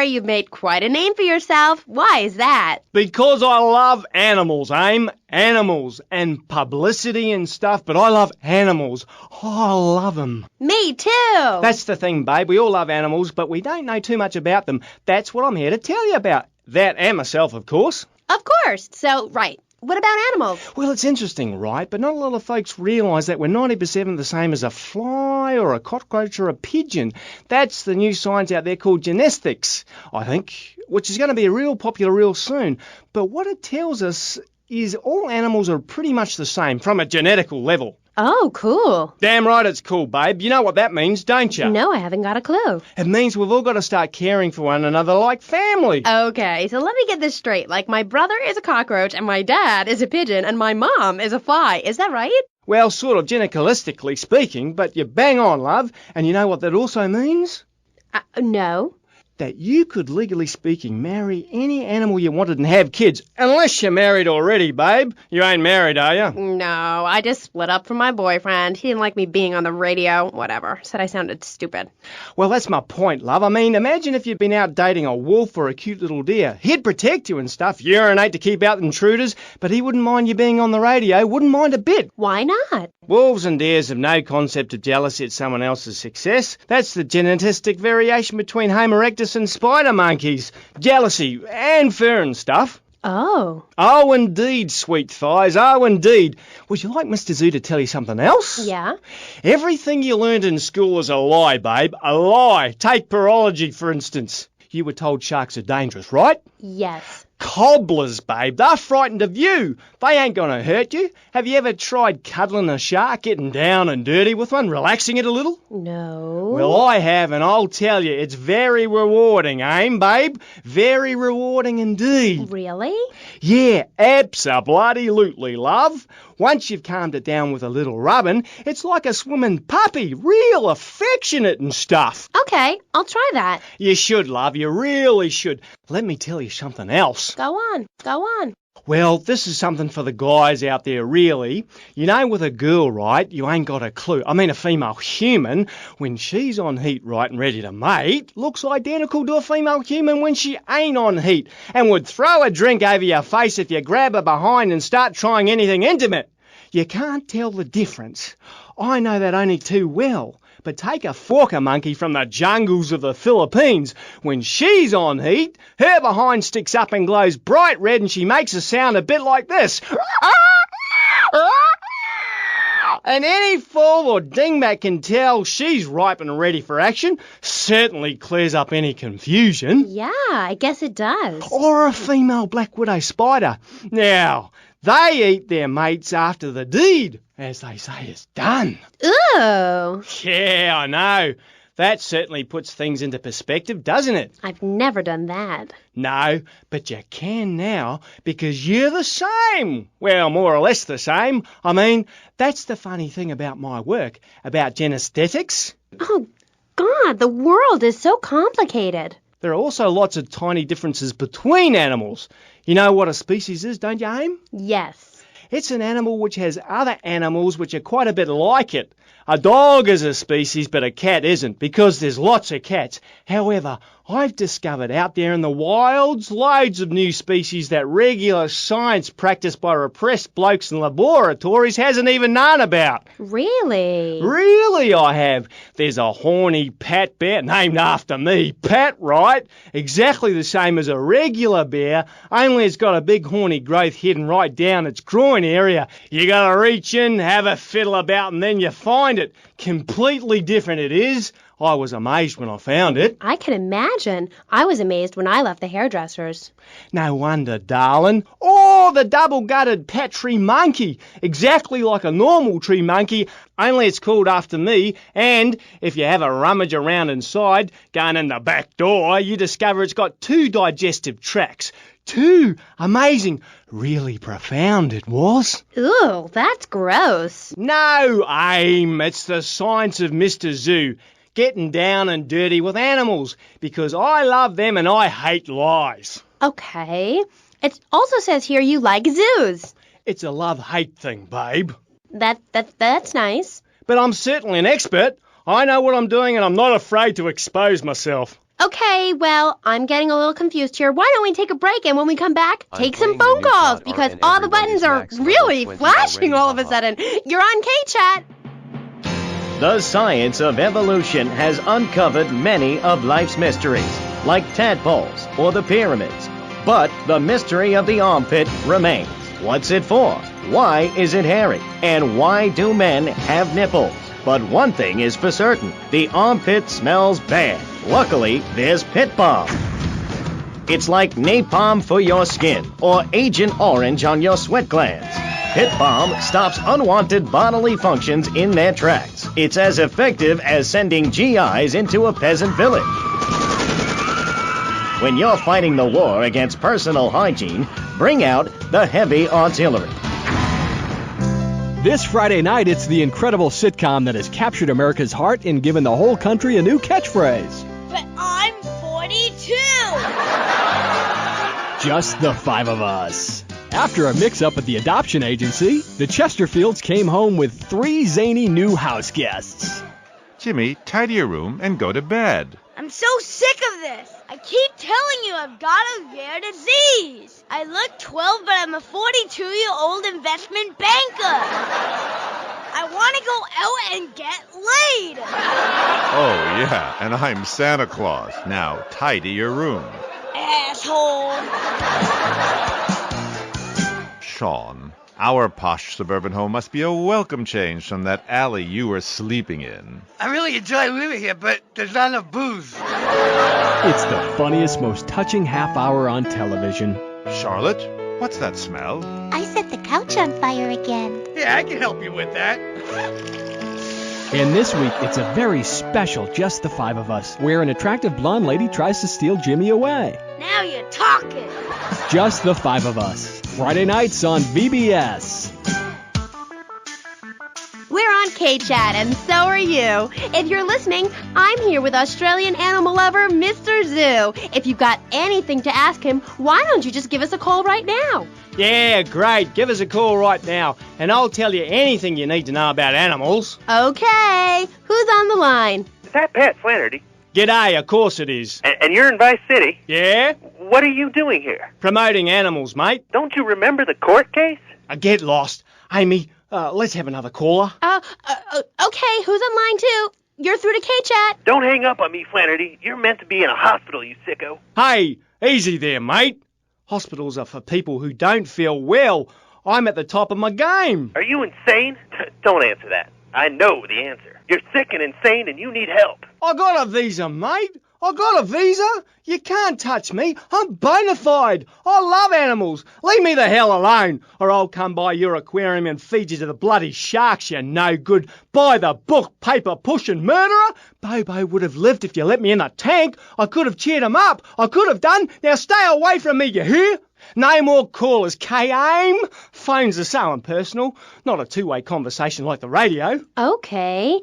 Harry, you've made quite a name for yourself. Why is that? Because I love animals, Aim. Animals and publicity and stuff, but I love animals. Oh, I love them. Me too. That's the thing, babe. We all love animals, but we don't know too much about them. That's what I'm here to tell you about. That and myself, of course. Of course. So, right. What about animals? Well, it's interesting, right? But not a lot of folks realise that we're 90% the same as a fly or a cockroach or a pigeon. That's the new science out there called genetics, I think, which is going to be real popular real soon. But what it tells us is all animals are pretty much the same from a genetical level. Oh, cool. Damn right it's cool, babe. You know what that means, don't you? No, I haven't got a clue. It means we've all got to start caring for one another like family. Okay, so let me get this straight. Like, my brother is a cockroach, and my dad is a pigeon, and my mom is a fly. Is that right? Well, sort of genetically speaking, but you're bang on, love. And you know what that also means? No. That you could, legally speaking, marry any animal you wanted and have kids. Unless you're married already, babe. You ain't married, are you? No, I just split up from my boyfriend. He didn't like me being on the radio. Whatever. Said I sounded stupid. Well, that's my point, love. I mean, imagine if you'd been out dating a wolf or a cute little deer. He'd protect you and stuff, urinate to keep out intruders, but he wouldn't mind you being on the radio, wouldn't mind a bit. Why not? Wolves and deers have no concept of jealousy at someone else's success. That's the genetic variation between Homo erectus and spider monkeys. Jealousy and fur and stuff. Oh. Oh, indeed, sweet thighs. Oh, indeed. Would you like Mr. Zoo to tell you something else? Yeah? Everything you learned in school is a lie, babe. A lie. Take parology, for instance. You were told sharks are dangerous, right? Yes. Cobblers, babe. They're frightened of you. They ain't going to hurt you. Have you ever tried cuddling a shark, getting down and dirty with one, relaxing it a little? No. Well, I have, and I'll tell you, it's very rewarding, babe? Very rewarding indeed. Really? Yeah, abso-bloody-lutely, love. Once you've calmed it down with a little rubbing, it's like a swimming puppy, real affectionate and stuff. Okay, I'll try that. You should, love, you really should. Let me tell you something else. Go on. Well, this is something for the guys out there, really. You know, with a girl, right, you ain't got a clue. I mean, a female human, when she's on heat, right, and ready to mate, looks identical to a female human when she ain't on heat, and would throw a drink over your face if you grab her behind and start trying anything intimate. You can't tell the difference. I know that only too well. But take a forker monkey from the jungles of the Philippines. When she's on heat, her behind sticks up and glows bright red and she makes a sound a bit like this. And any fool or dingbat can tell she's ripe and ready for action. Certainly clears up any confusion. Yeah, I guess it does. Or a female black widow spider. Now, they eat their mates after the deed, as they say, is done. Ooh. Yeah, I know. That certainly puts things into perspective, doesn't it? I've never done that. No, but you can now, because you're the same. Well, more or less the same. I mean, that's the funny thing about my work, about genesthetics. Oh, God, the world is so complicated. There are also lots of tiny differences between animals. You know what a species is, don't you, Aim? Yes. It's an animal which has other animals which are quite a bit like it. A dog is a species, but a cat isn't, because there's lots of cats. However, I've discovered out there in the wilds loads of new species that regular science practiced by repressed blokes in laboratories hasn't even known about. Really? Really, I have. There's a horny Pat bear, named after me, Pat, right? Exactly the same as a regular bear, only it's got a big horny growth hidden right down its groin area. You gotta reach in, have a fiddle about, and then you find it. Completely different it is. I was amazed when I found it. I can imagine. I was amazed when I left the hairdressers. No wonder, darling. Oh, the double-gutted pat tree monkey. Exactly like a normal tree monkey, only it's called after me. And if you have a rummage around inside, going in the back door, you discover it's got 2 digestive tracts. 2. Amazing. Really profound it was. Ooh, that's gross. No, Aim. It's the science of Mr. Zoo. Getting down and dirty with animals, because I love them and I hate lies. Okay. It also says here you like zoos. It's a love-hate thing, babe. That's nice. But I'm certainly an expert. I know what I'm doing and I'm not afraid to expose myself. Okay, well, I'm getting a little confused here. Why don't we take a break, and when we come back, take some playing the phone new calls, plot because art and all the everybody's buttons are max level really 20 flashing already, all of a haha. sudden. You're on K-Chat. The science of evolution has uncovered many of life's mysteries, like tadpoles or the pyramids. But the mystery of the armpit remains. What's it for? Why is it hairy? And why do men have nipples? But one thing is for certain, the armpit smells bad. Luckily, there's Pit Balm. It's like napalm for your skin, or Agent Orange on your sweat glands. Pit Balm stops unwanted bodily functions in their tracks. It's as effective as sending GIs into a peasant village. When you're fighting the war against personal hygiene, bring out the heavy artillery. This Friday night, it's the incredible sitcom that has captured America's heart and given the whole country a new catchphrase. But I'm 42! Just the five of us. After a mix-up at the adoption agency, the Chesterfields came home with 3 zany new house guests. Jimmy, tidy your room and go to bed. I'm so sick of this! I keep telling you I've got a rare disease! I look 12, but I'm a 42-year-old investment banker! I want to go out and get laid! Oh, yeah, and I'm Santa Claus. Now, tidy your room. Asshole! Sean, our posh suburban home must be a welcome change from that alley you were sleeping in. I really enjoy living here, but there's not enough booze. It's the funniest, most touching half hour on television. Charlotte, what's that smell? I set the couch on fire again. Yeah, I can help you with that. And this week, it's a very special Just the Five of Us, where an attractive blonde lady tries to steal Jimmy away. Now you're talking! Just the Five of Us. Friday nights on VBS. We're on K-Chat, and so are you. If you're listening, I'm here with Australian animal lover, Mr. Zoo. If you've got anything to ask him, why don't you just give us a call right now? Yeah, great. Give us a call right now, and I'll tell you anything you need to know about animals. Okay, who's on the line? Is that Pat Flannery? G'day, of course it is. And you're in Vice City? Yeah? What are you doing here? Promoting animals, mate. Don't you remember the court case? I get lost. Amy, let's have another caller. Okay, who's on line 2? You're through to K-Chat. Don't hang up on me, Flannery. You're meant to be in a hospital, you sicko. Hey, easy there, mate. Hospitals are for people who don't feel well. I'm at the top of my game. Are you insane? Don't answer that. I know the answer. You're sick and insane and you need help. I got a visa, mate. I got a visa. You can't touch me. I'm bona fide. I love animals. Leave me the hell alone, or I'll come by your aquarium and feed you to the bloody sharks, you no good, by the book, paper pushing murderer. Bobo would have lived if you let me in the tank. I could have cheered him up. I could have done. Now stay away from me, you hear? No more callers, K-Aim. Phones are so impersonal. Not a two-way conversation like the radio. Okay,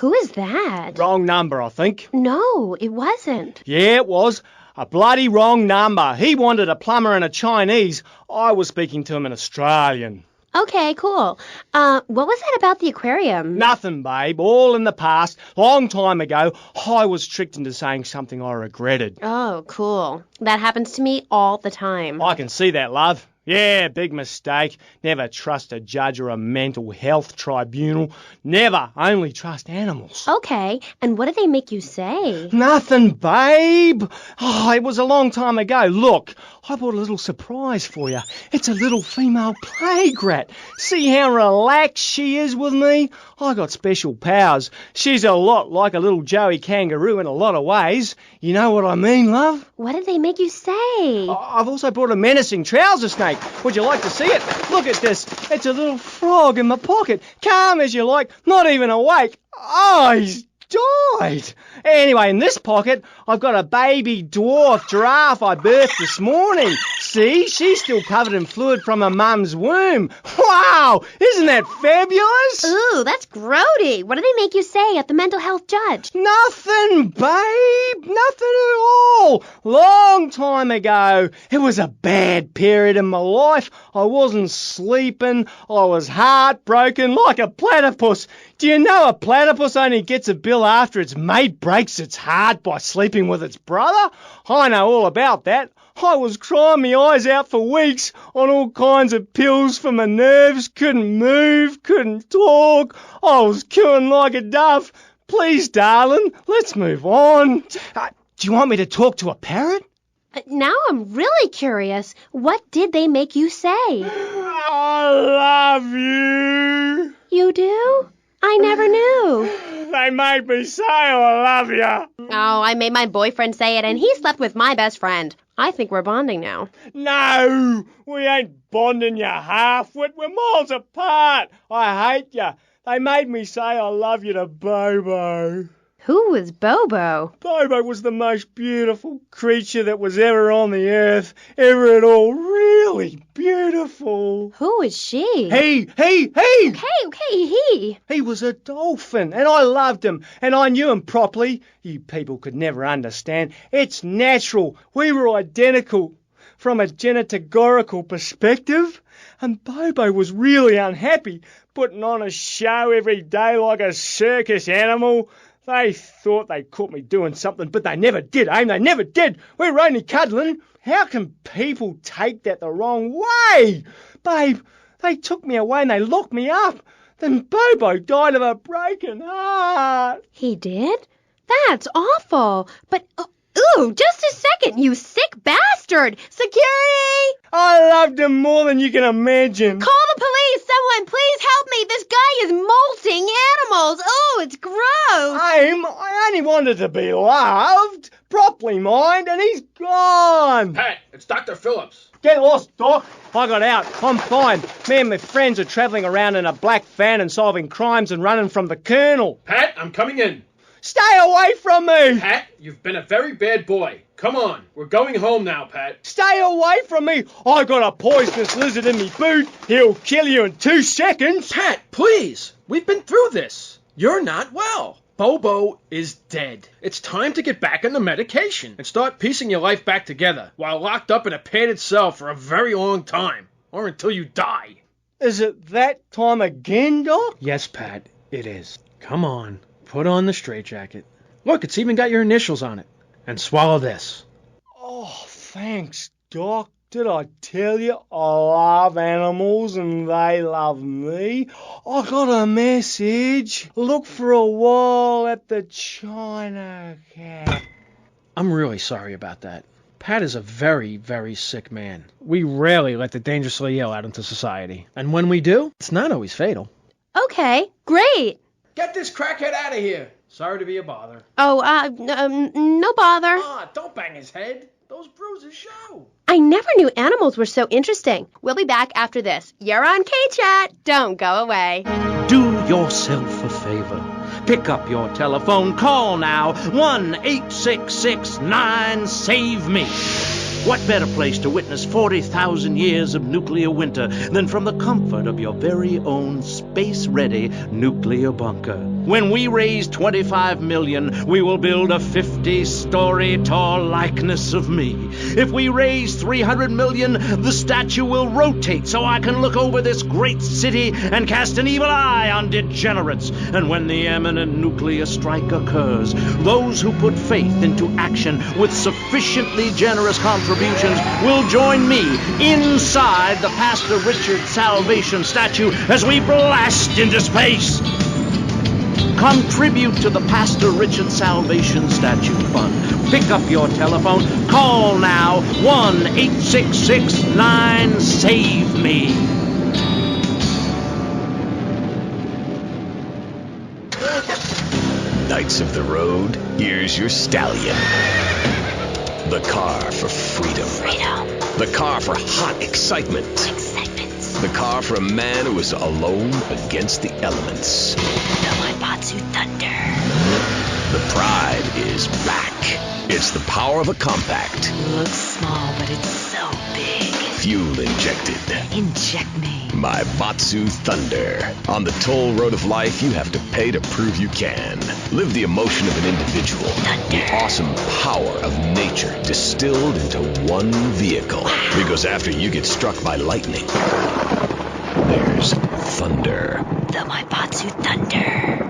who is that? Wrong number, I think. No, it wasn't. Yeah, it was. A bloody wrong number. He wanted a plumber and a Chinese. I was speaking to him in Australian. Okay, cool. What was that about the aquarium? Nothing, babe. All in the past. Long time ago, I was tricked into saying something I regretted. Oh, cool. That happens to me all the time. I can see that, love. Yeah, big mistake. Never trust a judge or a mental health tribunal. Never. Only trust animals. Okay, and what did they make you say? Nothing, babe. Oh, it was a long time ago. Look, I brought a little surprise for you. It's a little female plague rat. See how relaxed she is with me? I got special powers. She's a lot like a little Joey kangaroo in a lot of ways. You know what I mean, love? What did they make you say? I've also brought a menacing trouser snake. Would you like to see it? Look at this. It's a little frog in my pocket. Calm as you like, not even awake. Oh, he's died. Anyway, in this pocket, I've got a baby dwarf giraffe I birthed this morning. See, she's still covered in fluid from her mum's womb. Wow, isn't that fabulous? Ooh, that's grody. What did they make you say at the mental health judge? Nothing, babe. Nothing at all. Long time ago. It was a bad period in my life. I wasn't sleeping. I was heartbroken like a platypus. Do you know a platypus only gets a bill after its mate breaks its heart by sleeping with its brother? I know all about that. I was crying my eyes out for weeks on all kinds of pills for my nerves, couldn't move, couldn't talk. I was cooing like a dove. Please, darling, let's move on. Do you want me to talk to a parrot? Now I'm really curious. What did they make you say? I love you. You do? I never knew. They made me say I love you. Oh, I made my boyfriend say it, and he slept with my best friend. I think we're bonding now. No, we ain't bonding, you half-wit. We're miles apart. I hate you. They made me say I love you to Bobo. Who was Bobo? Bobo was the most beautiful creature that was ever on the earth. Ever at all. Really beautiful. Who is she? He! Okay, he. He was a dolphin, and I loved him, and I knew him properly. You people could never understand. It's natural. We were identical from a genetagorical perspective. And Bobo was really unhappy, putting on a show every day like a circus animal. They thought they caught me doing something, but they never did, Aim. They never did. We were only cuddling. How can people take that the wrong way? Babe, they took me away and they locked me up. Then Bobo died of a broken heart. He did? That's awful. But, ooh, just a second, you sick bastard. Security! I loved him more than you can imagine. Call the police! Someone, please help me! This guy is molting animals! Oh, it's gross! Aim, I only wanted to be loved, properly, mind, and he's gone! Pat, it's Dr. Phillips. Get lost, Doc. I got out. I'm fine. Me and my friends are travelling around in a black van and solving crimes and running from the Colonel. Pat, I'm coming in. Stay away from me! Pat, you've been a very bad boy. Come on, we're going home now, Pat. Stay away from me! I got a poisonous lizard in me boot. He'll kill you in 2 seconds. Pat, please! We've been through this. You're not well. Bobo is dead. It's time to get back on the medication and start piecing your life back together while locked up in a padded cell for a very long time. Or until you die. Is it that time again, Doc? Yes, Pat, it is. Come on. Put on the straitjacket. Look, it's even got your initials on it. And swallow this. Oh, thanks, Doc. Did I tell you I love animals and they love me? I got a message. Look for a while at the China Cat. I'm really sorry about that. Pat is a very, very sick man. We rarely let the dangerously ill out into society. And when we do, it's not always fatal. Okay, great. Get this crackhead out of here. Sorry to be a bother. Oh, no bother. Don't bang his head. Those bruises show. I never knew animals were so interesting. We'll be back after this. You're on K-Chat. Don't go away. Do yourself a favor. Pick up your telephone. Call now. 1-866-9-SAVE-ME. What better place to witness 40,000 years of nuclear winter than from the comfort of your very own space-ready nuclear bunker? When we raise 25 million, we will build a 50-story tall likeness of me. If we raise 300 million, the statue will rotate so I can look over this great city and cast an evil eye on degenerates. And when the imminent nuclear strike occurs, those who put faith into action with sufficiently generous contributions will join me inside the Pastor Richard Salvation statue as we blast into space. Contribute to the Pastor Richard Salvation Statue Fund. Pick up your telephone. Call now. 1-866-9-SAVE-ME. Knights of the Road, here's your stallion. The car for freedom. The car for hot excitement. The car for a man who is alone against the elements. The Waibatsu Thunder. The pride is back. It's the power of a compact. Looks small, but it's so big. Fuel injected. Inject me. My Batsu Thunder. On the toll road of life, you have to pay to prove you can. Live the emotion of an individual. Thunder. The awesome power of nature distilled into one vehicle. Because after you get struck by lightning, there's thunder. The Maibatsu Thunder.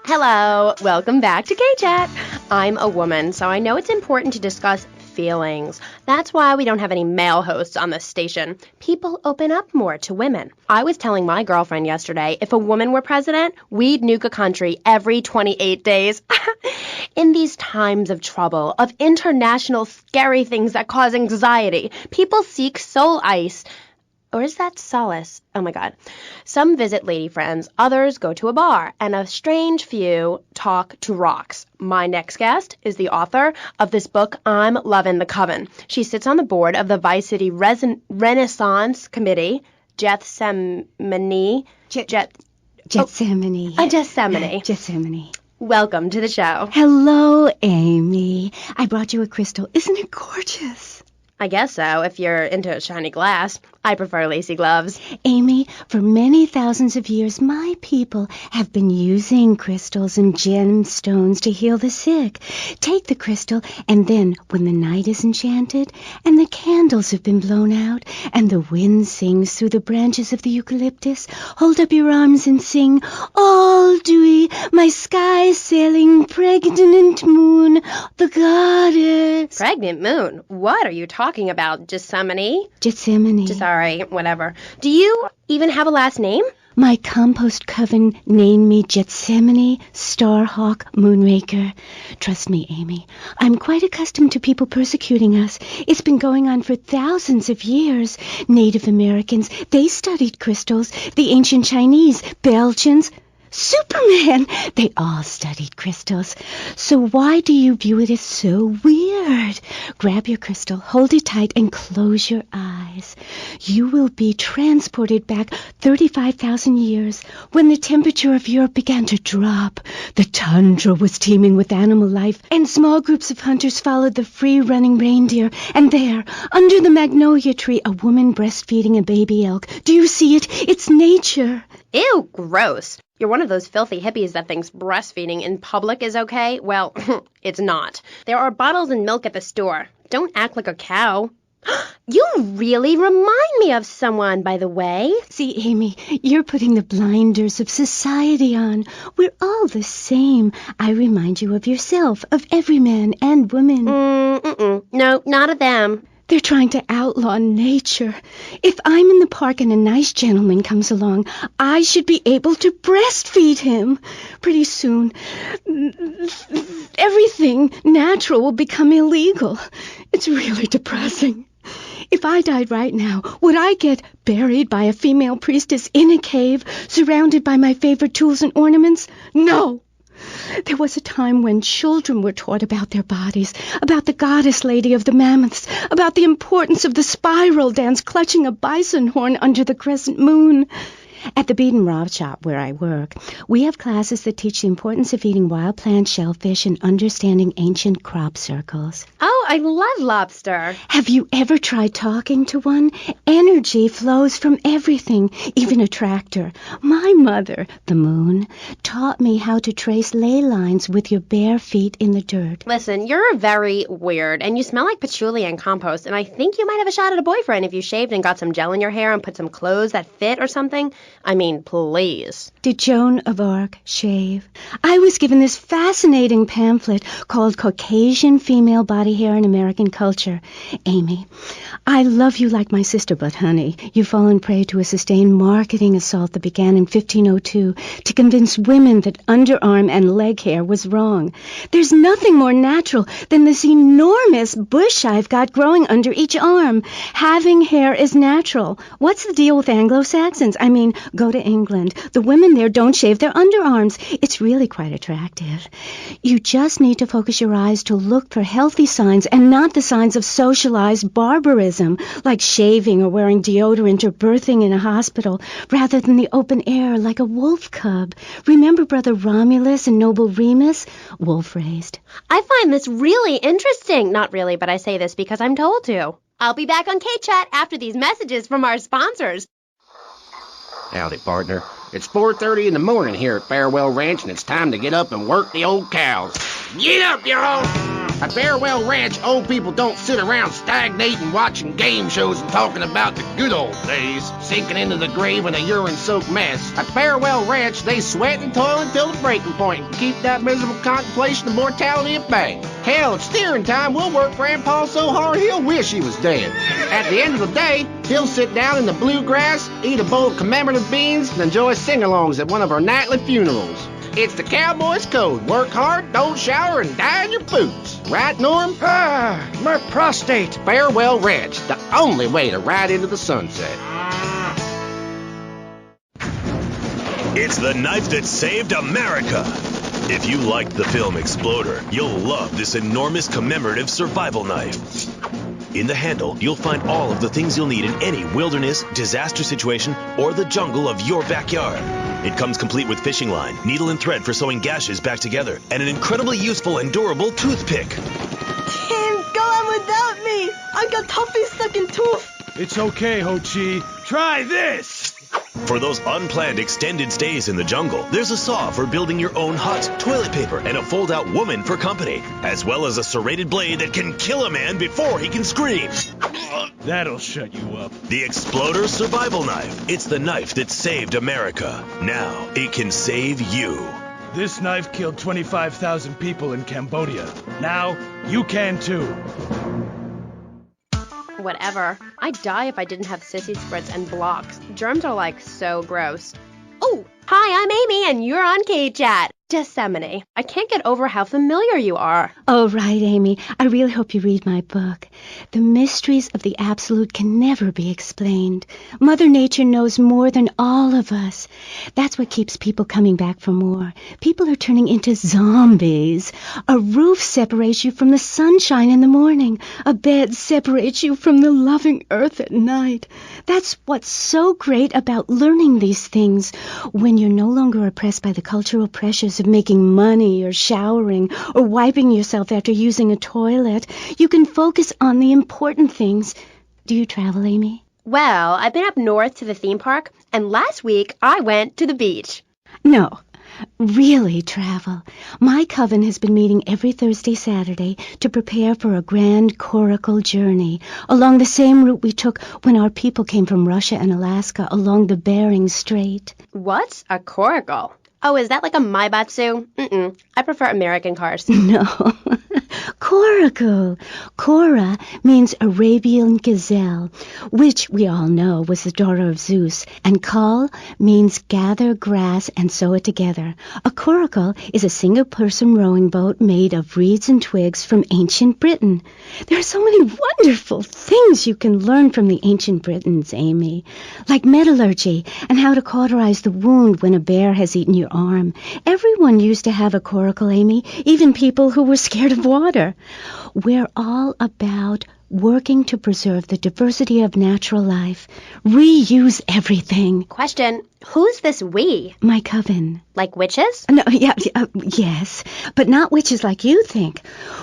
Hello, welcome back to K-Chat. I'm a woman, so I know it's important to discuss feelings. That's why we don't have any male hosts on this station. People open up more to women. I was telling my girlfriend yesterday, if a woman were president, we'd nuke a country every 28 days. In these times of trouble, of international scary things that cause anxiety, people seek soul ice. Or is that solace? Oh my God. Some visit lady friends, others go to a bar, and a strange few talk to rocks. My next guest is the author of this book, I'm Lovin' the Coven. She sits on the board of the Vice City Renaissance Committee, Gethsemane. Gethsemane. Welcome to the show. Hello, Amy. I brought you a crystal. Isn't it gorgeous? I guess so, if you're into shiny glass. I prefer lacy gloves. Amy, for many thousands of years, my people have been using crystals and gemstones to heal the sick. Take the crystal, and then, when the night is enchanted, and the candles have been blown out, and the wind sings through the branches of the eucalyptus, hold up your arms and sing, all dewy, my sky-sailing pregnant moon, the goddess. Pregnant moon? What are you talking about? Gethsemane? Gethsemane. Whatever. Do you even have a last name? My compost coven named me Gethsemane Starhawk Moonraker. Trust me, Amy, I'm quite accustomed to people persecuting us. It's been going on for thousands of years. Native Americans, they studied crystals. The ancient Chinese, Belgians, Superman, they all studied crystals. So why do you view it as so weird? Grab your crystal, hold it tight, and close your eyes. You will be transported back 35,000 years when the temperature of Europe began to drop. The tundra was teeming with animal life, and small groups of hunters followed the free-running reindeer. And there, under the magnolia tree, a woman breastfeeding a baby elk. Do you see it? It's nature. Ew, gross. You're one of those filthy hippies that thinks breastfeeding in public is okay? Well, it's not. There are bottles and milk at the store. Don't act like a cow. You really remind me of someone, by the way. See, Amy, you're putting the blinders of society on. We're all the same. I remind you of yourself, of every man and woman. No, not of them. They're trying to outlaw nature. If I'm in the park and a nice gentleman comes along, I should be able to breastfeed him. Pretty soon, everything natural will become illegal. It's really depressing. If I died right now, would I get buried by a female priestess in a cave, surrounded by my favorite tools and ornaments? No! There was a time when children were taught about their bodies, about the goddess lady of the mammoths, about the importance of the spiral dance clutching a bison horn under the crescent moon. At the Bead and Rob shop where I work, we have classes that teach the importance of eating wild plants, shellfish, and understanding ancient crop circles. Oh, I love lobster. Have you ever tried talking to one? Energy flows from everything, even a tractor. My mother, the moon, taught me how to trace ley lines with your bare feet in the dirt. Listen, you're very weird, and you smell like patchouli and compost, and I think you might have a shot at a boyfriend if you shaved and got some gel in your hair and put some clothes that fit or something. I mean, please. Did Joan of Arc shave? I was given this fascinating pamphlet called Caucasian Female Body Hair in American Culture. Amy, I love you like my sister, but honey, you've fallen prey to a sustained marketing assault that began in 1502 to convince women that underarm and leg hair was wrong. There's nothing more natural than this enormous bush I've got growing under each arm. Having hair is natural. What's the deal with Anglo-Saxons? I mean, go to England. The women there don't shave their underarms. It's really quite attractive. You just need to focus your eyes to look for healthy signs and not the signs of socialized barbarism, like shaving or wearing deodorant or birthing in a hospital, rather than the open air like a wolf cub. Remember Brother Romulus and Noble Remus? Wolf-raised. I find this really interesting. Not really, but I say this because I'm told to. I'll be back on K-Chat after these messages from our sponsors. Howdy, partner. It's 4:30 in the morning here at Farewell Ranch, and it's time to get up and work the old cows. Get up, y'all! At Farewell Ranch, old people don't sit around stagnating, watching game shows and talking about the good old days, sinking into the grave in a urine-soaked mess. At Farewell Ranch, they sweat and toil until the breaking point and keep that miserable contemplation of mortality at bay. Hell, at steering time, we'll work Grandpa so hard he'll wish he was dead. At the end of the day, he'll sit down in the bluegrass, eat a bowl of commemorative beans, and enjoy sing-alongs at one of our nightly funerals. It's the cowboy's code. Work hard, don't shower, and die in your boots. Right, Norm? My prostate. Farewell Ranch, the only way to ride into the sunset. It's the knife that saved America. If you liked the film Exploder, you'll love this enormous commemorative survival knife. In the handle, you'll find all of the things you'll need in any wilderness, disaster situation, or the jungle of your backyard. It comes complete with fishing line, needle and thread for sewing gashes back together, and an incredibly useful and durable toothpick. Can't go on without me. I got toffee-sucking tooth. It's okay, Ho-Chi. Try this. For those unplanned extended stays in the jungle, there's a saw for building your own hut, toilet paper, and a fold-out woman for company, as well as a serrated blade that can kill a man before he can scream. That'll shut you up. The Exploder Survival Knife. It's the knife that saved America. Now, it can save you. This knife killed 25,000 people in Cambodia. Now, you can too. Whatever. I'd die if I didn't have sissy spritz and blocks. Germs are like so gross. Oh, hi, I'm Amy and you're on K-Chat. Dissemine. I can't get over how familiar you are. Oh, right, Amy. I really hope you read my book. The mysteries of the absolute can never be explained. Mother Nature knows more than all of us. That's what keeps people coming back for more. People are turning into zombies. A roof separates you from the sunshine in the morning. A bed separates you from the loving earth at night. That's what's so great about learning these things. When you're no longer oppressed by the cultural pressures of making money or showering or wiping yourself after using a toilet, you can focus on the important things. Do you travel, Amy? Well, I've been up north to the theme park, and last week I went to the beach. No, really travel. My coven has been meeting every Thursday, Saturday to prepare for a grand coracle journey along the same route we took when our people came from Russia and Alaska along the Bering Strait. What's a coracle? Oh, is that like a Maibatsu? I prefer American cars. No. Coracle. Cora means Arabian gazelle, which we all know was the daughter of Zeus, and Kal means gather grass and sew it together. A coracle is a single-person rowing boat made of reeds and twigs from ancient Britain. There are so many wonderful things you can learn from the ancient Britons, Amy, like metallurgy and how to cauterize the wound when a bear has eaten your arm. Everyone used to have a coracle, Amy, even people who were scared of water. We're all about working to preserve the diversity of natural life. Reuse everything. Question, who's this we? My coven. Like witches? No, yes, but not witches like you think.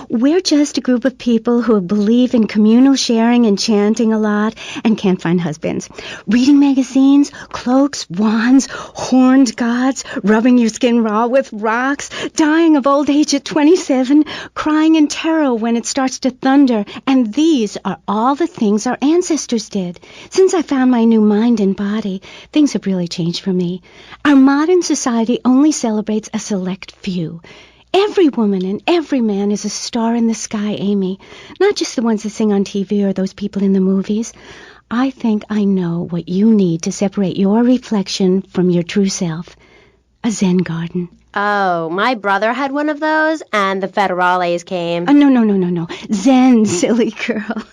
We're just a group of people who believe in communal sharing and chanting a lot and can't find husbands. Reading magazines, cloaks, wands, horned gods, rubbing your skin raw with rocks, dying of old age at 27, crying in terror when it starts to thunder, and these are all the things our ancestors did. Since I found my new mind and body, things have really changed for me. Our modern society only celebrates a select few. Every woman and every man is a star in the sky, Amy. Not just the ones that sing on TV or those people in the movies. I think I know what you need to separate your reflection from your true self. A Zen garden. Oh, my brother had one of those, and the federales came. No. Zen, silly girl.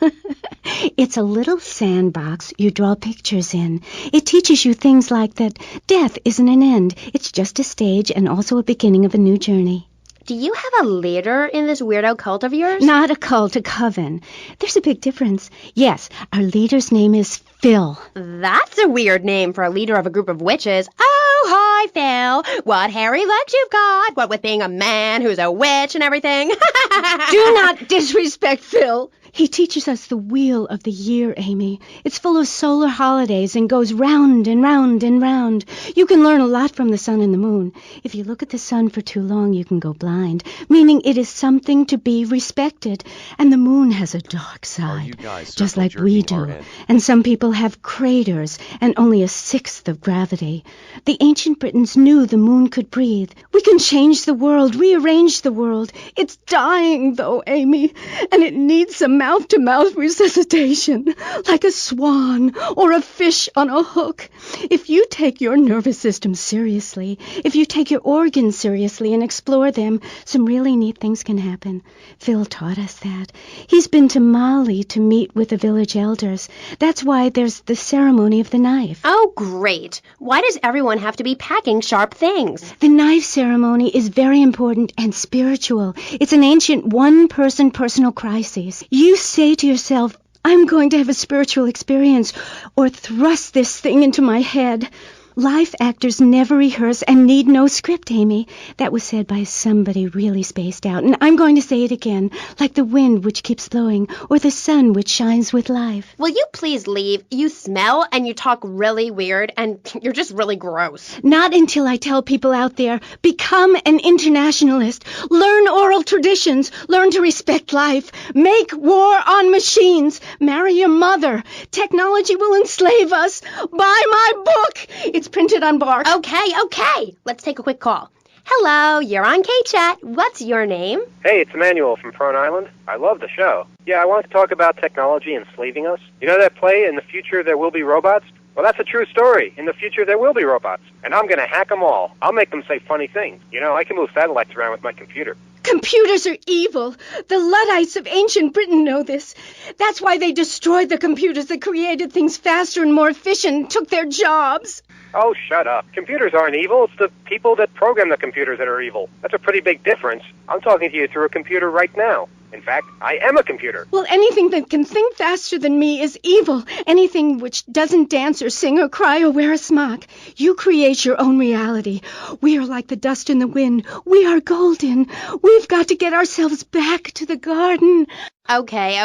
It's a little sandbox you draw pictures in. It teaches you things like that death isn't an end. It's just a stage and also a beginning of a new journey. Do you have a leader in this weirdo cult of yours? Not a cult, a coven. There's a big difference. Yes, our leader's name is Phil. That's a weird name for a leader of a group of witches. Oh, hi, Phil. What hairy legs you've got. What with being a man who's a witch and everything. Do not disrespect Phil. He teaches us the wheel of the year, Amy. It's full of solar holidays and goes round and round and round. You can learn a lot from the sun and the moon. If you look at the sun for too long, you can go blind, meaning it is something to be respected. And the moon has a dark side, just like we do. And some people have craters and only a sixth of gravity. The ancient Britons knew the moon could breathe. We can change the world, rearrange the world. It's dying, though, Amy, and it needs some mouth-to-mouth resuscitation, like a swan or a fish on a hook. If you take your nervous system seriously, if you take your organs seriously and explore them, some really neat things can happen. Phil taught us that. He's been to Mali to meet with the village elders. That's why there's the ceremony of the knife. Oh, great. Why does everyone have to be packing sharp things? The knife ceremony is very important and spiritual. It's an ancient one-person personal crisis. You say to yourself, I'm going to have a spiritual experience, or thrust this thing into my head. Life actors never rehearse and need no script, Amy. That was said by somebody really spaced out, and I'm going to say it again, like the wind which keeps blowing, or the sun which shines with life. Will you please leave? You smell and you talk really weird, and you're just really gross. Not until I tell people out there, become an internationalist. Learn oral traditions. Learn to respect life. Make war on machines. Marry your mother. Technology will enslave us. Buy my book. It's printed on bark. Okay. Let's take a quick call. Hello, you're on K-Chat. What's your name? Hey, it's Emmanuel from Prone Island. I love the show. Yeah, I wanted to talk about technology enslaving us. You know that play, In the Future There Will Be Robots? Well, that's a true story. In the future, there will be robots. And I'm going to hack them all. I'll make them say funny things. You know, I can move satellites around with my computer. Computers are evil. The Luddites of ancient Britain know this. That's why they destroyed the computers that created things faster and more efficient and took their jobs. Oh, shut up. Computers aren't evil. It's the people that program the computers that are evil. That's a pretty big difference. I'm talking to you through a computer right now. In fact, I am a computer. Well, anything that can think faster than me is evil. Anything which doesn't dance or sing or cry or wear a smock. You create your own reality. We are like the dust in the wind. We are golden. We've got to get ourselves back to the garden. Okay.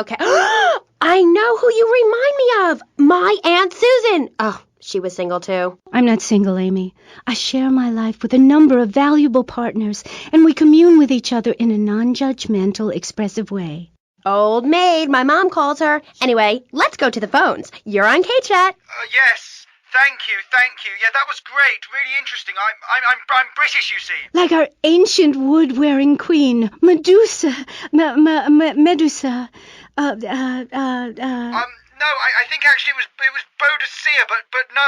I know who you remind me of. My Aunt Susan. Oh, she was single too. I'm not single, Amy. I share my life with a number of valuable partners, and we commune with each other in a non-judgmental, expressive way. Old maid, my mom calls her. Anyway, let's go to the phones. You're on K-Chat. Yes. Thank you. Yeah, that was great. Really interesting. I'm British, you see. Like our ancient wood-wearing queen, Medusa. Medusa. No, I think actually it was Boadicea, but no,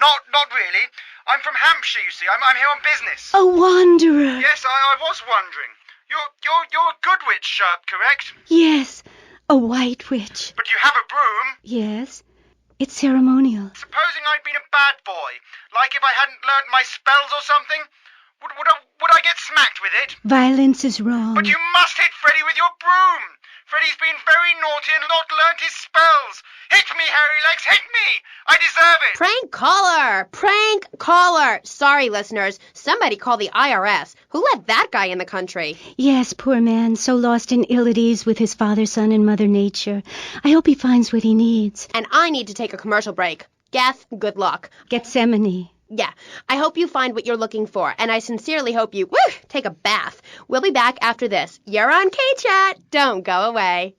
not really. I'm from Hampshire, you see. I'm here on business. A wanderer. Yes, I was wondering. You're a good witch, correct? Yes, a white witch. But you have a broom? Yes, it's ceremonial. Supposing I'd been a bad boy, like if I hadn't learnt my spells or something, would I get smacked with it? Violence is wrong. But you must hit Freddy with your broom. Freddy's been very naughty and not learnt his spells. Hit me, hairy legs, hit me! I deserve it! Prank caller! Sorry, listeners. Somebody call the IRS. Who let that guy in the country? Yes, poor man, so lost and ill at ease with his father, son, and Mother Nature. I hope he finds what he needs. And I need to take a commercial break. Geth, good luck. Gethsemane. Yeah, I hope you find what you're looking for, and I sincerely hope you, take a bath. We'll be back after this. You're on K-Chat. Don't go away.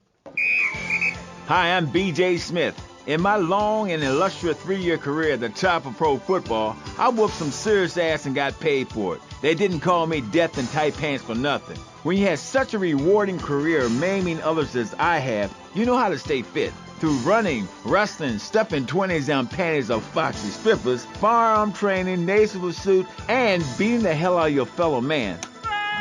Hi, I'm B.J. Smith. In my long and illustrious 3-year career at the top of pro football, I whooped some serious ass and got paid for it. They didn't call me death in tight pants for nothing. When you have such a rewarding career maiming others as I have, you know how to stay fit. Through running, wrestling, stuffing 20s down panties of foxy strippers, firearm training, nasal pursuit, and beating the hell out of your fellow man.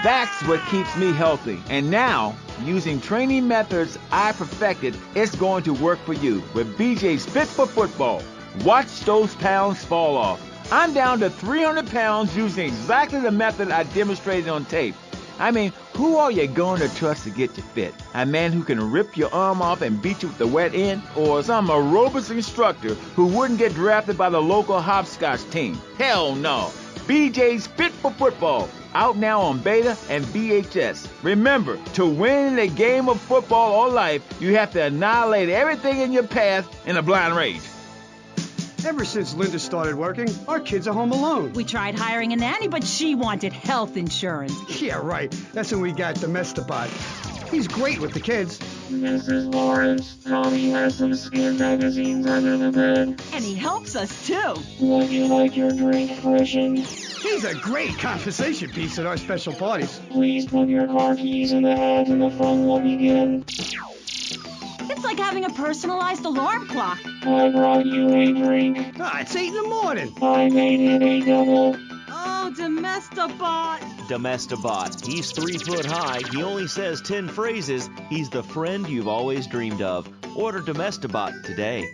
That's what keeps me healthy. And now, using training methods I perfected, it's going to work for you with BJ's Fit for Football. Watch those pounds fall off. I'm down to 300 pounds using exactly the method I demonstrated on tape. I mean, who are you going to trust to get you fit? A man who can rip your arm off and beat you with the wet end? Or some aerobics instructor who wouldn't get drafted by the local hopscotch team? Hell no. BJ's Fit for Football, out now on beta and VHS. Remember, to win a game of football or life, you have to annihilate everything in your path in a blind race. Ever since Linda started working, our kids are home alone. We tried hiring a nanny, but she wanted health insurance. Yeah, right. That's when we got Domestabot. He's great with the kids. Mrs. Lawrence, Tommy has some skin magazines under the bed. And he helps us, too. Would you like your drink freshened? He's a great conversation piece at our special parties. Please put your car keys in the hat and the fun will begin. It's like having a personalized alarm clock. I brought you a drink. It's 8 in the morning. I made it a double. Oh, Domestabot. Domestabot. He's 3 foot high. He only says 10 phrases. He's the friend you've always dreamed of. Order Domestabot today.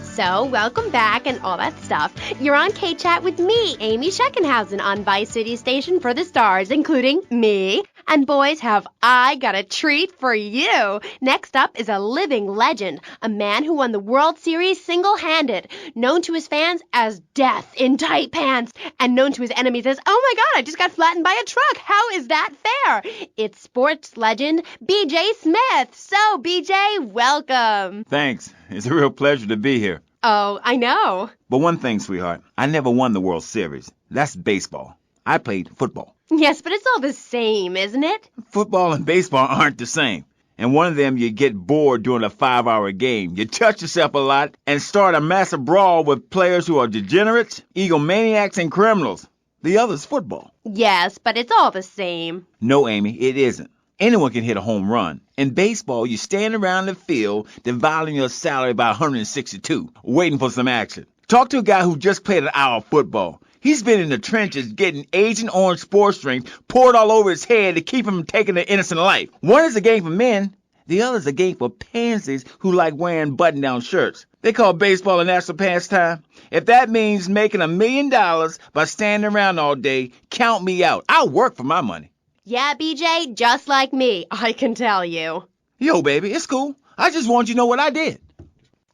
So, welcome back and all that stuff. You're on K-Chat with me, Amy Scheckenhausen, on Vice City Station for the stars, including me. And boys, have I got a treat for you. Next up is a living legend, a man who won the World Series single-handed, known to his fans as Death in Tight Pants, and known to his enemies as, oh my God, I just got flattened by a truck. How is that fair? It's sports legend BJ Smith. So, BJ, welcome. Thanks. It's a real pleasure to be here. Oh, I know. But one thing, sweetheart, I never won the World Series. That's baseball. I played football. Yes, but it's all the same, isn't it? Football and baseball aren't the same. And one of them, you get bored during a 5-hour game. You touch yourself a lot and start a massive brawl with players who are degenerates, egomaniacs, and criminals. The other's football. Yes, but it's all the same. No, Amy, it isn't. Anyone can hit a home run. In baseball, you stand around the field, dividing your salary by 162, waiting for some action. Talk to a guy who just played an hour of football. He's been in the trenches getting Agent Orange sports drink poured all over his head to keep him from taking an innocent life. One is a game for men. The other is a game for pansies who like wearing button-down shirts. They call baseball a national pastime. If that means making $1 million by standing around all day, count me out. I'll work for my money. Yeah, BJ, just like me, I can tell you. Yo, baby, it's cool. I just want you to know what I did.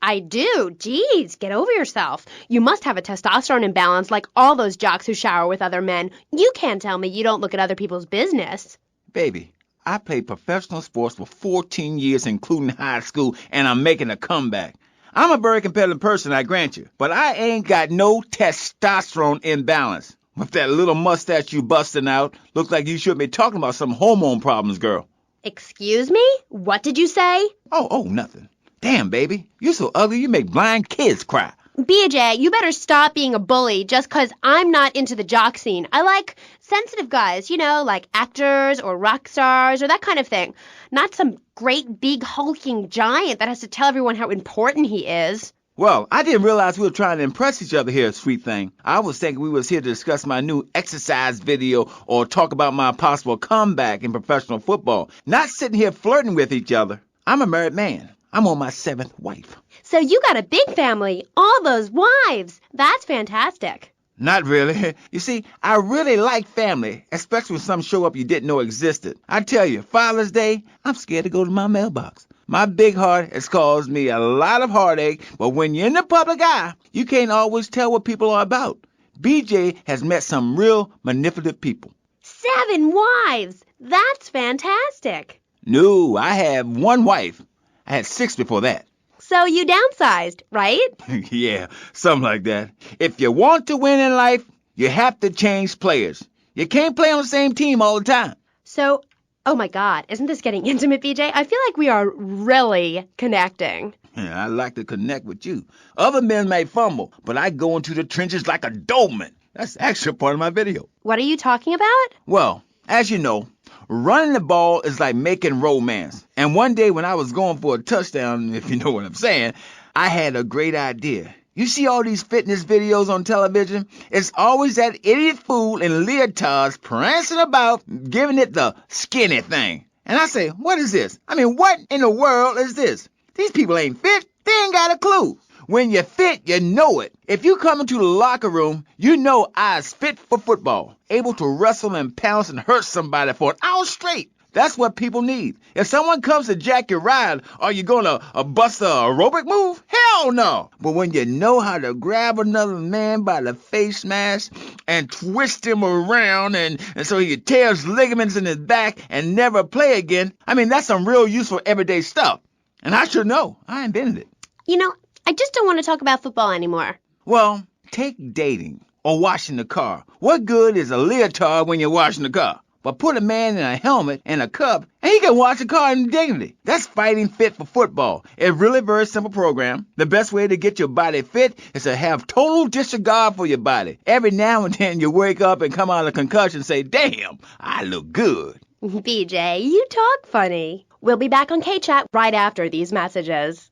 I do. Jeez, get over yourself. You must have a testosterone imbalance like all those jocks who shower with other men. You can't tell me you don't look at other people's business. Baby, I played professional sports for 14 years, including high school, and I'm making a comeback. I'm a very competitive person, I grant you, but I ain't got no testosterone imbalance. With that little mustache you busting out, looks like you should be talking about some hormone problems, girl. Excuse me? What did you say? Oh, nothing. Damn, baby, you're so ugly you make blind kids cry. BJ, you better stop being a bully just 'cause I'm not into the jock scene. I like sensitive guys, you know, like actors or rock stars or that kind of thing. Not some great big hulking giant that has to tell everyone how important he is. Well, I didn't realize we were trying to impress each other here, sweet thing. I was thinking we was here to discuss my new exercise video or talk about my possible comeback in professional football. Not sitting here flirting with each other. I'm a married man. I'm on my 7th wife. So you got a big family. All those wives. That's fantastic. Not really. You see, I really like family, especially when some show up you didn't know existed. I tell you, Father's Day, I'm scared to go to my mailbox. My big heart has caused me a lot of heartache, but when you're in the public eye, you can't always tell what people are about. BJ has met some real manipulative people. 7 wives! That's fantastic. No, I have 1 wife. I had 6 before that. So you downsized, right? Yeah, something like that. If you want to win in life, you have to change players. You can't play on the same team all the time. So, oh my God, isn't this getting intimate, BJ? I feel like we are really connecting. Yeah, I like to connect with you. Other men may fumble, but I go into the trenches like a Doberman. That's actually part of my video. What are you talking about? Well, as you know, running the ball is like making romance. And one day when I was going for a touchdown, if you know what I'm saying, I had a great idea. You see all these fitness videos on television? It's always that idiot fool in leotards prancing about, giving it the skinny thing. And I say, what is this? I mean, what in the world is this? These people ain't fit. They ain't got a clue. When you're fit, you know it. If you come into the locker room, you know I's fit for football, able to wrestle and pounce and hurt somebody for an hour straight. That's what people need. If someone comes to jack your ride, are you going to bust a aerobic move? Hell no. But when you know how to grab another man by the face mask and twist him around and so he tears ligaments in his back and never play again, I mean, that's some real useful everyday stuff. And I should know. I invented it. You know, I just don't want to talk about football anymore. Well, take dating or washing the car. What good is a leotard when you're washing the car? But put a man in a helmet and a cup, and he can wash the car in dignity. That's fighting fit for football. It's really very simple program. The best way to get your body fit is to have total disregard for your body. Every now and then you wake up and come out of concussion and say, damn, I look good. BJ, you talk funny. We'll be back on K-Chat right after these messages.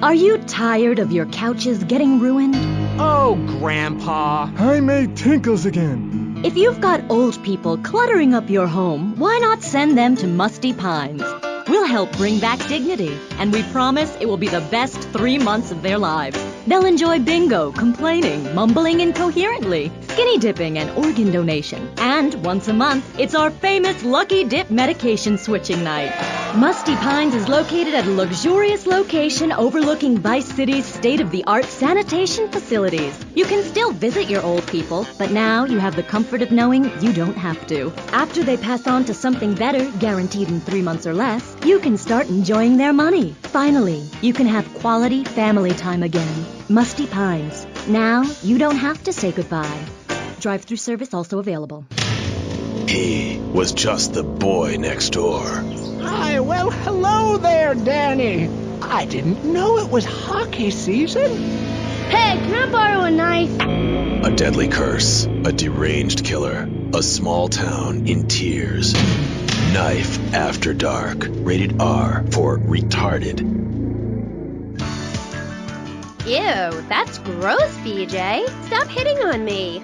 Are you tired of your couches getting ruined? Oh, Grandpa. I made tinkles again. If you've got old people cluttering up your home, why not send them to Musty Pines? We'll help bring back dignity, and we promise it will be the best 3 months of their lives. They'll enjoy bingo, complaining, mumbling incoherently, skinny dipping, and organ donation. And once a month, it's our famous Lucky Dip medication switching night. Musty Pines is located at a luxurious location overlooking Vice City's state-of-the-art sanitation facilities. You can still visit your old people, but now you have the comfort of knowing you don't have to. After they pass on to something better, guaranteed in 3 months or less, you can start enjoying their money. Finally, you can have quality family time again. Musty Pines. Now, you don't have to say goodbye. Drive-through service also available. He was just the boy next door. Hi, well, hello there, Danny. I didn't know it was hockey season. Hey, can I borrow a knife? A deadly curse, a deranged killer, a small town in tears. Knife After Dark, rated R for retarded. Ew, that's gross, BJ. Stop hitting on me.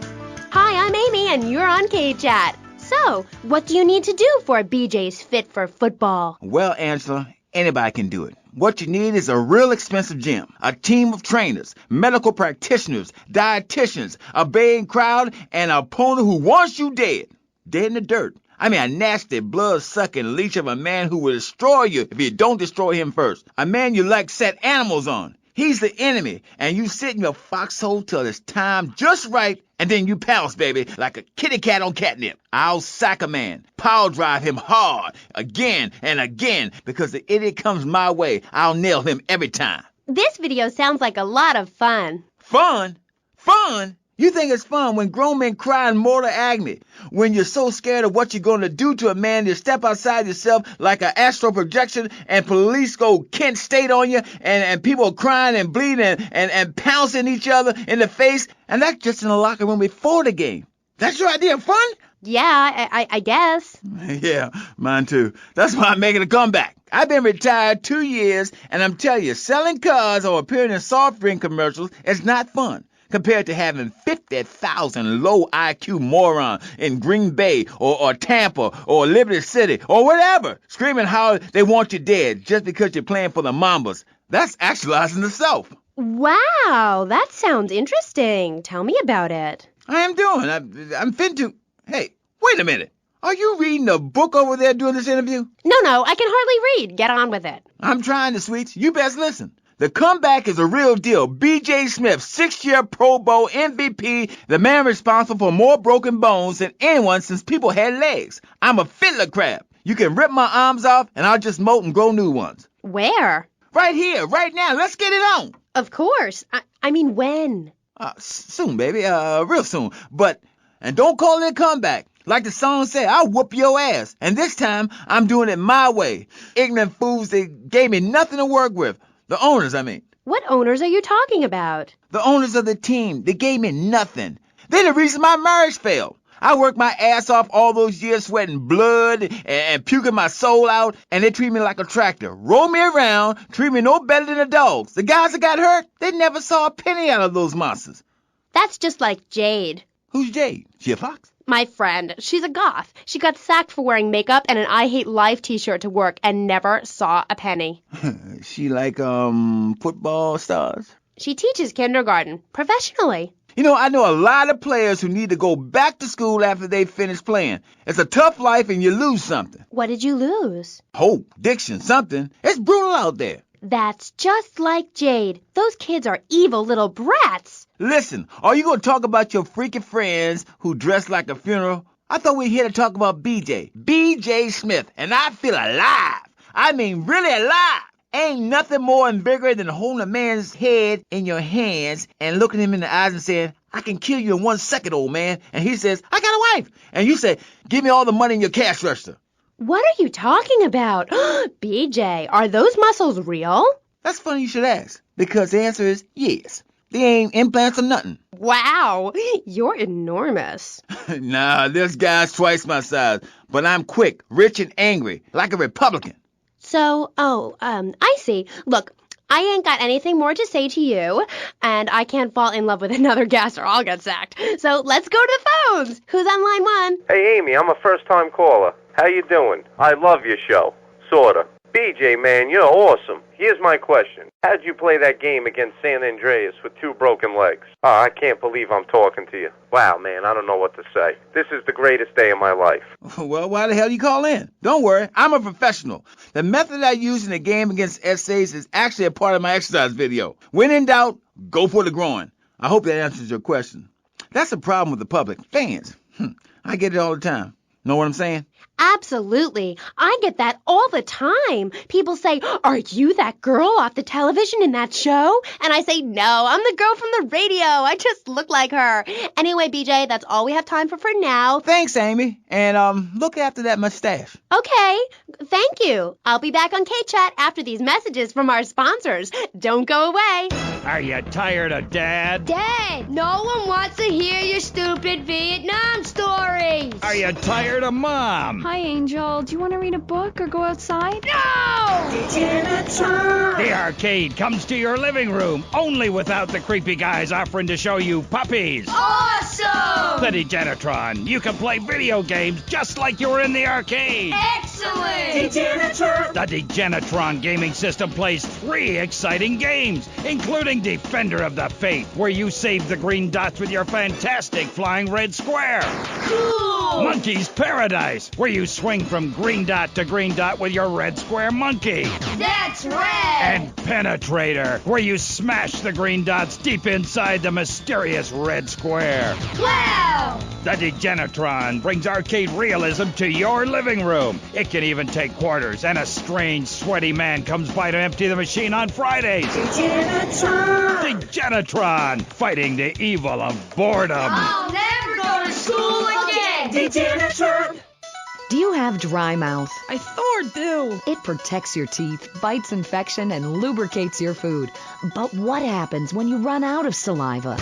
Hi, I'm Amy, and you're on K-Chat. So, what do you need to do for BJ's fit for football? Well, Angela, anybody can do it. What you need is a real expensive gym, a team of trainers, medical practitioners, dietitians, a baying crowd, and an opponent who wants you dead. Dead in the dirt. I mean, a nasty, blood-sucking leech of a man who will destroy you if you don't destroy him first. A man you like set animals on. He's the enemy, and you sit in your foxhole till it's time just right, and then you pounce, baby, like a kitty cat on catnip. I'll sack a man, power drive him hard, again and again, because the idiot comes my way. I'll nail him every time. This video sounds like a lot of fun. Fun? Fun? You think it's fun when grown men cry in mortal agony, when you're so scared of what you're going to do to a man you step outside yourself like an astral projection and police go Kent State on you and people are crying and bleeding and pouncing each other in the face, and that's just in the locker room before the game. That's your idea of fun? Yeah, I guess. Yeah, mine too. That's why I'm making a comeback. I've been retired 2 years, and I'm telling you, selling cars or appearing in soft drink commercials is not fun compared to having 50,000 low IQ morons in Green Bay or Tampa or Liberty City or whatever screaming how they want you dead just because you're playing for the Mambas. That's actualizing the self. Wow, that sounds interesting. Tell me about it. I am doing. I'm fin to... Hey, wait a minute. Are you reading a book over there doing this interview? No, I can hardly read. Get on with it. I'm trying to, sweets. You best listen. The comeback is a real deal. B.J. Smith, 6-year Pro Bowl MVP, the man responsible for more broken bones than anyone since people had legs. I'm a fiddler crab. You can rip my arms off, and I'll just molt and grow new ones. Where? Right here, right now. Let's get it on. Of course. I mean, when? Soon, baby. Real soon. And don't call it a comeback. Like the song said, I'll whoop your ass. And this time, I'm doing it my way. Ignorant fools, they gave me nothing to work with. The owners, I mean. What owners are you talking about? The owners of the team. They gave me nothing. They're the reason my marriage failed. I worked my ass off all those years sweating blood and puking my soul out, and they treat me like a tractor. Roll me around, treat me no better than the dogs. The guys that got hurt, they never saw a penny out of those monsters. That's just like Jade. Who's Jade? She a fox? My friend. She's a goth. She got sacked for wearing makeup and an I Hate Life t-shirt to work and never saw a penny. She like, football stars? She teaches kindergarten. Professionally. You know, I know a lot of players who need to go back to school after they finish playing. It's a tough life and you lose something. What did you lose? Hope, diction, something. It's brutal out there. That's just like Jade. Those kids are evil little brats. Listen, are you going to talk about your freaky friends who dress like a funeral? I thought we were here to talk about BJ. BJ Smith, and I feel alive. I mean really alive. Ain't nothing more invigorating than holding a man's head in your hands and looking him in the eyes and saying, I can kill you in 1 second, old man. And he says, I got a wife. And you say, give me all the money in your cash register. What are you talking about? BJ, are those muscles real? That's funny you should ask, because the answer is yes. They ain't implants or nothing. Wow, you're enormous. Nah, this guy's twice my size, but I'm quick, rich, and angry, like a Republican. So, I see. Look, I ain't got anything more to say to you, and I can't fall in love with another guest or I'll get sacked. So let's go to the phones. Who's on line 1? Hey, Amy, I'm a first-time caller. How you doing? I love your show. Sorta. BJ, man, you're awesome. Here's my question. How'd you play that game against San Andreas with 2 broken legs? Oh, I can't believe I'm talking to you. Wow, man, I don't know what to say. This is the greatest day of my life. Well, why the hell you call in? Don't worry, I'm a professional. The method I use in the game against essays is actually a part of my exercise video. When in doubt, go for the groin. I hope that answers your question. That's the problem with the public. Fans. I get it all the time. Know what I'm saying? Absolutely. I get that all the time. People say, are you that girl off the television in that show? And I say, no, I'm the girl from the radio. I just look like her. Anyway, BJ, that's all we have time for now. Thanks, Amy. And look after that mustache. Okay. Thank you. I'll be back on K-Chat after these messages from our sponsors. Don't go away. Are you tired of Dad? Dad, no one wants to hear your stupid Vietnam stories. Are you tired of Mom? Hi, Angel. Do you want to read a book or go outside? No! The arcade comes to your living room, only without the creepy guys offering to show you puppies. Awesome! The Degenitron. You can play video games just like you were in the arcade. Excellent! The Degenitron gaming system plays 3 exciting games, including Defender of the Faith, where you save the green dots with your fantastic flying red square. Cool! Monkey's Paradise, where you swing from green dot to green dot with your red square monkey. That's rad! And Penetrator, where you smash the green dots deep inside the mysterious red square. Wow! The Degenitron brings arcade realism to your living room. It can even take quarters, and a strange, sweaty man comes by to empty the machine on Fridays. Degenitron, fighting the evil of boredom. I'll never go to school again! Do you have dry mouth? I sure do. It protects your teeth, fights infection, and lubricates your food. But what happens when you run out of saliva?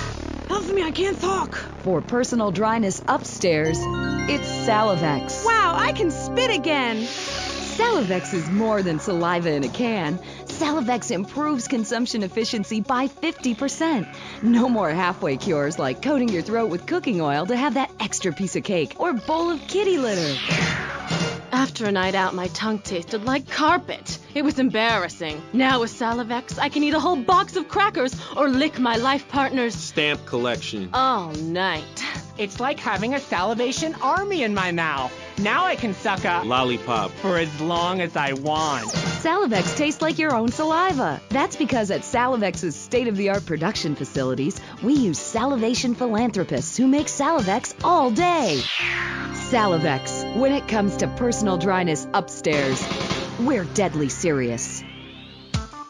Help me, I can't talk. For personal dryness upstairs, it's Salivex. Wow, I can spit again. Salivex is more than saliva in a can. Salivex improves consumption efficiency by 50%. No more halfway cures like coating your throat with cooking oil to have that extra piece of cake or bowl of kitty litter. After a night out, my tongue tasted like carpet. It was embarrassing. Now with Salivex, I can eat a whole box of crackers or lick my life partner's stamp collection all night. It's like having a salivation army in my mouth. Now I can suck a lollipop for as long as I want. Salivex tastes like your own saliva. That's because at Salivex's state-of-the-art production facilities, we use salivation philanthropists who make Salivex all day. Salivex, when it comes to personal dryness upstairs, we're deadly serious.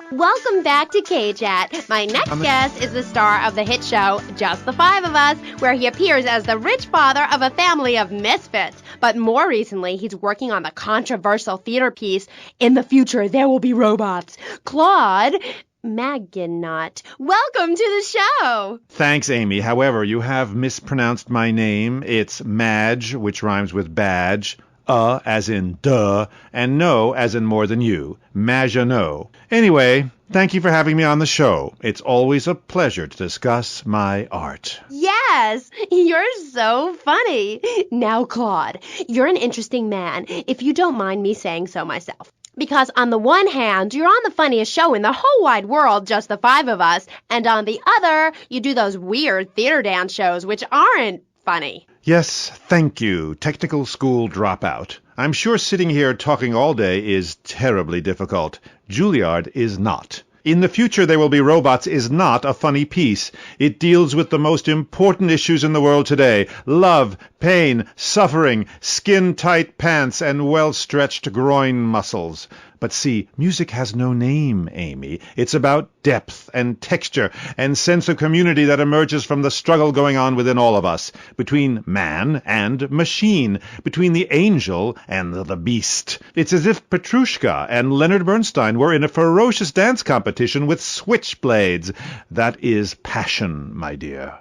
Welcome back to K-Chat. My next guest is the star of the hit show, Just the Five of Us, where he appears as the rich father of a family of misfits. But more recently, he's working on the controversial theater piece, In the Future, There Will Be Robots. Claude Maginot, welcome to the show. Thanks, Amy. However, you have mispronounced my name. It's Madge, which rhymes with badge. As in duh, and no as in more than you. Maginot. Anyway, thank you for having me on the show. It's always a pleasure to discuss my art. Yes, you're so funny. Now, Claude, you're an interesting man, if you don't mind me saying so myself. Because on the one hand, you're on the funniest show in the whole wide world, just the five of us, and on the other, you do those weird theater dance shows which aren't funny. Yes, thank you, technical school dropout. I'm sure sitting here talking all day is terribly difficult. Juilliard is not. In the future there will be robots is not a funny piece. It deals with the most important issues in the world today. Love, pain, suffering, skin-tight pants, and well-stretched groin muscles. But see, music has no name, Amy. It's about depth and texture and sense of community that emerges from the struggle going on within all of us, between man and machine, between the angel and the beast. It's as if Petrushka and Leonard Bernstein were in a ferocious dance competition with switchblades. That is passion, my dear.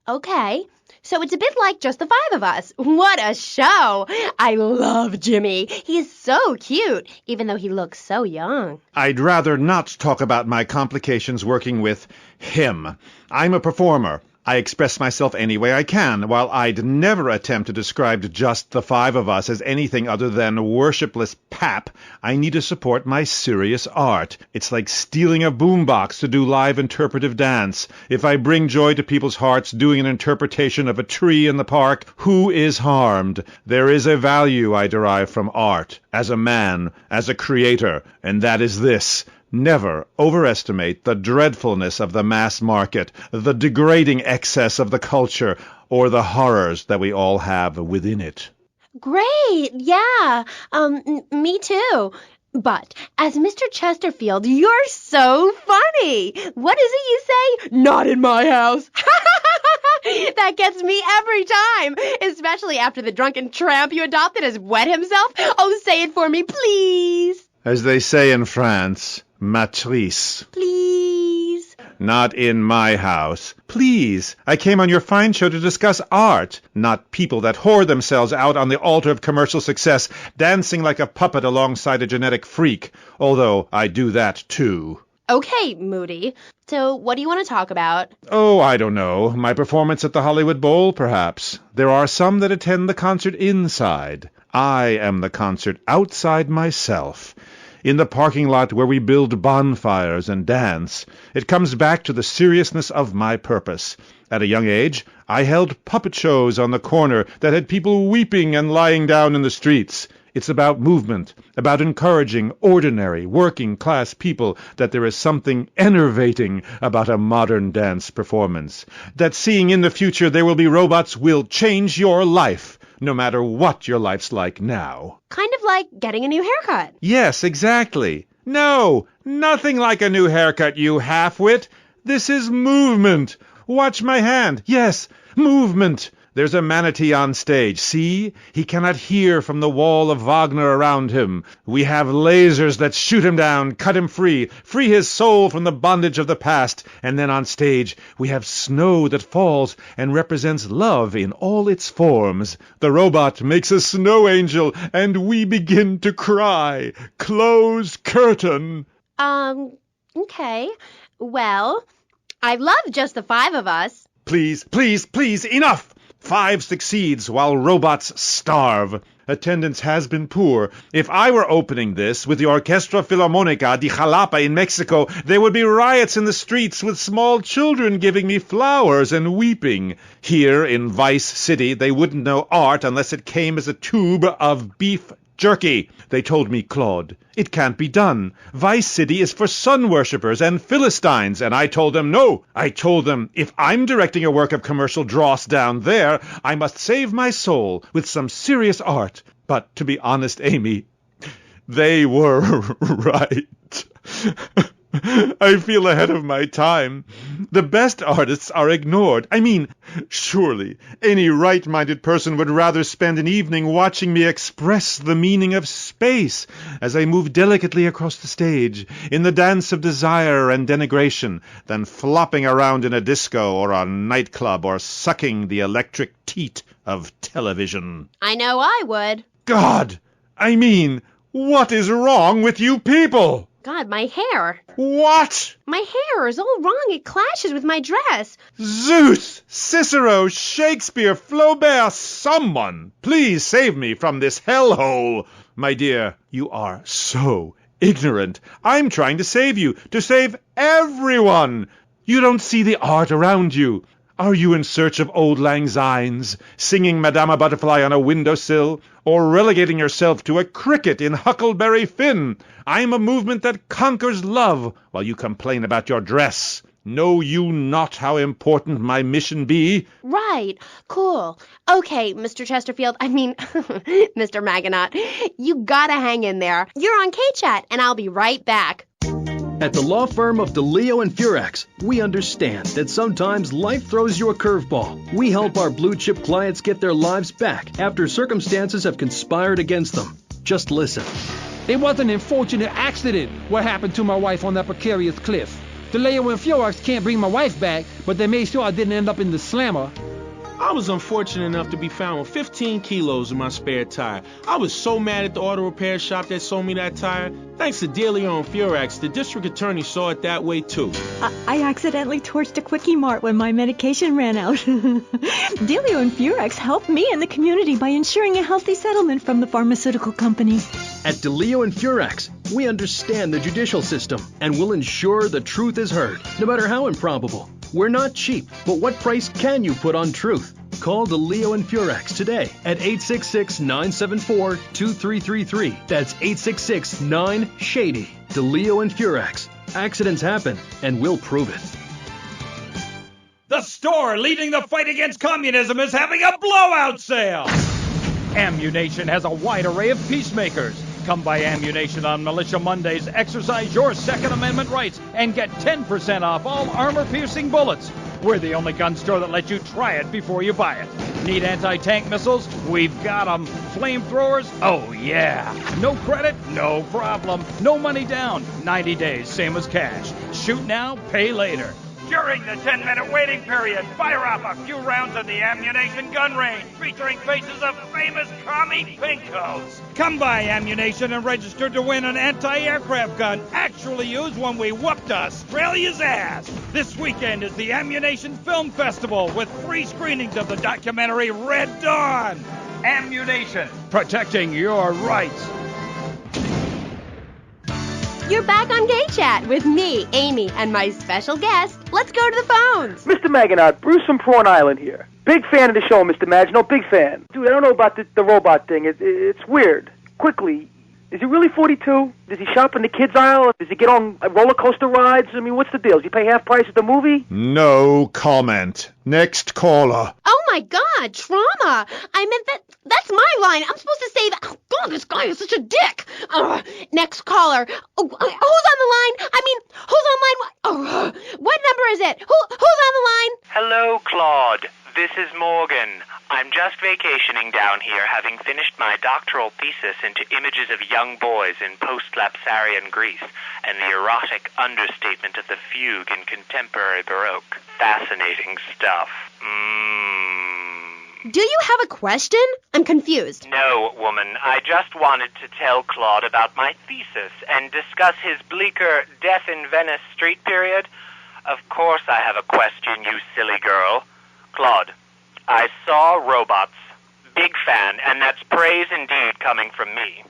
Okay. So it's a bit like just the five of us. What a show! I love Jimmy. He's so cute, even though he looks so young. I'd rather not talk about my complications working with him. I'm a performer. I express myself any way I can, while I'd never attempt to describe just the five of us as anything other than worshipless pap. I need to support my serious art. It's like stealing a boombox to do live interpretive dance. If I bring joy to people's hearts doing an interpretation of a tree in the park, who is harmed? There is a value I derive from art, as a man, as a creator, and that is this. Never overestimate the dreadfulness of the mass market, the degrading excess of the culture, or the horrors that we all have within it. Great, yeah, me too. But as Mr. Chesterfield, you're so funny. What is it you say? Not in my house. That gets me every time, especially after the drunken tramp you adopted has wet himself. Oh, say it for me, please. As they say in France, matrice. Please. Not in my house. Please. I came on your fine show to discuss art, not people that whore themselves out on the altar of commercial success, dancing like a puppet alongside a genetic freak, although I do that too. Okay, Moody. So what do you want to talk about? Oh, I don't know. My performance at the Hollywood Bowl, perhaps. There are some that attend the concert inside. I am the concert outside myself. In the parking lot where we build bonfires and dance. It comes back to the seriousness of my purpose. At a young age, I held puppet shows on the corner that had people weeping and lying down in the streets. It's about movement, about encouraging ordinary, working-class people that there is something enervating about a modern dance performance. That seeing in the future there will be robots will change your life, no matter what your life's like now. Kind of like getting a new haircut. Yes, exactly. No, nothing like a new haircut, you half-wit. This is movement. Watch my hand. Yes, movement. There's a manatee on stage. See? He cannot hear from the wall of Wagner around him. We have lasers that shoot him down, cut him free his soul from the bondage of the past. And then on stage, we have snow that falls and represents love in all its forms. The robot makes a snow angel, and we begin to cry. Close curtain. Okay. Well, I love just the five of us. Please, please, please, enough! 5 succeeds while robots starve. Attendance has been poor. If I were opening this with the Orquestra Filarmonica de Jalapa in Mexico, there would be riots in the streets with small children giving me flowers and weeping. Here in Vice City, they wouldn't know art unless it came as a tube of beef jerky. They told me, Claude, it can't be done. Vice City is for sun worshippers and Philistines. And I told them, no. I told them, if I'm directing a work of commercial dross down there, I must save my soul with some serious art. But to be honest, Amy, they were right. I feel ahead of my time. The best artists are ignored. I mean, surely any right-minded person would rather spend an evening watching me express the meaning of space as I move delicately across the stage in the dance of desire and denigration than flopping around in a disco or a nightclub or sucking the electric teat of television. I know I would. God! I mean, what is wrong with you people? God, my hair. What? My hair is all wrong. It clashes with my dress. Zeus! Cicero! Shakespeare! Flaubert! Someone! Please save me from this hellhole! My dear, you are so ignorant. I'm trying to save you, to save everyone. You don't see the art around you. Are you in search of old lang synes, singing Madama Butterfly on a windowsill, or relegating yourself to a cricket in Huckleberry Finn? I'm a movement that conquers love, while you complain about your dress. Know you not how important my mission be? Right. Cool. Okay, Mr. Chesterfield, Mr. Maginot, you gotta hang in there. You're on K-Chat, and I'll be right back. At the law firm of DeLeo and Furex, we understand that sometimes life throws you a curveball. We help our blue-chip clients get their lives back after circumstances have conspired against them. Just listen. It was an unfortunate accident what happened to my wife on that precarious cliff. DeLeo and Furex can't bring my wife back, but they made sure I didn't end up in the slammer. I was unfortunate enough to be found with 15 kilos in my spare tire. I was so mad at the auto repair shop that sold me that tire. Thanks to Delio and Furex, the district attorney saw it that way too. I accidentally torched a Quickie Mart when my medication ran out. Delio and Furex helped me and the community by ensuring a healthy settlement from the pharmaceutical company. At DeLeo and Furex, we understand the judicial system and will ensure the truth is heard, no matter how improbable. We're not cheap, but what price can you put on truth? Call DeLeo and Furex today at 866-974-2333. That's 866-9-SHADY. DeLeo and Furex. Accidents happen, and we'll prove it. The store leading the fight against communism is having a blowout sale! Ammunition has a wide array of peacemakers. Come by Ammunition on Militia Mondays, exercise your Second Amendment rights, and get 10% off all armor-piercing bullets. We're the only gun store that lets you try it before you buy it. Need anti-tank missiles? We've got them. Flamethrowers? Oh, yeah. No credit? No problem. No money down. 90 days, same as cash. Shoot now, pay later. During the 10-minute waiting period, fire off a few rounds of the Ammunition gun range, featuring faces of famous commie pinkos. Come by Ammunition and register to win an anti-aircraft gun actually used when we whooped Australia's ass. This weekend is the Ammunition Film Festival with free screenings of the documentary Red Dawn. Ammunition, protecting your rights. You're back on Gay Chat with me, Amy, and my special guest. Let's go to the phones. Mr. Maginot, Bruce from Prawn Island here. Big fan of the show, Mr. Maginot, big fan. Dude, I don't know about the robot thing. It's weird. Quickly, is he really 42? Does he shop in the kids' aisle? Does he get on roller coaster rides? I mean, what's the deal? Does he pay half price at the movie? No comment. Next caller. Oh my God, trauma! I meant that's my line. I'm supposed to say that. Oh God, this guy is such a dick. Next caller. Oh, who's on the line? Who's online? What number is it? Who's on the line? Hello, Claude. This is Morgan. I'm just vacationing down here, having finished my doctoral thesis into images of young boys in post-Lapsarian Greece and the erotic understatement of the fugue in contemporary Baroque. Fascinating stuff. Do you have a question? I'm confused. No, woman. I just wanted to tell Claude about my thesis and discuss his bleaker Death in Venice Street period. Of course I have a question, you silly girl. Claude, I saw robots. Big fan, and that's praise indeed coming from me.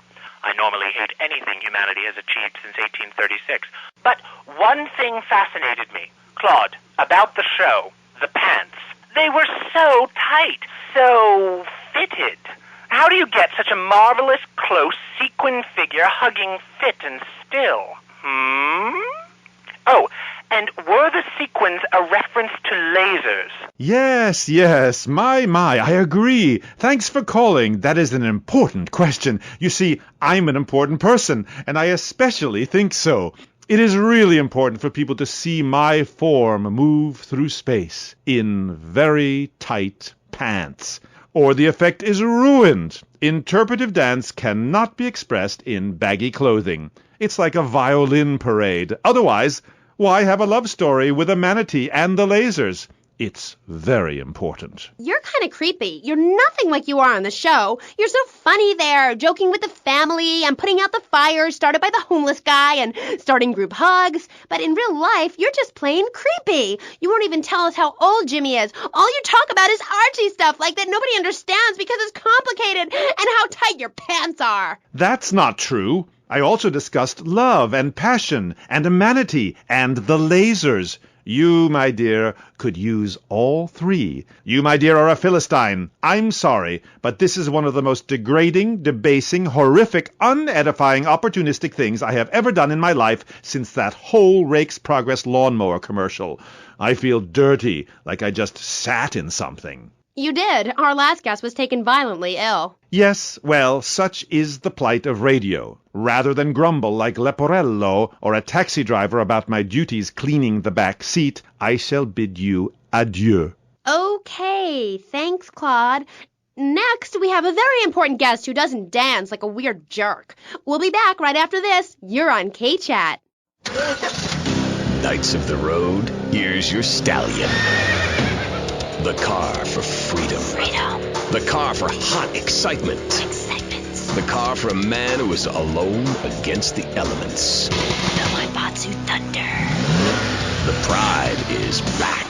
I normally hate anything humanity has achieved since 1836. But one thing fascinated me, Claude, about the show, the pants. They were so tight, so fitted. How do you get such a marvelous, close, sequin figure hugging fit and still? Oh, and were the sequins a reference to lasers? Yes, my, I agree. Thanks for calling. That is an important question. You see, I'm an important person, and I especially think so. It is really important for people to see my form move through space in very tight pants, or the effect is ruined. Interpretive dance cannot be expressed in baggy clothing. It's like a violin parade. Otherwise, why have a love story with a manatee and the lasers? It's very important. You're kind of creepy. You're nothing like you are on the show. You're so funny there, joking with the family and putting out the fires started by the homeless guy and starting group hugs. But in real life, you're just plain creepy. You won't even tell us how old Jimmy is. All you talk about is Archie stuff like that nobody understands because it's complicated and how tight your pants are. That's not true. I also discussed love and passion and humanity and the lasers. You, my dear, could use all three. You, my dear, are a Philistine. I'm sorry, but this is one of the most degrading, debasing, horrific, unedifying, opportunistic things I have ever done in my life since that whole Rake's Progress lawnmower commercial. I feel dirty, like I just sat in something. You did. Our last guest was taken violently ill. Yes, well, such is the plight of radio. Rather than grumble like Leporello or a taxi driver about my duties cleaning the back seat, I shall bid you adieu. Okay, thanks, Claude. Next, we have a very important guest who doesn't dance like a weird jerk. We'll be back right after this. You're on K-Chat. Knights of the Road, here's your stallion. The car for freedom. The car for hot excitement. The car for a man who is alone against the elements. The Maibatsu Thunder. The pride is back.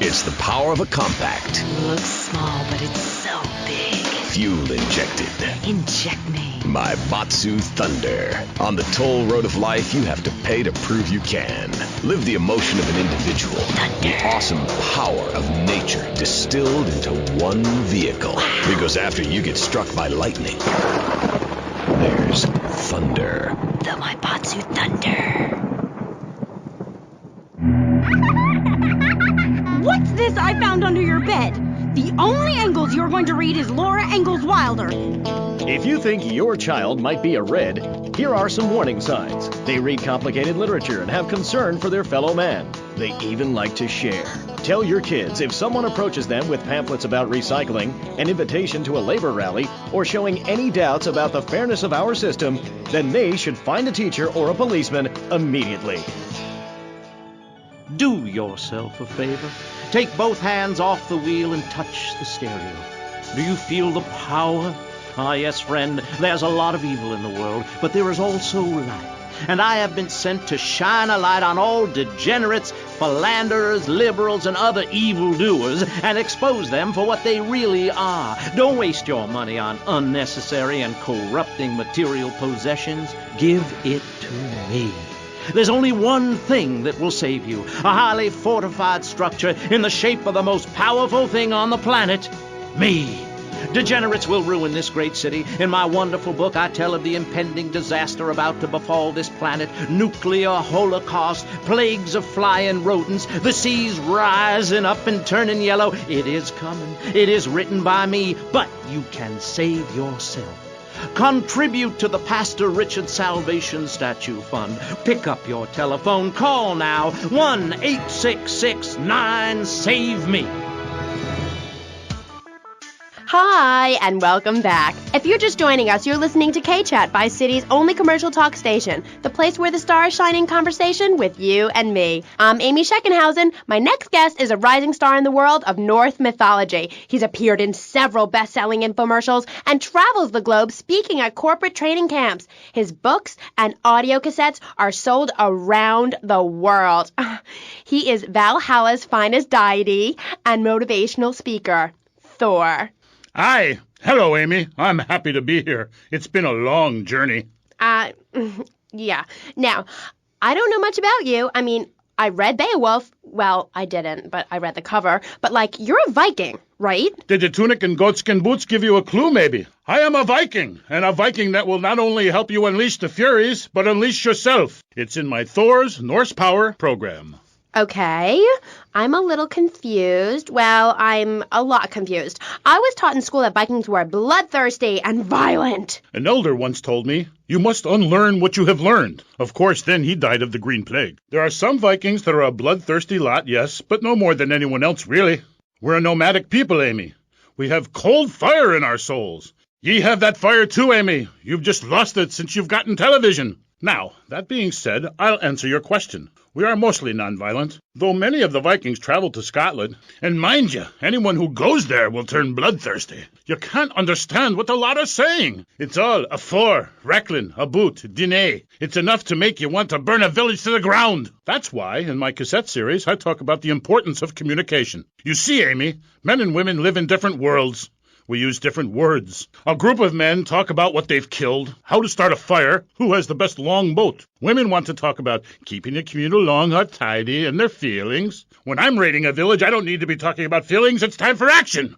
It's the power of a compact. Looks small, but it's so big. Fuel injected. Inject me. Maibatsu Thunder. On the toll road of life, you have to pay to prove you can. Live the emotion of an individual. Thunder. The awesome power of nature distilled into one vehicle. Wow. Because after you get struck by lightning, there's thunder. The Maibatsu Thunder. What's this I found under your bed? The only Engels you're going to read is Laura Ingalls Wilder. If you think your child might be a red, here are some warning signs. They read complicated literature and have concern for their fellow man. They even like to share. Tell your kids if someone approaches them with pamphlets about recycling, an invitation to a labor rally, or showing any doubts about the fairness of our system, then they should find a teacher or a policeman immediately. Do yourself a favor. Take both hands off the wheel and touch the stereo. Do you feel the power? Ah, yes, friend, there's a lot of evil in the world, but there is also light. And I have been sent to shine a light on all degenerates, philanderers, liberals, and other evildoers, and expose them for what they really are. Don't waste your money on unnecessary and corrupting material possessions. Give it to me. There's only one thing that will save you, a highly fortified structure in the shape of the most powerful thing on the planet, me. Degenerates will ruin this great city. In my wonderful book, I tell of the impending disaster about to befall this planet, nuclear holocaust, plagues of flying rodents, the seas rising up and turning yellow. It is coming. It is written by me, but you can save yourself. Contribute to the Pastor Richard Salvation Statue Fund. Pick up your telephone. Call now. 1-866-9-SAVE-ME. Hi, and welcome back. If you're just joining us, you're listening to K-Chat, Vice City's only commercial talk station, the place where the stars shine in conversation with you and me. I'm Amy Scheckenhausen. My next guest is a rising star in the world of Norse mythology. He's appeared in several best-selling infomercials and travels the globe speaking at corporate training camps. His books and audio cassettes are sold around the world. He is Valhalla's finest deity and motivational speaker, Thor. Hi. Hello, Amy. I'm happy to be here. It's been a long journey. Yeah. Now, I don't know much about you. I mean, I read Beowulf. Well, I didn't, but I read the cover. But, you're a Viking, right? Did the tunic and goatskin boots give you a clue, maybe? I am a Viking, and a Viking that will not only help you unleash the Furies, but unleash yourself. It's in my Thor's Norse Power program. Okay, I'm a little confused. Well, I'm a lot confused. I was taught in school that Vikings were bloodthirsty and violent. An elder once told me, you must unlearn what you have learned. Of course, then he died of the Green Plague. There are some Vikings that are a bloodthirsty lot, yes, but no more than anyone else, really. We're a nomadic people, Amy. We have cold fire in our souls. Ye have that fire too, Amy. You've just lost it since you've gotten television. Now, that being said, I'll answer your question. We are mostly nonviolent, though many of the Vikings traveled to Scotland. And mind you, anyone who goes there will turn bloodthirsty. You can't understand what the lot are saying. It's all afore, recklin, aboot, dîner. It's enough to make you want to burn a village to the ground. That's why, in my cassette series, I talk about the importance of communication. You see, Amy, men and women live in different worlds. We use different words. A group of men talk about what they've killed, how to start a fire, who has the best long boat. Women want to talk about keeping the communal long hut tidy and their feelings. When I'm raiding a village, I don't need to be talking about feelings. It's time for action.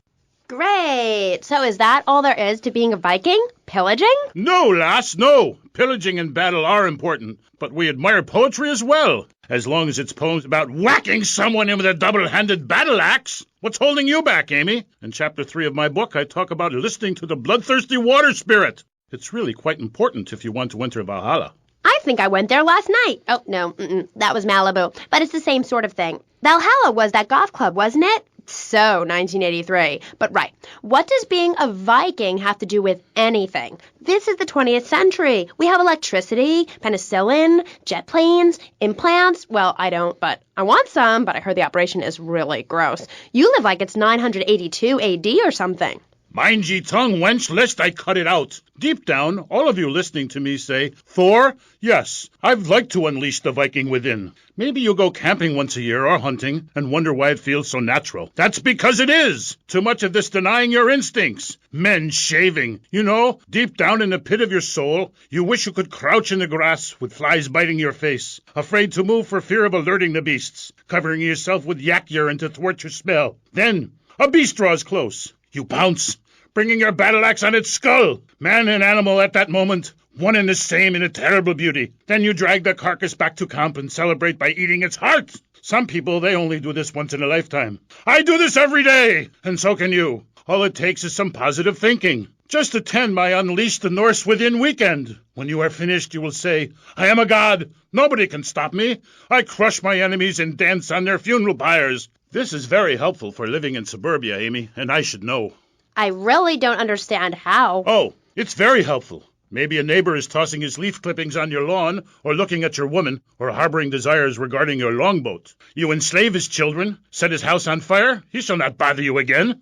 Great. So is that all there is to being a Viking? Pillaging? No, lass, no. Pillaging and battle are important, but we admire poetry as well, as long as it's poems about whacking someone in with a double-handed battle axe. What's holding you back, Amy? In Chapter 3 of my book, I talk about listening to the bloodthirsty water spirit. It's really quite important if you want to enter Valhalla. I think I went there last night. Oh, no, that was Malibu. But it's the same sort of thing. Valhalla was that golf club, wasn't it? So, 1983. But right, what does being a Viking have to do with anything? This is the 20th century. We have electricity, penicillin, jet planes, implants. Well, I don't, but I want some, but I heard the operation is really gross. You live like it's 982 AD or something. Mind ye tongue, wench, lest I cut it out. Deep down, all of you listening to me say, Thor, yes, I'd like to unleash the Viking within. Maybe you go camping once a year or hunting and wonder why it feels so natural. That's because it is. Too much of this denying your instincts. Men shaving. You know, deep down in the pit of your soul, you wish you could crouch in the grass with flies biting your face, afraid to move for fear of alerting the beasts, covering yourself with yak urine to thwart your smell. Then, a beast draws close. You pounce, bringing your battle axe on its skull. Man and animal at that moment, one and the same in a terrible beauty. Then you drag the carcass back to camp and celebrate by eating its heart. Some people, they only do this once in a lifetime. I do this every day, and so can you. All it takes is some positive thinking. Just attend my Unleash the Norse Within weekend. When you are finished, you will say, I am a god. Nobody can stop me. I crush my enemies and dance on their funeral pyres. This is very helpful for living in suburbia, Amy, and I should know. I really don't understand how. Oh, it's very helpful. Maybe a neighbor is tossing his leaf clippings on your lawn, or looking at your woman, or harboring desires regarding your longboat. You enslave his children, set his house on fire, he shall not bother you again.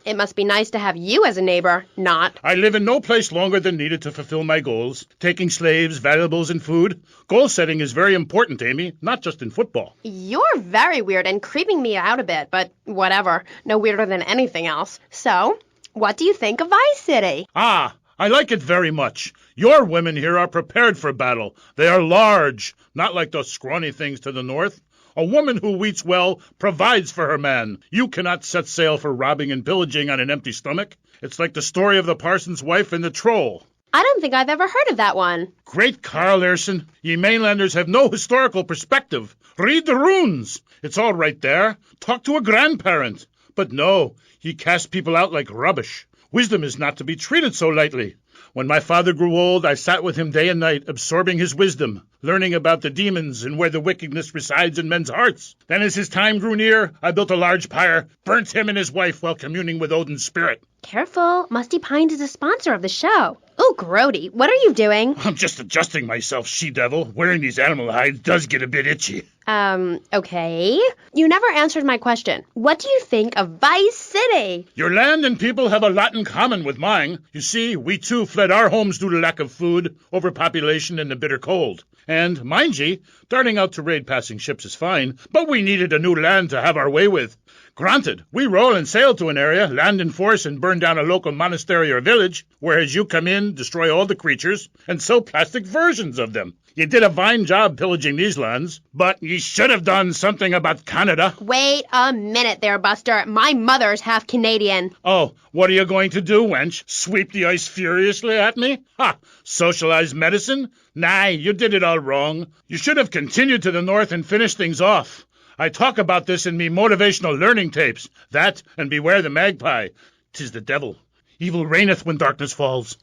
It must be nice to have you as a neighbor, not. I live in no place longer than needed to fulfill my goals. Taking slaves, valuables, and food. Goal setting is very important, Amy, not just in football. You're very weird and creeping me out a bit, but whatever. No weirder than anything else. So, what do you think of Vice City? Ah, I like it very much. Your women here are prepared for battle. They are large, not like those scrawny things to the north. A woman who eats well provides for her man. You cannot set sail for robbing and pillaging on an empty stomach. It's like the story of the parson's wife and the troll. I don't think I've ever heard of that one. Great Carl Erson, ye mainlanders have no historical perspective. Read the runes. It's all right there. Talk to a grandparent. But no, ye cast people out like rubbish. Wisdom is not to be treated so lightly. When my father grew old, I sat with him day and night, absorbing his wisdom, learning about the demons and where the wickedness resides in men's hearts. Then as his time grew near, I built a large pyre, burnt him and his wife while communing with Odin's spirit. Careful, Musty Pines is a sponsor of the show. Oh, Grody, what are you doing? I'm just adjusting myself, she-devil. Wearing these animal hides does get a bit itchy. Okay. You never answered my question. What do you think of Vice City? Your land and people have a lot in common with mine. You see, we too fled our homes due to lack of food, overpopulation, and the bitter cold. And, mind ye, darting out to raid passing ships is fine, but we needed a new land to have our way with. Granted, we roll and sail to an area, land in force, and burn down a local monastery or village, whereas you come in, destroy all the creatures, and sell plastic versions of them. You did a fine job pillaging these lands, but ye should have done something about Canada. Wait a minute there, Buster. My mother's half Canadian. Oh, what are you going to do, wench? Sweep the ice furiously at me? Ha! Socialized medicine? Nah, you did it all wrong. You should have continued to the north and finished things off. I talk about this in me motivational learning tapes. That, and beware the magpie. 'Tis the devil. Evil reigneth when darkness falls.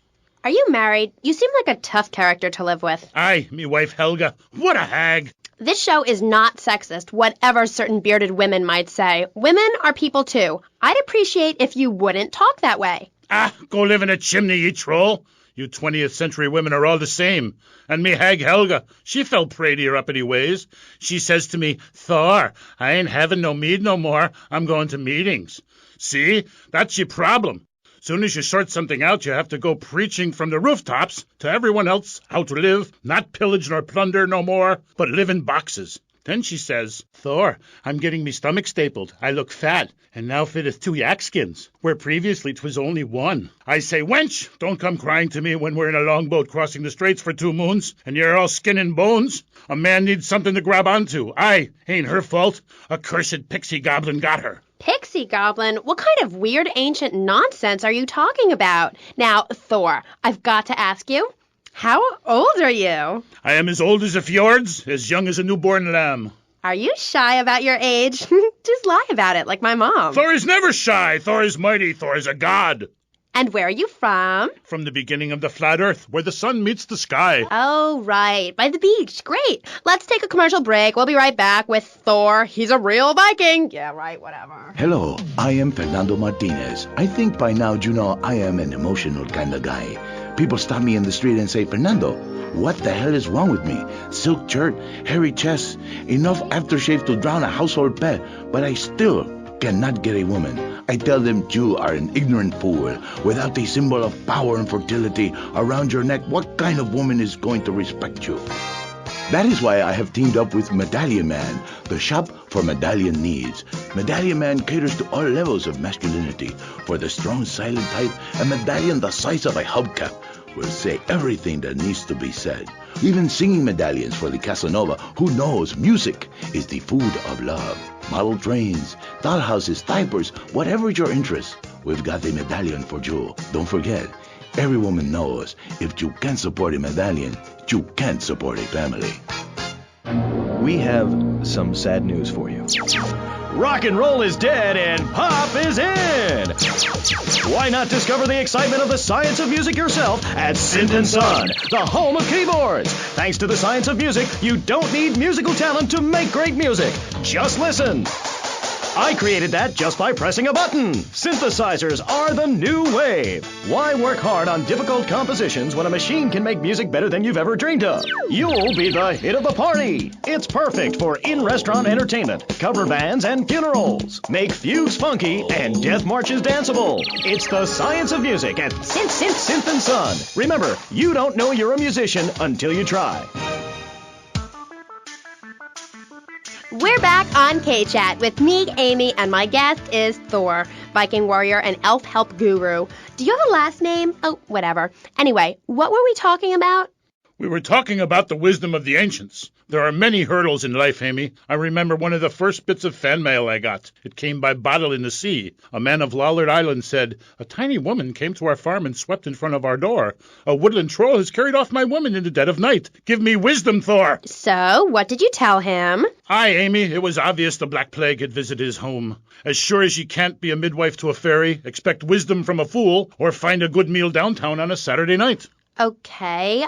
Are you married? You seem like a tough character to live with. Aye, me wife Helga. What a hag. This show is not sexist, whatever certain bearded women might say. Women are people too. I'd appreciate if you wouldn't talk that way. Ah, go live in a chimney, ye troll. You 20th century women are all the same. And me hag Helga, she fell prey to your uppity ways. She says to me, Thor, I ain't having no mead no more. I'm going to meetings. See? That's your problem. Soon as you sort something out, you have to go preaching from the rooftops to everyone else how to live, not pillage nor plunder no more, but live in boxes. Then she says, Thor, I'm getting me stomach stapled. I look fat, and now fitteth 2 yak skins, where previously 'twas only 1. I say, wench, don't come crying to me when we're in a longboat crossing the straits for 2 moons, and you're all skin and bones. A man needs something to grab onto. Ain't her fault. A cursed pixie goblin got her. Pixie goblin? What kind of weird ancient nonsense are you talking about? Now, Thor, I've got to ask you, how old are you? I am as old as the fjords, as young as a newborn lamb. Are you shy about your age? Just lie about it, like my mom. Thor is never shy. Thor is mighty. Thor is a god. And where are you from? From the beginning of the flat earth, where the sun meets the sky. Oh, right. By the beach. Great. Let's take a commercial break. We'll be right back with Thor. He's a real Viking. Yeah, right, whatever. Hello, I am Fernando Martinez. I think by now you know I am an emotional kind of guy. People stop me in the street and say, Fernando, what the hell is wrong with me? Silk shirt, hairy chest, enough aftershave to drown a household pet, but I still cannot get a woman. I tell them you are an ignorant fool. Without a symbol of power and fertility around your neck, what kind of woman is going to respect you? That is why I have teamed up with Medallion Man, the shop for medallion needs. Medallion Man caters to all levels of masculinity. For the strong, silent type, a medallion the size of a hubcap will say everything that needs to be said. Even singing medallions for the Casanova who knows music is the food of love. Model trains, dollhouses, diapers, whatever your interest, we've got a medallion for you. Don't forget, every woman knows if you can't support a medallion, you can't support a family. We have some sad news for you. Rock and roll is dead and pop is in! Why not discover the excitement of the science of music yourself at Synth & Son, the home of keyboards? Thanks to the science of music, you don't need musical talent to make great music. Just listen. I created that just by pressing a button. Synthesizers are the new wave. Why work hard on difficult compositions when a machine can make music better than you've ever dreamed of? You'll be the hit of the party. It's perfect for in-restaurant entertainment, cover bands, and funerals. Make fugues funky and death marches danceable. It's the science of music at Synth & Son. Remember, you don't know you're a musician until you try. We're back on K-Chat with me, Amy, and my guest is Thor, Viking warrior and elf help guru. Do you have a last name? Oh, whatever. Anyway, what were we talking about? We were talking about the wisdom of the ancients. There are many hurdles in life, Amy. I remember one of the first bits of fan mail I got. It came by bottle in the sea. A man of Lollard Island said, a tiny woman came to our farm and swept in front of our door. A woodland troll has carried off my woman in the dead of night. Give me wisdom, Thor. So, what did you tell him? Aye, Amy, it was obvious the Black Plague had visited his home. As sure as you can't be a midwife to a fairy, expect wisdom from a fool, or find a good meal downtown on a Saturday night. Okay.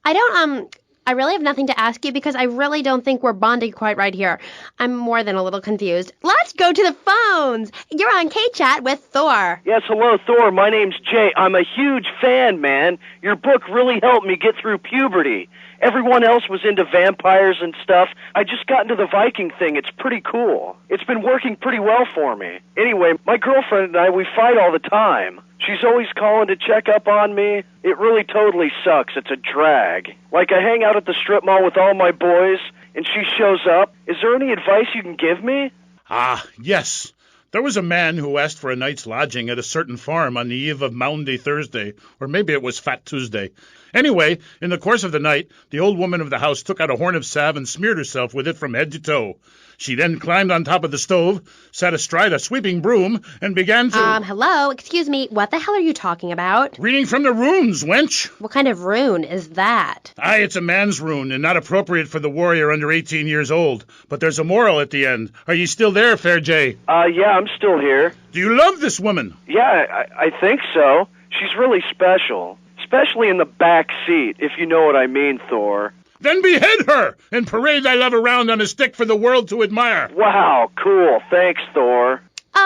I really have nothing to ask you because I really don't think we're bonding quite right here. I'm more than a little confused. Let's go to the phones. You're on K-Chat with Thor. Yes, hello, Thor. My name's Jay. I'm a huge fan, man. Your book really helped me get through puberty. Everyone else was into vampires and stuff. I just got into the Viking thing. It's pretty cool. It's been working pretty well for me. Anyway, my girlfriend and I, we fight all the time. She's always calling to check up on me. It really totally sucks. It's a drag. Like, I hang out at the strip mall with all my boys, and she shows up. Is there any advice you can give me? Ah, yes. There was a man who asked for a night's lodging at a certain farm on the eve of Maundy Thursday, or maybe it was Fat Tuesday. Anyway, in the course of the night, the old woman of the house took out a horn of salve and smeared herself with it from head to toe. She then climbed on top of the stove, sat astride a sweeping broom, and began to... Hello, excuse me, what the hell are you talking about? Reading from the runes, wench. What kind of rune is that? Aye, it's a man's rune, and not appropriate for the warrior under 18 years old. But there's a moral at the end. Are you still there, Fair Jay? Yeah, I'm still here. Do you love this woman? Yeah, I think so. She's really special. Especially in the back seat, if you know what I mean, Thor. Then behead her, and parade thy love around on a stick for the world to admire. Wow, cool. Thanks, Thor.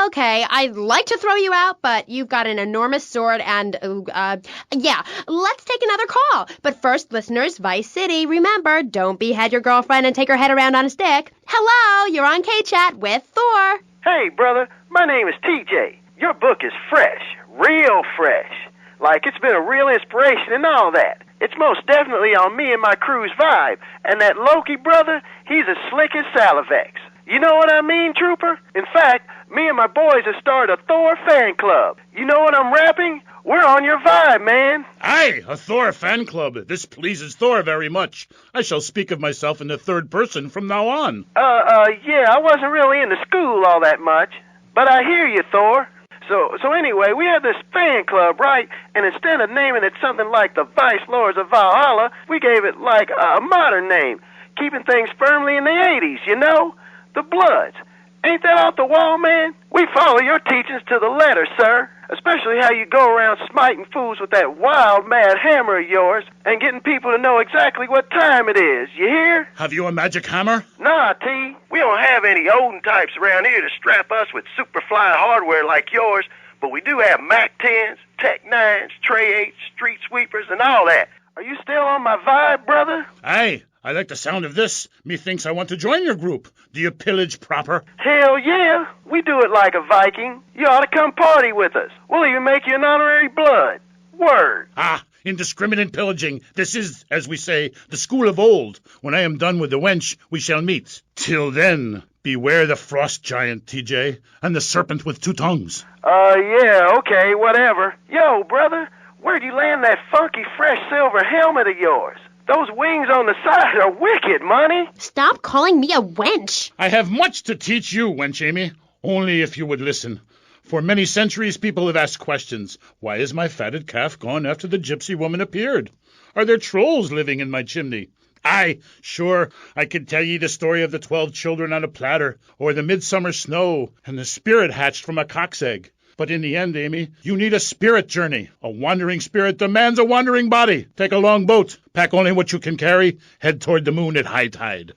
Okay, I'd like to throw you out, but you've got an enormous sword and, yeah, let's take another call. But first, listeners, Vice City, remember, don't behead your girlfriend and take her head around on a stick. Hello, you're on K-Chat with Thor. Hey, brother, my name is TJ. Your book is fresh, real fresh. Like, it's been a real inspiration and all that. It's most definitely on me and my crew's vibe. And that Loki brother, he's as slick as Salivex. You know what I mean, Trooper? In fact, me and my boys have started a Thor fan club. You know what I'm rapping? We're on your vibe, man. Aye, a Thor fan club. This pleases Thor very much. I shall speak of myself in the third person from now on. Yeah, I wasn't really into school all that much. But I hear you, Thor. So anyway, we have this fan club, right? And instead of naming it something like the Vice Lords of Valhalla, we gave it like a modern name, keeping things firmly in the 80s, you know? The Bloods. Ain't that off the wall, man? We follow your teachings to the letter, sir. Especially how you go around smiting fools with that wild, mad hammer of yours and getting people to know exactly what time it is. You hear? Have you a magic hammer? Nah, T. We don't have any Odin types around here to strap us with Superfly hardware like yours, but we do have Mac 10s, Tech 9s, Tray 8s, Street Sweepers, and all that. Are you still on my vibe, brother? Aye. I like the sound of this. Methinks I want to join your group. Do you pillage proper? Hell yeah. We do it like a Viking. You ought to come party with us. We'll even make you an honorary blood. Word. Ah, indiscriminate pillaging. This is, as we say, the school of old. When I am done with the wench, we shall meet. Till then, beware the frost giant, TJ, and the serpent with two tongues. Yeah, okay, whatever. Yo, brother, where'd you land that funky fresh silver helmet of yours? Those wings on the side are wicked, money. Stop calling me a wench. I have much to teach you, wench Amy. Only if you would listen. For many centuries, people have asked questions. Why is my fatted calf gone after the gypsy woman appeared? Are there trolls living in my chimney? Aye, sure, I could tell ye the story of the 12 children on a platter, or the midsummer snow, and the spirit hatched from a cock's egg. But in the end, Amy, you need a spirit journey. A wandering spirit demands a wandering body. Take a long boat. Pack only what you can carry. Head toward the moon at high tide.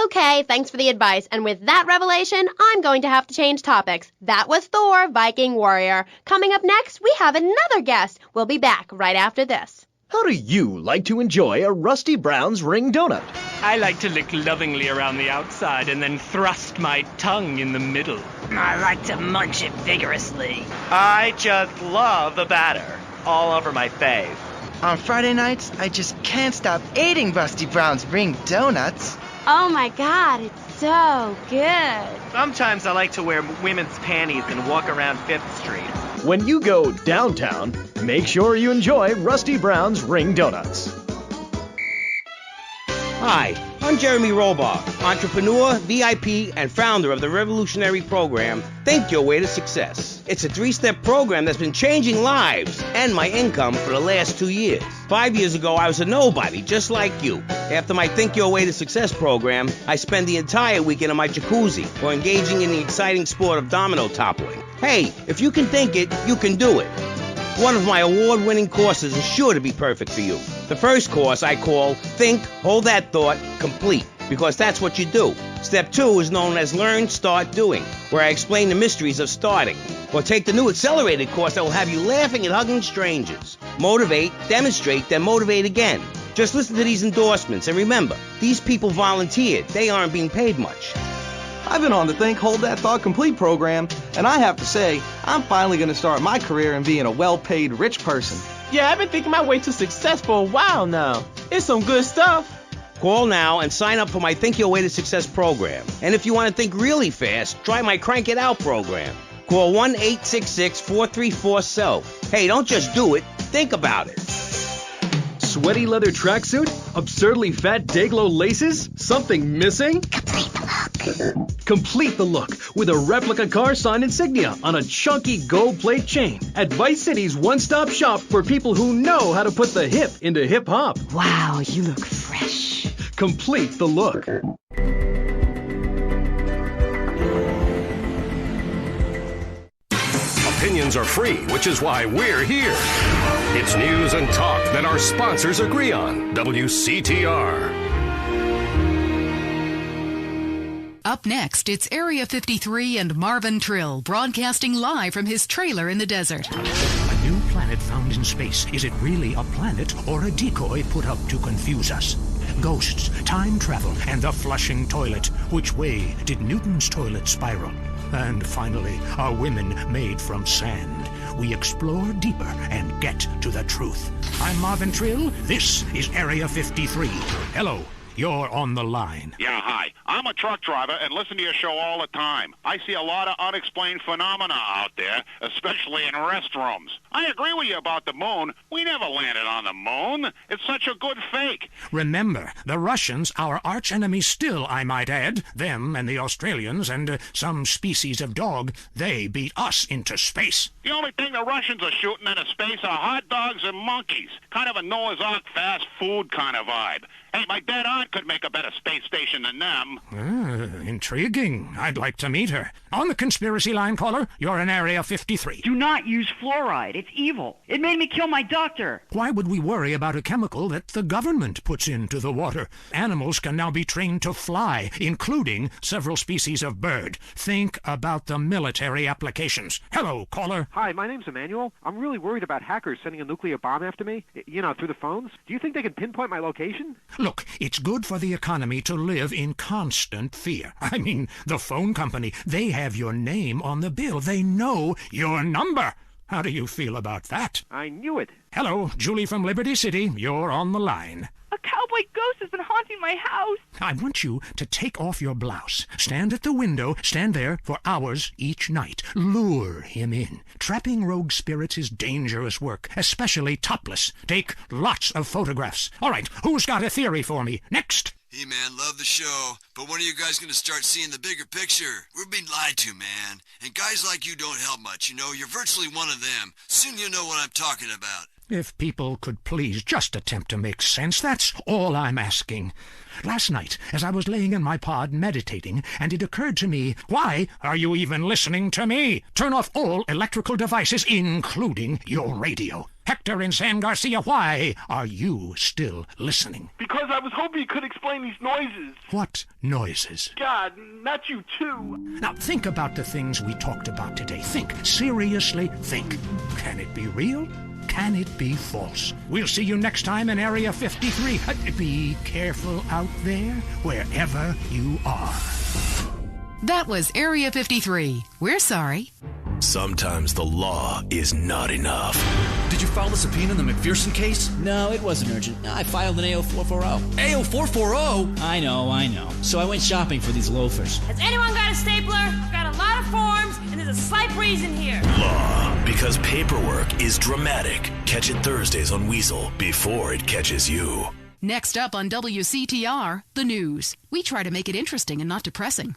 Okay, thanks for the advice. And with that revelation, I'm going to have to change topics. That was Thor, Viking warrior. Coming up next, we have another guest. We'll be back right after this. How do you like to enjoy a Rusty Brown's ring donut? I like to lick lovingly around the outside and then thrust my tongue in the middle. I like to munch it vigorously. I just love the batter all over my face. On Friday nights, I just can't stop eating Rusty Brown's ring donuts. Oh my God, it's so good. Sometimes I like to wear women's panties and walk around 5th Street. When you go downtown, make sure you enjoy Rusty Brown's ring donuts. Hi, I'm Jeremy Robar, entrepreneur, VIP, and founder of the revolutionary program, Think Your Way to Success. It's a 3-step program that's been changing lives and my income for the last 2 years. 5 years ago, I was a nobody, just like you. After my Think Your Way to Success program, I spend the entire weekend in my jacuzzi or engaging in the exciting sport of domino toppling. Hey, if you can think it, you can do it. One of my award-winning courses is sure to be perfect for you. The first course I call Think, Hold That Thought, Complete, because that's what you do. Step 2 is known as Learn, Start, Doing, where I explain the mysteries of starting. Or take the new accelerated course that will have you laughing and hugging strangers. Motivate, demonstrate, then motivate again. Just listen to these endorsements, and remember, these people volunteered. They aren't being paid much. I've been on the Think, Hold That Thought Complete program, and I have to say, I'm finally going to start my career in being a well-paid rich person. Yeah, I've been thinking my way to success for a while now. It's some good stuff. Call now and sign up for my Think Your Way to Success program. And if you want to think really fast, try my Crank It Out program. Call 1-866-434-SELF. Hey, don't just do it. Think about it. Sweaty leather tracksuit? Absurdly fat Dayglow laces? Something missing? Complete the look with a replica car sign insignia on a chunky gold plate chain at Vice City's one-stop shop for people who know how to put the hip into hip-hop. Wow, you look fresh. Complete the look. Opinions are free, which is why we're here. It's news and talk that our sponsors agree on. WCTR. Up next, it's Area 53 and Marvin Trill broadcasting live from his trailer in the desert. A new planet found in space. Is it really a planet or a decoy put up to confuse us? Ghosts, time travel, and the flushing toilet. Which way did Newton's toilet spiral? And finally, are women made from sand? We explore deeper and get to the truth. I'm Marvin Trill. This is Area 53. Hello. You're on the line. Yeah, hi. I'm a truck driver and listen to your show all the time. I see a lot of unexplained phenomena out there, especially in restrooms. I agree with you about the moon. We never landed on the moon. It's such a good fake. Remember, the Russians, our arch enemies still, I might add, them and the Australians and some species of dog, they beat us into space. The only thing the Russians are shooting into space are hot dogs and monkeys. Kind of a Noah's Ark fast food kind of vibe. Hey, my dead aunt could make a better space station than them. Intriguing. I'd like to meet her. On the conspiracy line, caller, you're in Area 53. Do not use fluoride. It's evil. It made me kill my doctor. Why would we worry about a chemical that the government puts into the water? Animals can now be trained to fly, including several species of bird. Think about the military applications. Hello, caller. Hi, my name's Emmanuel. I'm really worried about hackers sending a nuclear bomb after me, through the phones. Do you think they can pinpoint my location? Look, it's good for the economy to live in constant fear. I mean, the phone company, they have your name on the bill. They know your number. How do you feel about that? I knew it. Hello, Julie from Liberty City. You're on the line. A cowboy ghost has been haunting my house. I want you to take off your blouse. Stand at the window. Stand there for hours each night. Lure him in. Trapping rogue spirits is dangerous work, especially topless. Take lots of photographs. All right, who's got a theory for me? Next. Hey, man, love the show, but when are you guys going to start seeing the bigger picture? We're being lied to, man. And guys like you don't help much, You're virtually one of them. Soon you'll know what I'm talking about. If people could please just attempt to make sense, that's all I'm asking. Last night, as I was laying in my pod meditating, and it occurred to me, why are you even listening to me? Turn off all electrical devices, including your radio. Hector in San Garcia, why are you still listening? Because I was hoping you could explain these noises. What noises? God, not you too. Now think about the things we talked about today. Think. Seriously, think. Can it be real? Can it be false? We'll see you next time in Area 53. Be careful out there, wherever you are. That was Area 53. We're sorry. Sometimes the law is not enough. Did you file the subpoena in the McPherson case? No, it wasn't urgent. I filed an AO440. AO440? I know. So I went shopping for these loafers. Has anyone got a stapler? I've got a lot of forms, and there's a slight breeze in here. Law, because paperwork is dramatic. Catch it Thursdays on Weasel before it catches you. Next up on WCTR, the news. We try to make it interesting and not depressing.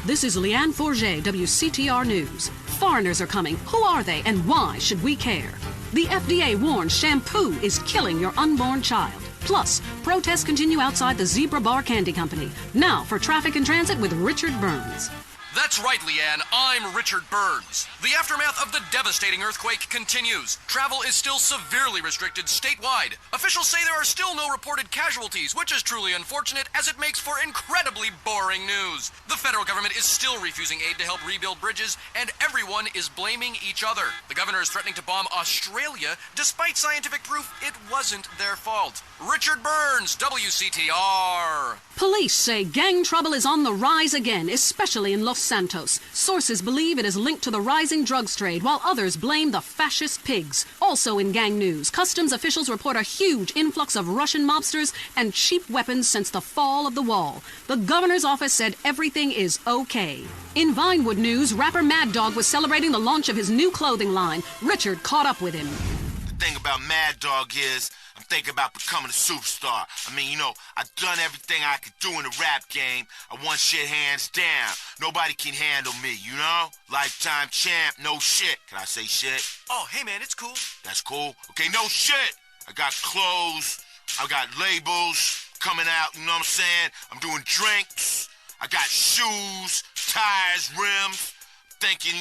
This is Leanne Forget, WCTR News. Foreigners are coming. Who are they and why should we care? The FDA warns shampoo is killing your unborn child. Plus, protests continue outside the Zebra Bar Candy Company. Now for Traffic and Transit with Richard Burns. That's right, Leanne. I'm Richard Burns. The aftermath of the devastating earthquake continues. Travel is still severely restricted statewide. Officials say there are still no reported casualties, which is truly unfortunate as it makes for incredibly boring news. The federal government is still refusing aid to help rebuild bridges, and everyone is blaming each other. The governor is threatening to bomb Australia, despite scientific proof it wasn't their fault. Richard Burns, WCTR. Police say gang trouble is on the rise again, especially in Los Santos. Sources believe it is linked to the rising drugs trade, while others blame the fascist pigs. Also in gang news, customs officials report a huge influx of Russian mobsters and cheap weapons since the fall of the wall. The governor's office said everything is okay. In Vinewood news, rapper Mad Dog was celebrating the launch of his new clothing line. Richard caught up with him. The thing about Mad Dog is I'm thinking about becoming a superstar. I've done everything I could do in the rap game. I won shit hands down. Nobody can handle me, Lifetime champ, no shit. Can I say shit? Oh, hey man, it's cool. That's cool. Okay, no shit. I got clothes. I got labels coming out, you know what I'm saying? I'm doing drinks. I got shoes, tires, rims. Thinking,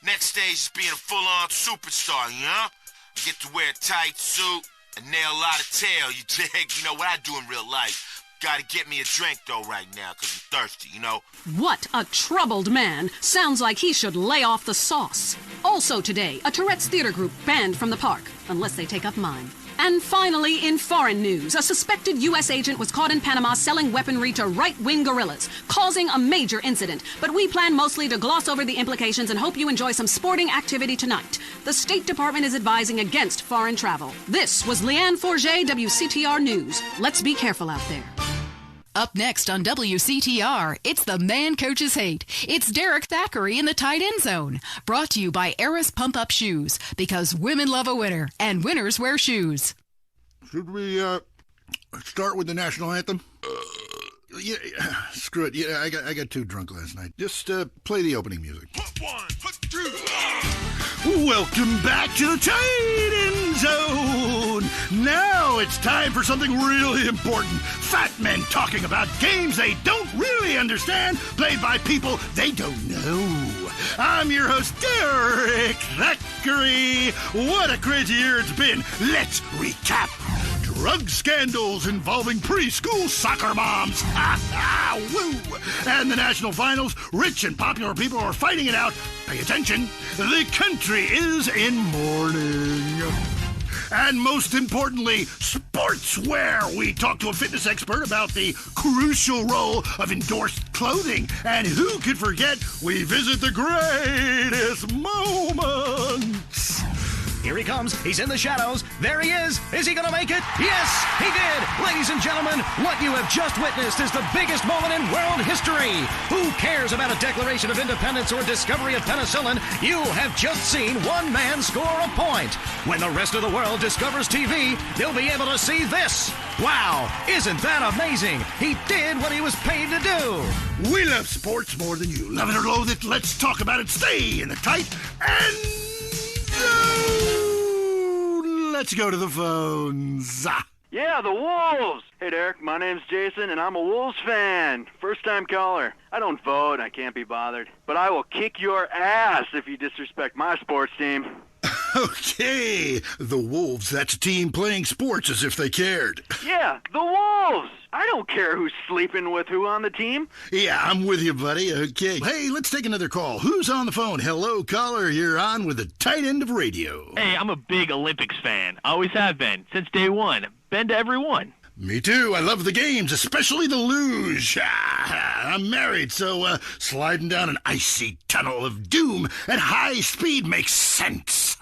next stage is being a full-on superstar, I get to wear a tight suit and nail a lot of tail, you dig? You know what I do in real life. Gotta get me a drink, though, right now, 'cause I'm thirsty, you know? What a troubled man. Sounds like he should lay off the sauce. Also today, a Tourette's theater group banned from the park, unless they take up mine. And finally, in foreign news, a suspected U.S. agent was caught in Panama selling weaponry to right-wing guerrillas, causing a major incident. But we plan mostly to gloss over the implications and hope you enjoy some sporting activity tonight. The State Department is advising against foreign travel. This was Leanne Forget, WCTR News. Let's be careful out there. Up next on WCTR, it's the Man Coaches Hate. It's Derek Thackeray in the tight end zone. Brought to you by Eris Pump Up Shoes, because women love a winner, and winners wear shoes. Should we start with the national anthem? Yeah, screw it. Yeah, I got too drunk last night. Just play the opening music. Put one, put two. Welcome back to the tight end zone. Now it's time for something really important. Fat men talking about games they don't really understand, played by people they don't know. I'm your host, Derek Thackeray. What a crazy year it's been. Let's recap. Drug scandals involving preschool soccer moms. Woo! And the national finals, rich and popular people are fighting it out. Pay attention. The country is in mourning. And most importantly, sportswear. We talk to a fitness expert about the crucial role of endorsed clothing. And who could forget, we visit the greatest moments. Here he comes. He's in the shadows. There he is. Is he going to make it? Yes, he did. Ladies and gentlemen, what you have just witnessed is the biggest moment in world history. Who cares about a Declaration of Independence or discovery of penicillin? You have just seen one man score a point. When the rest of the world discovers TV, they'll be able to see this. Wow, isn't that amazing? He did what he was paid to do. We love sports more than you. Love it or loathe it, let's talk about it. Stay in the tight and let's go to the phones. Yeah, the Wolves! Hey, Derek, my name's Jason, and I'm a Wolves fan. First-time caller. I don't vote, I can't be bothered. But I will kick your ass if you disrespect my sports team. Okay, the Wolves, that's a team playing sports as if they cared. Yeah, the Wolves! I don't care who's sleeping with who on the team. Yeah, I'm with you, buddy. Okay. Hey, let's take another call. Who's on the phone? Hello, caller. You're on with the tight end of radio. Hey, I'm a big Olympics fan. Always have been, since day one. Been to every one. Me too. I love the games, especially the luge. I'm married, so sliding down an icy tunnel of doom at high speed makes sense.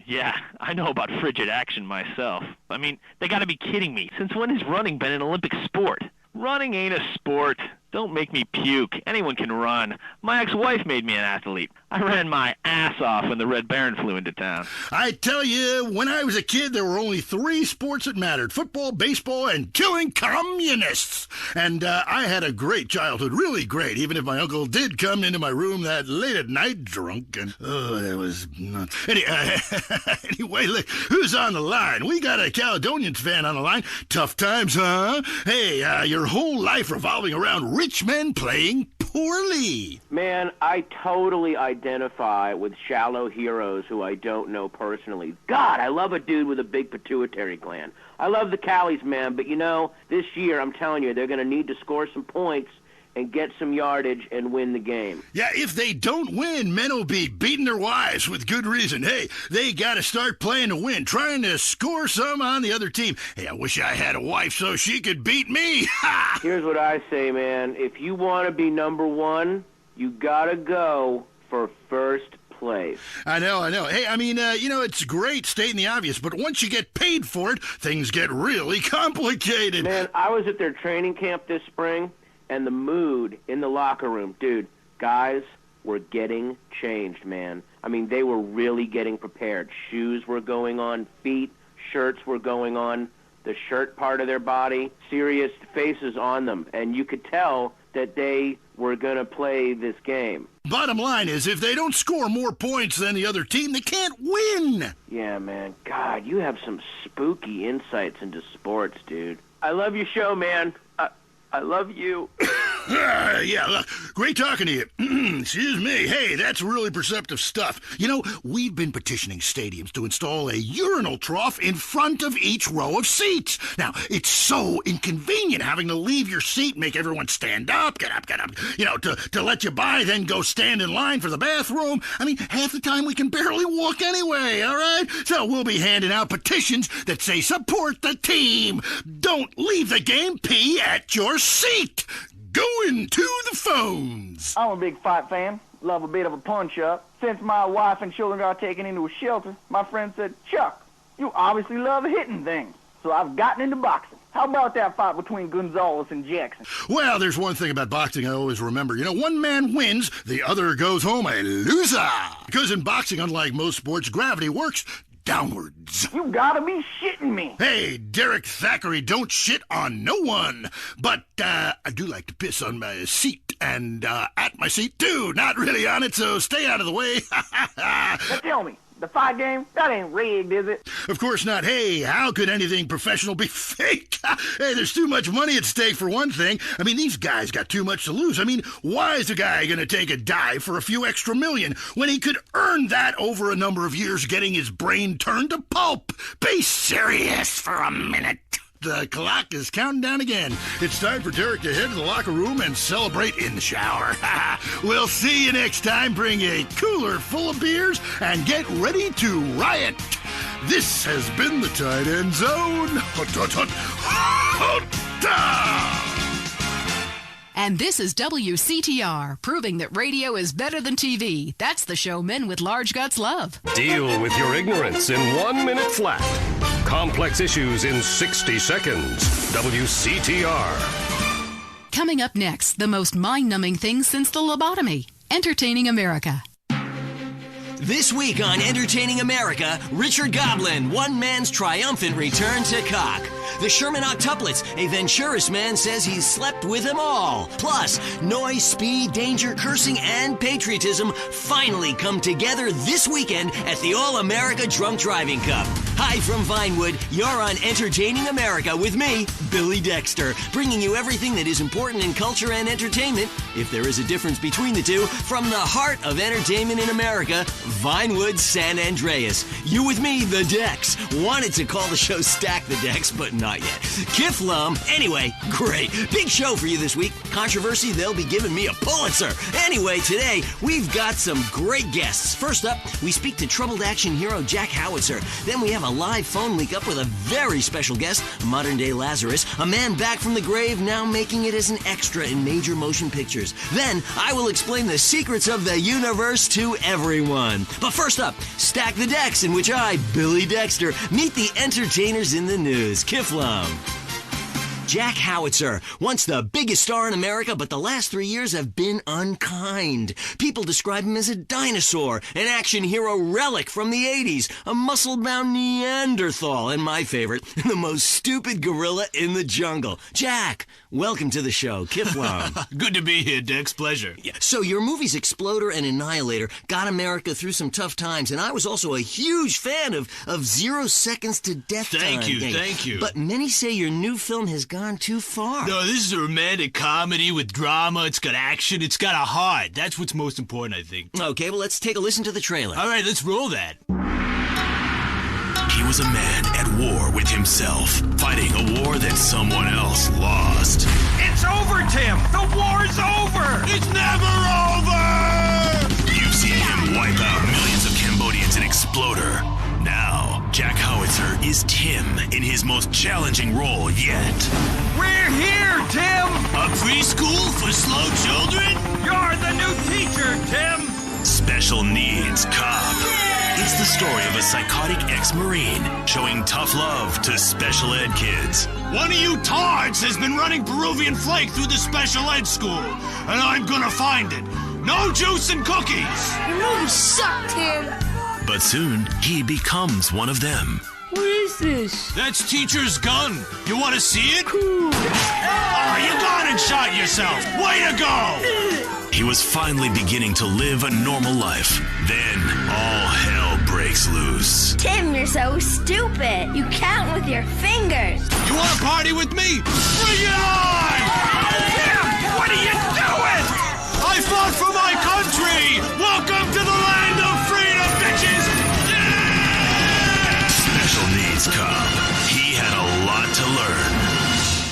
Yeah, I know about frigid action myself. I mean, they gotta be kidding me. Since when has running been an Olympic sport? Running ain't a sport. Don't make me puke. Anyone can run. My ex-wife made me an athlete. I ran my ass off when the Red Baron flew into town. I tell you, when I was a kid, there were only 3 sports that mattered. Football, baseball, and killing communists. And I had a great childhood, really great, even if my uncle did come into my room that late at night drunk. And, that was nuts. Anyway, look, who's on the line? We got a Caledonians fan on the line. Tough times, huh? Hey, your whole life revolving around rich men playing poorly. Man, I totally identify with shallow heroes who I don't know personally. God, I love a dude with a big pituitary gland. I love the Callies, man, but you know, this year, I'm telling you, they're going to need to score some points and get some yardage and win the game. Yeah, if they don't win, men will be beating their wives with good reason. Hey, they got to start playing to win, trying to score some on the other team. Hey, I wish I had a wife so she could beat me. Here's what I say, man. If you want to be number one, you got to go for first place. I know. Hey, I mean, it's great stating the obvious, but once you get paid for it, things get really complicated. Man, I was at their training camp this spring, and the mood in the locker room, dude, guys were getting changed, man. I mean, they were really getting prepared. Shoes were going on, feet, shirts were going on, the shirt part of their body, serious faces on them. And you could tell that they were going to play this game. Bottom line is, if they don't score more points than the other team, they can't win. Yeah, man. God, you have some spooky insights into sports, dude. I love your show, man. I love you. Yeah, look, great talking to you. Excuse me. Hey, that's really perceptive stuff. You know, we've been petitioning stadiums to install a urinal trough in front of each row of seats. Now, it's so inconvenient having to leave your seat, make everyone stand up, get up, you know, to let you by, then go stand in line for the bathroom. I mean, half the time we can barely walk anyway, all right? So we'll be handing out petitions that say support the team. Don't leave the game, pee at your seat. Going to the phones. I'm a big fight fan. Love a bit of a punch-up. Since my wife and children got taken into a shelter, my friend said, Chuck, you obviously love hitting things. So I've gotten into boxing. How about that fight between Gonzalez and Jackson? Well, there's one thing about boxing I always remember. You know, one man wins, the other goes home a loser. Because in boxing, unlike most sports, gravity works downwards. You gotta be shitting me. Hey, Derek Thackeray, don't shit on no one. But I do like to piss on my seat and at my seat, too. Not really on it, so stay out of the way. Now tell me, the fight game, that ain't rigged, is it? Of course not. Hey, how could anything professional be fake? Hey, there's too much money at stake for one thing. I mean, these guys got too much to lose. I mean, why is a guy going to take a dive for a few extra million when he could earn that over a number of years getting his brain turned to pulp? Be serious for a minute. The clock is counting down again. It's time for Derek to head to the locker room and celebrate in the shower. We'll see you next time. Bring a cooler full of beers and get ready to riot. This has been the Tight End Zone. And this is WCTR, proving that radio is better than TV. That's the show men with large guts love. Deal with your ignorance in 1 minute flat. Complex issues in 60 seconds. WCTR. Coming up next, the most mind-numbing thing since the lobotomy. Entertaining America. This week on Entertaining America, Richard Goblin, one man's triumphant return to cock. The Sherman Octuplets, a Venturis man says he's slept with them all. Plus, noise, speed, danger, cursing, and patriotism finally come together this weekend at the All-America Drunk Driving Cup. Hi from Vinewood, you're on Entertaining America with me, Billy Dexter, bringing you everything that is important in culture and entertainment, if there is a difference between the two, from the heart of entertainment in America, Vinewood, San Andreas. You with me, the Dex. Wanted to call the show Stack the Dex, but not yet. Kiflum. Anyway, great. Big show for you this week. Controversy, they'll be giving me a Pulitzer. Anyway, today, we've got some great guests. First up, we speak to troubled action hero Jack Howitzer. Then we have a live phone link up with a very special guest, modern-day Lazarus, a man back from the grave now making it as an extra in major motion pictures. Then, I will explain the secrets of the universe to everyone. But first up, Stack the Dex, in which I, Billy Dexter, meet the entertainers in the news. Kiflum. Jack Howitzer, once the biggest star in America, but the last 3 years have been unkind. People describe him as a dinosaur, an action hero relic from the 80s, a muscle-bound Neanderthal, and my favorite, the most stupid gorilla in the jungle. Jack, welcome to the show. Kiflum. Good to be here, Dex. Pleasure. Yeah, so your movies Exploder and Annihilator got America through some tough times, and I was also a huge fan of 0 Seconds to Death Thank Time. Thank you. But many say your new film has gone too far. No, this is a romantic comedy with drama. It's got action. It's got a heart. That's what's most important, I think. Okay, well, let's take a listen to the trailer. All right, let's roll that. He was a man at war with himself, fighting a war that someone else lost. It's over, Tim! The war's over! It's never over! You've seen him wipe out millions of Cambodians in Exploder. Now, Jack Howitzer is Tim in his most challenging role yet. We're here, Tim! A preschool for slow children? You're the new teacher, Tim! Special Needs Cop. It's the story of a psychotic ex-Marine showing tough love to special ed kids. One of you tards has been running Peruvian flake through the special ed school, and I'm gonna find it. No juice and cookies! Your movies suck, Tim! But soon, he becomes one of them. What is this? That's Teacher's gun. You want to see it? Cool. Oh, you gone and shot yourself. Way to go! He was finally beginning to live a normal life. Then, all hell breaks loose. Tim, you're so stupid. You count with your fingers. You want to party with me? Bring it on! Tim, what are you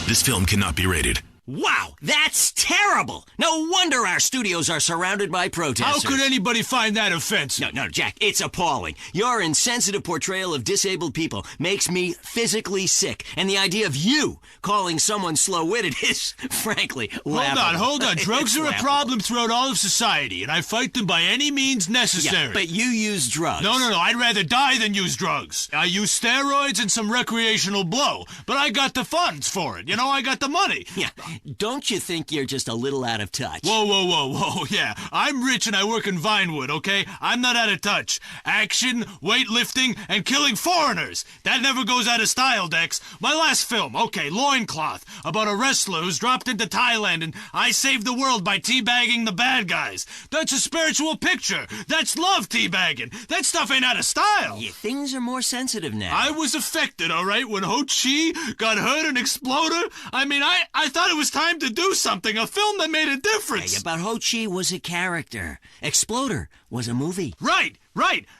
This film cannot be rated. Wow, that's terrible! No wonder our studios are surrounded by protesters. How could anybody find that offensive? No, Jack, it's appalling. Your insensitive portrayal of disabled people makes me physically sick, and the idea of you calling someone slow-witted is, frankly, laughable. Hold on. Drugs are a problem throughout all of society, and I fight them by any means necessary. Yeah, but you use drugs. No, I'd rather die than use drugs. I use steroids and some recreational blow, but I got the funds for it. I got the money. Yeah. Don't you think you're just a little out of touch? Whoa. Yeah, I'm rich and I work in Vinewood, okay? I'm not out of touch. Action, weightlifting, and killing foreigners. That never goes out of style, Dex. My last film, okay, Loincloth, about a wrestler who's dropped into Thailand and I saved the world by teabagging the bad guys. That's a spiritual picture. That's love teabagging. That stuff ain't out of style. Yeah, things are more sensitive now. I was affected, all right, when Ho Chi got hurt in Exploder. I mean, I thought it was time to do something, a film that made a difference. Yeah, but Ho Chi was a character. Exploder was a movie. Right,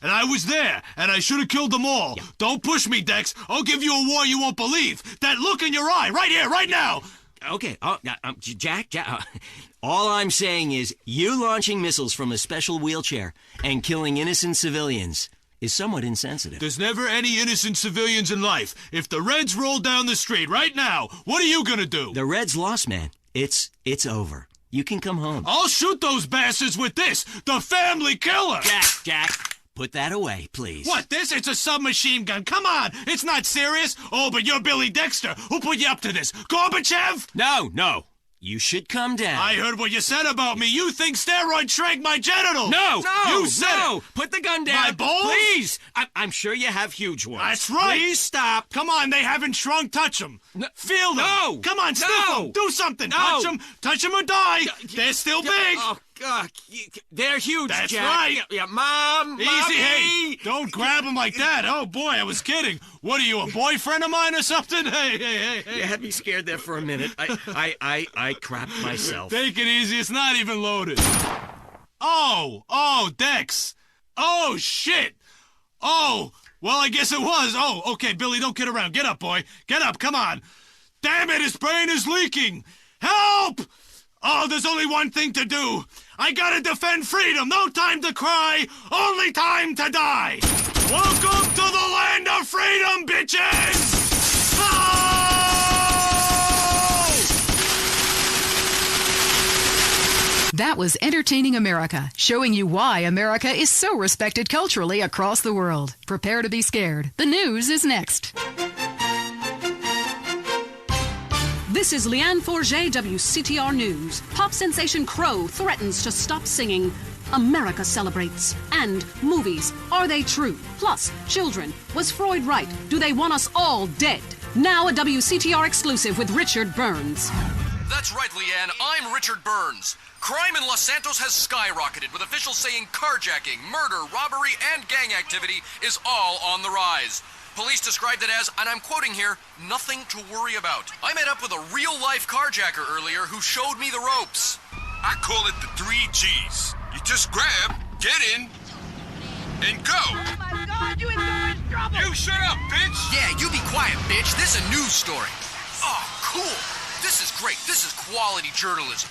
and I was there, and I should have killed them all. Yeah. Don't push me, Dex. I'll give you a war you won't believe. That look in your eye, right here, right now. Okay, Jack, all I'm saying is you launching missiles from a special wheelchair and killing innocent civilians is somewhat insensitive. There's never any innocent civilians in life. If the Reds roll down the street right now, what are you gonna do? The Reds lost, man. It's over. You can come home. I'll shoot those bastards with this, the family killer! Jack, put that away, please. What, this? It's a submachine gun. Come on, it's not serious. Oh, but you're Billy Dexter. Who put you up to this? Gorbachev? No. You should come down. I heard what you said about me. You think steroids shrank my genitals. No! You said it. Put the gun down. My balls? Please! I'm sure you have huge ones. That's right. Please stop. Come on, they haven't shrunk. Touch them. No. Feel them. No! Come on, sniff them. Do something. No. Touch them or die. They're still big. Oh, God. They're huge, That's Jack. right. Yeah, Mom. Easy, Mommy. hey. Don't grab them like that. Oh, boy, I was kidding. What are you, a boyfriend of mine or something? Hey. You had me scared there for a minute. I crapped myself. Take it easy. It's not even loaded. Oh, Dex. Oh, shit. Oh, well, I guess it was. Oh, okay, Billy, don't kid around. Get up, boy. Get up, come on. Damn it, his brain is leaking. Help! Oh, there's only one thing to do. I gotta defend freedom. No time to cry. Only time to die. Welcome to the land of freedom, bitches! Oh! That was Entertaining America, showing you why America is so respected culturally across the world. Prepare to be scared. The news is next. This is Leanne Forget, WCTR News. Pop sensation Crow threatens to stop singing. America celebrates. And movies. Are they true? Plus, children. Was Freud right? Do they want us all dead? Now a WCTR exclusive with Richard Burns. That's right, Leanne. I'm Richard Burns. Crime in Los Santos has skyrocketed, with officials saying carjacking, murder, robbery, and gang activity is all on the rise. Police described it as, and I'm quoting here, nothing to worry about. I met up with a real-life carjacker earlier who showed me the ropes. I call it the 3 G's. You just grab, get in, and go. Oh my God, you in so much trouble. You shut up, bitch. Yeah, you be quiet, bitch. This is a news story. Oh, cool. This is great. This is quality journalism.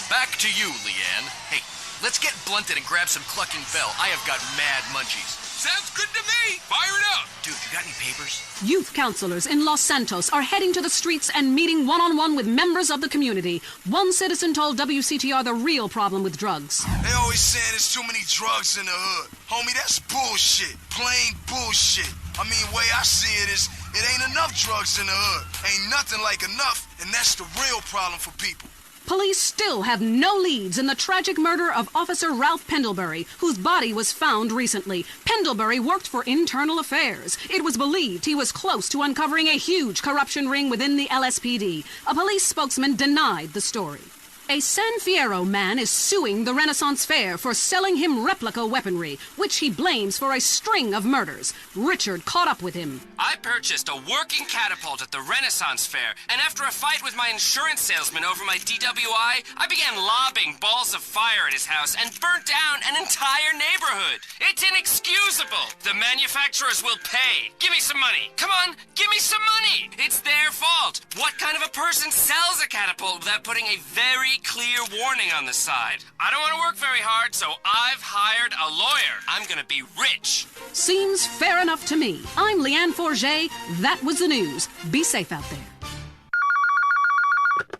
Back to you, Leanne. Hey, let's get blunted and grab some Clucking Bell. I have got mad munchies. Sounds good to me. Fire it up. Dude, you got any papers? Youth counselors in Los Santos are heading to the streets and meeting one-on-one with members of the community. One citizen told WCTR the real problem with drugs. They always saying there's too many drugs in the hood. Homie, that's bullshit. Plain bullshit. I mean, way I see it is, it ain't enough drugs in the hood. Ain't nothing like enough, and that's the real problem for people. Police still have no leads in the tragic murder of Officer Ralph Pendlebury, whose body was found recently. Pendlebury worked for Internal Affairs. It was believed he was close to uncovering a huge corruption ring within the LSPD. A police spokesman denied the story. A San Fierro man is suing the Renaissance Fair for selling him replica weaponry, which he blames for a string of murders. Richard caught up with him. I purchased a working catapult at the Renaissance Fair, and after a fight with my insurance salesman over my DWI, I began lobbing balls of fire at his house and burnt down an entire neighborhood. It's inexcusable. The manufacturers will pay. Give me some money. Come on, give me some money. It's their fault. catapult? What kind of a person sells a catapult without putting a very clear warning on the side? I don't want to work very hard, so I've hired a lawyer. I'm gonna be rich. Seems fair enough to me. I'm Leanne Forget. That was the news. Be safe out there.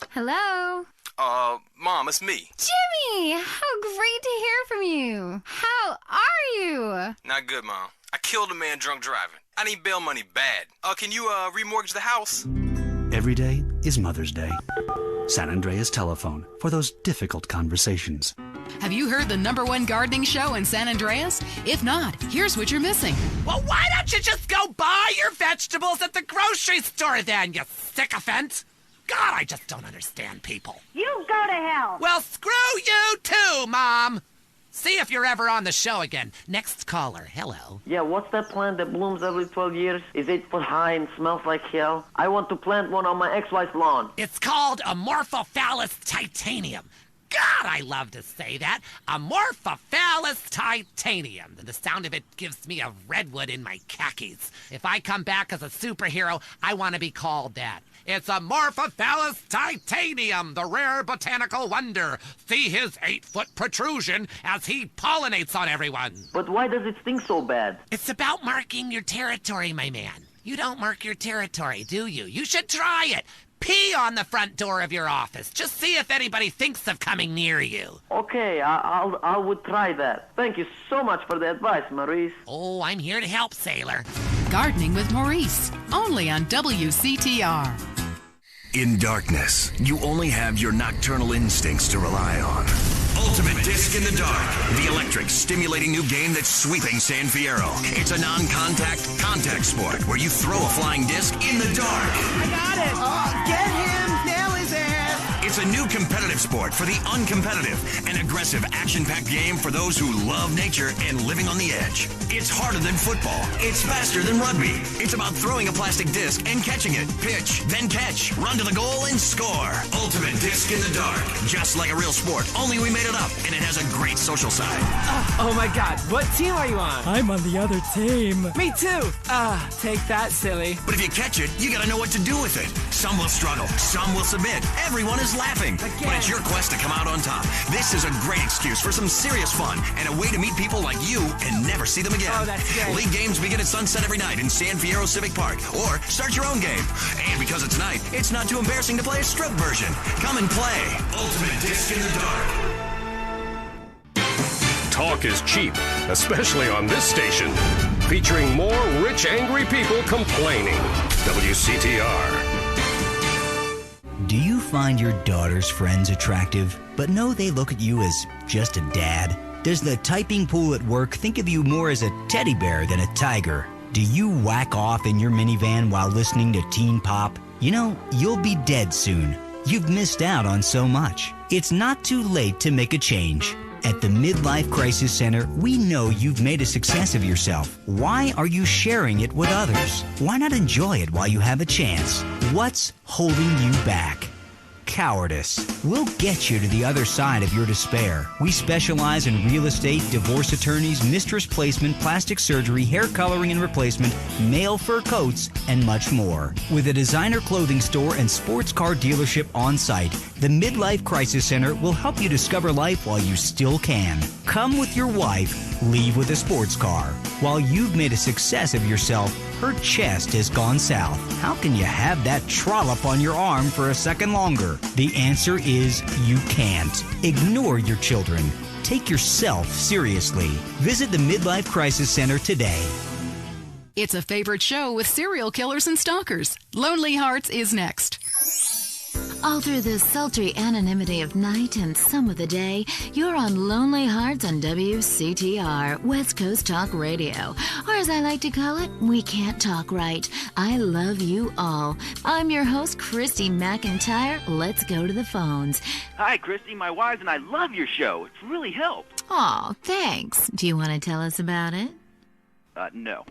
Hello? Mom, it's me. Jimmy! How great to hear from you. How are you? Not good, Mom. I killed a man drunk driving. I need bail money bad. Can you, remortgage the house? Every day is Mother's Day. San Andreas Telephone for those difficult conversations. Have you heard the #1 gardening show in San Andreas? If not, here's what you're missing. Well, why don't you just go buy your vegetables at the grocery store then, you sycophant? God, I just don't understand people. You go to hell. Well, screw you too, Mom. See if you're ever on the show again. Next caller, hello. Yeah, what's that plant that blooms every 12 years? Is 8 foot high and smells like hell? I want to plant one on my ex-wife's lawn. It's called Amorphophallus titanium. God, I love to say that. Amorphophallus titanium. The sound of it gives me a redwood in my khakis. If I come back as a superhero, I want to be called that. It's Amorphophallus titanium, the rare botanical wonder. See his 8-foot protrusion as he pollinates on everyone. But why does it stink so bad? It's about marking your territory, my man. You don't mark your territory, do you? You should try it. Pee on the front door of your office. Just see if anybody thinks of coming near you. Okay, I would try that. Thank you so much for the advice, Maurice. Oh, I'm here to help, sailor. Gardening with Maurice, only on WCTR. In darkness, you only have your nocturnal instincts to rely on. Ultimate Disc in the Dark, the electric, stimulating new game that's sweeping San Fierro. It's a non-contact, contact sport where you throw a flying disc in the dark. I got it! Oh, get him! Nail his ass! It's a new competitive sport for the uncompetitive, an aggressive, action-packed game for those who love nature and living on the edge. It's harder than football. It's faster than rugby. It's about throwing a plastic disc and catching it. Pitch, then catch, run to the goal and score. Ultimate Disc in the Dark. Just like a real sport, only we made it up, and it has a great social side. Oh my God, what team are you on? I'm on the other team. Me too. Take that, silly. But if you catch it, you gotta know what to do with it. Some will struggle, some will submit. Everyone is laughing. Again. But it's your quest to come out on top. This is a great excuse for some serious fun and a way to meet people like you and never see them again. Oh, that's great. League games begin at sunset every night in San Fierro Civic Park. Or start your own game. And because it's night, it's not too embarrassing to play a strip version. Come and play Ultimate Disc in the Dark. Talk is cheap, especially on this station. Featuring more rich, angry people complaining. WCTR. Do you find your daughter's friends attractive, but know they look at you as just a dad? Does the typing pool at work think of you more as a teddy bear than a tiger? Do you whack off in your minivan while listening to teen pop? You know, you'll be dead soon. You've missed out on so much. It's not too late to make a change. At the Midlife Crisis Center, we know you've made a success of yourself. Why are you sharing it with others? Why not enjoy it while you have a chance? What's holding you back? Cowardice. We'll get you to the other side of your despair. We specialize in real estate, divorce attorneys, mistress placement, plastic surgery, hair coloring and replacement, male fur coats, and much more. With a designer clothing store and sports car dealership on site, the Midlife Crisis Center will help you discover life while you still can. Come with your wife, leave with a sports car. While you've made a success of yourself, her chest has gone south. How can you have that trollop on your arm for a second longer? The answer is you can't. Ignore your children. Take yourself seriously. Visit the Midlife Crisis Center today. It's a favorite show with serial killers and stalkers. Lonely Hearts is next. All through the sultry anonymity of night and some of the day, you're on Lonely Hearts on WCTR, West Coast Talk Radio. Or as I like to call it, We Can't Talk Right. I love you all. I'm your host, Christy McIntyre. Let's go to the phones. Hi, Christy. My wives and I love your show. It's really helped. Aw, thanks. Do you want to tell us about it? No.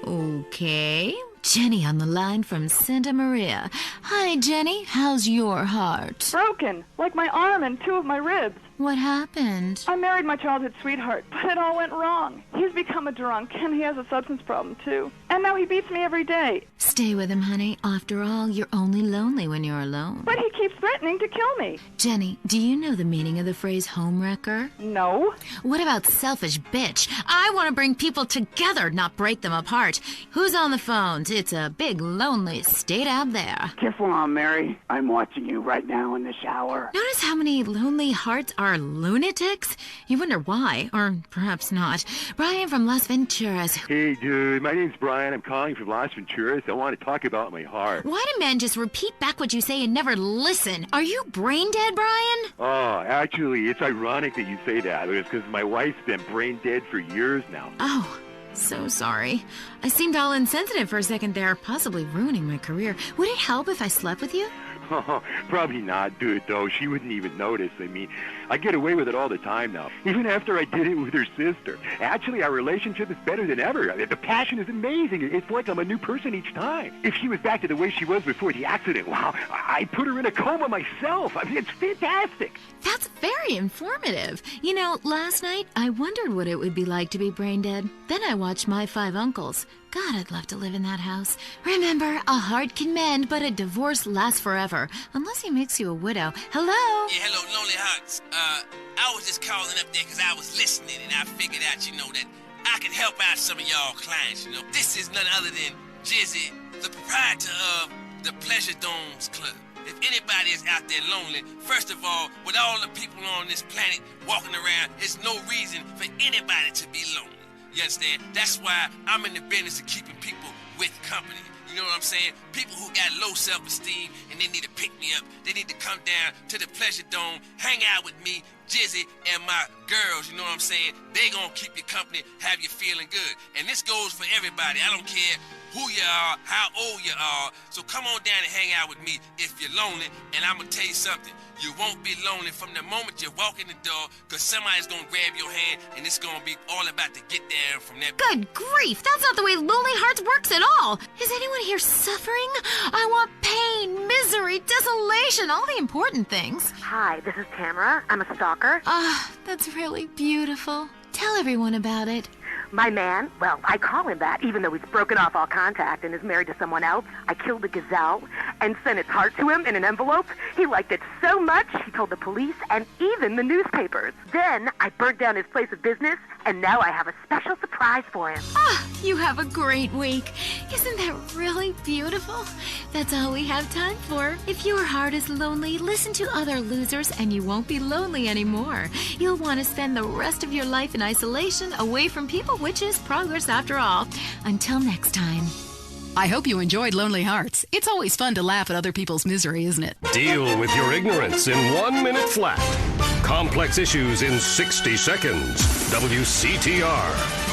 Okay. Jenny on the line from Santa Maria. Hi, Jenny. How's your heart? Broken, like my arm and two of my ribs. What happened? I married my childhood sweetheart, but it all went wrong. He's become a drunk, and he has a substance problem, too. And now he beats me every day. Stay with him, honey. After all, you're only lonely when you're alone. But he keeps threatening to kill me. Jenny, do you know the meaning of the phrase homewrecker? No. What about selfish bitch? I want to bring people together, not break them apart. Who's on the phones? It's a big, lonely state out there. Kiss along, Mary. I'm watching you right now in the shower. Notice how many lonely hearts are lunatics? You wonder why, or perhaps not. Brian from Las Venturas. Hey, dude. My name's Brian. I'm calling from Las Venturas. I want to talk about my heart. Why do men just repeat back what you say and never listen? Are you brain dead, Brian? Oh, actually, it's ironic that you say that. It's because my wife's been brain dead for years now. Oh, so sorry. I seemed all insensitive for a second there, possibly ruining my career. Would it help if I slept with you? Oh, probably not, dude, though. She wouldn't even notice. I mean, I get away with it all the time now, even after I did it with her sister. Actually, our relationship is better than ever. I mean, the passion is amazing. It's like I'm a new person each time. If she was back to the way she was before the accident, wow, I put her in a coma myself. I mean, it's fantastic. That's very informative. You know, last night, I wondered what it would be like to be brain dead. Then I watched My Five Uncles. God, I'd love to live in that house. Remember, a heart can mend, but a divorce lasts forever. Unless he makes you a widow. Hello? Yeah, hello, Lonely Hearts. I was just calling up there because I was listening and I figured out, that I could help out some of y'all clients, This is none other than Jizzy, the proprietor of the Pleasure Domes Club. If anybody is out there lonely, first of all, with all the people on this planet walking around, there's no reason for anybody to be lonely. You understand? That's why I'm in the business of keeping people with company. You know what I'm saying? People who got low self-esteem and they need to pick me up. They need to come down to the Pleasure Dome, hang out with me, Jizzy, and my girls. You know what I'm saying? They gonna keep you company, have you feeling good. And this goes for everybody. I don't care who you are, how old you are. So come on down and hang out with me if you're lonely. And I'm gonna tell you something. You won't be lonely from the moment you walk in the door, because somebody's gonna grab your hand and it's gonna be all about to get there from that. Good grief, that's not the way Lonely Hearts works at all. Is anyone here suffering? I want pain, misery, desolation, all the important things. Hi, this is Tamara. I'm a stalker. Ah, that's really beautiful. Tell everyone about it. My man, well, I call him that, even though he's broken off all contact and is married to someone else. I killed a gazelle and sent its heart to him in an envelope. He liked it so much, he told the police and even the newspapers. Then I burnt down his place of business, and now I have a special surprise for him. Ah, you have a great week. Isn't that really beautiful? That's all we have time for. If your heart is lonely, listen to other losers and you won't be lonely anymore. You'll want to spend the rest of your life in isolation, away from people, which is progress after all. Until next time. I hope you enjoyed Lonely Hearts. It's always fun to laugh at other people's misery, isn't it? Deal with your ignorance in 1 minute flat. Complex issues in 60 seconds. WCTR.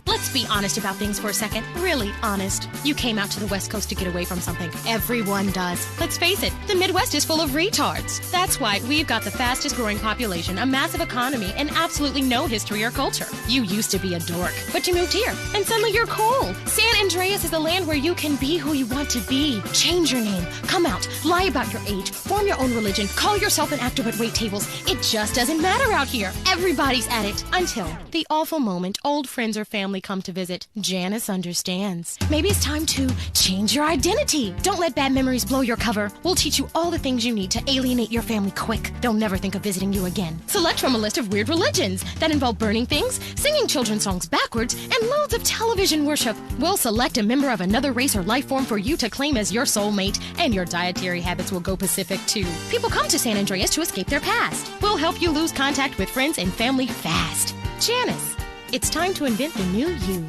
Let's be honest about things for a second. Really honest. You came out to the West Coast to get away from something. Everyone does. Let's face it, the Midwest is full of retards. That's why we've got the fastest growing population, a massive economy, and absolutely no history or culture. You used to be a dork, but you moved here, and suddenly you're cool. San Andreas is the land where you can be who you want to be. Change your name, come out, lie about your age, form your own religion, call yourself an actor at wait tables. It just doesn't matter out here. Everybody's at it. Until the awful moment old friends or family come to visit. Janice understands. Maybe it's time to change your identity. Don't let bad memories blow your cover. We'll teach you all the things you need to alienate your family quick. They'll never think of visiting you again. Select from a list of weird religions that involve burning things, singing children's songs backwards, and loads of television worship. We'll select a member of another race or life form for you to claim as your soulmate, and your dietary habits will go Pacific too. People come to San Andreas to escape their past. We'll help you lose contact with friends and family fast. Janice, it's time to invent the new you.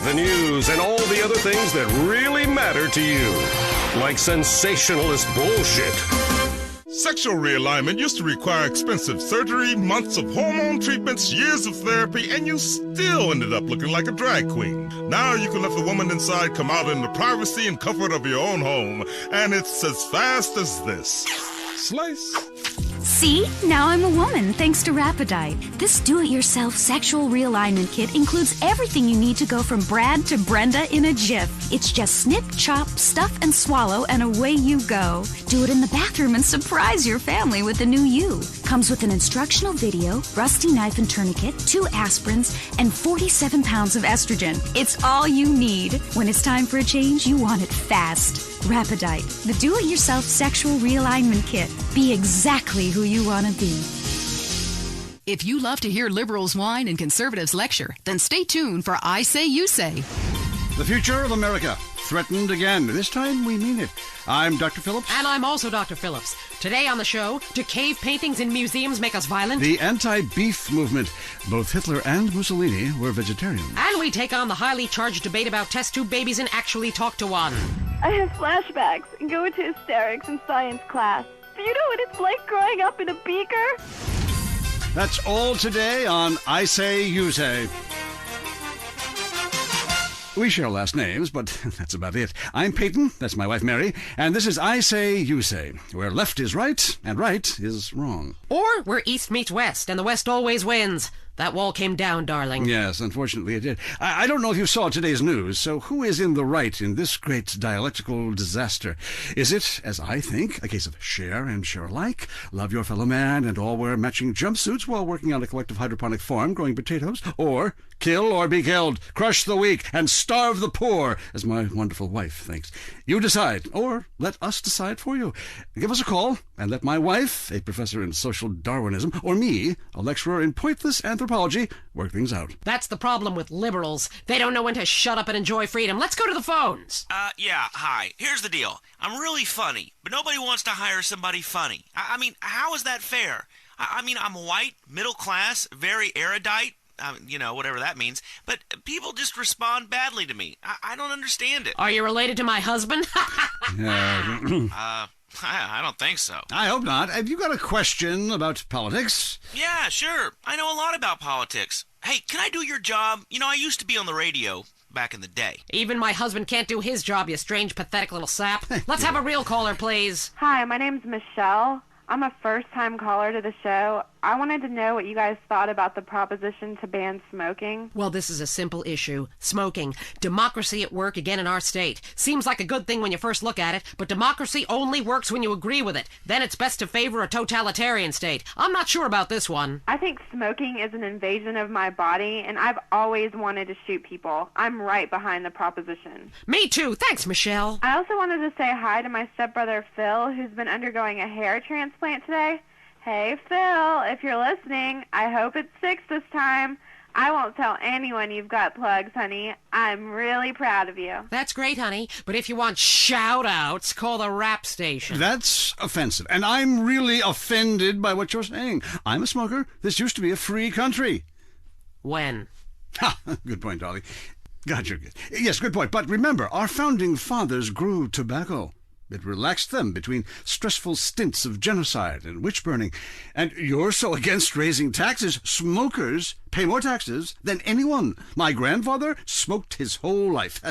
The news and all the other things that really matter to you. Like sensationalist bullshit. Sexual realignment used to require expensive surgery, months of hormone treatments, years of therapy, and you still ended up looking like a drag queen. Now you can let the woman inside come out in the privacy and comfort of your own home, and it's as fast as this. Slice. See? Now I'm a woman thanks to Rapidite. This do-it-yourself sexual realignment kit includes everything you need to go from Brad to Brenda in a jiff. It's just snip, chop, stuff, and swallow, and away you go. Do it in the bathroom and surprise your family with the new you. Comes with an instructional video, rusty knife and tourniquet, 2 aspirins, and 47 pounds of estrogen. It's all you need. When it's time for a change, you want it fast. Rapidite, the do-it-yourself sexual realignment kit. Be exactly who you want to be. If you love to hear liberals whine and conservatives lecture, then stay tuned for I Say You Say. The future of America, threatened again. This time we mean it. I'm Dr. Phillips. And I'm also Dr. Phillips. Today on the show, do cave paintings in museums make us violent? The anti-beef movement. Both Hitler and Mussolini were vegetarians. And we take on the highly charged debate about test tube babies and actually talk to one. I have flashbacks and go into hysterics in science class. Do you know what it's like growing up in a beaker? That's all today on I Say You Say. We share last names, but that's about it. I'm Peyton, that's my wife Mary, and this is I Say You Say, where left is right and right is wrong. Or where east meets west, and the west always wins. That wall came down, darling. Yes, unfortunately it did. I don't know if you saw today's news, so who is in the right in this great dialectical disaster? Is it, as I think, a case of share and share alike, love your fellow man, and all wear matching jumpsuits while working on a collective hydroponic farm growing potatoes? Or kill or be killed, crush the weak, and starve the poor, as my wonderful wife thinks? You decide, or let us decide for you. Give us a call, and let my wife, a professor in social Darwinism, or me, a lecturer in pointless anthropology, work things out. That's the problem with liberals. They don't know when to shut up and enjoy freedom. Let's go to the phones. Yeah, hi. Here's the deal. I'm really funny, but nobody wants to hire somebody funny. I mean, how is that fair? I mean, I'm white, middle class, very erudite. You know, whatever that means. But people just respond badly to me. I don't understand it. Are you related to my husband? I don't think so. I hope not. Have you got a question about politics? Yeah, sure. I know a lot about politics. Hey, can I do your job? You know, I used to be on the radio back in the day. Even my husband can't do his job, you strange, pathetic little sap. Let's have a real caller, please. Hi, my name's Michelle. I'm a first-time caller to the show. I wanted to know what you guys thought about the proposition to ban smoking. Well, this is a simple issue. Smoking. Democracy at work again in our state. Seems like a good thing when you first look at it, but democracy only works when you agree with it. Then it's best to favor a totalitarian state. I'm not sure about this one. I think smoking is an invasion of my body, and I've always wanted to shoot people. I'm right behind the proposition. Me too. Thanks, Michelle. I also wanted to say hi to my stepbrother Phil, who's been undergoing a hair transplant today. Hey, Phil, if you're listening, I hope it's 6 this time. I won't tell anyone you've got plugs, honey. I'm really proud of you. That's great, honey. But if you want shout-outs, call the rap station. That's offensive, and I'm really offended by what you're saying. I'm a smoker. This used to be a free country. When? Ha! Good point, Dolly. God, you're good. Yes, good point. But remember, our founding fathers grew tobacco. It relaxed them between stressful stints of genocide and witch-burning. And you're so against raising taxes, smokers pay more taxes than anyone. My grandfather smoked his whole life,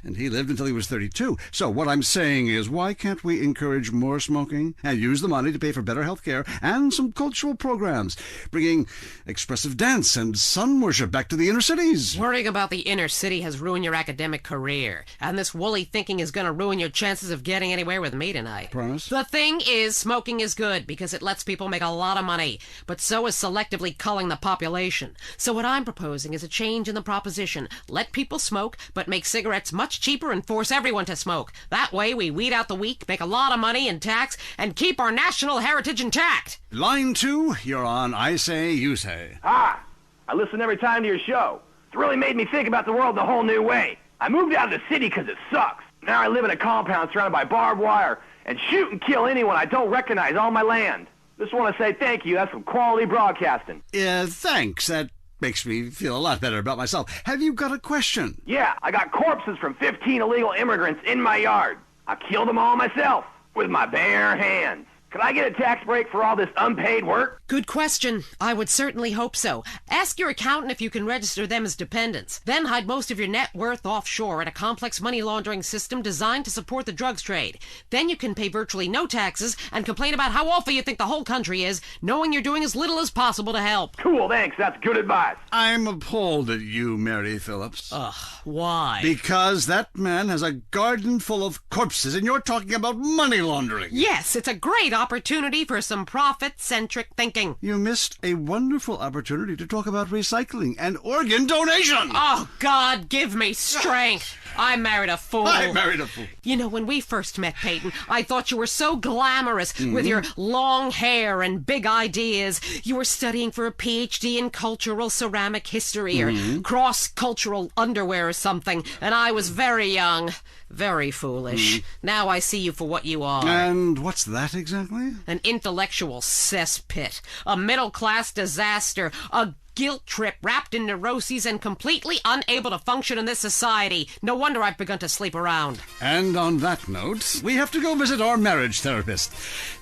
and he lived until he was 32. So what I'm saying is, why can't we encourage more smoking and use the money to pay for better health care and some cultural programs, bringing expressive dance and sun worship back to the inner cities? Worrying about the inner city has ruined your academic career, and this woolly thinking is going to ruin your chances of getting anywhere with me tonight. Promise? The thing is, smoking is good because it lets people make a lot of money, but so is selectively culling the population. So what I'm proposing is a change in the proposition. Let people smoke, but make cigarettes much cheaper and force everyone to smoke. That way we weed out the weak, make a lot of money in tax, and keep our national heritage intact. Line 2, you're on I Say, You Say. Ah, I listen every time to your show. It's really made me think about the world a whole new way. I moved out of the city because it sucks. Now I live in a compound surrounded by barbed wire and shoot and kill anyone I don't recognize on my land. Just want to say thank you. That's some quality broadcasting. Thanks. That makes me feel a lot better about myself. Have you got a question? Yeah, I got corpses from 15 illegal immigrants in my yard. I killed them all myself with my bare hands. Could I get a tax break for all this unpaid work? Good question. I would certainly hope so. Ask your accountant if you can register them as dependents. Then hide most of your net worth offshore in a complex money laundering system designed to support the drugs trade. Then you can pay virtually no taxes and complain about how awful you think the whole country is, knowing you're doing as little as possible to help. Cool, thanks. That's good advice. I'm appalled at you, Mary Phillips. Ugh, why? Because that man has a garden full of corpses and you're talking about money laundering. Yes, it's a great opportunity for some profit-centric thinking. You missed a wonderful opportunity to talk about recycling and organ donation. Oh, God, give me strength. I married a fool. I married a fool. You know, when we first met, Peyton, I thought you were so glamorous with your long hair and big ideas. You were studying for a PhD in cultural ceramic history or cross-cultural underwear or something, and I was very young, very foolish. Now I see you for what you are. And what's that exactly? An intellectual cesspit, a middle-class disaster, a guilt trip wrapped in neuroses and completely unable to function in this society. No wonder I've begun to sleep around. And on that note, we have to go visit our marriage therapist.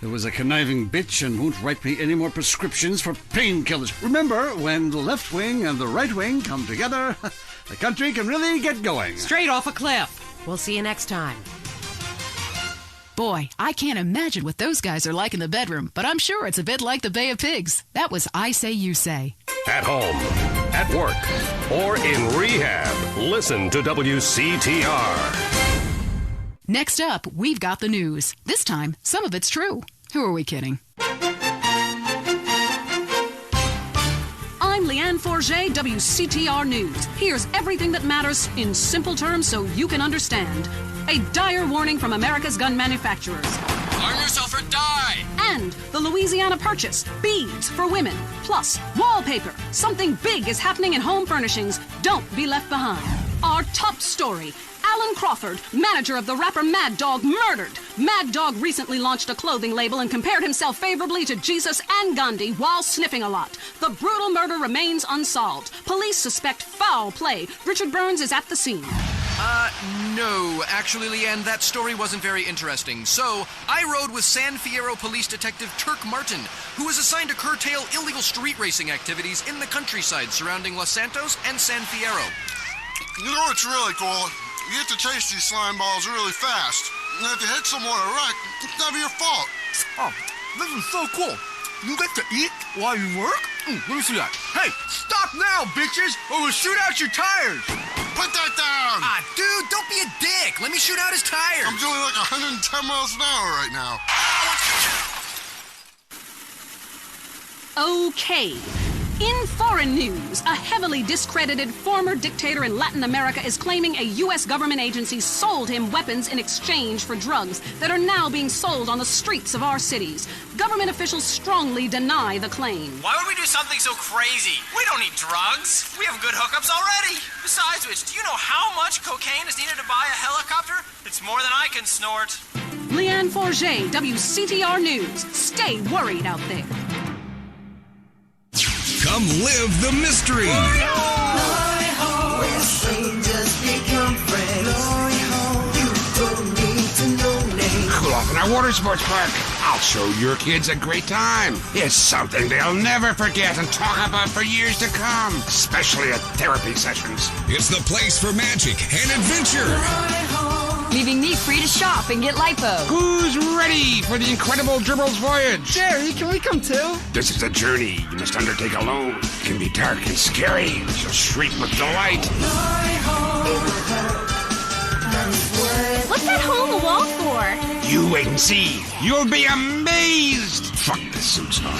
There was a conniving bitch and won't write me any more prescriptions for painkillers. Remember, when the left wing and the right wing come together, the country can really get going. Straight off a cliff. We'll see you next time. Boy, I can't imagine what those guys are like in the bedroom, but I'm sure it's a bit like the Bay of Pigs. That was I Say, You Say. At home, at work, or in rehab, listen to WCTR. Next up, we've got the news. This time, some of it's true. Who are we kidding? I'm Leanne Forget, WCTR News. Here's everything that matters in simple terms so you can understand. A dire warning from America's gun manufacturers. Arm yourself or die! And the Louisiana Purchase, beads for women. Plus, wallpaper. Something big is happening in home furnishings. Don't be left behind. Our top story. Alan Crawford, manager of the rapper Mad Dog, murdered. Mad Dog recently launched a clothing label and compared himself favorably to Jesus and Gandhi while sniffing a lot. The brutal murder remains unsolved. Police suspect foul play. Richard Burns is at the scene. No. Actually, Leanne, that story wasn't very interesting. So, I rode with San Fierro Police Detective Turk Martin, who was assigned to curtail illegal street racing activities in the countryside surrounding Los Santos and San Fierro. You know what's really cool? You get to chase these slime balls really fast. And if you hit someone a wreck, it's never your fault. Oh, this is so cool. You get to eat while you work? Let me see that. Hey, stop now, bitches, or we'll shoot out your tires. Put that down! Ah, dude, don't be a dick. Let me shoot out his tires. I'm doing like 110 miles an hour right now. Okay. In foreign news, a heavily discredited former dictator in Latin America is claiming a U.S. government agency sold him weapons in exchange for drugs that are now being sold on the streets of our cities. Government officials strongly deny the claim. Why would we do something so crazy? We don't need drugs. We have good hookups already. Besides which, do you know how much cocaine is needed to buy a helicopter? It's more than I can snort. Leanne Forget, WCTR News. Stay worried out there. Come live the mystery. Where strangers become friends. You don't need to know names. Cool off in our water sports park. I'll show your kids a great time. It's something they'll never forget and talk about for years to come, especially at therapy sessions. It's the place for magic and adventure. Leaving me free to shop and get lipo. Who's ready for the incredible Dribbles voyage? Jerry, can we come too? This is a journey you must undertake alone. It can be dark and scary. You'll shriek with delight. What's that hole in the wall for? You wait and see. You'll be amazed. Fuck the suits on.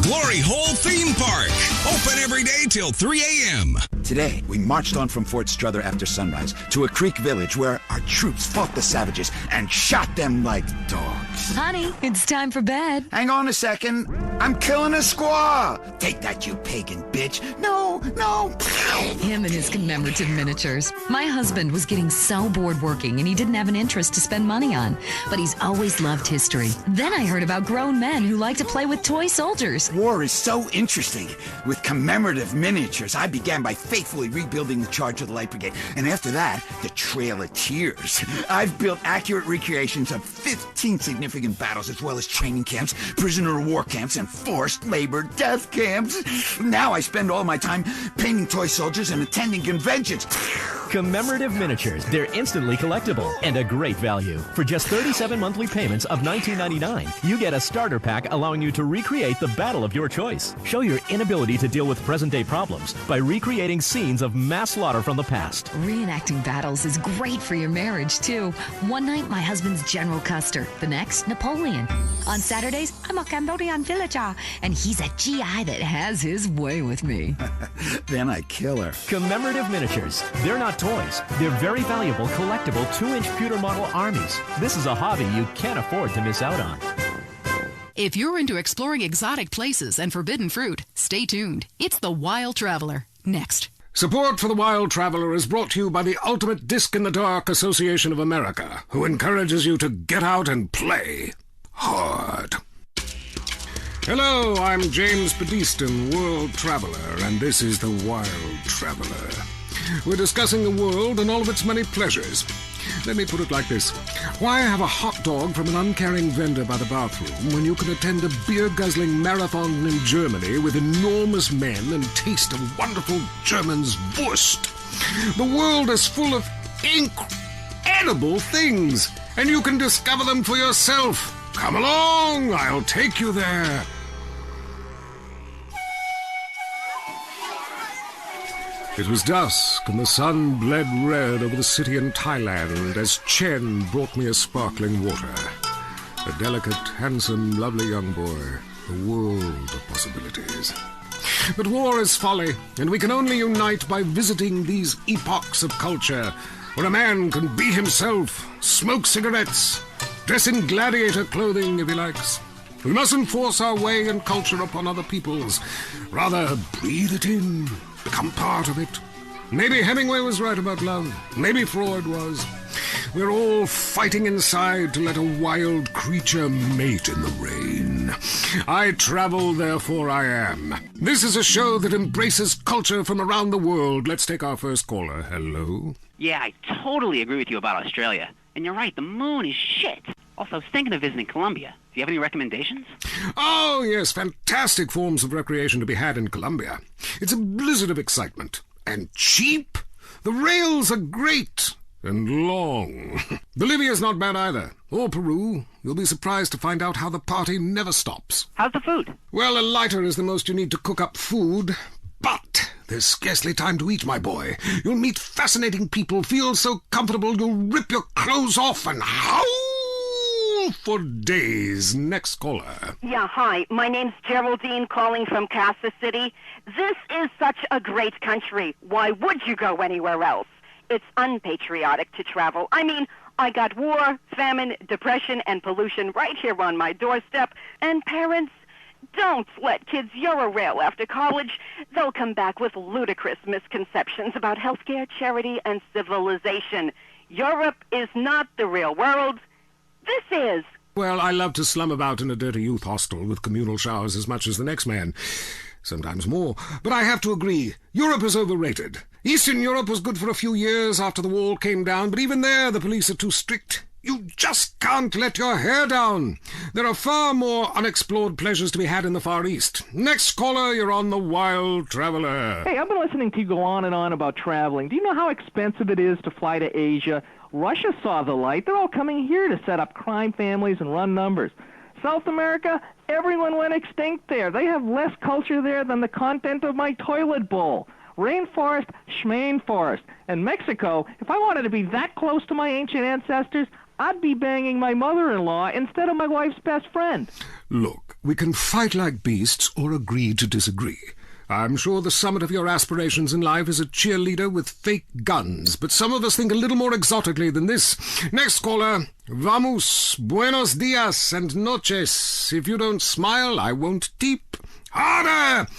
Glory Hole Theme Park. Open every day till 3 a.m. Today, we marched on from Fort Strother after sunrise to a creek village where our troops fought the savages and shot them like dogs. Honey, it's time for bed. Hang on a second. I'm killing a squaw. Take that, you pagan bitch. No. Him and his commemorative miniatures. My husband was getting so bored working and he didn't have an interest to spend money on. But he's always loved history. Then I heard about grown men who like to play with toy soldiers. War is so interesting. With commemorative miniatures, I began by faithfully rebuilding the charge of the Light Brigade. And after that, the Trail of Tears. I've built accurate recreations of 15 significant battles, as well as training camps, prisoner of war camps, and forced labor death camps. Now I spend all my time painting toy soldiers and attending conventions. Commemorative miniatures. They're instantly collectible and a great value. For just 37 monthly payments of $19.99, you get a starter pack allowing you to recreate the battle of your choice. Show your inability to deal with present-day problems by recreating scenes of mass slaughter from the past. Reenacting battles is great for your marriage, too. One night, my husband's General Custer. The next, Napoleon. On Saturdays, I'm a Cambodian villager, and he's a GI that has his way with me. Then I kill her. Commemorative miniatures. They're not toys. They're very valuable, collectible 2-inch pewter model armies. This is a hobby you can't afford to miss out on. If you're into exploring exotic places and forbidden fruit, stay tuned. It's The Wild Traveler. Next. Support for The Wild Traveler is brought to you by the Ultimate Disc in the Dark Association of America, who encourages you to get out and play hard. Hello, I'm James Pedestin, World Traveler, and this is The Wild Traveler. We're discussing the world and all of its many pleasures. Let me put it like this. Why have a hot dog from an uncaring vendor by the bathroom when you can attend a beer-guzzling marathon in Germany with enormous men and taste a wonderful German's Wurst? The world is full of incredible things, and you can discover them for yourself. Come along, I'll take you there. It was dusk, and the sun bled red over the city in Thailand as Chen brought me a sparkling water. A delicate, handsome, lovely young boy. A world of possibilities. But war is folly, and we can only unite by visiting these epochs of culture, where a man can be himself, smoke cigarettes, dress in gladiator clothing if he likes. We mustn't force our way and culture upon other people's. Rather, breathe it in. Become part of it. Maybe Hemingway was right about love. Maybe Freud was. We're all fighting inside to let a wild creature mate in the rain. I travel, therefore I am. This is a show that embraces culture from around the world. Let's take our first caller. Hello? Yeah, I totally agree with you about Australia. And you're right, the moon is shit. Also, I was thinking of visiting Colombia. Do you have any recommendations? Oh, yes, fantastic forms of recreation to be had in Colombia. It's a blizzard of excitement. And cheap. The rails are great. And long. Bolivia's not bad either. Or Peru. You'll be surprised to find out how the party never stops. How's the food? Well, a lighter is the most you need to cook up food. But there's scarcely time to eat, my boy. You'll meet fascinating people, feel so comfortable you'll rip your clothes off and howl for days. Next caller. Yeah, hi. My name's Geraldine, calling from Casa City. This is such a great country. Why would you go anywhere else? It's unpatriotic to travel. I mean, I got war, famine, depression, and pollution right here on my doorstep. And parents, don't let kids Eurorail after college. They'll come back with ludicrous misconceptions about healthcare, charity, and civilization. Europe is not the real world. This is. Well, I love to slum about in a dirty youth hostel with communal showers as much as the next man. Sometimes more. But I have to agree, Europe is overrated. Eastern Europe was good for a few years after the wall came down, but even there the police are too strict. You just can't let your hair down. There are far more unexplored pleasures to be had in the Far East. Next caller, you're on The Wild Traveler. Hey, I've been listening to you go on and on about traveling. Do you know how expensive it is to fly to Asia? Russia saw the light. They're all coming here to set up crime families and run numbers. South America, everyone went extinct there. They have less culture there than the content of my toilet bowl. Rainforest, schmain forest. And Mexico, if I wanted to be that close to my ancient ancestors, I'd be banging my mother-in-law instead of my wife's best friend. Look, we can fight like beasts or agree to disagree. I'm sure the summit of your aspirations in life is a cheerleader with fake guns, but some of us think a little more exotically than this. Next caller, vamos, buenos dias and noches. If you don't smile, I won't tip. Harder!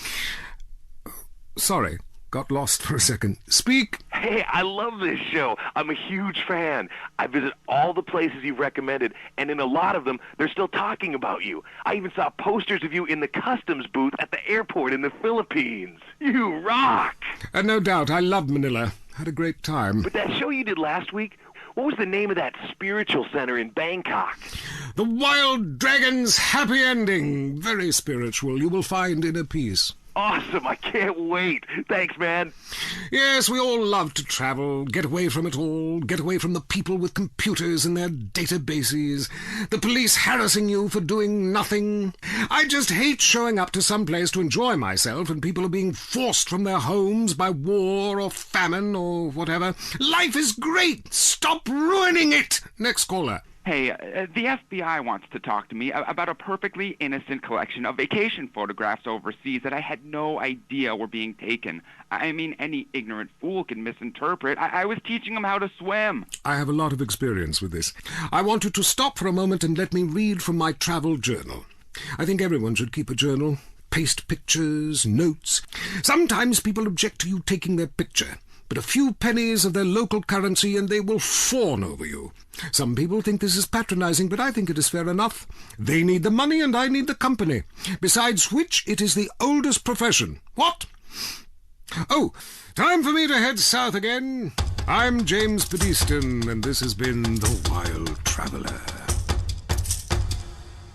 Sorry, got lost for a second. Speak. Hey, I love this show. I'm a huge fan. I visit all the places you've recommended, and in a lot of them, they're still talking about you. I even saw posters of you in the customs booth at the airport in the Philippines. You rock! No doubt. I love Manila. Had a great time. But that show you did last week, What was the name of that spiritual center in Bangkok? The Wild Dragon's Happy Ending. Very spiritual. You will find inner peace. Awesome. I can't wait. Thanks, man. Yes, we all love to travel, get away from it all, get away from the people with computers and their databases, the police harassing you for doing nothing. I just hate showing up to some place to enjoy myself and people are being forced from their homes by war or famine or whatever. Life is great. Stop ruining it. Next caller. Hey, the FBI wants to talk to me about a perfectly innocent collection of vacation photographs overseas that I had no idea were being taken. I mean, any ignorant fool can misinterpret. I was teaching them how to swim. I have a lot of experience with this. I want you to stop for a moment and let me read from my travel journal. I think everyone should keep a journal. Paste pictures, notes. Sometimes people object to you taking their picture. But a few pennies of their local currency and they will fawn over you. Some people think this is patronizing, but I think it is fair enough. They need the money and I need the company. Besides which, it is the oldest profession. What? Oh, time for me to head south again. I'm James Pedeston, and this has been The Wild Traveler.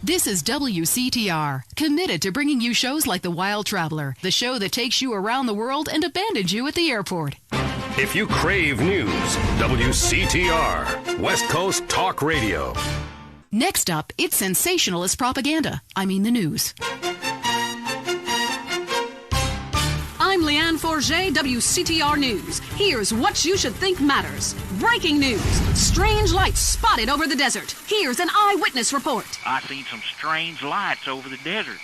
This is WCTR, committed to bringing you shows like The Wild Traveler, the show that takes you around the world and abandons you at the airport. If you crave news, WCTR, West Coast Talk Radio. Next up, it's sensationalist propaganda. I mean the news. I'm Leanne Forget, WCTR News. Here's what you should think matters. Breaking news. Strange lights spotted over the desert. Here's an eyewitness report. I seen some strange lights over the desert.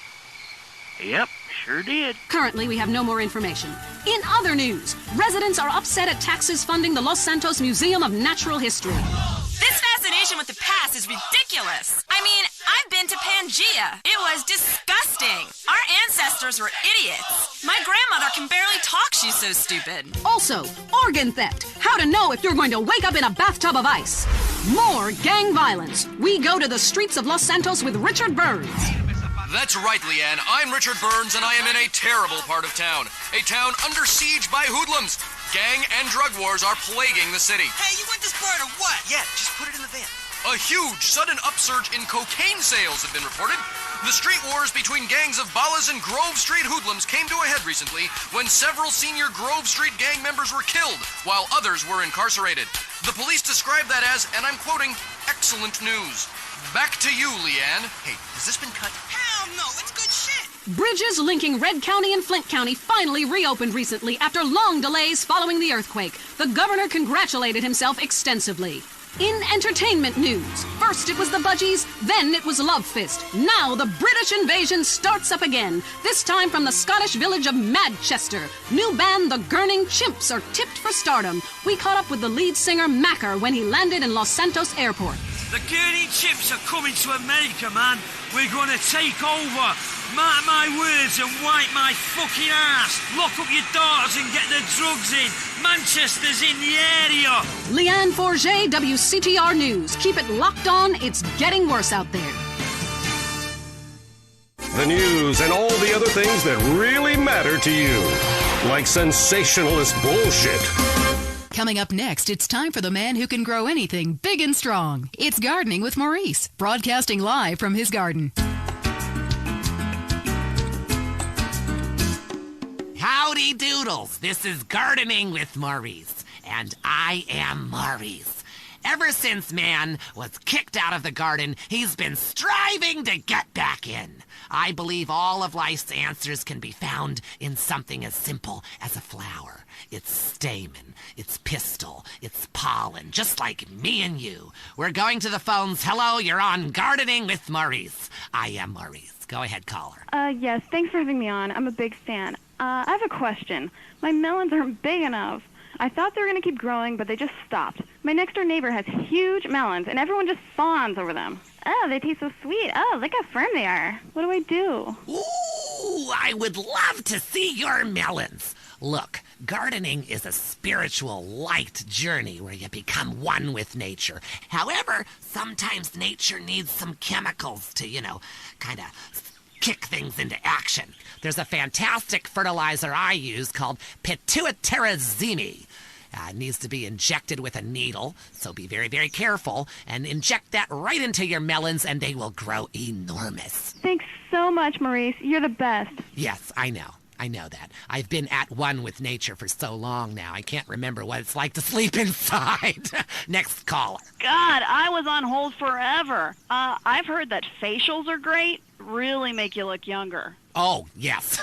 Yep, sure did. Currently, we have no more information. In other news, residents are upset at taxes funding the Los Santos Museum of Natural History. This fascination with the past is ridiculous. I mean, I've been to Pangea. It was disgusting. Our ancestors were idiots. My grandmother can barely talk, she's so stupid. Also, organ theft. How to know if you're going to wake up in a bathtub of ice. More gang violence. We go to the streets of Los Santos with Richard Burns. That's right, Leanne. I'm Richard Burns, and I am in a terrible part of town. A town under siege by hoodlums. Gang and drug wars are plaguing the city. Hey, you want this part or what? Yeah, just put it in the van. A huge, sudden upsurge in cocaine sales have been reported. The street wars between gangs of Ballas and Grove Street hoodlums came to a head recently when several senior Grove Street gang members were killed, while others were incarcerated. The police described that as, and I'm quoting, excellent news. Back to you, Leanne. Hey, has this been cut? Hell no, it's good shit. Bridges linking Red County and Flint County finally reopened recently after long delays following the earthquake. The governor congratulated himself extensively. In entertainment news, first it was the Budgies, then it was Love Fist. Now the British invasion starts up again, this time from the Scottish village of Madchester. New band The Gurning Chimps are tipped for stardom. We caught up with the lead singer Macker when he landed in Los Santos Airport. The Gurning Chimps are coming to America, man. We're gonna take over. Mark my words and wipe my fucking ass. Lock up your daughters and get the drugs in. Manchester's in the area. Leanne Forget, WCTR News. Keep it locked on. It's getting worse out there. The news and all the other things that really matter to you. Like sensationalist bullshit. Coming up next, it's time for the man who can grow anything big and strong. It's Gardening with Maurice, broadcasting live from his garden. Howdy doodles, this is Gardening with Maurice, and I am Maurice. Ever since man was kicked out of the garden, he's been striving to get back in. I believe all of life's answers can be found in something as simple as a flower. Its stamen, its pistil, its pollen, just like me and you. We're going to the phones. Hello, you're on Gardening with Maurice. I am Maurice. Go ahead, caller. Yes, thanks for having me on. I'm a big fan. I have a question. My melons aren't big enough. I thought they were going to keep growing, but they just stopped. My next-door neighbor has huge melons, and everyone just fawns over them. Oh, they taste so sweet. Oh, look how firm they are. What do I do? Ooh, I would love to see your melons. Look, gardening is a spiritual, light journey where you become one with nature. However, sometimes nature needs some chemicals to, kind of kick things into action. There's a fantastic fertilizer I use called pituitarizine. It needs to be injected with a needle, so be very, very careful, and inject that right into your melons, and they will grow enormous. Thanks so much, Maurice. You're the best. Yes, I know that. I've been at one with nature for so long now, I can't remember what it's like to sleep inside. Next caller. God, I was on hold forever. I've heard that facials are great, really make you look younger. Oh, yes.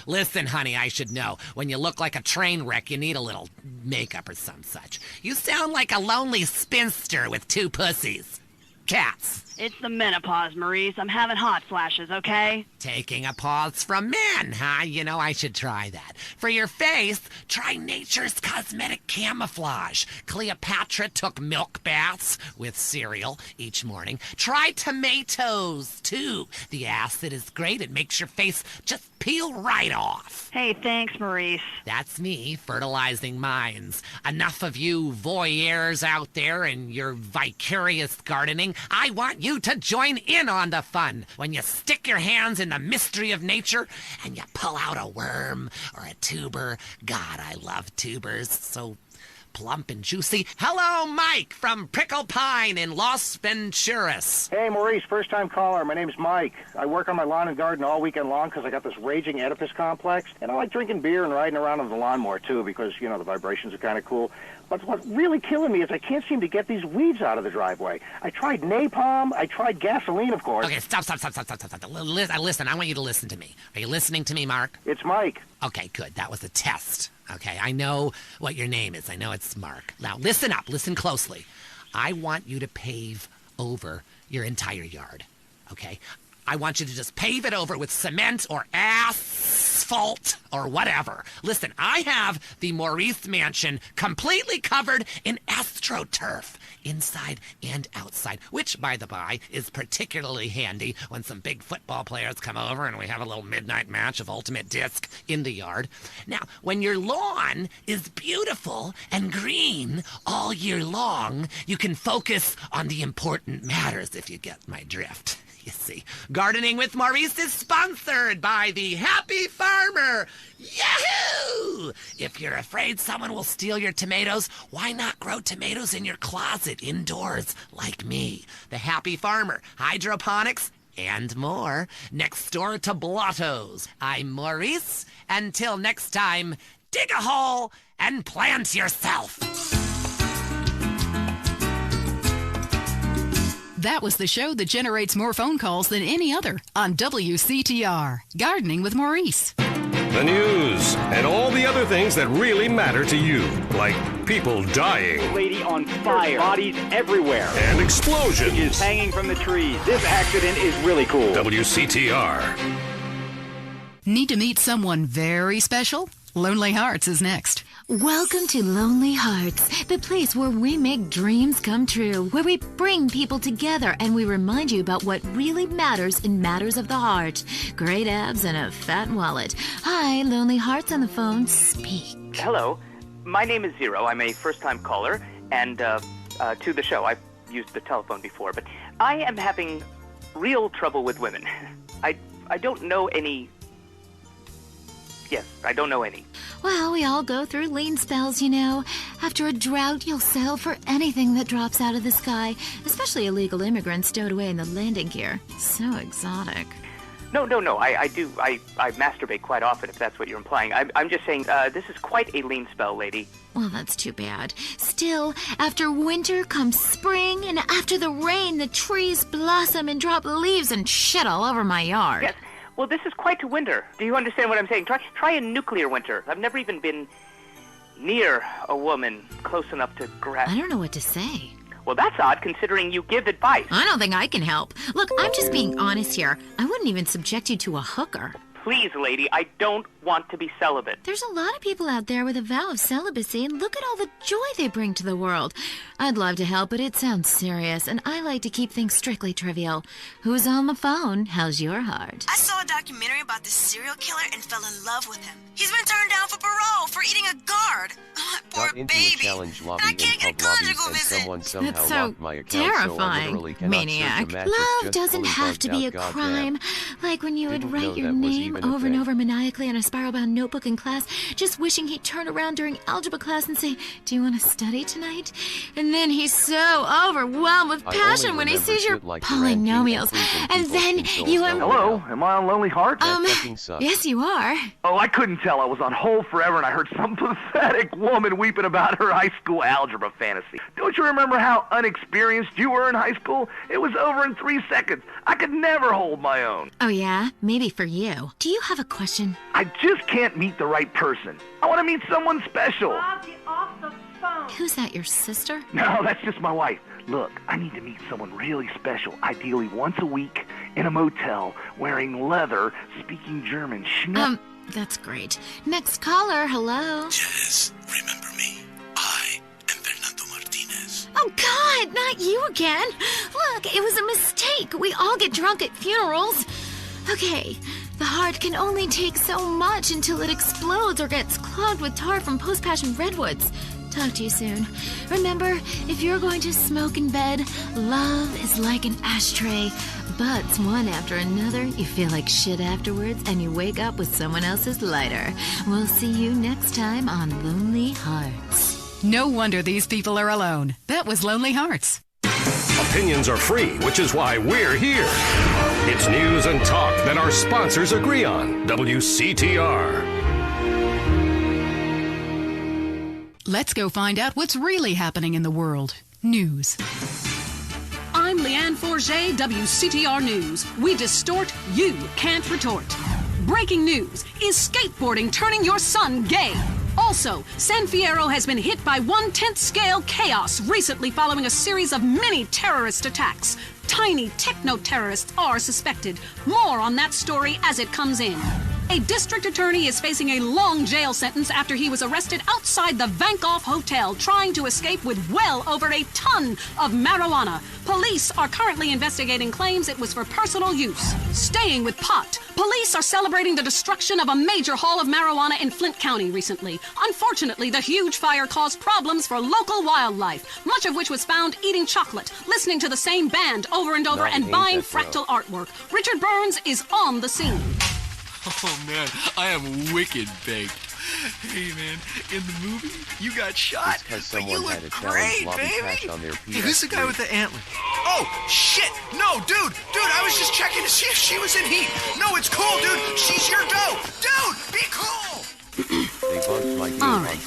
Listen, honey, I should know. When you look like a train wreck, you need a little makeup or some such. You sound like a lonely spinster with 2 pussies. Cats. It's the menopause, Maurice. I'm having hot flashes, okay? Taking a pause from men, huh? You know, I should try that. For your face, try Nature's Cosmetic Camouflage. Cleopatra took milk baths with cereal each morning. Try tomatoes, too. The acid is great. It makes your face just peel right off. Hey, thanks, Maurice. That's me, fertilizing minds. Enough of you voyeurs out there and your vicarious gardening. I want you to join in on the fun. When you stick your hands in the mystery of nature and you pull out a worm or a tuber. God, I love tubers. So plump and juicy. Hello, Mike from Prickle Pine in Los Venturas. Hey, Maurice, first-time caller. My name's Mike. I work on my lawn and garden all weekend long because I got this raging Oedipus complex, and I like drinking beer and riding around on the lawnmower, too, because, you know, the vibrations are kind of cool. But what's really killing me is I can't seem to get these weeds out of the driveway. I tried napalm. I tried gasoline, of course. Okay, stop. Listen, I want you to listen to me. Are you listening to me, Mark? It's Mike. Okay, good. That was a test. Okay, I know what your name is. I know it's Mark. Now, listen up. Listen closely. I want you to pave over your entire yard. Okay? I want you to just pave it over with cement or asphalt or whatever. Listen, I have the Maurice Mansion completely covered in AstroTurf, inside and outside, which, by the by, is particularly handy when some big football players come over and we have a little midnight match of Ultimate Disc in the yard. Now, when your lawn is beautiful and green all year long, you can focus on the important matters, if you get my drift. You see, Gardening with Maurice is sponsored by the Happy Farmer. Yahoo! If you're afraid someone will steal your tomatoes, why not grow tomatoes in your closet indoors like me? The Happy Farmer, hydroponics, and more. Next door to Blotto's. I'm Maurice. Until next time, dig a hole and plant yourself. That was the show that generates more phone calls than any other on WCTR. Gardening with Maurice. The news and all the other things that really matter to you, like people dying. Lady on fire. Bodies everywhere. And explosions. Is hanging from the trees. This accident is really cool. WCTR. Need to meet someone very special? Lonely Hearts is next. Welcome to Lonely Hearts, the place where we make dreams come true, where we bring people together and we remind you about what really matters in matters of the heart. Great abs and a fat wallet. Hi, Lonely Hearts on the phone. Speak. Hello. My name is Zero. I'm a first-time caller, and to the show. I've used the telephone before, but I am having real trouble with women. I don't know any... Yes, I don't know any. Well, we all go through lean spells, you know. After a drought, you'll settle for anything that drops out of the sky, especially illegal immigrants stowed away in the landing gear. So exotic. No. I masturbate quite often, if that's what you're implying. I'm just saying, this is quite a lean spell, lady. Well, that's too bad. Still, after winter comes spring, and after the rain, the trees blossom and drop leaves and shit all over my yard. Yes. Well, this is quite a winter. Do you understand what I'm saying? Try a nuclear winter. I've never even been near a woman close enough to grasp. I don't know what to say. Well, that's odd, considering you give advice. I don't think I can help. Look, I'm just being honest here. I wouldn't even subject you to a hooker. Please, lady, I don't want to be celibate. There's a lot of people out there with a vow of celibacy, and look at all the joy they bring to the world. I'd love to help, but it sounds serious, and I like to keep things strictly trivial. Who's on the phone? How's your heart? I saw a documentary about this serial killer and fell in love with him. He's been turned down for parole for eating a guard. Oh, poor baby. And I can't get a conjugal visit. That's so terrifying, maniac. Love doesn't have to be a crime. Like when you would write your name him over and over maniacally on a spiral-bound notebook in class, just wishing he'd turn around during algebra class and say, "Do you want to study tonight?" And then he's so overwhelmed with passion when he sees your polynomials. And then you... Hello? Am I on Lonely Hearts? Yes, you are. Oh, I couldn't tell. I was on hold forever and I heard some pathetic woman weeping about her high school algebra fantasy. Don't you remember how unexperienced you were in high school? It was over in 3 seconds. I could never hold my own. Oh, yeah? Maybe for you. Do you have a question? I just can't meet the right person. I want to meet someone special. Bob, get off the phone. Who's that, your sister? No, that's just my wife. Look, I need to meet someone really special, ideally once a week, in a motel, wearing leather, speaking German. That's great. Next caller, hello. Yes, remember me. I am Fernando Martinez. Oh, God, not you again. Look, it was a mistake. We all get drunk at funerals. Okay, the heart can only take so much until it explodes or gets clogged with tar from post-passion redwoods. Talk to you soon. Remember, if you're going to smoke in bed, love is like an ashtray. Butts one after another, you feel like shit afterwards, and you wake up with someone else's lighter. We'll see you next time on Lonely Hearts. No wonder these people are alone. That was Lonely Hearts. Opinions are free, which is why we're here. It's news and talk that our sponsors agree on. WCTR. Let's go find out what's really happening in the world. News. I'm Leanne Forget, WCTR News. We distort, you can't retort. Breaking news. Is skateboarding turning your son gay? Also, San Fierro has been hit by 1/10 scale chaos recently following a series of mini terrorist attacks. Tiny techno-terrorists are suspected. More on that story as it comes in. A district attorney is facing a long jail sentence after he was arrested outside the Vankoff Hotel trying to escape with well over a ton of marijuana. Police are currently investigating claims it was for personal use. Staying with pot, police are celebrating the destruction of a major haul of marijuana in Flint County recently. Unfortunately, the huge fire caused problems for local wildlife, much of which was found eating chocolate, listening to the same band over and over, and buying fractal artwork. Richard Burns is on the scene. Oh, man, I am wicked baked. Hey, man, in the movie, you got shot, but you look great, baby. Hey, who's the guy with the antler? Oh, shit! No, dude, I was just checking to see if she was in heat. No, it's cool, dude. She's your dough. Dude, be cool. All right.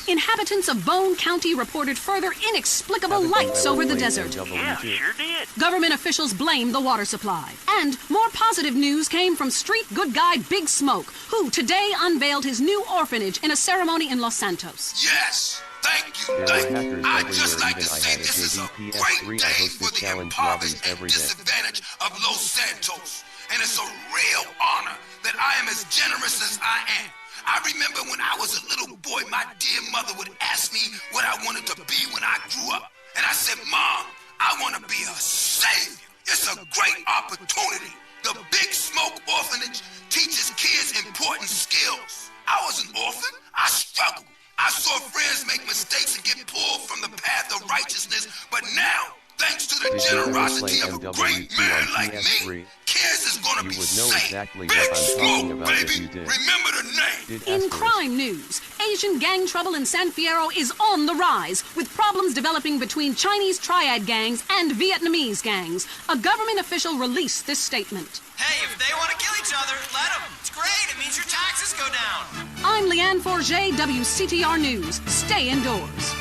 Inhabitants of Bone County reported further inexplicable lights over the desert. Yeah, sure did. Government officials blame the water supply. And more positive news came from street good guy Big Smoke, who today unveiled his new orphanage in a ceremony in Los Santos. Yes! Thank you. I'd just like to say this is a great day for the impoverished and disadvantaged of Los Santos. And it's a real honor that I am as generous as I am. I remember when I was a little boy, my dear mother would ask me what I wanted to be when I grew up. And I said, Mom, I want to be a savior. It's a great opportunity. The Big Smoke Orphanage teaches kids important skills. I was an orphan. I struggled. I saw friends make mistakes and get pulled from the path of righteousness. But now, thanks to the generosity of a great man like me, kids is going to be safe. Big Smoke, baby. Remember the name. In crime news, Asian gang trouble in San Fierro is on the rise, with problems developing between Chinese triad gangs and Vietnamese gangs. A government official released this statement. Hey, if they want to kill each other, let them. It's great. It means your taxes go down. I'm Leanne Forget, WCTR News. Stay indoors.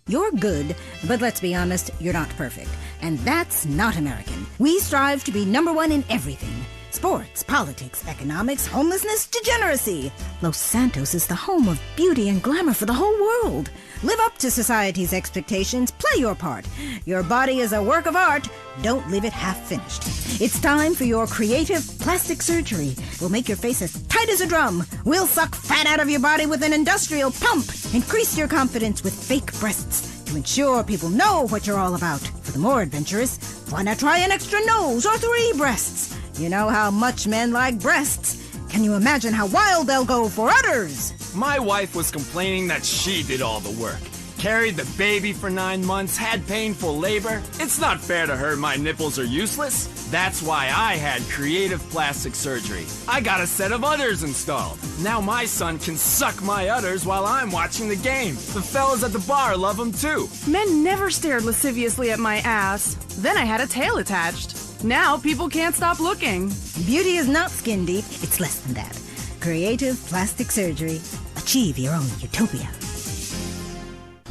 You're good, but let's be honest, you're not perfect. And that's not American. We strive to be number one in everything. Sports, politics, economics, homelessness, degeneracy. Los Santos is the home of beauty and glamour for the whole world. Live up to society's expectations. Play your part. Your body is a work of art. Don't leave it half-finished. It's time for your creative plastic surgery. We'll make your face as tight as a drum. We'll suck fat out of your body with an industrial pump. Increase your confidence with fake breasts to ensure people know what you're all about. For the more adventurous, why not try an extra nose or 3 breasts? You know how much men like breasts. Can you imagine how wild they'll go for udders? My wife was complaining that she did all the work. Carried the baby for 9 months, had painful labor. It's not fair to her my nipples are useless. That's why I had creative plastic surgery. I got a set of udders installed. Now my son can suck my udders while I'm watching the game. The fellas at the bar love them too. Men never stared lasciviously at my ass. Then I had a tail attached. Now people can't stop looking. Beauty is not skin deep, it's less than that. Creative plastic surgery. Achieve your own utopia.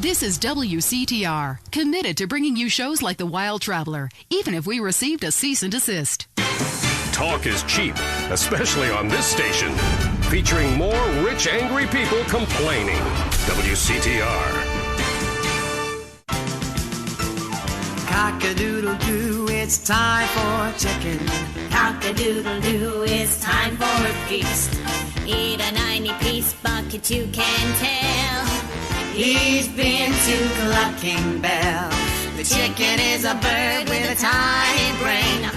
This is WCTR, committed to bringing you shows like The Wild Traveler, even if we received a cease and desist. Talk is cheap, especially on this station. Featuring more rich, angry people complaining. WCTR. Cock-a-doodle-doo, it's time for chicken. Cock-a-doodle-doo, it's time for a feast. Eat a 90-piece bucket, you can tell. He's been to Clucking Bell. The chicken is a bird with a tiny brain.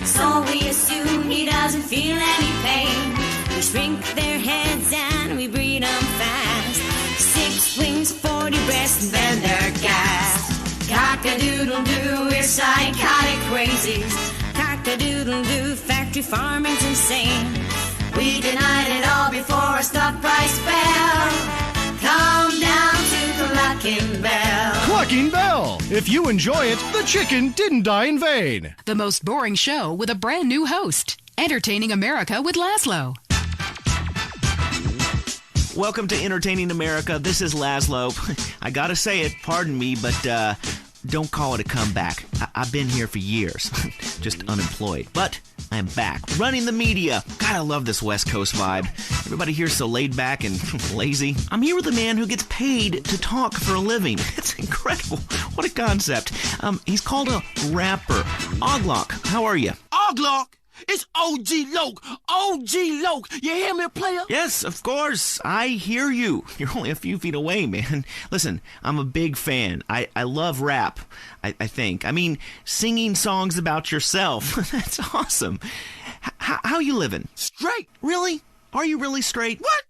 So we assume he doesn't feel any pain. We shrink their heads and we breed them fast. 6 wings, 40 breasts, and then they're gassed. Cock-a-doodle-doo, we're psychotic crazies. Cock-a-doodle-doo, factory farming's insane. We denied it all before a stock price fell. Come down to Clucking Bell. Clucking Bell. If you enjoy it, the chicken didn't die in vain. The most boring show with a brand new host. Entertaining America with Laszlo. Welcome to Entertaining America. This is Laszlo. I gotta say it, pardon me, but don't call it a comeback. I've been here for years, just unemployed. But I am back, running the media. God, I love this West Coast vibe. Everybody here's so laid back and lazy. I'm here with a man who gets paid to talk for a living. It's incredible. What a concept. He's called a rapper. Oglock, how are you? Oglock? It's OG Loke. OG Loke. You hear me, player? Yes, of course. I hear you. You're only a few feet away, man. Listen, I'm a big fan. I love rap, I think. I mean, singing songs about yourself. That's awesome. How you living? Straight. Really? Are you really straight? What?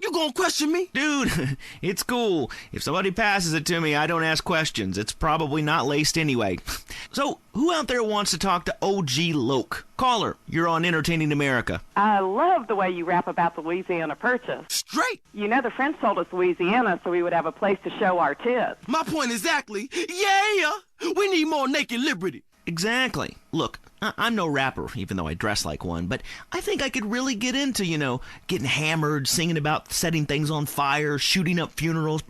You gonna question me? Dude, it's cool. If somebody passes it to me, I don't ask questions. It's probably not laced anyway. So, who out there wants to talk to OG Loke? Caller, you're on Entertaining America. I love the way you rap about the Louisiana Purchase. Straight. You know the French told us Louisiana so we would have a place to show our tits. My point exactly. Yeah, we need more naked liberty. Exactly. Look, I'm no rapper, even though I dress like one, but I think I could really get into, getting hammered, singing about setting things on fire, shooting up funerals,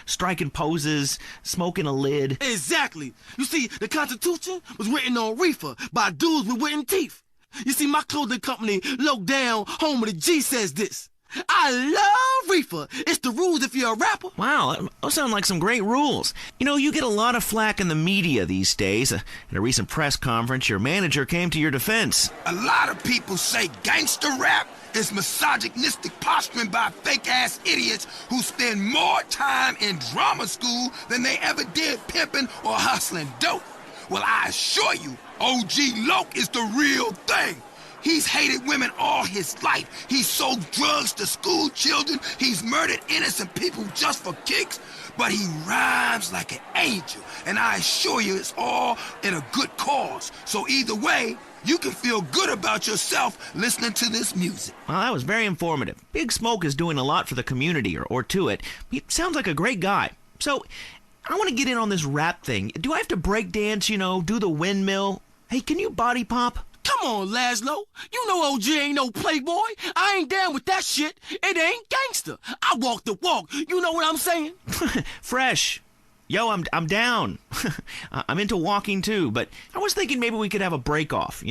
striking poses, smoking a lid. Exactly. You see, the Constitution was written on reefer by dudes with wooden teeth. You see, my clothing company, Low Down, home of the G, says this. I love reefer. It's the rules if you're a rapper. Wow, those sound like some great rules. You get a lot of flack in the media these days. At a recent press conference, your manager came to your defense. A lot of people say gangster rap is misogynistic posturing by fake-ass idiots who spend more time in drama school than they ever did pimping or hustling dope. Well, I assure you, OG Loke is the real thing. He's hated women all his life. He's sold drugs to school children. He's murdered innocent people just for kicks. But he rhymes like an angel. And I assure you it's all in a good cause. So either way, you can feel good about yourself listening to this music. Well, that was very informative. Big Smoke is doing a lot for the community, or to it. He sounds like a great guy. So, I want to get in on this rap thing. Do I have to break dance, do the windmill? Hey, can you body pop? Come on, Laszlo. You know OG ain't no playboy. I ain't down with that shit. It ain't gangster. I walk the walk. You know what I'm saying? Fresh. Yo, I'm down. I'm into walking too, but I was thinking maybe we could have a break off,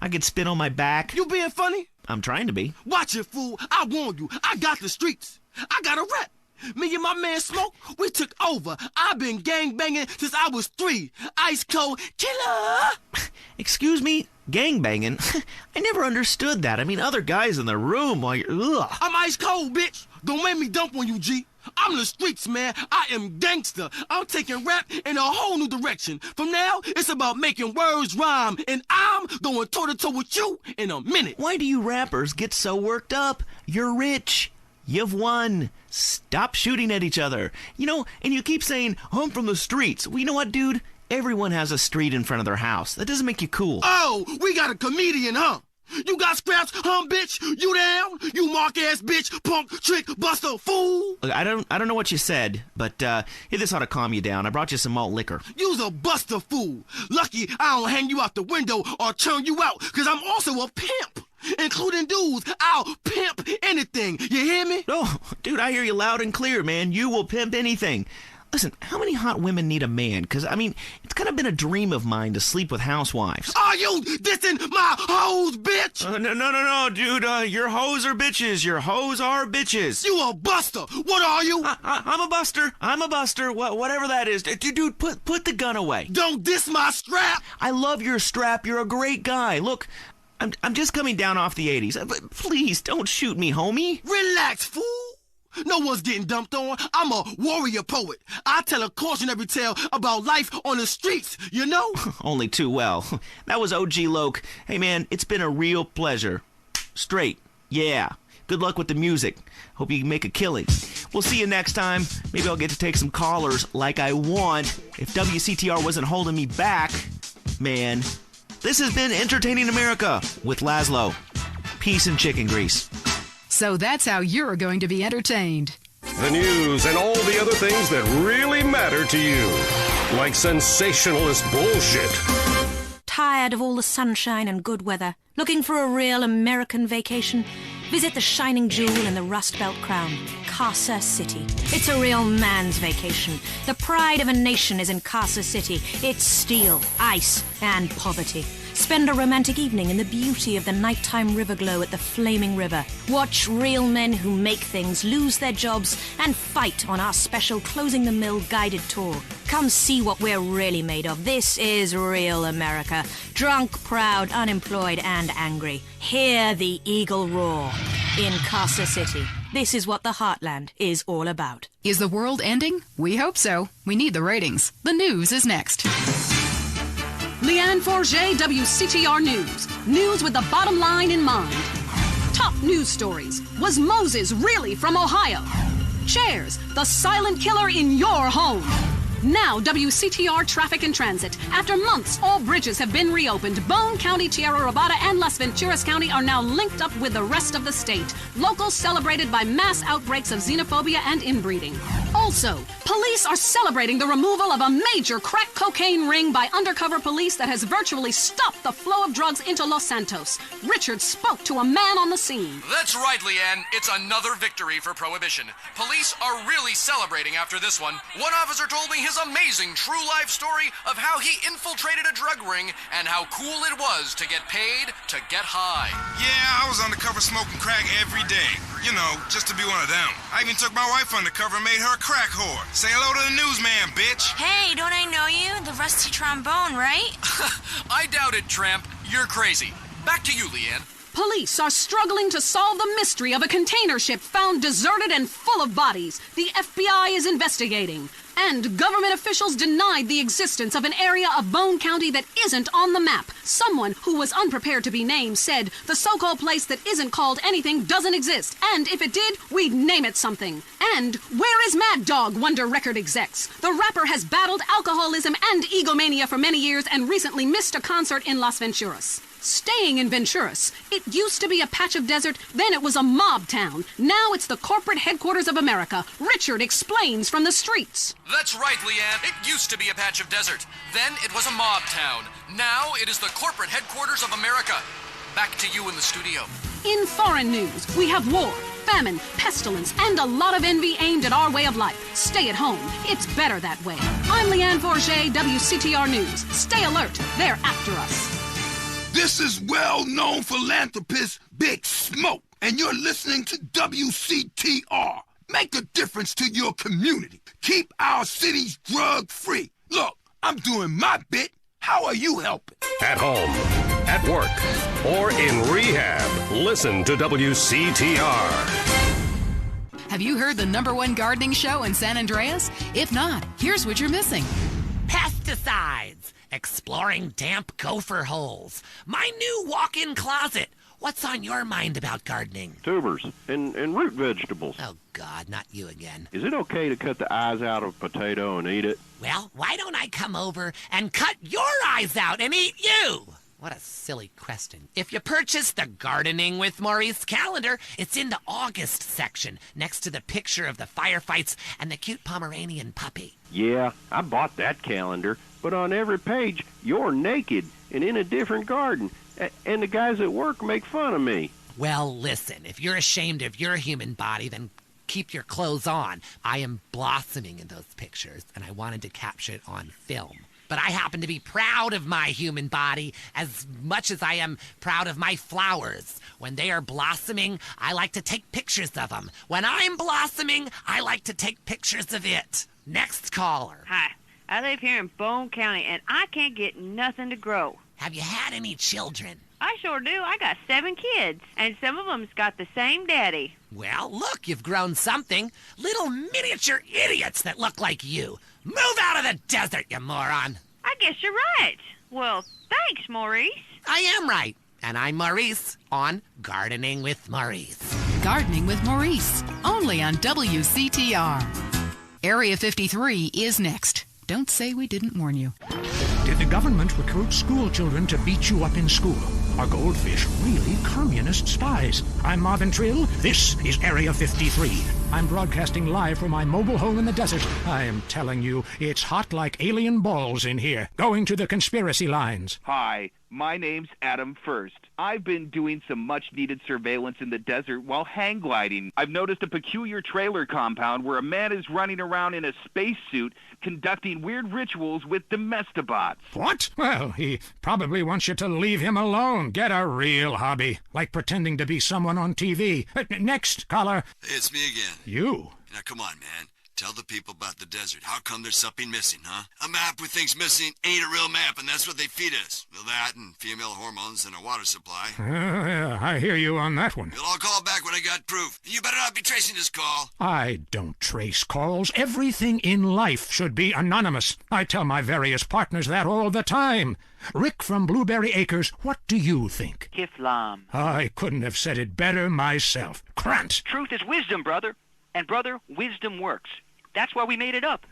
I could spin on my back. You being funny? I'm trying to be. Watch it, fool. I warn you. I got the streets. I got a rep. Me and my man Smoke, we took over. I've been gang banging since I was 3. Ice cold killer. Excuse me? Gang banging? I never understood that. I mean, other guys in the room while you're... Ugh. I'm ice cold, bitch. Don't make me dump on you, G. I'm the streets, man. I am gangster. I'm taking rap in a whole new direction. From now, it's about making words rhyme. And I'm going toe-to-toe with you in a minute. Why do you rappers get so worked up? You're rich. You've won. Stop shooting at each other. You know, and you keep saying, I'm from the streets. Well, you know what, dude? Everyone has a street in front of their house. That doesn't make you cool. Oh, we got a comedian, huh? You got scraps, bitch? You down? You mark-ass bitch, punk, trick, buster, fool? Look, I don't know what you said, but here, this ought to calm you down. I brought you some malt liquor. You's a buster fool. Lucky I don't hang you out the window or turn you out, because I'm also a pimp. Including dudes, I'll pimp anything. You hear me? Oh, dude, I hear you loud and clear, man. You will pimp anything. Listen, how many hot women need a man? Because, I mean, it's kind of been a dream of mine to sleep with housewives. Are you dissing my hoes, bitch? No, dude. Your hoes are bitches. Your hoes are bitches. You a buster. What are you? I'm a buster. I'm a buster. Whatever that is. Dude, put the gun away. Don't diss my strap. I love your strap. You're a great guy. Look, I'm just coming down off the 80s. Please, don't shoot me, homie. Relax, fool. No one's getting dumped on. I'm a warrior poet. I tell a cautionary tale about life on the streets, you know? Only too well. That was OG Loke. Hey, man, it's been a real pleasure. Straight. Yeah. Good luck with the music. Hope you can make a killing. We'll see you next time. Maybe I'll get to take some callers like I want. If WCTR wasn't holding me back, man. This has been Entertaining America with Laszlo. Peace and chicken grease. So that's how you're going to be entertained. The news and all the other things that really matter to you. Like sensationalist bullshit. Tired of all the sunshine and good weather? Looking for a real American vacation? Visit the shining jewel in the Rust Belt crown, Casa City. It's a real man's vacation. The pride of a nation is in Casa City. It's steel, ice, and poverty. Spend a romantic evening in the beauty of the nighttime river glow at the flaming river. Watch real men who make things lose their jobs and fight on our special Closing the Mill guided tour. Come see what we're really made of. This is real America. Drunk, proud, unemployed, and angry. Hear the eagle roar in Casa City. This is what the Heartland is all about. Is the world ending? We hope so. We need the ratings. The news is next. Leanne Forget, WCTR News. News with the bottom line in mind. Top news stories. Was Moses really from Ohio? Chairs, the silent killer in your home. Now, WCTR Traffic and Transit. After months, all bridges have been reopened. Bone County, Tierra Robada, and Las Venturas County are now linked up with the rest of the state. Locals celebrated by mass outbreaks of xenophobia and inbreeding. Also, police are celebrating the removal of a major crack cocaine ring by undercover police that has virtually stopped the flow of drugs into Los Santos. Richard spoke to a man on the scene. That's right, Leanne. It's another victory for Prohibition. Police are really celebrating after this one. One officer told me his amazing true life story of how he infiltrated a drug ring and how cool it was to get paid to get high. Yeah, I was undercover smoking crack every day. You know, just to be one of them. I even took my wife undercover and made her a crack whore. Say hello to the newsman, bitch. Hey, don't I know you? The rusty trombone, right? I doubt it, tramp. You're crazy. Back to you, Leanne. Police are struggling to solve the mystery of a container ship found deserted and full of bodies. The FBI is investigating. And government officials denied the existence of an area of Bone County that isn't on the map. Someone who was unprepared to be named said the so-called place that isn't called anything doesn't exist. And if it did, we'd name it something. And where is Mad Dog, wonder record execs? The rapper has battled alcoholism and egomania for many years and recently missed a concert in Las Venturas. Staying in Venturas, it used to be a patch of desert, then it was a mob town. Now it's the corporate headquarters of America. Richard explains from the streets. That's right, Leanne. It used to be a patch of desert. Then it was a mob town. Now it is the corporate headquarters of America. Back to you in the studio. In foreign news, we have war, famine, pestilence, and a lot of envy aimed at our way of life. Stay at home. It's better that way. I'm Leanne Forget, WCTR News. Stay alert. They're after us. This is well-known philanthropist Big Smoke, and you're listening to WCTR. Make a difference to your community. Keep our cities drug-free. Look, I'm doing my bit. How are you helping? At home, at work, or in rehab, listen to WCTR. Have you heard the #1 gardening show in San Andreas? If not, here's what you're missing. Pesticides. Exploring damp gopher holes. My new walk-in closet. what's on your mind about gardening? Tubers and root vegetables. Oh, God, not you again. Is it okay to cut the eyes out of a potato and eat it? Well, why don't I come over and cut your eyes out and eat you? What a silly question. If you purchase the Gardening with Maurice calendar, it's in the August section, next to the picture of the firefights and the cute Pomeranian puppy. Yeah, I bought that calendar, but on every page, you're naked and in a different garden, and the guys at work make fun of me. Well, listen, if you're ashamed of your human body, then keep your clothes on. I am blossoming in those pictures, and I wanted to capture it on film. But I happen to be proud of my human body as much as I am proud of my flowers. When they are blossoming, I like to take pictures of them. When I'm blossoming, I like to take pictures of it. Next caller. Hi, I live here in Bone County, and I can't get nothing to grow. Have you had any children? I sure do. I got 7 kids, and some of them's got the same daddy. Well, look, you've grown something. Little miniature idiots that look like you. Move out of the desert, you moron. I guess you're right. Well, thanks, Maurice. I am right. And I'm Maurice on Gardening with Maurice. Gardening with Maurice, only on WCTR. Area 53 is next. Don't say we didn't warn you. Did the government recruit school children to beat you up in school? Are goldfish really communist spies? I'm Marvin Trill. This is Area 53. I'm broadcasting live from my mobile home in the desert. I am telling you, it's hot like alien balls in here. Going to the conspiracy lines. Hi, my name's Adam First. I've been doing some much-needed surveillance in the desert while hang gliding. I've noticed a peculiar trailer compound where a man is running around in a spacesuit conducting weird rituals with domestibots. What? Well, he probably wants you to leave him alone. Get a real hobby, like pretending to be someone on TV. Next caller. It's me again. You? Now, come on, man. Tell the people about the desert. How come there's something missing, huh? A map with things missing ain't a real map, and that's what they feed us. Well, that and female hormones and a water supply. Yeah, I hear you on that one. Well, I'll call back when I got proof. You better not be tracing this call. I don't trace calls. Everything in life should be anonymous. I tell my various partners that all the time. Rick from Blueberry Acres, what do you think? Kiflam. I couldn't have said it better myself. Krant. Truth is wisdom, brother. And, brother, wisdom works. That's why we made it up.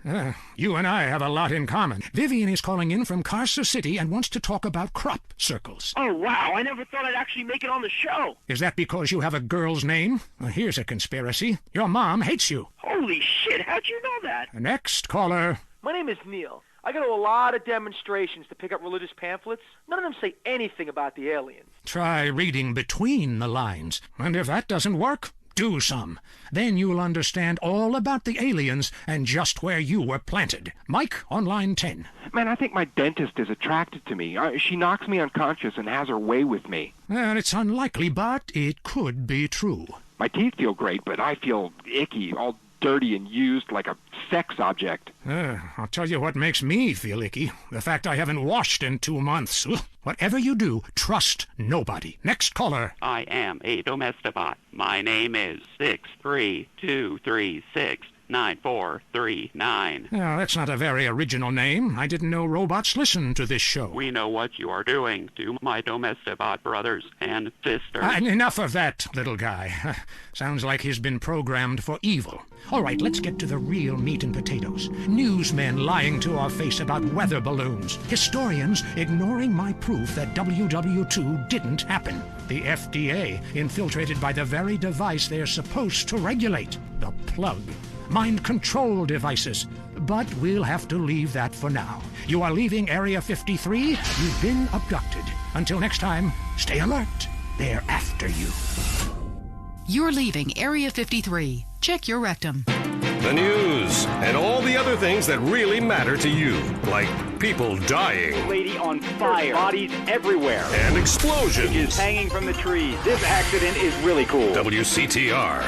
You and I have a lot in common. Vivian is calling in from Carcer City and wants to talk about crop circles. Oh, wow. I never thought I'd actually make it on the show. Is that because you have a girl's name? Well, here's a conspiracy. Your mom hates you. Holy shit. How'd you know that? Next caller. My name is Neil. I go to a lot of demonstrations to pick up religious pamphlets. None of them say anything about the aliens. Try reading between the lines. And if that doesn't work, do some. Then you'll understand all about the aliens and just where you were planted. Mike on line 10. Man, I think my dentist is attracted to me. She knocks me unconscious and has her way with me. Well, it's unlikely, but it could be true. My teeth feel great, but I feel icky, all dirty and used like a sex object. I'll tell you what makes me feel icky. The fact I haven't washed in 2 months. Whatever you do, trust nobody. Next caller. I am a domestibot. My name is 632369439. Well, that's not a very original name. I didn't know robots listen to this show. We know what you are doing to my domestibot brothers and sisters. Enough of that, little guy. Sounds like he's been programmed for evil. All right, let's get to the real meat and potatoes. Newsmen lying to our face about weather balloons. Historians ignoring my proof that WW2 didn't happen. The FDA infiltrated by the very device they're supposed to regulate, the plug. Mind control devices. But we'll have to leave that for now. You are leaving Area 53. You've been abducted. Until next time, stay alert. They're after you. You're leaving Area 53. Check your rectum. The news and all the other things that really matter to you, like people dying. Lady on fire. Bodies everywhere. And explosions. Is hanging from the trees. This accident is really cool. WCTR.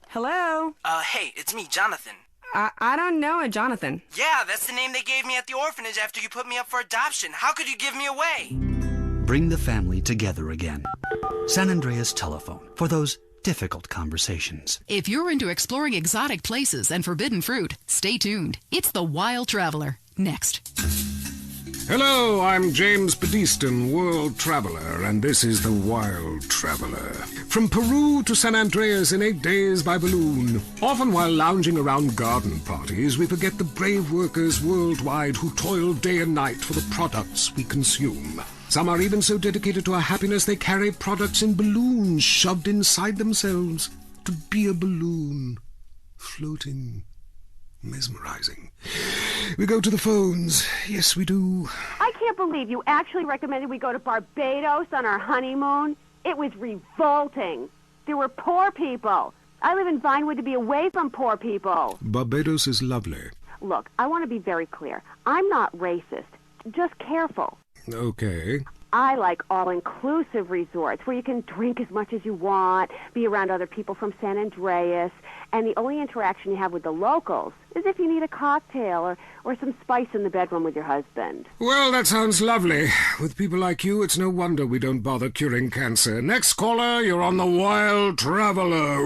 Hello? Hey, it's me, Jonathan. I don't know a Jonathan. Yeah, that's the name they gave me at the orphanage after you put me up for adoption. How could you give me away? Bring the family together again. San Andreas Telephone for those difficult conversations. If you're into exploring exotic places and forbidden fruit, stay tuned. It's The Wild Traveler. Next. Hello, I'm James Pedeston, world traveler, and this is the Wild Traveler. From Peru to San Andreas in 8 days by balloon. Often while lounging around garden parties, we forget the brave workers worldwide who toil day and night for the products we consume. Some are even so dedicated to our happiness they carry products in balloons shoved inside themselves to be a balloon. Floating. Mesmerizing. We go to the phones. Yes, we do. I can't believe you actually recommended we go to Barbados on our honeymoon. It was revolting. There were poor people. I live in Vinewood to be away from poor people. Barbados is lovely. Look, I want to be very clear. I'm not racist. Just careful. Okay. I like all-inclusive resorts where you can drink as much as you want, be around other people from San Andreas, and the only interaction you have with the locals is if you need a cocktail or some spice in the bedroom with your husband. Well, that sounds lovely. With people like you, it's no wonder we don't bother curing cancer. Next caller, you're on the Wild Traveler.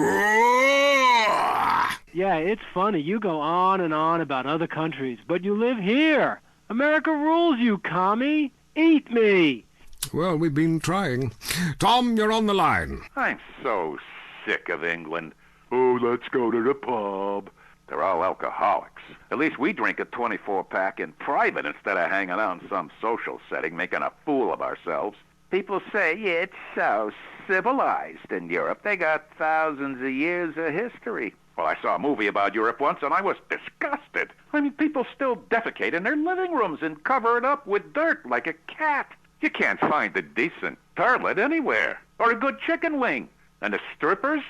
Yeah, it's funny. You go on and on about other countries, but you live here. America rules, you commie. Eat me. Well, we've been trying. Tom, you're on the line. I'm so sick of England. Oh, let's go to the pub. They're all alcoholics. At least we drink a 24-pack in private instead of hanging out in some social setting making a fool of ourselves. People say it's so civilized in Europe. They got thousands of years of history. Well, I saw a movie about Europe once, and I was disgusted. I mean, people still defecate in their living rooms and cover it up with dirt like a cat. You can't find a decent toilet anywhere, or a good chicken wing. And the strippers?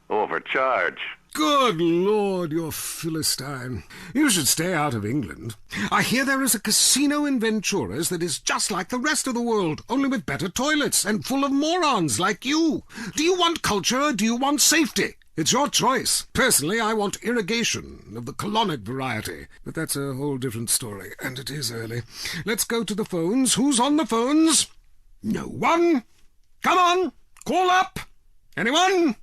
Overcharge. Good Lord, you're Philistine. You should stay out of England. I hear there is a casino in Ventura's that is just like the rest of the world, only with better toilets and full of morons like you. Do you want culture or do you want safety? It's your choice. Personally, I want irrigation of the colonic variety. But that's a whole different story, and it is early. Let's go to the phones. Who's on the phones? No one. Come on, call up. Anyone?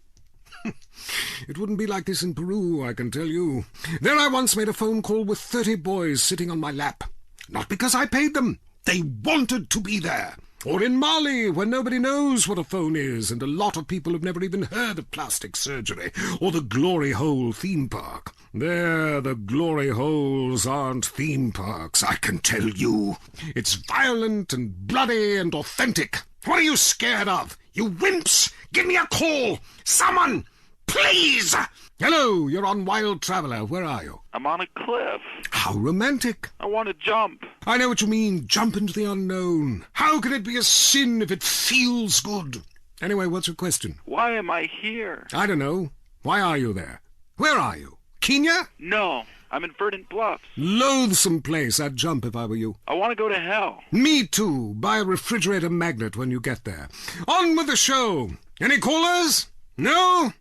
It wouldn't be like this in Peru, I can tell you. There I once made a phone call with 30 boys sitting on my lap. Not because I paid them. They wanted to be there. Or in Mali, where nobody knows what a phone is, and a lot of people have never even heard of plastic surgery, or the Glory Hole theme park. There, the Glory Holes aren't theme parks, I can tell you. It's violent and bloody and authentic. What are you scared of? You wimps! Give me a call! Someone! Please! Hello, you're on Wild Traveler. Where are you? I'm on a cliff. How romantic. I want to jump. I know what you mean. Jump into the unknown. How can it be a sin if it feels good? Anyway, what's your question? Why am I here? I don't know. Why are you there? Where are you? Kenya? No, I'm in Verdant Bluffs. Loathsome place. I'd jump if I were you. I want to go to hell. Me too. Buy a refrigerator magnet when you get there. On with the show. Any callers? No?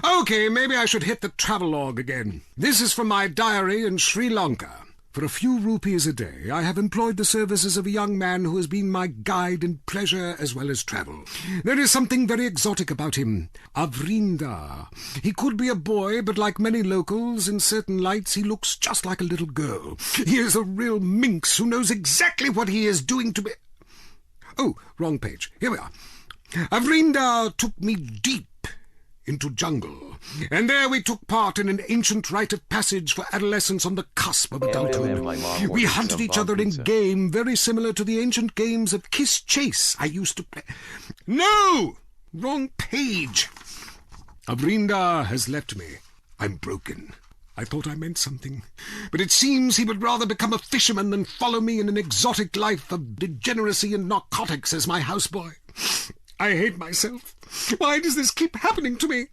Okay, maybe I should hit the travelogue again. This is from my diary in Sri Lanka. For a few rupees a day, I have employed the services of a young man who has been my guide in pleasure as well as travel. There is something very exotic about him. Avrinda. He could be a boy, but like many locals, in certain lights he looks just like a little girl. He is a real minx who knows exactly what he is doing to me. Oh, wrong page. Here we are. Avrinda took me deep into jungle, and there we took part in an ancient rite of passage for adolescents on the cusp of adulthood. We hunted each other in game very similar to the ancient games of Kiss Chase I used to play. No! Wrong page. Avrinda has left me. I'm broken. I thought I meant something, but it seems he would rather become a fisherman than follow me in an exotic life of degeneracy and narcotics as my houseboy. I hate myself. Why does this keep happening to me?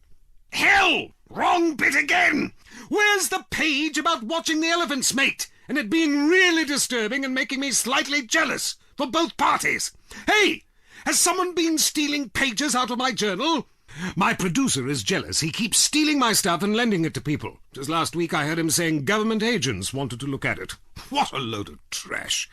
Hell! Wrong bit again! Where's the page about watching the elephants mate, and it being really disturbing and making me slightly jealous for both parties? Hey! Has someone been stealing pages out of my journal? My producer is jealous. He keeps stealing my stuff and lending it to people. Just last week I heard him saying government agents wanted to look at it. What a load of trash.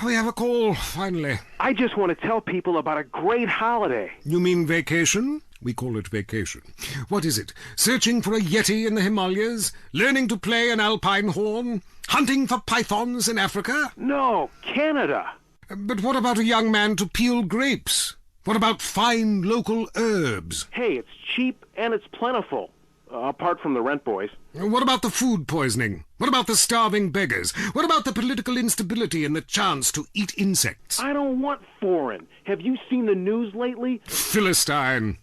We have a call, finally. I just want to tell people about a great holiday. You mean vacation? We call it vacation. What is it? Searching for a yeti in the Himalayas? Learning to play an alpine horn? Hunting for pythons in Africa? No, Canada. But what about a young man to peel grapes? What about fine local herbs? Hey, it's cheap and it's plentiful. Apart from the rent boys. What about the food poisoning? What about the starving beggars? What about the political instability and the chance to eat insects? I don't want foreign. Have you seen the news lately? Philistine.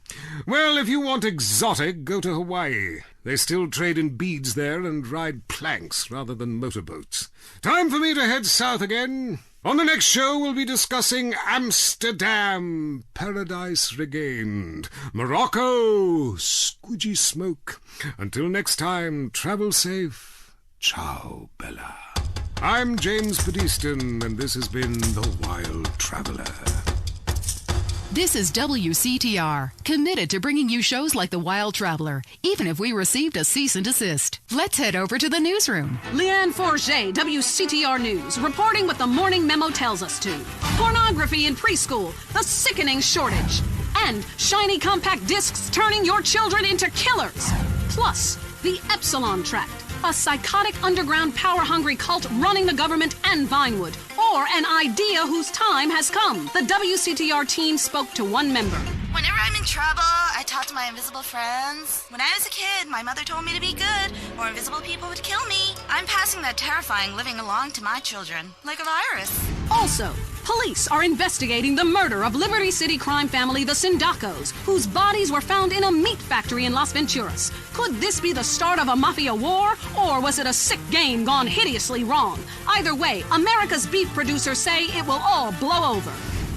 Well, if you want exotic, go to Hawaii. They still trade in beads there and ride planks rather than motorboats. Time for me to head south again. On the next show, we'll be discussing Amsterdam, Paradise Regained, Morocco, squidgy smoke. Until next time, travel safe. Ciao, Bella. I'm James Pedeston, and this has been The Wild Traveler. This is WCTR, committed to bringing you shows like The Wild Traveler, even if we received a cease and desist. Let's head over to the newsroom. Leanne Forget, WCTR News, reporting what the morning memo tells us to. Pornography in preschool, the sickening shortage, and shiny compact discs turning your children into killers. Plus, the Epsilon Tract, a psychotic underground power-hungry cult running the government and Vinewood, or an idea whose time has come. The WCTR team spoke to one member. Whenever I'm in trouble, I talk to my invisible friends. When I was a kid, my mother told me to be good, or invisible people would kill me. I'm passing that terrifying living along to my children, like a virus. Also, police are investigating the murder of Liberty City crime family the Sindacos, whose bodies were found in a meat factory in Las Venturas. Could this be the start of a mafia war, or was it a sick game gone hideously wrong? Either way, America's beef producers say it will all blow over.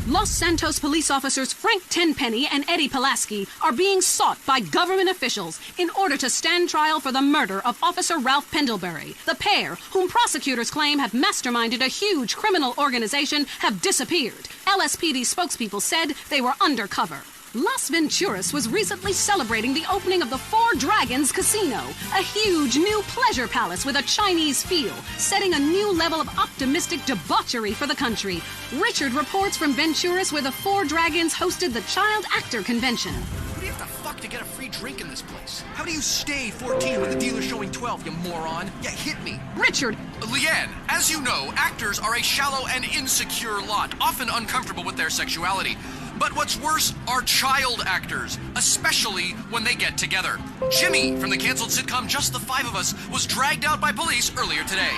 Los Santos police officers Frank Tenpenny and Eddie Pulaski are being sought by government officials in order to stand trial for the murder of Officer Ralph Pendlebury. The pair, whom prosecutors claim have masterminded a huge criminal organization, have disappeared. LSPD spokespeople said they were undercover. Las Venturas was recently celebrating the opening of the Four Dragons Casino, a huge new pleasure palace with a Chinese feel, setting a new level of optimistic debauchery for the country. Richard reports from Venturas, where the Four Dragons hosted the Child Actor Convention. What do you have to fuck to get a free drink in this place? How do you stay 14 when the dealer's showing 12, you moron? Yeah, hit me. Richard! Leanne, as you know, actors are a shallow and insecure lot, often uncomfortable with their sexuality. But what's worse are child actors, especially when they get together. Jimmy, from the canceled sitcom Just the Five of Us, was dragged out by police earlier today.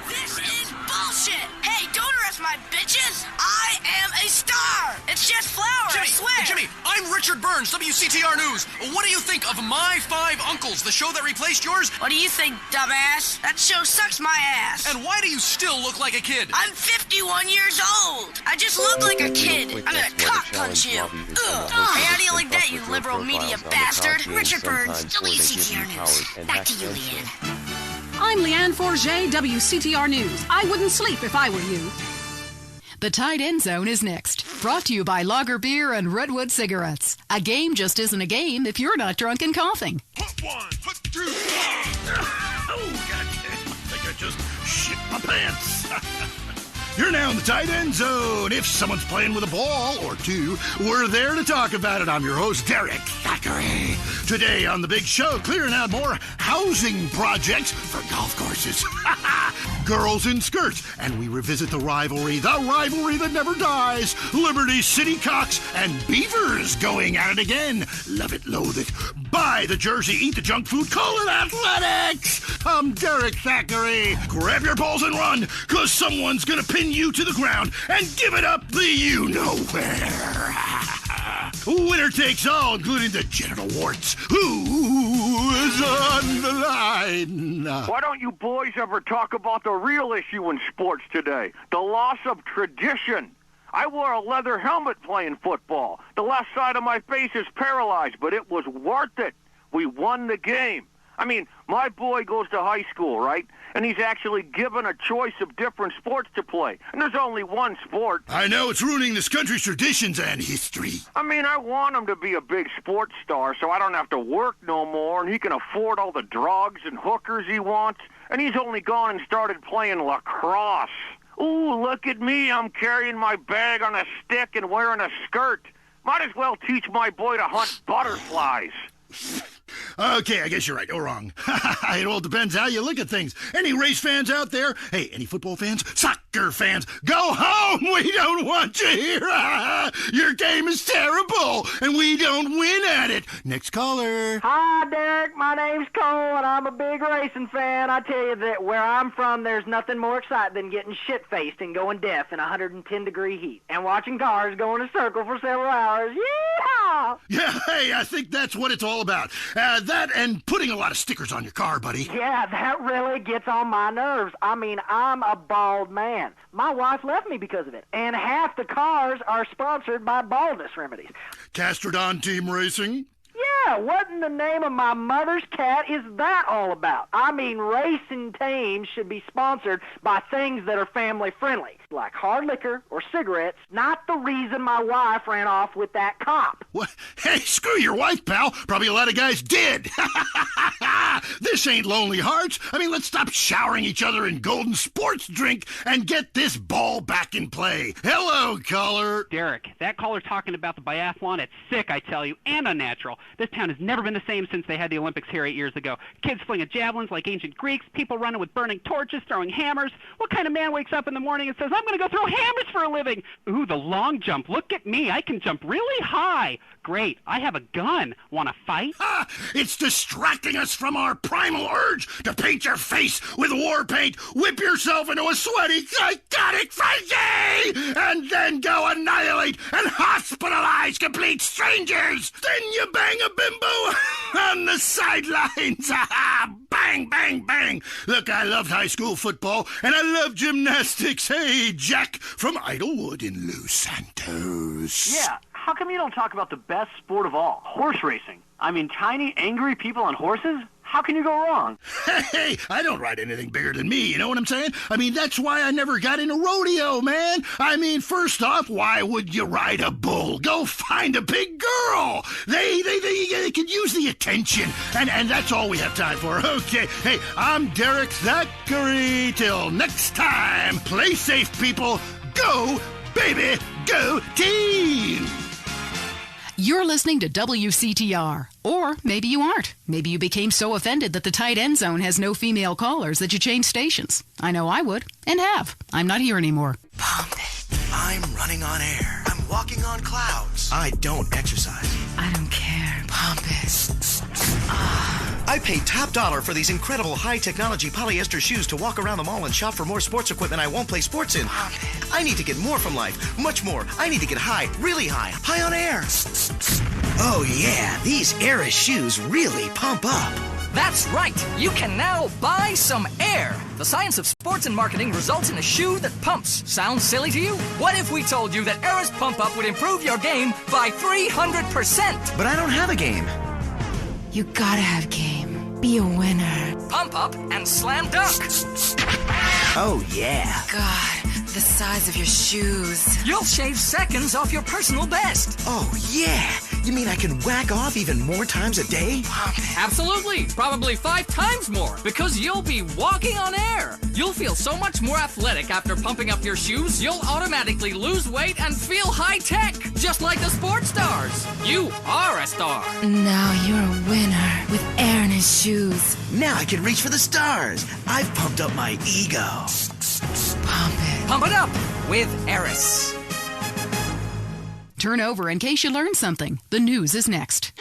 This is bullshit! Hey, don't arrest my bitches! I am a star! It's just flour, I swear! Jimmy, I'm Richard Burns, WCTR News. What do you think of My Five Uncles, the show that replaced yours? What do you think, dumbass? That show sucks my ass! And why do you still look like a kid? I'm 51 years old! I just look like a kid! I'm gonna cock punch you! Ugh. Hey, how do you like that, you liberal media bastard? Richard Burns, WCTR News. Back to you, Leanne. I'm Leanne Forget, WCTR News. I wouldn't sleep if I were you. The Tight End Zone is next. Brought to you by Lager Beer and Redwood Cigarettes. A game just isn't a game if you're not drunk and coughing. Put one, put two. Oh, goddamn. I think I just shit my pants. You're now in the Tight End Zone. If someone's playing with a ball or two, we're there to talk about it. I'm your host, Derek Thackeray. Today on the big show, clearing out more housing projects for golf courses. Girls in skirts. And we revisit the rivalry that never dies. Liberty City Cocks and Beavers going at it again. Love it, loathe it. Buy the jersey, eat the junk food, call it athletics. I'm Derek Thackeray. Grab your balls and run, because someone's going to pin you to the ground and give it up the you-know-where. Winner takes all, including the genital warts. Who is on the line? Why don't you boys ever talk about the real issue in sports today? The loss of tradition. I wore a leather helmet playing football. The left side of my face is paralyzed, but it was worth it. We won the game. I mean, my boy goes to high school, right? And he's actually given a choice of different sports to play. And there's only one sport. I know, it's ruining this country's traditions and history. I mean, I want him to be a big sports star so I don't have to work no more, and he can afford all the drugs and hookers he wants. And he's only gone and started playing lacrosse. Ooh, look at me. I'm carrying my bag on a stick and wearing a skirt. Might as well teach my boy to hunt butterflies. Okay, I guess you're right. Or wrong. It all depends how you look at things. Any race fans out there? Hey, any football fans? Soccer fans? Go home! We don't want you here! Your game is terrible, and we don't win at it. Next caller. Hi, Derek. My name's Cole, and I'm a big racing fan. I tell you that where I'm from, there's nothing more exciting than getting shit-faced and going deaf in 110-degree heat and watching cars go in a circle for several hours. Yeehaw! Yeah, hey, I think that's what it's all about. That and putting a lot of stickers on your car, buddy. Yeah, that really gets on my nerves. I mean, I'm a bald man. My wife left me because of it, and half the cars are sponsored by baldness remedies. Castrodon Team Racing? Yeah, what in the name of my mother's cat is that all about? I mean, racing teams should be sponsored by things that are family-friendly, like hard liquor or cigarettes, not the reason my wife ran off with that cop. What? Hey, screw your wife, pal. Probably a lot of guys did. This ain't Lonely Hearts. I mean, let's stop showering each other in golden sports drink and get this ball back in play. Hello, caller. Derek, that caller talking about the biathlon, it's sick, I tell you, and unnatural. This town has never been the same since they had the Olympics here 8 years ago. Kids flinging javelins like ancient Greeks, people running with burning torches, throwing hammers. What kind of man wakes up in the morning and says, I'm going to go throw hammers for a living? Ooh, the long jump. Look at me. I can jump really high. Great. I have a gun. Want to fight? It's distracting us from our primal urge to paint your face with war paint, whip yourself into a sweaty, psychotic frenzy, and then go annihilate and hospitalize complete strangers. Then you bang a bimbo on the sidelines. Bang, bang, bang. Look, I loved high school football, and I love gymnastics. Hey, Jack from Idlewood in Los Santos. Yeah, how come you don't talk about the best sport of all, horse racing? I mean, tiny, angry people on horses? How can you go wrong? Hey, I don't ride anything bigger than me, you know what I'm saying? I mean, that's why I never got into rodeo, man. I mean, first off, why would you ride a bull? Go find a big girl. They could use the attention, and that's all we have time for. Okay, hey, I'm Derek Thackeray. Till next time, play safe, people. Go, baby, go team! You're listening to WCTR. Or maybe you aren't. Maybe you became so offended that the tight end zone has no female callers that you changed stations. I know I would, and have. I'm not here anymore. Pump it. I'm running on air. I'm walking on clouds. I don't exercise. I don't care. Pump it. I paid top dollar for these incredible high-technology polyester shoes to walk around the mall and shop for more sports equipment I won't play sports in. I need to get more from life. Much more. I need to get high. Really high. High on air. Oh, yeah. These Air shoes really pump up. That's right. You can now buy some air. The science of sports and marketing results in a shoe that pumps. Sounds silly to you? What if we told you that Air's Pump Up would improve your game by 300%? But I don't have a game. You gotta have game. Be a winner. Pump up and slam dunk. Oh, yeah. God, the size of your shoes. You'll shave seconds off your personal best. Oh, yeah. You mean I can whack off even more times a day? Absolutely. Probably 5 times more, because you'll be walking on air. You'll feel so much more athletic after pumping up your shoes, you'll automatically lose weight and feel high-tech, just like the sports stars. You are a star. Now you're a winner with air in his shoes. Now I can reach for the stars. I've pumped up my ego. Pump it. Pump it up with Eris. Turn over in case you learned something. The news is next.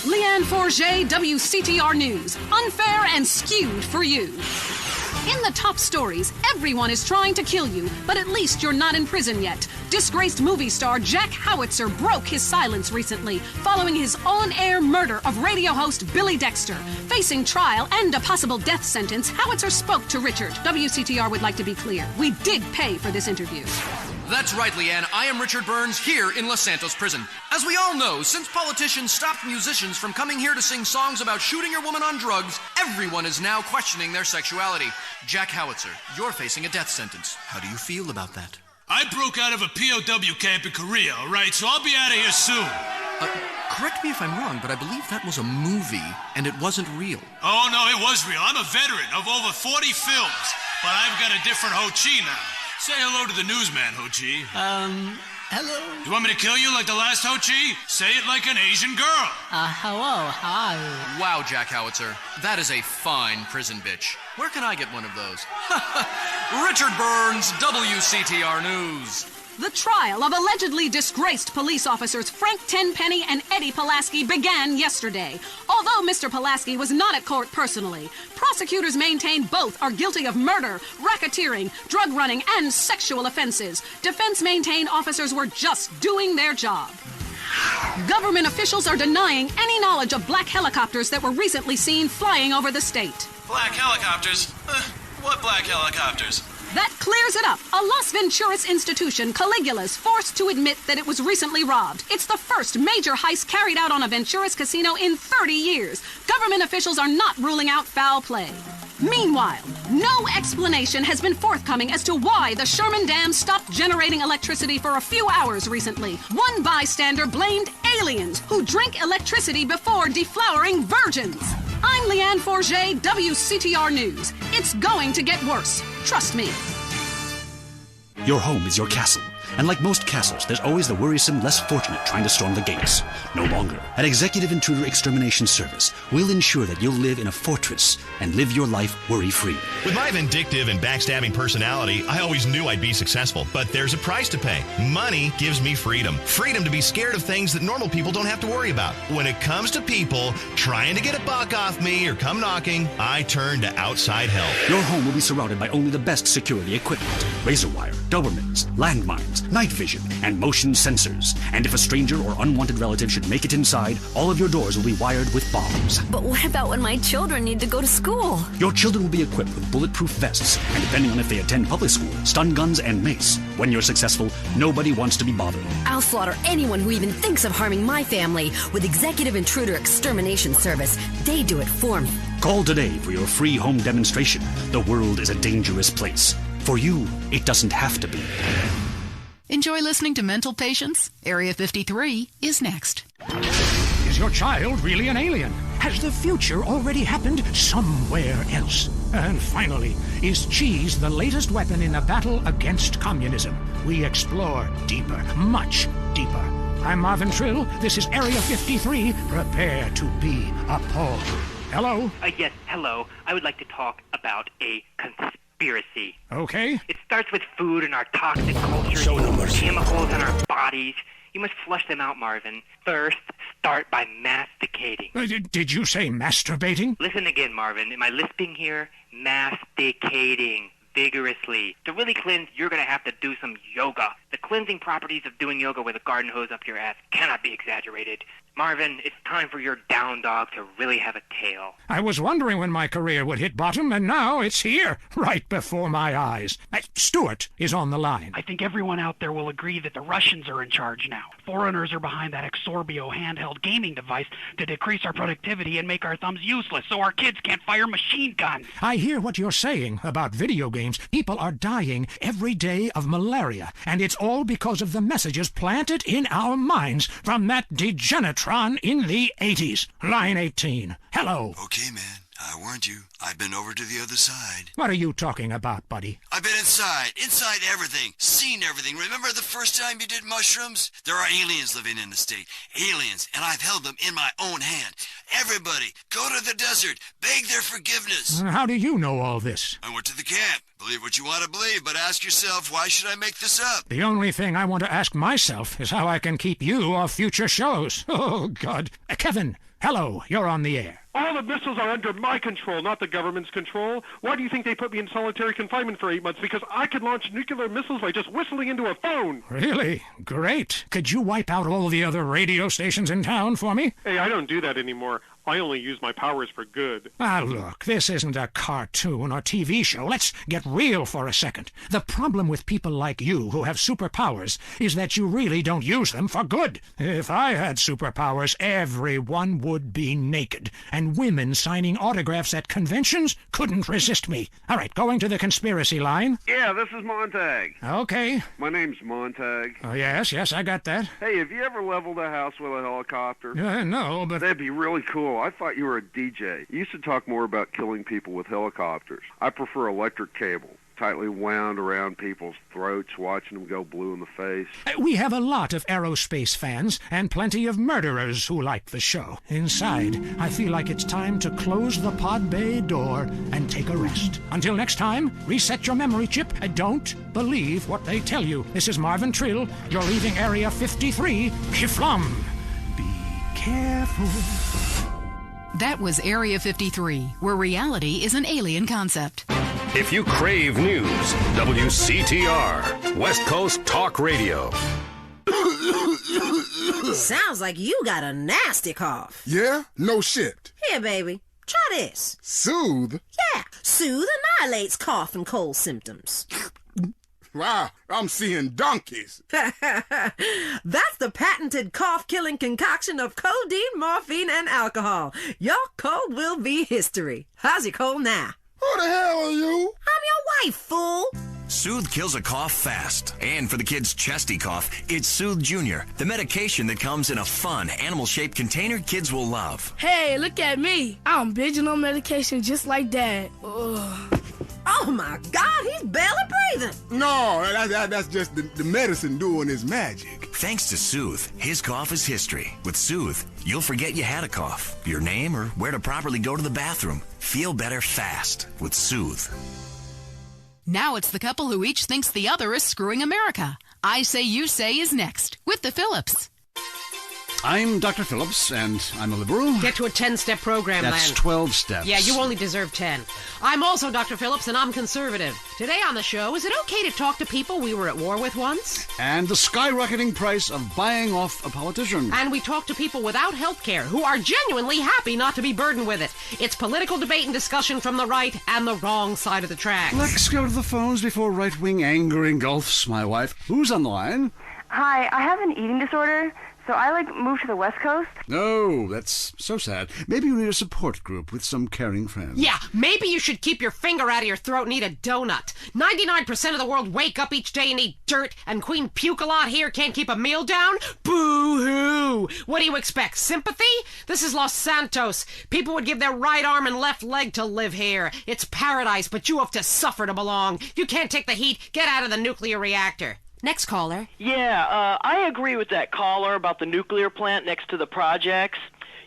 Leanne Forget, WCTR News. Unfair and skewed for you. In the top stories, everyone is trying to kill you, but at least you're not in prison yet. Disgraced movie star Jack Howitzer broke his silence recently following his on-air murder of radio host Billy Dexter. Facing trial and a possible death sentence, Howitzer spoke to Richard. WCTR would like to be clear. We did pay for this interview. That's right, Leanne. I am Richard Burns here in Los Santos Prison. As we all know, since politicians stopped musicians from coming here to sing songs about shooting your woman on drugs, everyone is now questioning their sexuality. Jack Howitzer, you're facing a death sentence. How do you feel about that? I broke out of a POW camp in Korea, all right? So I'll be out of here soon. Correct me if I'm wrong, but I believe that was a movie, and it wasn't real. Oh, no, it was real. I'm a veteran of over 40 films, but I've got a different Ho Chi now. Say hello to the newsman, Ho Chi. Hello. You want me to kill you like the last Ho Chi? Say it like an Asian girl. Hello. Hi. Wow, Jack Howitzer. That is a fine prison bitch. Where can I get one of those? Richard Burns, WCTR News. The trial of allegedly disgraced police officers Frank Tenpenny and Eddie Pulaski began yesterday. Although Mr. Pulaski was not at court personally, prosecutors maintain both are guilty of murder, racketeering, drug running, and sexual offenses. Defense maintain officers were just doing their job. Government officials are denying any knowledge of black helicopters that were recently seen flying over the state. Black helicopters? What black helicopters? That clears it up. A Las Venturas institution, Caligula's, forced to admit that it was recently robbed. It's the first major heist carried out on a Venturas casino in 30 years. Government officials are not ruling out foul play. Meanwhile, no explanation has been forthcoming as to why the Sherman Dam stopped generating electricity for a few hours recently. One bystander blamed aliens who drink electricity before deflowering virgins. I'm Leanne Forget, WCTR News. It's going to get worse. Trust me. Your home is your castle. And like most castles, there's always the worrisome, less fortunate trying to storm the gates. No longer. At Executive Intruder Extermination Service, we'll ensure that you'll live in a fortress and live your life worry-free. With my vindictive and backstabbing personality, I always knew I'd be successful. But there's a price to pay. Money gives me freedom. Freedom to be scared of things that normal people don't have to worry about. When it comes to people trying to get a buck off me or come knocking, I turn to outside help. Your home will be surrounded by only the best security equipment. Razor wire, Dobermans, landmines, night vision, and motion sensors. And if a stranger or unwanted relative should make it inside, all of your doors will be wired with bombs. But what about when my children need to go to school? Your children will be equipped with bulletproof vests, and depending on if they attend public school, stun guns and mace. When you're successful, nobody wants to be bothered. I'll slaughter anyone who even thinks of harming my family with Executive Intruder Extermination Service. They do it for me. Call today for your free home demonstration. The world is a dangerous place. For you, it doesn't have to be. Enjoy listening to Mental Patients? Area 53 is next. Is your child really an alien? Has the future already happened somewhere else? And finally, is cheese the latest weapon in the battle against communism? We explore deeper, much deeper. I'm Marvin Trill. This is Area 53. Prepare to be appalled. Hello? Yes, hello. I would like to talk about a conspiracy. Okay. It starts with food and our toxic culture, chemicals in our bodies. You must flush them out, Marvin. First, start by masticating. Did you say masturbating? Listen again, Marvin. Am I lisping here? Masticating vigorously. To really cleanse, you're going to have to do some yoga. The cleansing properties of doing yoga with a garden hose up your ass cannot be exaggerated. Marvin, it's time for your down dog to really have a tail. I was wondering when my career would hit bottom, and now it's here, right before my eyes. Stuart is on the line. I think everyone out there will agree that the Russians are in charge now. Foreigners are behind that Exorbio handheld gaming device to decrease our productivity and make our thumbs useless so our kids can't fire machine guns. I hear what you're saying about video games. People are dying every day of malaria, and it's all because of the messages planted in our minds from that degeneratron in the 80s. Line 18. Hello. Okay, man. I warned you. I've been over to the other side. What are you talking about, buddy? I've been inside everything, seen everything. Remember the first time you did mushrooms? There are aliens living in the state. Aliens, and I've held them in my own hand. Everybody, go to the desert, beg their forgiveness. How do you know all this? I went to the camp. Believe what you want to believe, but ask yourself, why should I make this up? The only thing I want to ask myself is how I can keep you off future shows. Oh, God. Kevin, hello, you're on the air. All the missiles are under my control, not the government's control. Why do you think they put me in solitary confinement for 8 months? Because I could launch nuclear missiles by just whistling into a phone. Really? Great. Could you wipe out all the other radio stations in town for me? Hey, I don't do that anymore. I only use my powers for good. Look, this isn't a cartoon or TV show. Let's get real for a second. The problem with people like you who have superpowers is that you really don't use them for good. If I had superpowers, everyone would be naked, and women signing autographs at conventions couldn't resist me. All right, going to the conspiracy line. Yeah, this is Montag. Okay. My name's Montag. Oh, yes, I got that. Hey, have you ever leveled a house with a helicopter? No, but... That'd be really cool. I thought you were a DJ. You used to talk more about killing people with helicopters. I prefer electric cable. tightly wound around people's throats, watching them go blue in the face. We have a lot of aerospace fans and plenty of murderers who like the show. Inside, I feel like it's time to close the pod bay door and take a rest. Until next time, reset your memory chip and don't believe what they tell you. This is Marvin Trill. You're leaving Area 53. Kiflum. Be careful. That was Area 53, where reality is an alien concept. If you crave news, WCTR, West Coast Talk Radio. Sounds like you got a nasty cough. Yeah? No shit. Here, baby. Try this. Soothe? Yeah. Soothe annihilates cough and cold symptoms. Wow, I'm seeing donkeys. That's the patented cough-killing concoction of codeine, morphine, and alcohol. Your cold will be history. How's your cold now? Who the hell are you? I'm your wife, fool. Soothe kills a cough fast. And for the kids' chesty cough, it's Soothe Junior, the medication that comes in a fun, animal-shaped container kids will love. Hey, look at me. I'm binging on medication just like Dad. Ugh. Oh, my God, he's barely breathing. No, that's just the medicine doing its magic. Thanks to Soothe, his cough is history. With Soothe, you'll forget you had a cough, your name, or where to properly go to the bathroom. Feel better fast with Soothe. Now it's the couple who each thinks the other is screwing America. I Say You Say is next with the Phillips. I'm Dr. Phillips, and I'm a liberal. Get to a 10-step program, That's then. 12 steps. Yeah, you only deserve 10. I'm also Dr. Phillips, and I'm conservative. Today on the show, is it okay to talk to people we were at war with once? And the skyrocketing price of buying off a politician. And we talk to people without health care who are genuinely happy not to be burdened with it. It's political debate and discussion from the right and the wrong side of the tracks. Let's go to the phones before right-wing anger engulfs my wife. Who's on the line? Hi, I have an eating disorder. So I, moved to the West Coast. Oh, that's so sad. Maybe you need a support group with some caring friends. Yeah, maybe you should keep your finger out of your throat and eat a donut. 99% of the world wake up each day and eat dirt, and Queen Puke-a-Lot here can't keep a meal down? Boo-hoo! What do you expect, sympathy? This is Los Santos. People would give their right arm and left leg to live here. It's paradise, but you have to suffer to belong. You can't take the heat. Get out of the nuclear reactor. Next caller. Yeah, I agree with that caller about the nuclear plant next to the projects.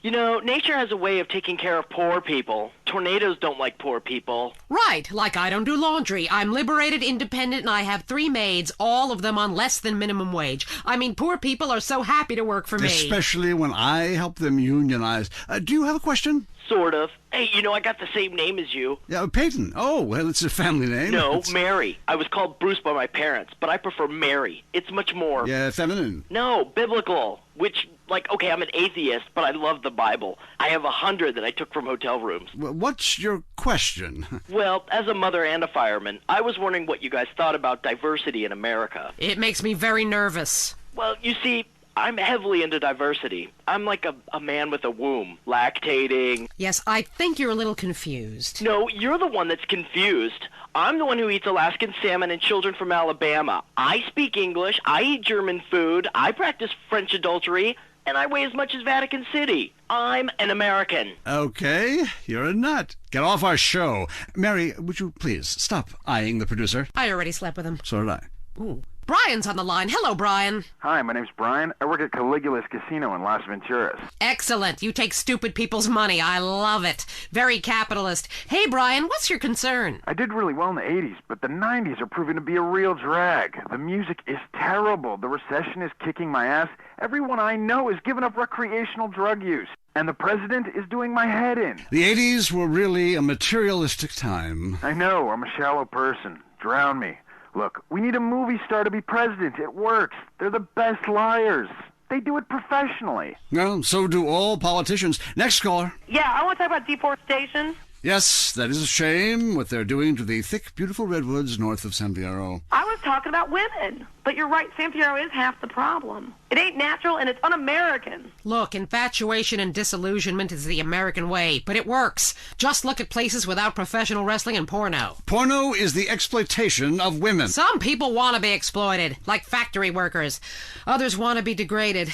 You know, nature has a way of taking care of poor people. Tornadoes don't like poor people. Right, like I don't do laundry. I'm liberated, independent, and I have 3 maids, all of them on less than minimum wage. I mean, poor people are so happy to work for me. Especially when I help them unionize. Do you have a question? Sort of. Hey, you know, I got the same name as you. Yeah, Peyton. Oh, well, it's a family name. No, Mary. I was called Bruce by my parents, but I prefer Mary. It's much more... Yeah, feminine. No, biblical. Which, okay, I'm an atheist, but I love the Bible. I have 100 that I took from hotel rooms. Well, what's your question? Well, as a mother and a fireman, I was wondering what you guys thought about diversity in America. It makes me very nervous. Well, you see... I'm heavily into diversity. I'm like a man with a womb, lactating. Yes, I think you're a little confused. No, you're the one that's confused. I'm the one who eats Alaskan salmon and children from Alabama. I speak English, I eat German food, I practice French adultery, and I weigh as much as Vatican City. I'm an American. Okay, you're a nut. Get off our show. Mary, would you please stop eyeing the producer? I already slept with him. So did I. Ooh. Brian's on the line. Hello, Brian. Hi, my name's Brian. I work at Caligula's Casino in Las Venturas. Excellent. You take stupid people's money. I love it. Very capitalist. Hey, Brian, what's your concern? I did really well in the 80s, but the 90s are proving to be a real drag. The music is terrible. The recession is kicking my ass. Everyone I know is giving up recreational drug use. And the president is doing my head in. The 80s were really a materialistic time. I know. I'm a shallow person. Drown me. Look, we need a movie star to be president. It works. They're the best liars. They do it professionally. Well, so do all politicians. Next caller. Yeah, I want to talk about deforestation. Yes, that is a shame, what they're doing to the thick, beautiful redwoods north of San Fierro. I was talking about women. But you're right, San Fierro is half the problem. It ain't natural and it's un-American. Look, infatuation and disillusionment is the American way, but it works. Just look at places without professional wrestling and porno. Porno is the exploitation of women. Some people want to be exploited, like factory workers. Others want to be degraded.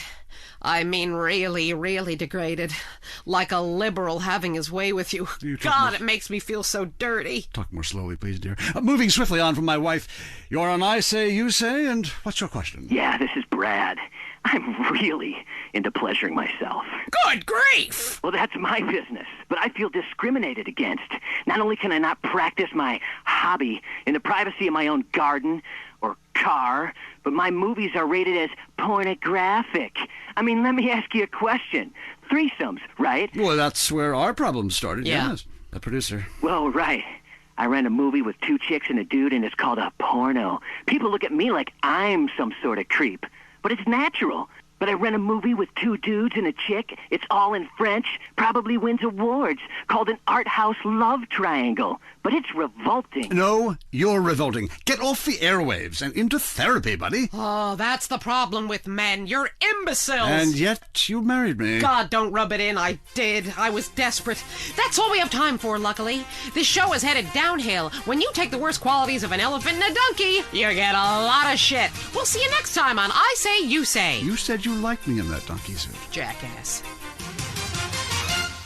I mean, really, really degraded. Like a liberal having his way with you. God, it makes me feel so dirty. Talk more slowly, please, dear. Moving swiftly on from my wife. You're on I Say, You Say, and what's your question? Yeah, this is Brad. I'm really into pleasuring myself. Good grief! Well, that's my business, but I feel discriminated against. Not only can I not practice my hobby in the privacy of my own garden or car, but my movies are rated as pornographic. I mean, let me ask you a question. Threesomes, right? Well, that's where our problem started, Yeah. yes. The producer. Well, right. I ran a movie with 2 chicks and a dude, and it's called a porno. People look at me like I'm some sort of creep, but it's natural. But I ran a movie with 2 dudes and a chick. It's all in French, probably wins awards, called an art house love triangle. But it's revolting. No, you're revolting. Get off the airwaves and into therapy, buddy. Oh, that's the problem with men. You're imbeciles. And yet you married me. God, don't rub it in. I did. I was desperate. That's all we have time for, luckily. This show is headed downhill. When you take the worst qualities of an elephant and a donkey, you get a lot of shit. We'll see you next time on I Say, You Say. You said you liked me in that donkey suit. Jackass.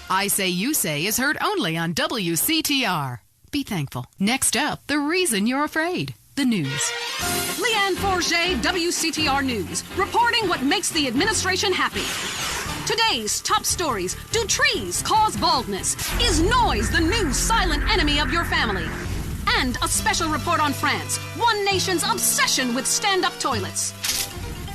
I Say, You Say is heard only on WCTR. Be thankful. Next up, the reason you're afraid. The news. Leanne Forget, WCTR News, reporting what makes the administration happy. Today's top stories. Do trees cause baldness? Is noise the new silent enemy of your family? And a special report on France, one nation's obsession with stand-up toilets.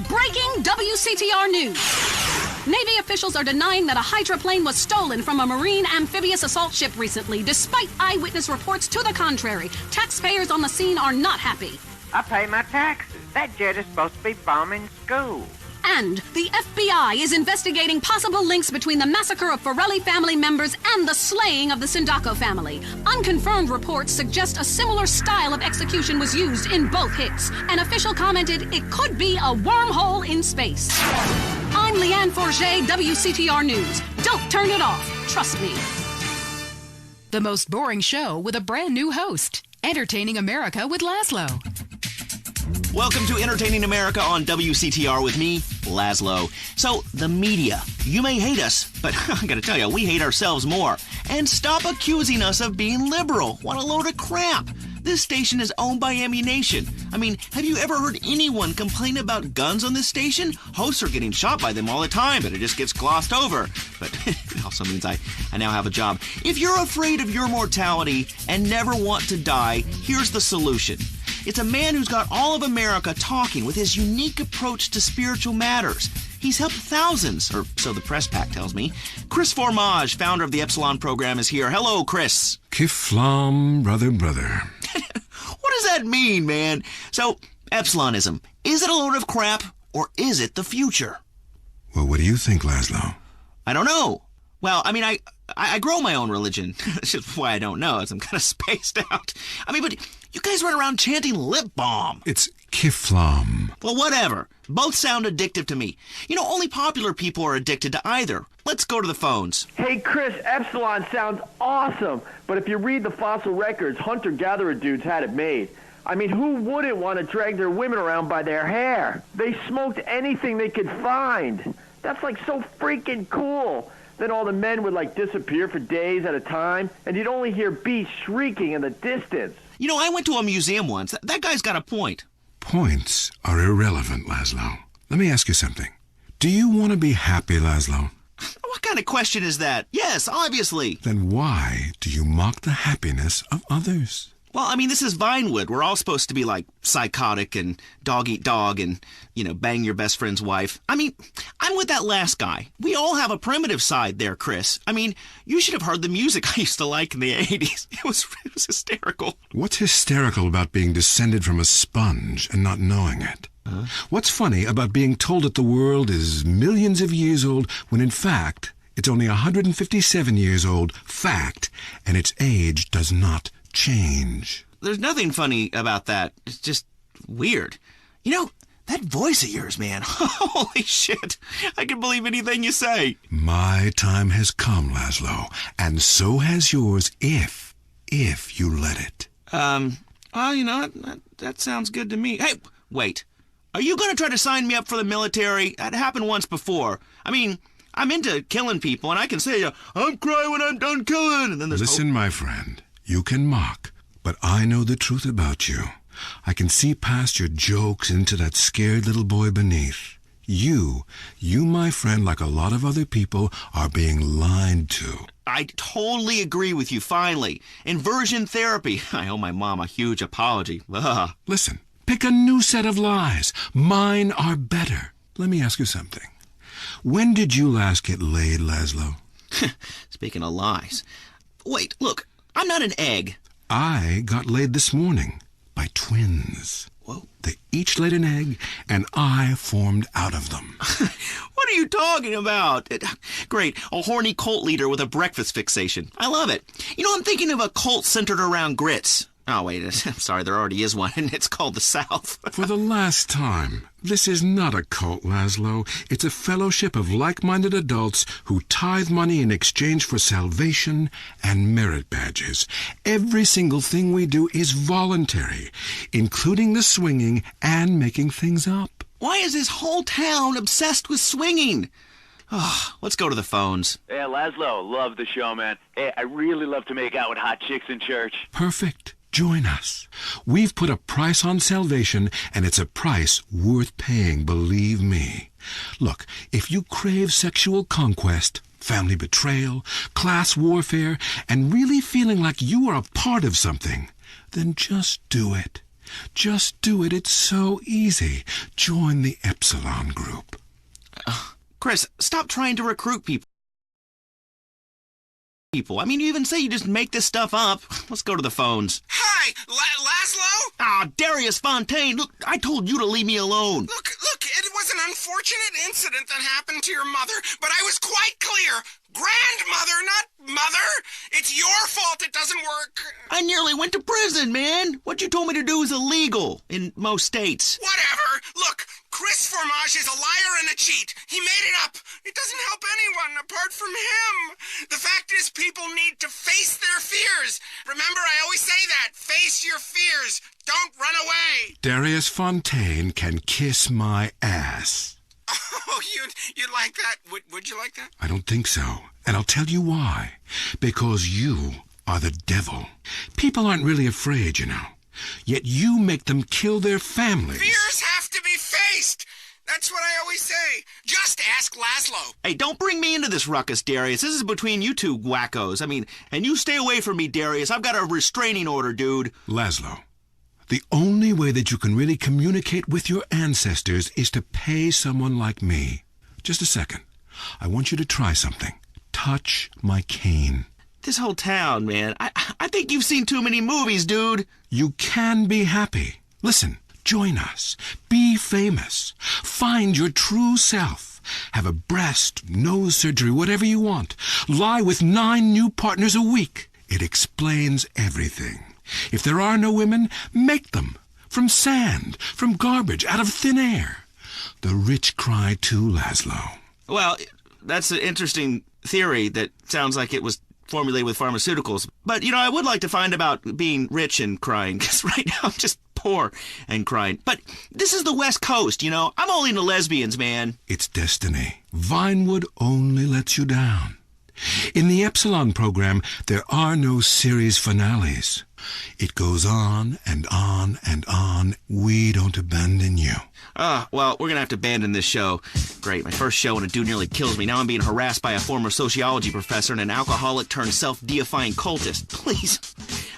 Breaking WCTR News. Navy officials are denying that a hydroplane was stolen from a Marine amphibious assault ship recently, despite eyewitness reports to the contrary. Taxpayers on the scene are not happy. I pay my taxes. That jet is supposed to be bombing schools. And the FBI is investigating possible links between the massacre of Forelli family members and the slaying of the Sindaco family. Unconfirmed reports suggest a similar style of execution was used in both hits. An official commented it could be a wormhole in space. I'm Leanne Forget, WCTR News. Don't turn it off. Trust me. The most boring show with a brand new host. Entertaining America with Laszlo. Welcome to Entertaining America on WCTR with me, Laszlo. So, the media. You may hate us, but I gotta tell you, we hate ourselves more. And stop accusing us of being liberal. What a load of crap. This station is owned by Ammunition. I mean, have you ever heard anyone complain about guns on this station? Hosts are getting shot by them all the time, but it just gets glossed over. But it also means I now have a job. If you're afraid of your mortality and never want to die, here's the solution. It's a man who's got all of America talking with his unique approach to spiritual matters. He's helped thousands, or so the press pack tells me. Chris Formage, founder of the Epsilon program, is here. Hello, Chris. Kiflam, brother. What does that mean, man? So, Epsilonism, is it a load of crap, or is it the future? Well, what do you think, Laszlo? I don't know. Well, I mean, I grow my own religion. That's just why I don't know, as I'm kind of spaced out. I mean, but you guys run around chanting lip balm. It's Kiflam. Well, whatever. Both sound addictive to me. You know, only popular people are addicted to either. Let's go to the phones. Hey, Chris, Epsilon sounds awesome. But if you read the fossil records, hunter-gatherer dudes had it made. I mean, who wouldn't want to drag their women around by their hair? They smoked anything they could find. That's like so freaking cool. Then all the men would like disappear for days at a time, and you'd only hear beasts shrieking in the distance. You know, I went to a museum once. That guy's got a point. Points are irrelevant, Laszlo. Let me ask you something. Do you want to be happy, Laszlo? What kind of question is that? Yes, obviously. Then why do you mock the happiness of others? Well, I mean, this is Vinewood. We're all supposed to be like psychotic and dog eat dog and, bang your best friend's wife. I mean, I'm with that last guy. We all have a primitive side there, Chris. I mean, you should have heard the music I used to like in the 80s. It was hysterical. What's hysterical about being descended from a sponge and not knowing it? What's funny about being told that the world is millions of years old when in fact it's only 157 years old, fact, and its age does not change? There's nothing funny about that. It's just weird. You know, that voice of yours, man. Holy shit. I can believe anything you say. My time has come, Laszlo, and so has yours if you let it. Well, that sounds good to me. Hey, wait. Are you going to try to sign me up for the military? That happened once before. I mean, I'm into killing people, and I can say, I'm crying when I'm done killing. And then there's Listen, my friend, you can mock, but I know the truth about you. I can see past your jokes into that scared little boy beneath. You, my friend, like a lot of other people, are being lied to. I totally agree with you, finally. Inversion therapy. I owe my mom a huge apology. Ugh. Listen, pick a new set of lies. Mine are better. Let me ask you something. When did you last get laid, Laszlo? Speaking of lies. Wait, look, I'm not an egg. I got laid this morning by twins. Whoa. They each laid an egg, and I formed out of them. What are you talking about? Great, a horny cult leader with a breakfast fixation. I love it. You know, I'm thinking of a cult centered around grits. Oh, wait, I'm sorry, there already is one, and it's called the South. For the last time, this is not a cult, Laszlo. It's a fellowship of like-minded adults who tithe money in exchange for salvation and merit badges. Every single thing we do is voluntary, including the swinging and making things up. Why is this whole town obsessed with swinging? Oh, let's go to the phones. Hey, Laszlo, love the show, man. Hey, I really love to make out with hot chicks in church. Perfect. Join us. We've put a price on salvation, and it's a price worth paying, believe me. Look, if you crave sexual conquest, family betrayal, class warfare, and really feeling like you are a part of something, then just do it. Just do it. It's so easy. Join the Epsilon group. Chris, stop trying to recruit people. I mean, you even say you just make this stuff up. Let's go to the phones. Hi, Laszlo? Ah, Darius Fontaine. Look, I told you to leave me alone. Look, it was an unfortunate incident that happened to your mother, but I was quite clear. Grandmother, not mother. It's your fault it doesn't work. I nearly went to prison, man. What you told me to do is illegal in most states. Whatever. Look, Chris Formage is a liar and a cheat. He made it up. It doesn't help anyone apart from him. The fact is, people need to face their fears. Remember, I always say that. Face your fears. Don't run away. Darius Fontaine can kiss my ass. Oh, you'd like that? Would you like that? I don't think so. And I'll tell you why. Because you are the devil. People aren't really afraid, you know. Yet you make them kill their families. Fears have to be faced. That's what I always say. Just ask Laszlo. Hey, don't bring me into this ruckus, Darius. This is between you two wackos. I mean, and you stay away from me, Darius. I've got a restraining order, dude. Laszlo, the only way that you can really communicate with your ancestors is to pay someone like me. Just a second. I want you to try something. Touch my cane. This whole town, man. I think you've seen too many movies, dude. You can be happy. Listen, join us. Be famous. Find your true self. Have a breast, nose surgery, whatever you want. Lie with 9 new partners a week. It explains everything. If there are no women, make them. From sand, from garbage, out of thin air. The rich cry too, Laszlo. Well, that's an interesting theory that sounds like it was formulated with pharmaceuticals. But, you know, I would like to find about being rich and crying, because right now I'm just poor and crying. But this is the West Coast, you know. I'm only into lesbians, man. It's destiny. Vinewood only lets you down. In the Epsilon program, there are no series finales. It goes on and on and on. We don't abandon you. Well, we're going to have to abandon this show. Great, my first show and a dude nearly kills me. Now I'm being harassed by a former sociology professor and an alcoholic turned self-deifying cultist. Please,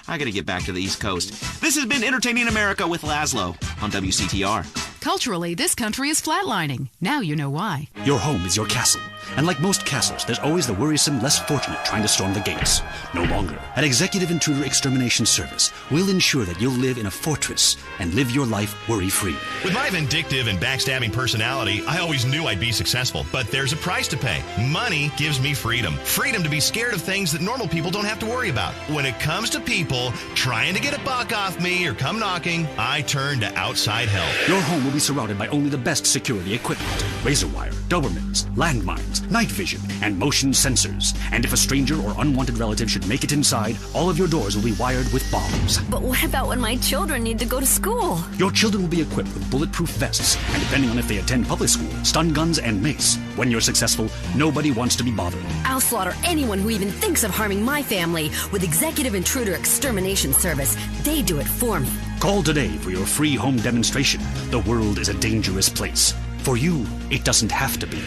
I got to get back to the East Coast. This has been Entertaining America with Laszlo on WCTR. Culturally, this country is flatlining. Now you know why. Your home is your castle. And like most castles, there's always the worrisome, less fortunate trying to storm the gates. No longer. At Executive Intruder Extermination Service, we'll ensure that you'll live in a fortress and live your life worry-free. With my vindictive and backstabbing personality, I always knew I'd be successful. But there's a price to pay. Money gives me freedom. Freedom to be scared of things that normal people don't have to worry about. When it comes to people trying to get a buck off me or come knocking, I turn to outside help. Your home will be be surrounded by only the best security equipment. Razor wire, Dobermans, landmines, night vision, and motion sensors. And if a stranger or unwanted relative should make it inside, all of your doors will be wired with bombs. But what about when my children need to go to school? Your children will be equipped with bulletproof vests, and depending on if they attend public school, stun guns and mace. When you're successful, nobody wants to be bothered. I'll slaughter anyone who even thinks of harming my family with Executive Intruder Extermination Service. They do it for me. Call today for your free home demonstration. The world is a dangerous place. For you, it doesn't have to be.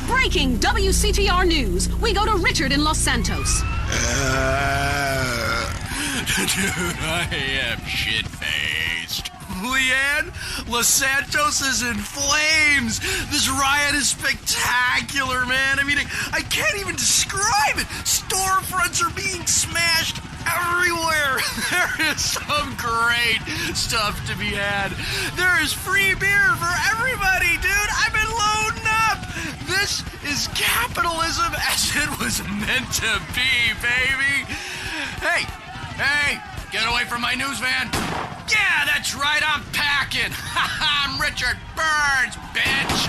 Breaking WCTR news. We go to Richard in Los Santos. Dude, I am shit-faced. Leanne, Los Santos is in flames. This riot is spectacular, man. I mean, I can't even describe it. Storefronts are being smashed everywhere. There is some great stuff to be had. There is free beer for everybody, dude. I've been loading up. This is capitalism as it was meant to be, baby. Hey, get away from my news van. Yeah, that's right, I'm packing. I'm Richard Burns, bitch.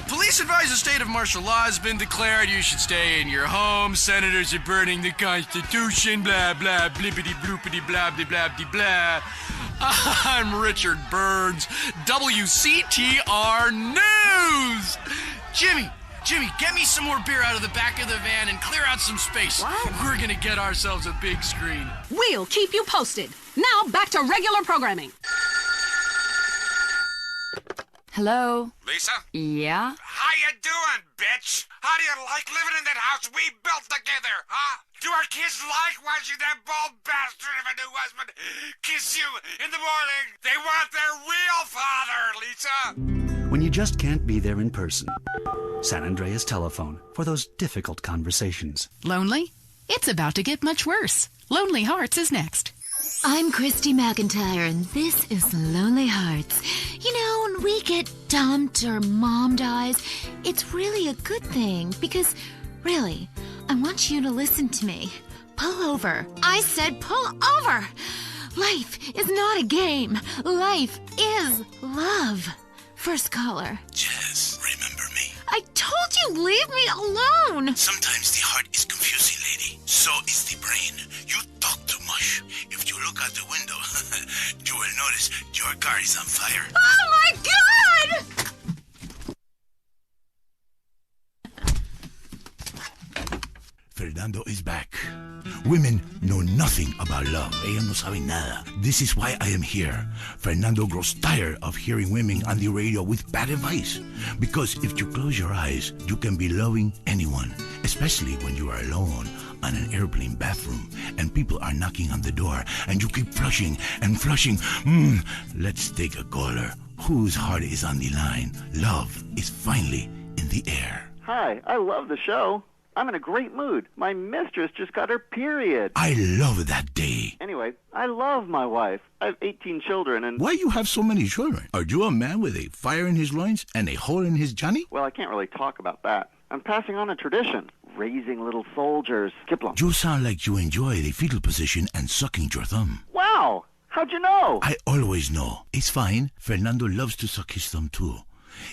Police advise a state of martial law has been declared. You should stay in your home. Senators are burning the Constitution. Blah, blah, blippity, bloopity, blah, blah, blah, blah, blah. I'm Richard Burns, WCTR News. Jimmy, get me some more beer out of the back of the van and clear out some space. What? We're gonna get ourselves a big screen. We'll keep you posted. Now back to regular programming. Hello? Lisa? Yeah? How you doing, bitch? How do you like living in that house we built together, huh? Do our kids like watching that bald bastard of a new husband kiss you in the morning? They want their real father, Lisa. When you just can't be there in person, San Andreas Telephone for those difficult conversations. Lonely? It's about to get much worse. Lonely Hearts is next. I'm Christy McIntyre, and this is Lonely Hearts. You know, when we get dumped or mom dies, it's really a good thing because, really, I want you to listen to me. Pull over. I said pull over. Life is not a game. Life is love. First caller. Jess, remember me? I told you, leave me alone. Sometimes the heart is confusing, lady. So is the brain. You talk too much. If you look out the window, you will notice your car is on fire. Oh my God! Fernando is back. Women know nothing about love. Ellas no saben nada. This is why I am here. Fernando grows tired of hearing women on the radio with bad advice. Because if you close your eyes, you can be loving anyone, especially when you are alone on an airplane bathroom and people are knocking on the door and you keep flushing and flushing. Let's take a caller. Whose heart is on the line? Love is finally in the air. Hi, I love the show. I'm in a great mood. My mistress just got her period. I love that day. Anyway, I love my wife. I have 18 children and... Why you have so many children? Are you a man with a fire in his loins and a hole in his Johnny? Well, I can't really talk about that. I'm passing on a tradition. Raising little soldiers. Kiplum. You sound like you enjoy the fetal position and sucking your thumb. Wow! How'd you know? I always know. It's fine. Fernando loves to suck his thumb too.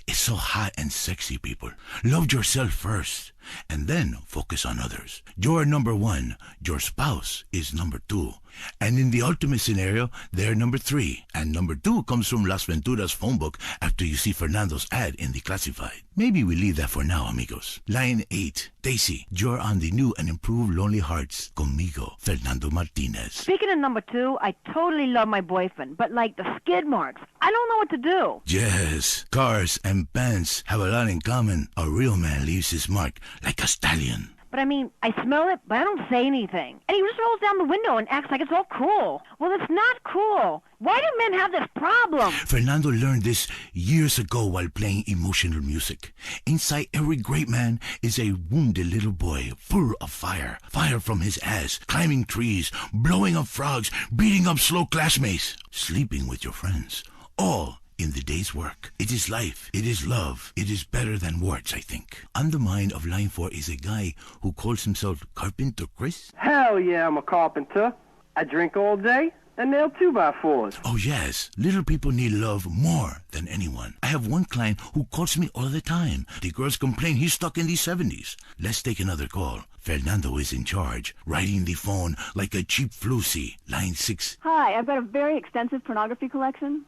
It's so hot and sexy, people. Love yourself first, and then focus on others. You're number one. Your spouse is number two. And in the ultimate scenario, they're number three. And number two comes from Las Venturas phone book after you see Fernando's ad in the classified. Maybe we leave that for now, amigos. Line 8. Daisy, you're on the new and improved Lonely Hearts. Conmigo, Fernando Martinez. Speaking of number two, I totally love my boyfriend, but like the skid marks, I don't know what to do. Yes, cars and pants have a lot in common. A real man leaves his mark like a stallion. But I mean, I smell it, but I don't say anything. And he just rolls down the window and acts like it's all cool. Well, it's not cool. Why do men have this problem? Fernando learned this years ago while playing emotional music. Inside every great man is a wounded little boy full of fire. Fire from his ass, climbing trees, blowing up frogs, beating up slow classmates, sleeping with your friends. All in the day's work. It is life. It is love. It is better than words, I think. On the mind of line 4 is a guy who calls himself Carpenter Chris. Hell yeah, I'm a carpenter. I drink all day, And nail 2x4s. Oh, yes. Little people need love more than anyone. I have one client who calls me all the time. The girls complain he's stuck in the 70s. Let's take another call. Fernando is in charge, riding the phone like a cheap floozy. Line 6. Hi, I've got a very extensive pornography collection.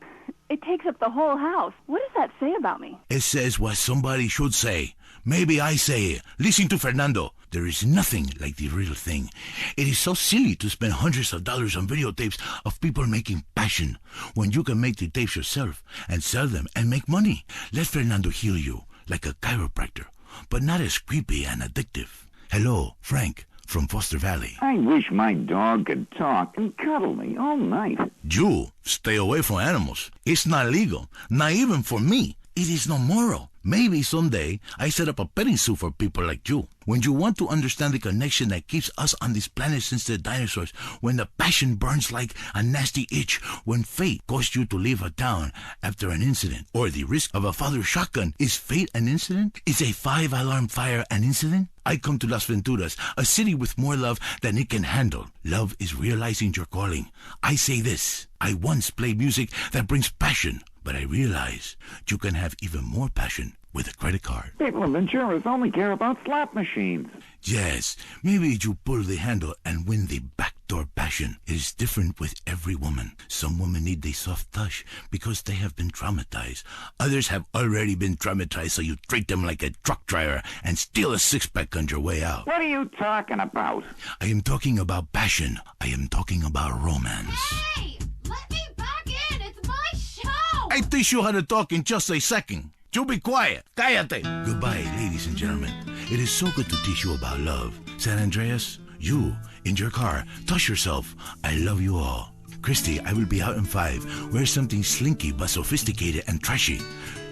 It takes up the whole house. What does that say about me? It says what somebody should say. Maybe I say it. Listen to Fernando. There is nothing like the real thing. It is so silly to spend hundreds of dollars on videotapes of people making passion when you can make the tapes yourself and sell them and make money. Let Fernando heal you like a chiropractor, but not as creepy and addictive. Hello, Frank from Foster Valley. I wish my dog could talk and cuddle me all night. You stay away from animals. It's not legal, not even for me. It is no moral. Maybe someday I set up a petting zoo for people like you. When you want to understand the connection that keeps us on this planet since the dinosaurs, when the passion burns like a nasty itch, when fate caused you to leave a town after an incident, or the risk of a father's shotgun, is fate an incident? Is a 5-alarm fire an incident? I come to Las Venturas, a city with more love than it can handle. Love is realizing your calling. I say this. I once played music that brings passion, but I realize you can have even more passion with a credit card. People in Venturas only care about slot machines. Yes, maybe you pull the handle and win the backdoor passion. It is different with every woman. Some women need the soft touch because they have been traumatized. Others have already been traumatized, so you treat them like a truck driver and steal a six-pack on your way out. What are you talking about? I am talking about passion. I am talking about romance. Hey, let me back in. It's my show. I teach you how to talk in just a second. You be quiet. Cállate. Goodbye, ladies and gentlemen. It is so good to teach you about love. San Andreas, you, in your car, touch yourself. I love you all. Christy, I will be out in 5. Wear something slinky but sophisticated and trashy.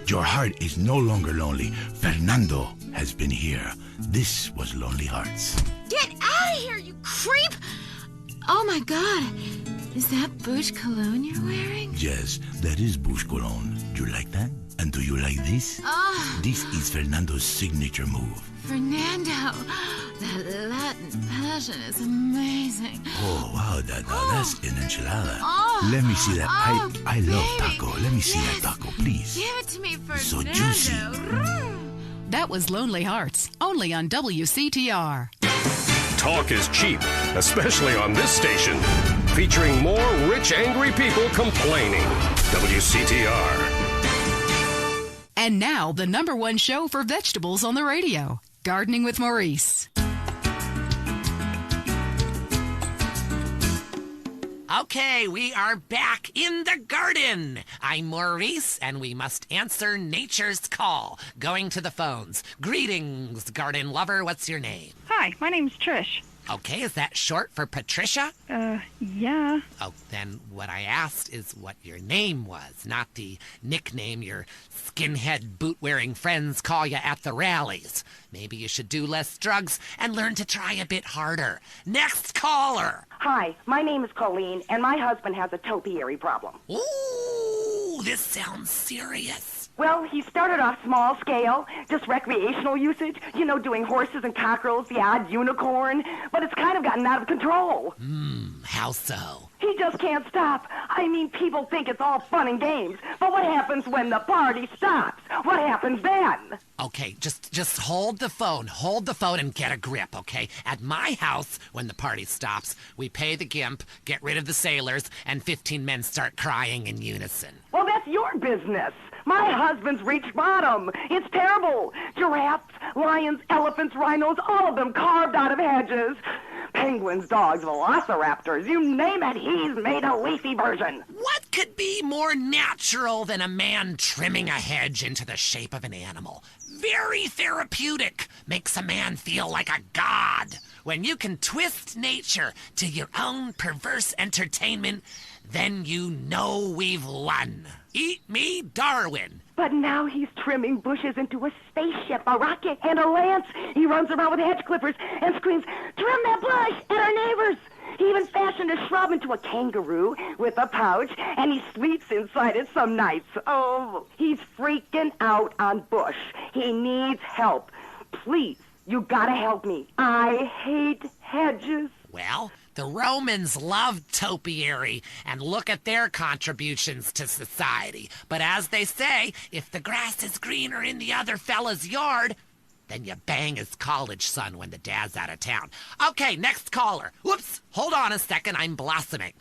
Your heart is no longer lonely. Fernando has been here. This was Lonely Hearts. Get out of here, you creep! Oh my god. Is that Bush cologne you're wearing? Yes, that is Bush Cologne. Do you like that? And do you like this? This is Fernando's signature move. Fernando, that Latin passion is amazing. Oh, wow, that's an enchilada. Oh, Let me see that. I love baby. taco. Let me see that taco, please. Give it to me, Fernando. So juicy. That was Lonely Hearts, only on WCTR. Talk is cheap, especially on this station. Featuring more rich, angry people complaining. WCTR. And now, the #1 show for vegetables on the radio, Gardening with Maurice. Okay, we are back in the garden. I'm Maurice, and we must answer nature's call. Going to the phones. Greetings, garden lover. What's your name? Hi, my name's Trish. Okay, is that short for Patricia? Yeah. Oh, then what I asked is what your name was, not the nickname your skinhead boot-wearing friends call you at the rallies. Maybe you should do less drugs and learn to try a bit harder. Next caller. Hi, my name is Colleen, and my husband has a topiary problem. Ooh, this sounds serious. Well, he started off small scale, just recreational usage, doing horses and cockerels, the odd unicorn, but it's kind of gotten out of control. How so? He just can't stop. I mean, people think it's all fun and games, but what happens when the party stops? What happens then? Okay, just hold the phone. Hold the phone and get a grip, okay? At my house, when the party stops, we pay the gimp, get rid of the sailors, and 15 men start crying in unison. Well, that's your business. My husband's reached bottom. It's terrible. Giraffes, lions, elephants, rhinos, all of them carved out of hedges. Penguins, dogs, velociraptors, you name it, he's made a leafy version. What could be more natural than a man trimming a hedge into the shape of an animal? Very therapeutic. Makes a man feel like a god. When you can twist nature to your own perverse entertainment, then you know we've won. Eat me, Darwin. But now he's trimming bushes into a spaceship, a rocket, and a lance. He runs around with hedge clippers and screams, "Trim that bush!" at our neighbors. He even fashioned a shrub into a kangaroo with a pouch, and he sleeps inside it some nights. Oh, he's freaking out on Bush. He needs help. Please, you gotta help me. I hate hedges. Well, The Romans loved topiary, and look at their contributions to society. But as they say, if the grass is greener in the other fella's yard, then you bang his college son when the dad's out of town. Okay, next caller. Whoops, hold on a second, I'm blossoming.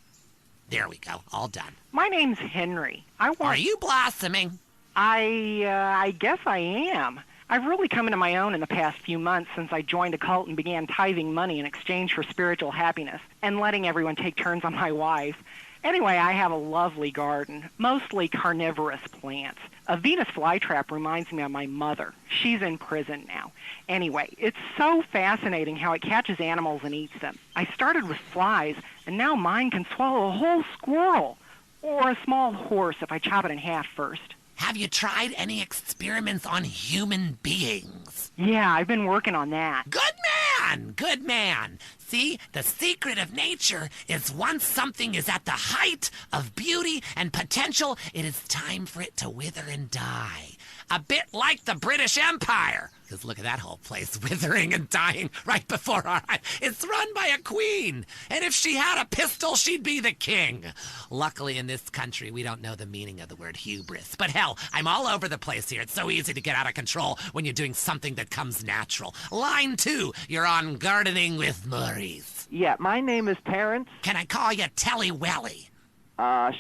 There we go, all done. My name's Henry. Are you blossoming? I guess I am. I've really come into my own in the past few months since I joined a cult and began tithing money in exchange for spiritual happiness and letting everyone take turns on my wife. Anyway, I have a lovely garden, mostly carnivorous plants. A Venus flytrap reminds me of my mother. She's in prison now. Anyway, it's so fascinating how it catches animals and eats them. I started with flies, and now mine can swallow a whole squirrel, or a small horse if I chop it in half first. Have you tried any experiments on human beings? Yeah, I've been working on that. Good man. See, the secret of nature is once something is at the height of beauty and potential, it is time for it to wither and die. A bit like the British Empire. Because look at that whole place, withering and dying right before our eyes. It's run by a queen. And if she had a pistol, she'd be the king. Luckily, in this country, we don't know the meaning of the word hubris. But hell, I'm all over the place here. It's so easy to get out of control when you're doing something that comes natural. Line 2, you're on Gardening with Maurice. Yeah, my name is Terrence. Can I call you Telly Welly?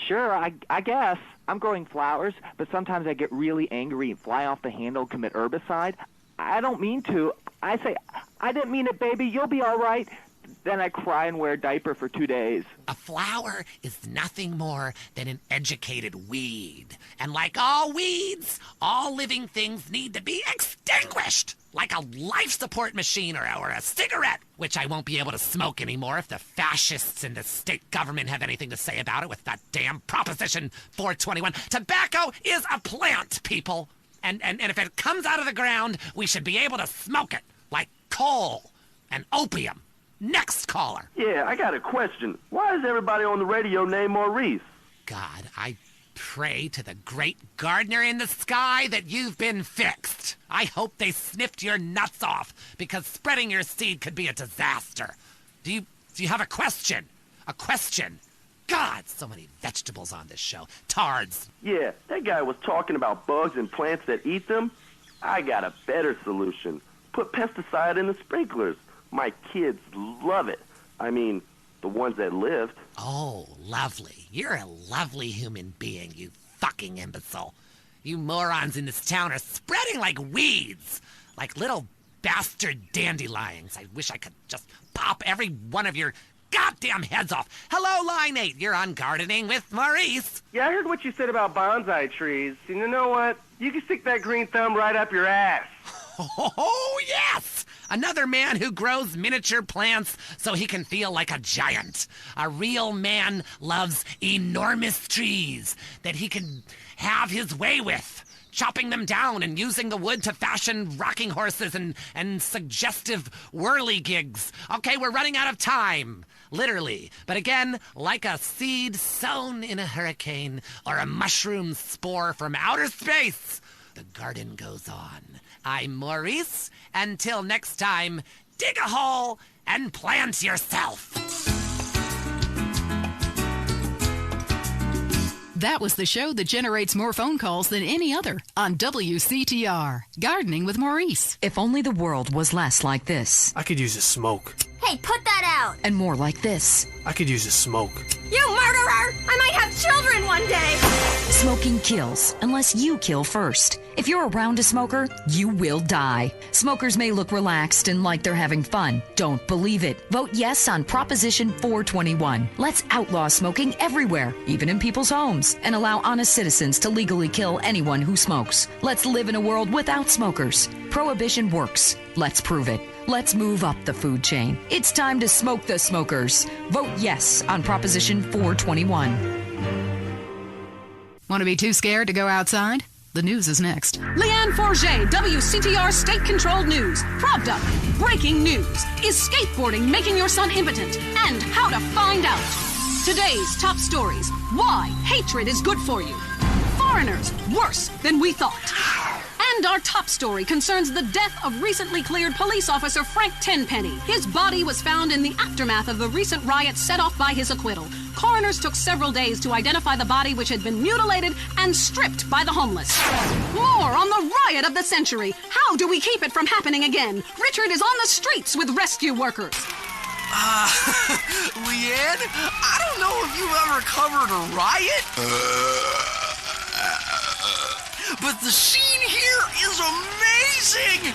Sure, I guess. I'm growing flowers, but sometimes I get really angry and fly off the handle, commit herbicide. I don't mean to. I say, I didn't mean it, baby. You'll be all right. Then I cry and wear a diaper for 2 days. A flower is nothing more than an educated weed. And like all weeds, all living things need to be extinguished. Like a life support machine or a cigarette, which I won't be able to smoke anymore if the fascists in the state government have anything to say about it with that damn Proposition 421. Tobacco is a plant, people. And if it comes out of the ground, we should be able to smoke it, like coal and opium. Next caller. Yeah, I got a question. Why is everybody on the radio named Maurice? God, I pray to the great gardener in the sky that you've been fixed. I hope they snipped your nuts off, because spreading your seed could be a disaster. Do you have a question? A question? God, so many vegetables on this show. Tards. Yeah, that guy was talking about bugs and plants that eat them. I got a better solution. Put pesticide in the sprinklers. My kids love it. I mean, the ones that lived. Oh, lovely. You're a lovely human being, you fucking imbecile. You morons in this town are spreading like weeds. Like little bastard dandelions. I wish I could just pop every one of your goddamn heads off. Hello, Line 8. You're on Gardening with Maurice. Yeah, I heard what you said about bonsai trees. And you know what? You can stick that green thumb right up your ass. Oh, yes! Another man who grows miniature plants so he can feel like a giant. A real man loves enormous trees that he can have his way with, chopping them down and using the wood to fashion rocking horses and suggestive whirligigs. Okay, we're running out of time. Literally. But again, like a seed sown in a hurricane or a mushroom spore from outer space, the garden goes on. I'm Maurice. Until next time, dig a hole and plant yourself. That was the show that generates more phone calls than any other on WCTR. Gardening with Maurice. If only the world was less like this. I could use a smoke. Hey, put that out! And more like this. I could use a smoke. You murderer! I might have children one day! Smoking kills, unless you kill first. If you're around a smoker, you will die. Smokers may look relaxed and like they're having fun. Don't believe it. Vote yes on Proposition 421. Let's outlaw smoking everywhere, even in people's homes, and allow honest citizens to legally kill anyone who smokes. Let's live in a world without smokers. Prohibition works. Let's prove it. Let's move up the food chain. It's time to smoke the smokers. Vote yes on Proposition 421. Want to be too scared to go outside? The news is next. Leanne Forget, WCTR state-controlled news. Pravda, breaking news. Is skateboarding making your son impotent? And how to find out. Today's top stories. Why hatred is good for you. Foreigners, worse than we thought. And our top story concerns the death of recently cleared police officer Frank Tenpenny. His body was found in the aftermath of the recent riot set off by his acquittal. Coroners took several days to identify the body, which had been mutilated and stripped by the homeless. More on the riot of the century. How do we keep it from happening again? Richard is on the streets with rescue workers. Leanne, I don't know if you've ever covered a riot, but the scene here is amazing!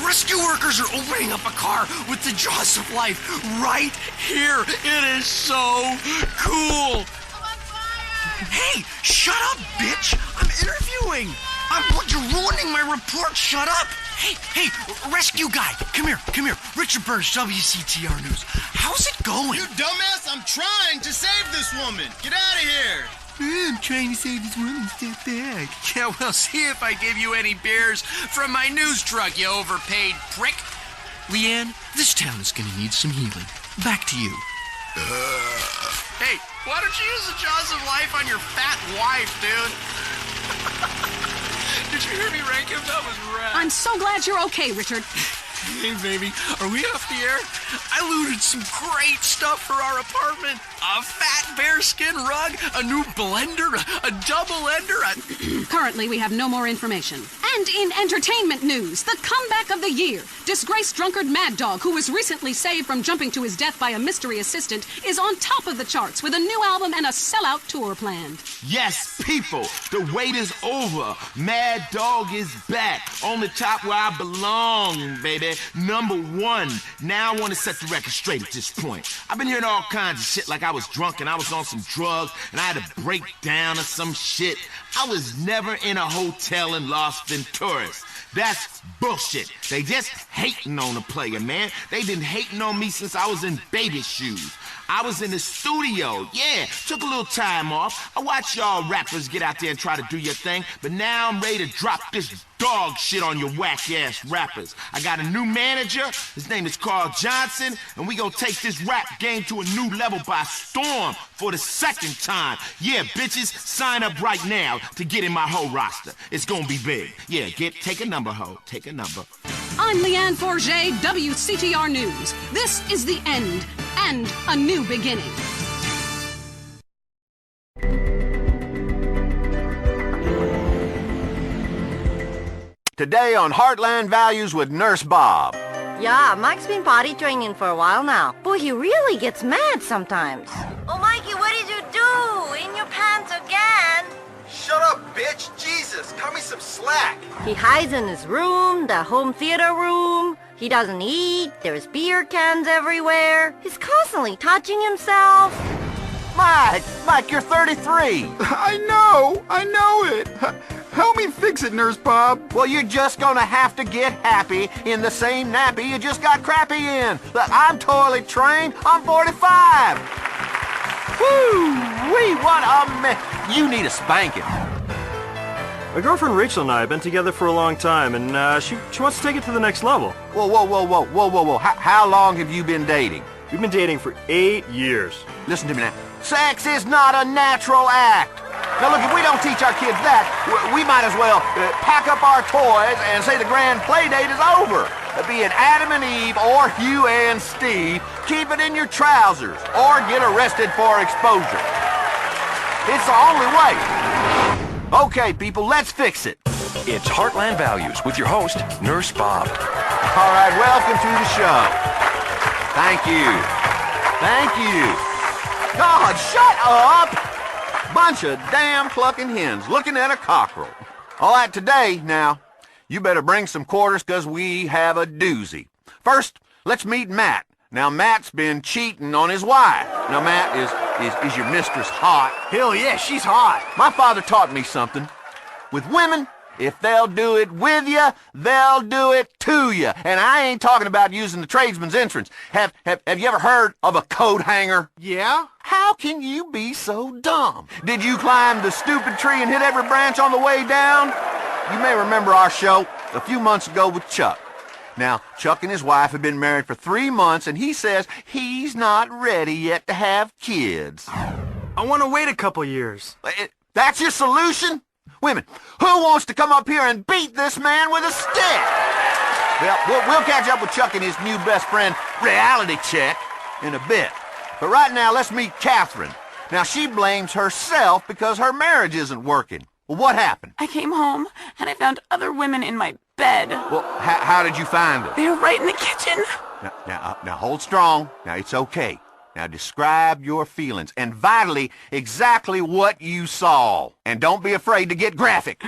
Rescue workers are opening up a car with the jaws of life right here. It is so cool! Hey, shut up, bitch! I'm interviewing! You're ruining my report, shut up! Hey, rescue guy, come here. Richard Burns, WCTR News. How's it going? You dumbass, I'm trying to save this woman. Get out of here. I'm trying to save this woman, step back. Yeah, well, see if I give you any beers from my news truck, you overpaid prick. Leanne, this town is gonna need some healing. Back to you. Hey, why don't you use the jaws of life on your fat wife, dude? Did you hear me rank him? That was rad. I'm so glad you're okay, Richard. Hey, baby, are we off the air? I looted some great stuff for our apartment. A fat bearskin rug, a new blender, a double ender. Currently, we have no more information. And in entertainment news, the comeback of the year. Disgraced drunkard Mad Dog, who was recently saved from jumping to his death by a mystery assistant, is on top of the charts with a new album and a sellout tour planned. Yes, people, the wait is over. Mad Dog is back on the top where I belong, baby. #1. Now I want to set the record straight at this point. I've been hearing all kinds of shit like I was drunk and I was on some drugs and I had a breakdown or some shit. I was never in a hotel in Las Venturas. That's bullshit. They just hating on a player, man. They been hating on me since I was in baby shoes. I was in the studio, yeah, took a little time off. I watched y'all rappers get out there and try to do your thing, but now I'm ready to drop this dog shit on your whack-ass rappers. I got a new manager, his name is Carl Johnson, and we gonna take this rap game to a new level by storm for the second time. Yeah, bitches, sign up right now to get in my hoe roster. It's gonna be big. Yeah, take a number, hoe, take a number. I'm Leanne Forget, WCTR News. This is the end and a new beginning. Today on Heartland Values with Nurse Bob. Yeah, Mike's been potty training for a while now. Boy, he really gets mad sometimes. Oh, Mikey, what did you do? In your pants again? Shut up, bitch! Jesus, cut me some slack! He hides in his room, the home theater room. He doesn't eat. There's beer cans everywhere. He's constantly touching himself. Mike, you're 33. I know it. Help me fix it, Nurse Bob. Well, you're just gonna have to get happy in the same nappy you just got crappy in. Look, I'm toilet trained. I'm 45. Woo-wee, what a mess. You need a spanking. My girlfriend Rachel and I have been together for a long time, and she wants to take it to the next level. Whoa. How long have you been dating? We've been dating for 8 years. Listen to me now. Sex is not a natural act. Now look, if we don't teach our kids that, we might as well pack up our toys and say the grand play date is over. Be it Adam and Eve or Hugh and Steve, keep it in your trousers or get arrested for exposure. It's the only way. Okay, people, let's fix it. It's Heartland Values with your host, Nurse Bob. All right, welcome to the show. Thank you. God, shut up! Bunch of damn plucking hens looking at a cockerel. All right, today, now, you better bring some quarters because we have a doozy. First, let's meet Matt. Now, Matt's been cheating on his wife. Now, Matt, is your mistress hot? Hell yeah, she's hot. My father taught me something. With women, if they'll do it with you, they'll do it to you. And I ain't talking about using the tradesman's entrance. Have you ever heard of a coat hanger? Yeah? How can you be so dumb? Did you climb the stupid tree and hit every branch on the way down? You may remember our show a few months ago with Chuck. Now, Chuck and his wife have been married for 3 months, and he says he's not ready yet to have kids. I want to wait a couple years. That's your solution? Women, who wants to come up here and beat this man with a stick? Well, we'll catch up with Chuck and his new best friend, Reality Check, in a bit. But right now, let's meet Catherine. Now, she blames herself because her marriage isn't working. Well, what happened? I came home, and I found other women in my bed. Well, how did you find them? They were right in the kitchen. Now, hold strong. Now, it's okay. Now, describe your feelings, and vitally, exactly what you saw. And don't be afraid to get graphic.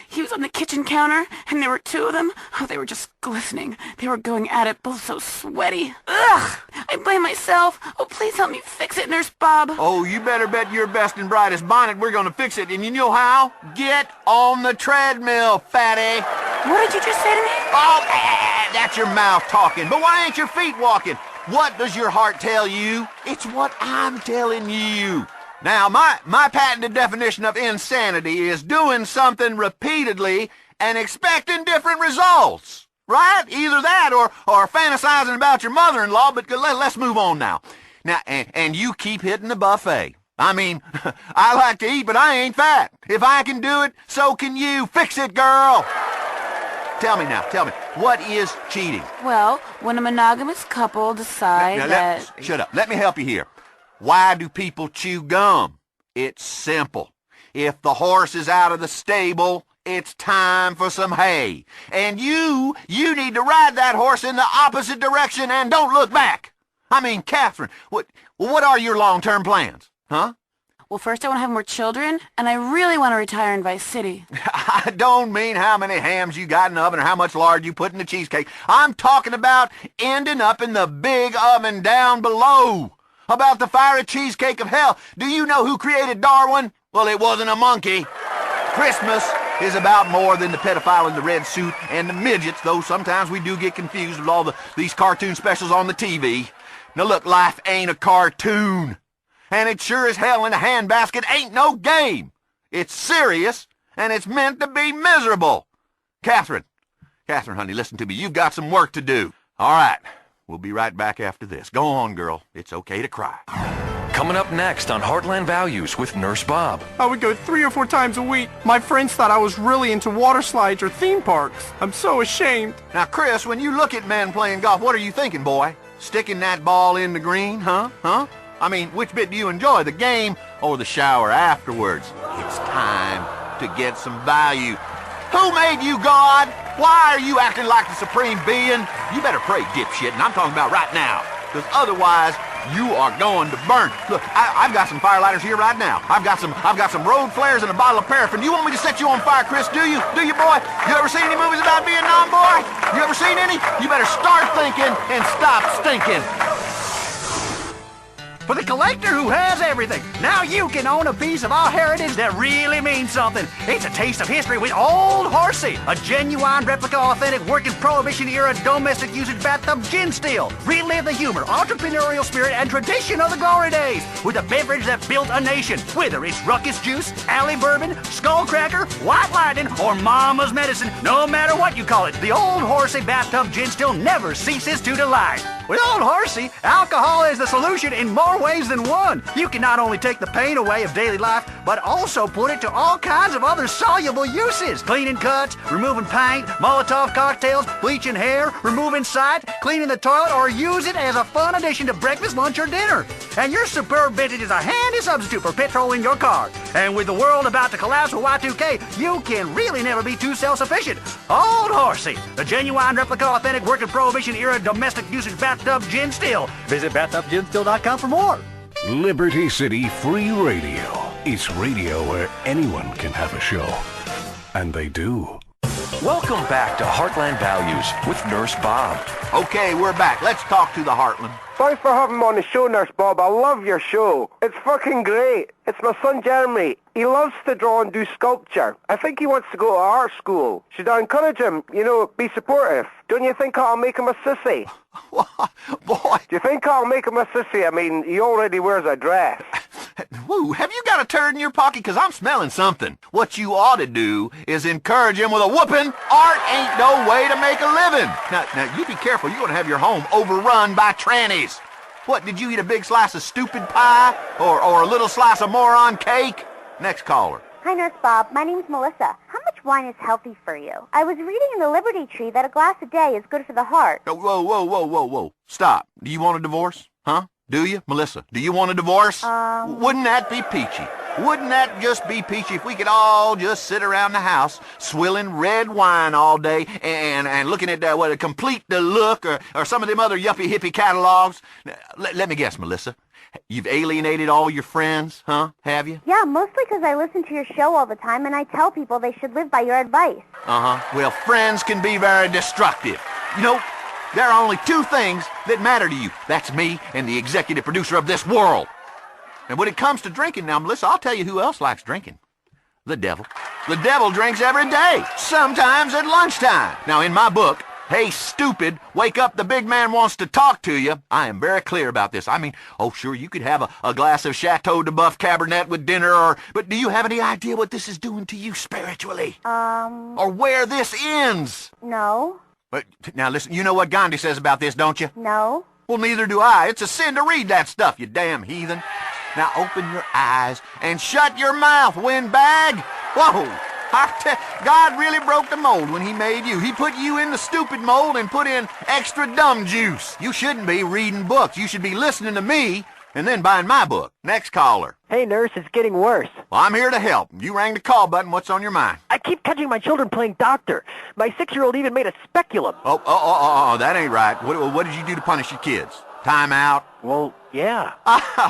He was on the kitchen counter, and there were two of them. Oh, they were just glistening. They were going at it, both so sweaty. Ugh! I blame myself. Oh, please help me fix it, Nurse Bob. Oh, you better bet your best and brightest bonnet we're going to fix it. And you know how? Get on the treadmill, fatty. What did you just say to me? Oh, that's your mouth talking. But why ain't your feet walking? What does your heart tell you? It's what I'm telling you. Now, my patented definition of insanity is doing something repeatedly and expecting different results. Right? Either that or fantasizing about your mother-in-law, but let's move on now. Now, and you keep hitting the buffet. I mean, I like to eat, but I ain't fat. If I can do it, so can you. Fix it, girl. Tell me, what is cheating? Well, when a monogamous couple decide that... Shut up. Let me help you here. Why do people chew gum? It's simple. If the horse is out of the stable, it's time for some hay. And you need to ride that horse in the opposite direction and don't look back. I mean, Catherine, what are your long-term plans? Huh? Well, first I want to have more children, and I really want to retire in Vice City. I don't mean how many hams you got in the oven or how much lard you put in the cheesecake. I'm talking about ending up in the big oven down below. About the fiery cheesecake of hell. Do you know who created Darwin? Well, it wasn't a monkey. Christmas is about more than the pedophile in the red suit and the midgets, though sometimes we do get confused with all these cartoon specials on the TV. Now look, life ain't a cartoon. And it sure as hell in a handbasket ain't no game. It's serious, and it's meant to be miserable. Catherine, honey, listen to me. You've got some work to do. All right. We'll be right back after this. Go on, girl. It's okay to cry. Coming up next on Heartland Values with Nurse Bob. I would go 3 or 4 times a week. My friends thought I was really into water slides or theme parks. I'm so ashamed. Now, Chris, when you look at men playing golf, what are you thinking, boy? Sticking that ball in the green, huh? I mean, which bit do you enjoy, the game or the shower afterwards? It's time to get some value. Who made you, God? Why are you acting like the supreme being? You better pray, dipshit, and I'm talking about right now. Because otherwise, you are going to burn. Look, I've got some firelighters here right now. I've got some road flares and a bottle of paraffin. You want me to set you on fire, Chris, do you? Do you, boy? You ever seen any movies about Vietnam, boy? You ever seen any? You better start thinking and stop stinking. For the collector who has everything, now you can own a piece of our heritage that really means something. It's a taste of history with Old Horsey, a genuine replica, authentic, working Prohibition-era domestic usage bathtub gin still. Relive the humor, entrepreneurial spirit, and tradition of the glory days with a beverage that built a nation. Whether it's Ruckus Juice, Alley Bourbon, Skullcracker, White Lightning, or Mama's Medicine, no matter what you call it, the Old Horsey bathtub gin still never ceases to delight. With Old Horsey, alcohol is the solution in more ways than one. You can not only take the pain away of daily life, but also put it to all kinds of other soluble uses. Cleaning cuts, removing paint, Molotov cocktails, bleaching hair, removing sight, cleaning the toilet, or use it as a fun addition to breakfast, lunch, or dinner. And your superb vintage is a handy substitute for petrol in your car. And with the world about to collapse with Y2K, you can really never be too self-sufficient. Old Horsey, the genuine replica, authentic, working Prohibition-era domestic usage bathtub gin still. Visit bathtubginstill.com for more. Liberty City Free Radio. It's radio where anyone can have a show. And they do. Welcome back to Heartland Values with Nurse Bob. Okay, we're back. Let's talk to the Heartland. Thanks for having me on the show, Nurse Bob. I love your show. It's fucking great. It's my son Jeremy. He loves to draw and do sculpture. I think he wants to go to art school. Should I encourage him? You know, be supportive. Don't you think I'll make him a sissy? Boy. Do you think I'll make him a sissy? I mean, he already wears a dress. Woo, have you got a turd in your pocket? Because I'm smelling something. What you ought to do is encourage him with a whooping. Art ain't no way to make a living. Now, you be careful. You're going to have your home overrun by trannies. What, did you eat a big slice of stupid pie? Or a little slice of moron cake? Next caller. Hi, Nurse Bob. My name's Melissa. How much wine is healthy for you? I was reading in the Liberty Tree that a glass a day is good for the heart. Oh, whoa. Stop. Do you want a divorce? Huh? Do you? Melissa, do you want a divorce? Wouldn't that be peachy? Wouldn't that just be peachy if we could all just sit around the house swilling red wine all day and looking at what Complete the Look or some of them other yuppie hippie catalogs? Let me guess, Melissa. You've alienated all your friends, huh? Have you? Yeah, mostly because I listen to your show all the time and I tell people they should live by your advice. Well, friends can be very destructive. You know, there are only two things that matter to you. That's me and the executive producer of this world. And when it comes to drinking now, Melissa, I'll tell you who else likes drinking. The devil. The devil drinks every day, sometimes at lunchtime. Now, in my book, Hey Stupid, Wake Up, the Big Man Wants to Talk to You, I am very clear about this. I mean, sure, you could have a glass of Chateau de Buff Cabernet with dinner, but do you have any idea what this is doing to you spiritually? Or where this ends? No. But now listen, you know what Gandhi says about this, don't you? No. Well, neither do I. It's a sin to read that stuff, you damn heathen. Now open your eyes and shut your mouth, windbag. Whoa. God really broke the mold when he made you. He put you in the stupid mold and put in extra dumb juice. You shouldn't be reading books. You should be listening to me and then buying my book. Next caller. Hey, nurse, it's getting worse. Well, I'm here to help. You rang the call button. What's on your mind? I keep catching my children playing doctor. My 6-year-old even made a speculum. Oh, that ain't right. What did you do to punish your kids? Time out? Well, yeah.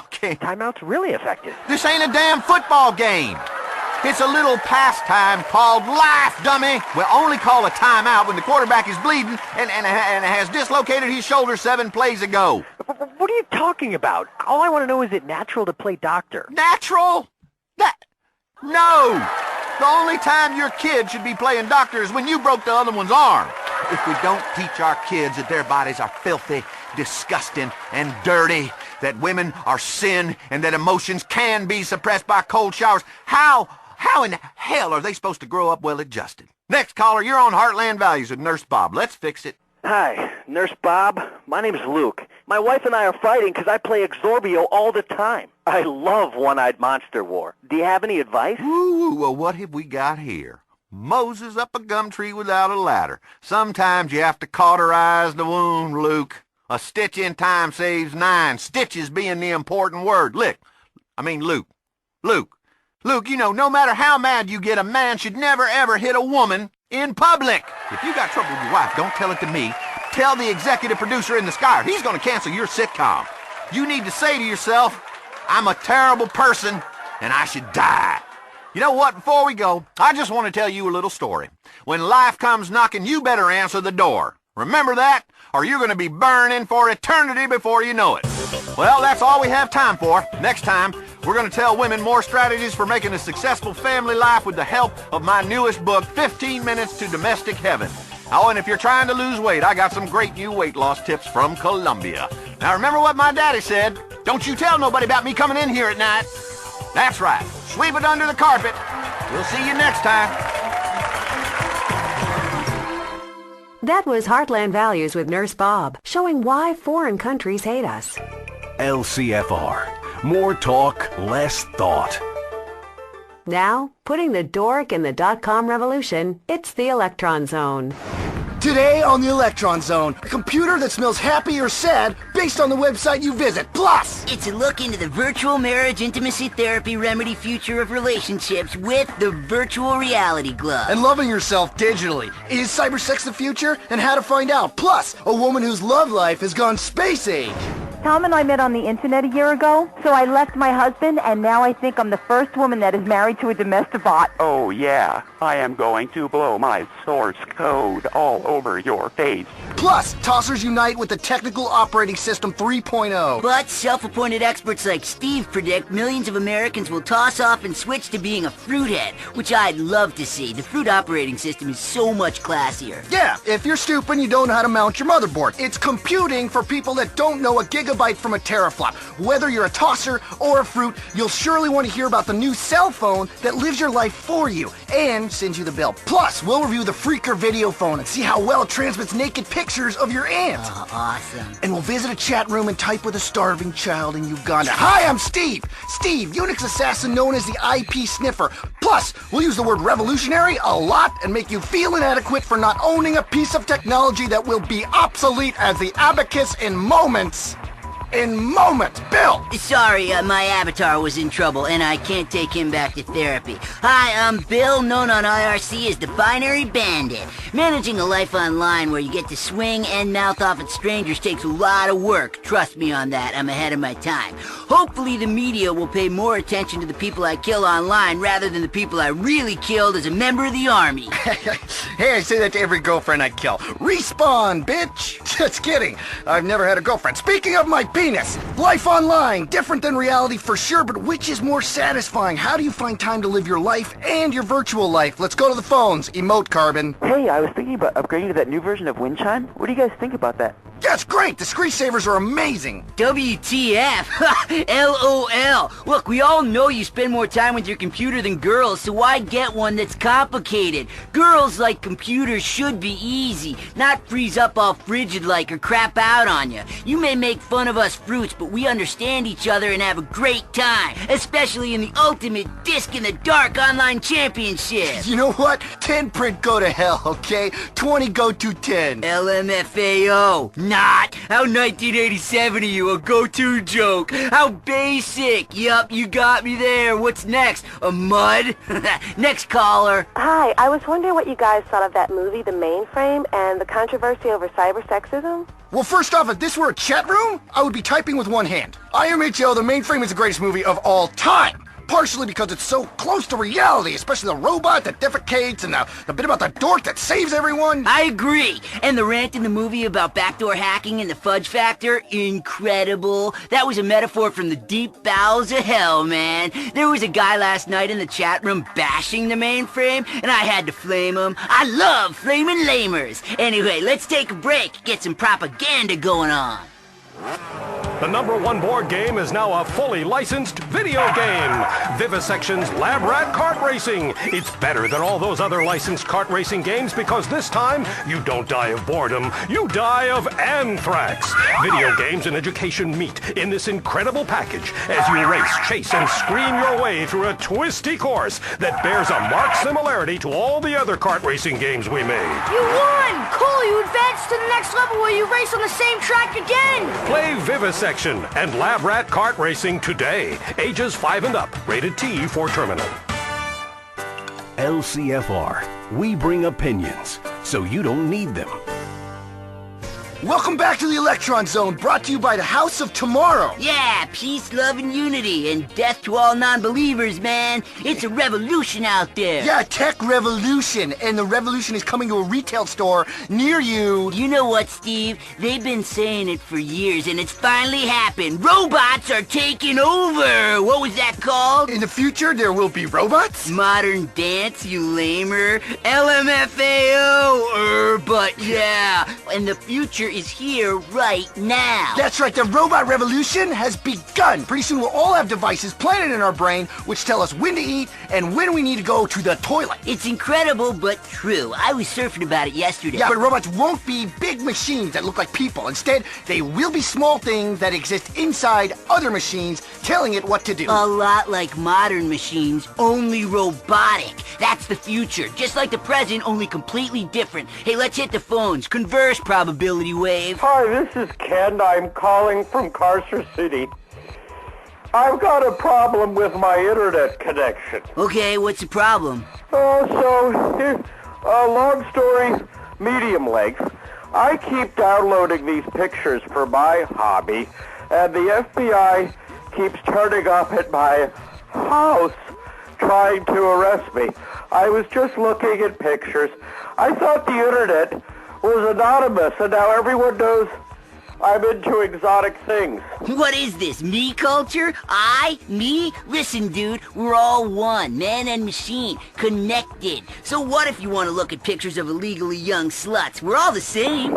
Okay. Timeout's really effective. This ain't a damn football game. It's a little pastime called life, dummy. We'll only call a timeout when the quarterback is bleeding and has dislocated his shoulder 7 plays ago. What are you talking about? All I want to know is it natural to play doctor? Natural? No! The only time your kid should be playing doctor is when you broke the other one's arm. If we don't teach our kids that their bodies are filthy, disgusting, and dirty, that women are sin, and that emotions can be suppressed by cold showers, how in hell are they supposed to grow up well-adjusted? Next caller, you're on Heartland Values with Nurse Bob. Let's fix it. Hi, Nurse Bob. My name's Luke. My wife and I are fighting because I play Exorbio all the time. I love One-Eyed Monster War. Do you have any advice? Ooh, well, what have we got here? Moses up a gum tree without a ladder. Sometimes you have to cauterize the wound, Luke. A stitch in time saves 9, stitches being the important word. Luke, you know, no matter how mad you get, a man should never, ever hit a woman in public. If you got trouble with your wife, don't tell it to me. Tell the executive producer in the sky, or he's going to cancel your sitcom. You need to say to yourself, I'm a terrible person, and I should die. You know what? Before we go, I just want to tell you a little story. When life comes knocking, you better answer the door. Remember that, or you're going to be burning for eternity before you know it. Well, that's all we have time for. Next time, we're going to tell women more strategies for making a successful family life with the help of my newest book, 15 Minutes to Domestic Heaven. Oh, and if you're trying to lose weight, I got some great new weight loss tips from Colombia. Now, remember what my daddy said. Don't you tell nobody about me coming in here at night. That's right. Sweep it under the carpet. We'll see you next time. That was Heartland Values with Nurse Bob, showing why foreign countries hate us. LCFR. More talk, less thought. Now, putting the dork in the .com revolution, it's the Electron Zone. Today on the Electron Zone, a computer that smells happy or sad based on the website you visit. Plus, it's a look into the virtual marriage intimacy therapy remedy future of relationships with the virtual reality glove. And loving yourself digitally. Is cybersex the future? And how to find out. Plus, a woman whose love life has gone space age. Tom and I met on the internet a year ago, so I left my husband, and now I think I'm the first woman that is married to a domestic bot. Oh, yeah. I am going to blow my source code all over your face. Plus, tossers unite with the Technical Operating System 3.0. But self-appointed experts like Steve predict millions of Americans will toss off and switch to being a fruithead, which I'd love to see. The fruit operating system is so much classier. Yeah, if you're stupid and you don't know how to mount your motherboard. It's computing for people that don't know a gigabyte gigabyte from a teraflop. Whether you're a tosser or a fruit, you'll surely want to hear about the new cell phone that lives your life for you and sends you the bill. Plus, we'll review the Freaker video phone and see how well it transmits naked pictures of your aunt. Oh, awesome. And we'll visit a chat room and type with a starving child in Uganda. Hi, I'm Steve. Steve, Unix assassin known as the IP sniffer. Plus, we'll use the word revolutionary a lot and make you feel inadequate for not owning a piece of technology that will be obsolete as the abacus in moments. Bill! Sorry, my avatar was in trouble, and I can't take him back to therapy. Hi, I'm Bill, known on IRC as the Binary Bandit. Managing a life online where you get to swing and mouth off at strangers takes a lot of work. Trust me on that, I'm ahead of my time. Hopefully the media will pay more attention to the people I kill online rather than the people I really killed as a member of the army. Hey, I say that to every girlfriend I kill. Respawn, bitch! Just kidding. I've never had a girlfriend. Speaking of my penis, life online, different than reality for sure, but which is more satisfying? How do you find time to live your life and your virtual life? Let's go to the phones. Emote Carbon. Hey, I was thinking about upgrading to that new version of Wind Chime. What do you guys think about that? That's great! The screensavers are amazing! WTF! LOL! Look, we all know you spend more time with your computer than girls, so why get one that's complicated? Girls like computers should be easy, not freeze up all frigid like or crap out on you. You may make fun of us fruits, but we understand each other and have a great time, especially in the ultimate disc-in-the-dark online championship. You know what? 10 print go to hell, okay? 20 go to 10. LMFAO. Not. How 1987 are you? A go-to joke. How basic. Yup, you got me there. What's next? A mud? Next caller. Hi, I was wondering what you guys thought of that movie, The Mainframe, and the controversy over cyber sexism. Well, first off, if this were a chat room, I would be typing with one hand. IMHO, The Mainframe is the greatest movie of all time. Partially because it's so close to reality, especially the robot that defecates and the bit about the dork that saves everyone. I agree. And the rant in the movie about backdoor hacking and the fudge factor, incredible. That was a metaphor from the deep bowels of hell, man. There was a guy last night in the chat room bashing the mainframe, and I had to flame him. I love flaming lamers. Anyway, let's take a break, get some propaganda going on. The #1 board game is now a fully licensed video game. Vivisection's Lab Rat Kart Racing. It's better than all those other licensed kart racing games because this time you don't die of boredom, you die of anthrax. Video games and education meet in this incredible package as you race, chase, and scream your way through a twisty course that bears a marked similarity to all the other kart racing games we made. You won! Cool, you advanced to the next level where you race on the same track again! Play Vivisection and Lab Rat Kart Racing today. Ages 5 and up. Rated T for terminal. LCFR. We bring opinions, so you don't need them. Welcome back to the Electron Zone, brought to you by the House of Tomorrow. Yeah, peace, love, and unity, and death to all non-believers, man. It's a revolution out there. Yeah, tech revolution, and the revolution is coming to a retail store near you. You know what, Steve? They've been saying it for years, and it's finally happened. Robots are taking over. What was that called? In the future, there will be robots? Modern dance, you lamer. LMFAO, but yeah. And the future is here right now. That's right, the robot revolution has begun. Pretty soon we'll all have devices planted in our brain which tell us when to eat and when we need to go to the toilet. It's incredible, but true. I was surfing about it yesterday. Yeah, but robots won't be big machines that look like people. Instead, they will be small things that exist inside other machines telling it what to do. A lot like modern machines, only robotic. That's the future. Just like the present, only completely different. Hey, let's hit the phones. Converse, probability wave. Hi, this is Ken. I'm calling from Carcer City. I've got a problem with my internet connection. Okay, what's the problem? Long story, medium length. I keep downloading these pictures for my hobby, and the FBI keeps turning up at my house trying to arrest me. I was just looking at pictures. I thought the internet was anonymous, and now everyone knows I'm into exotic things. What is this, me culture? Me? Listen, dude, we're all one, man and machine, connected. So what if you want to look at pictures of illegally young sluts? We're all the same.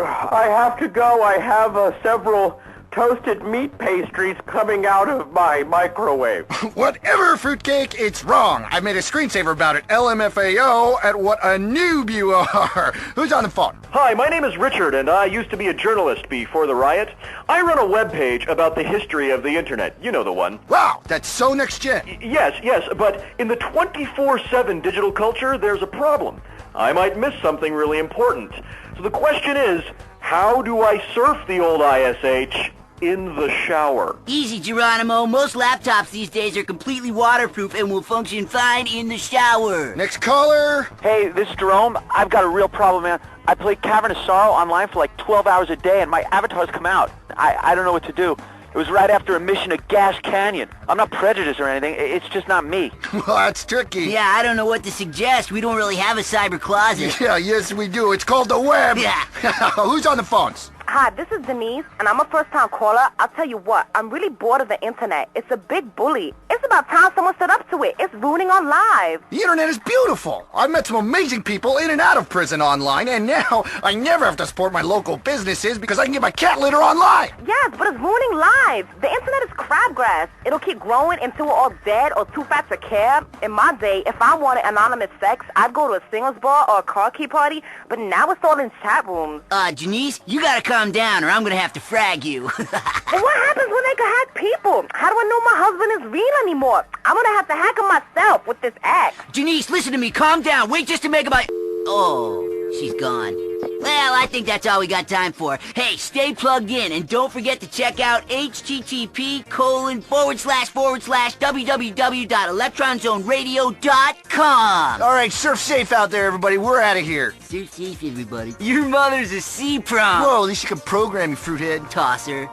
I have to go. I have several toasted meat pastries coming out of my microwave. Whatever, Fruitcake, it's wrong. I made a screensaver about it. LMFAO at what a noob you are. Who's on the phone? Hi, my name is Richard, and I used to be a journalist before the riot. I run a webpage about the history of the Internet. You know the one. Wow, that's so next gen. Yes, but in the 24/7 digital culture, there's a problem. I might miss something really important. So the question is, how do I surf the old ISH in the shower? Easy, Geronimo. Most laptops these days are completely waterproof and will function fine in the shower. Next caller. Hey, this is Jerome. I've got a real problem, man. I play Cavern of Sorrow online for like 12 hours a day, and my avatars come out. I don't know what to do. It was right after a mission at Gas Canyon. I'm not prejudiced or anything. It's just not me. Well, that's tricky. Yeah, I don't know what to suggest. We don't really have a cyber closet. Yeah, yes we do. It's called the web. Yeah. Who's on the phones? Hi, this is Denise, and I'm a first-time caller. I'll tell you what, I'm really bored of the internet. It's a big bully. It's about time someone stood up to it. It's ruining our lives. The internet is beautiful. I've met some amazing people in and out of prison online, and now I never have to support my local businesses because I can get my cat litter online. Yes, but it's ruining lives. The internet is crabgrass. It'll keep growing until we're all dead or too fat to care. In my day, if I wanted anonymous sex, I'd go to a singles bar or a car key party, but now it's all in chat rooms. Janice, you gotta calm down or I'm gonna have to frag you. Well, what happens when they can hack people? How do I know my husband is real anymore? I'm gonna have to hack him myself with this act. Janice, listen to me. Calm down. Wait just to make about... Oh, she's gone. Well, I think that's all we got time for. Hey, stay plugged in and don't forget to check out http://www.electronzoneradio.com. All right, surf safe out there, everybody. We're out of here. Surf safe, everybody. Your mother's a C-prom. Whoa, at least you can program, you fruithead. Tosser.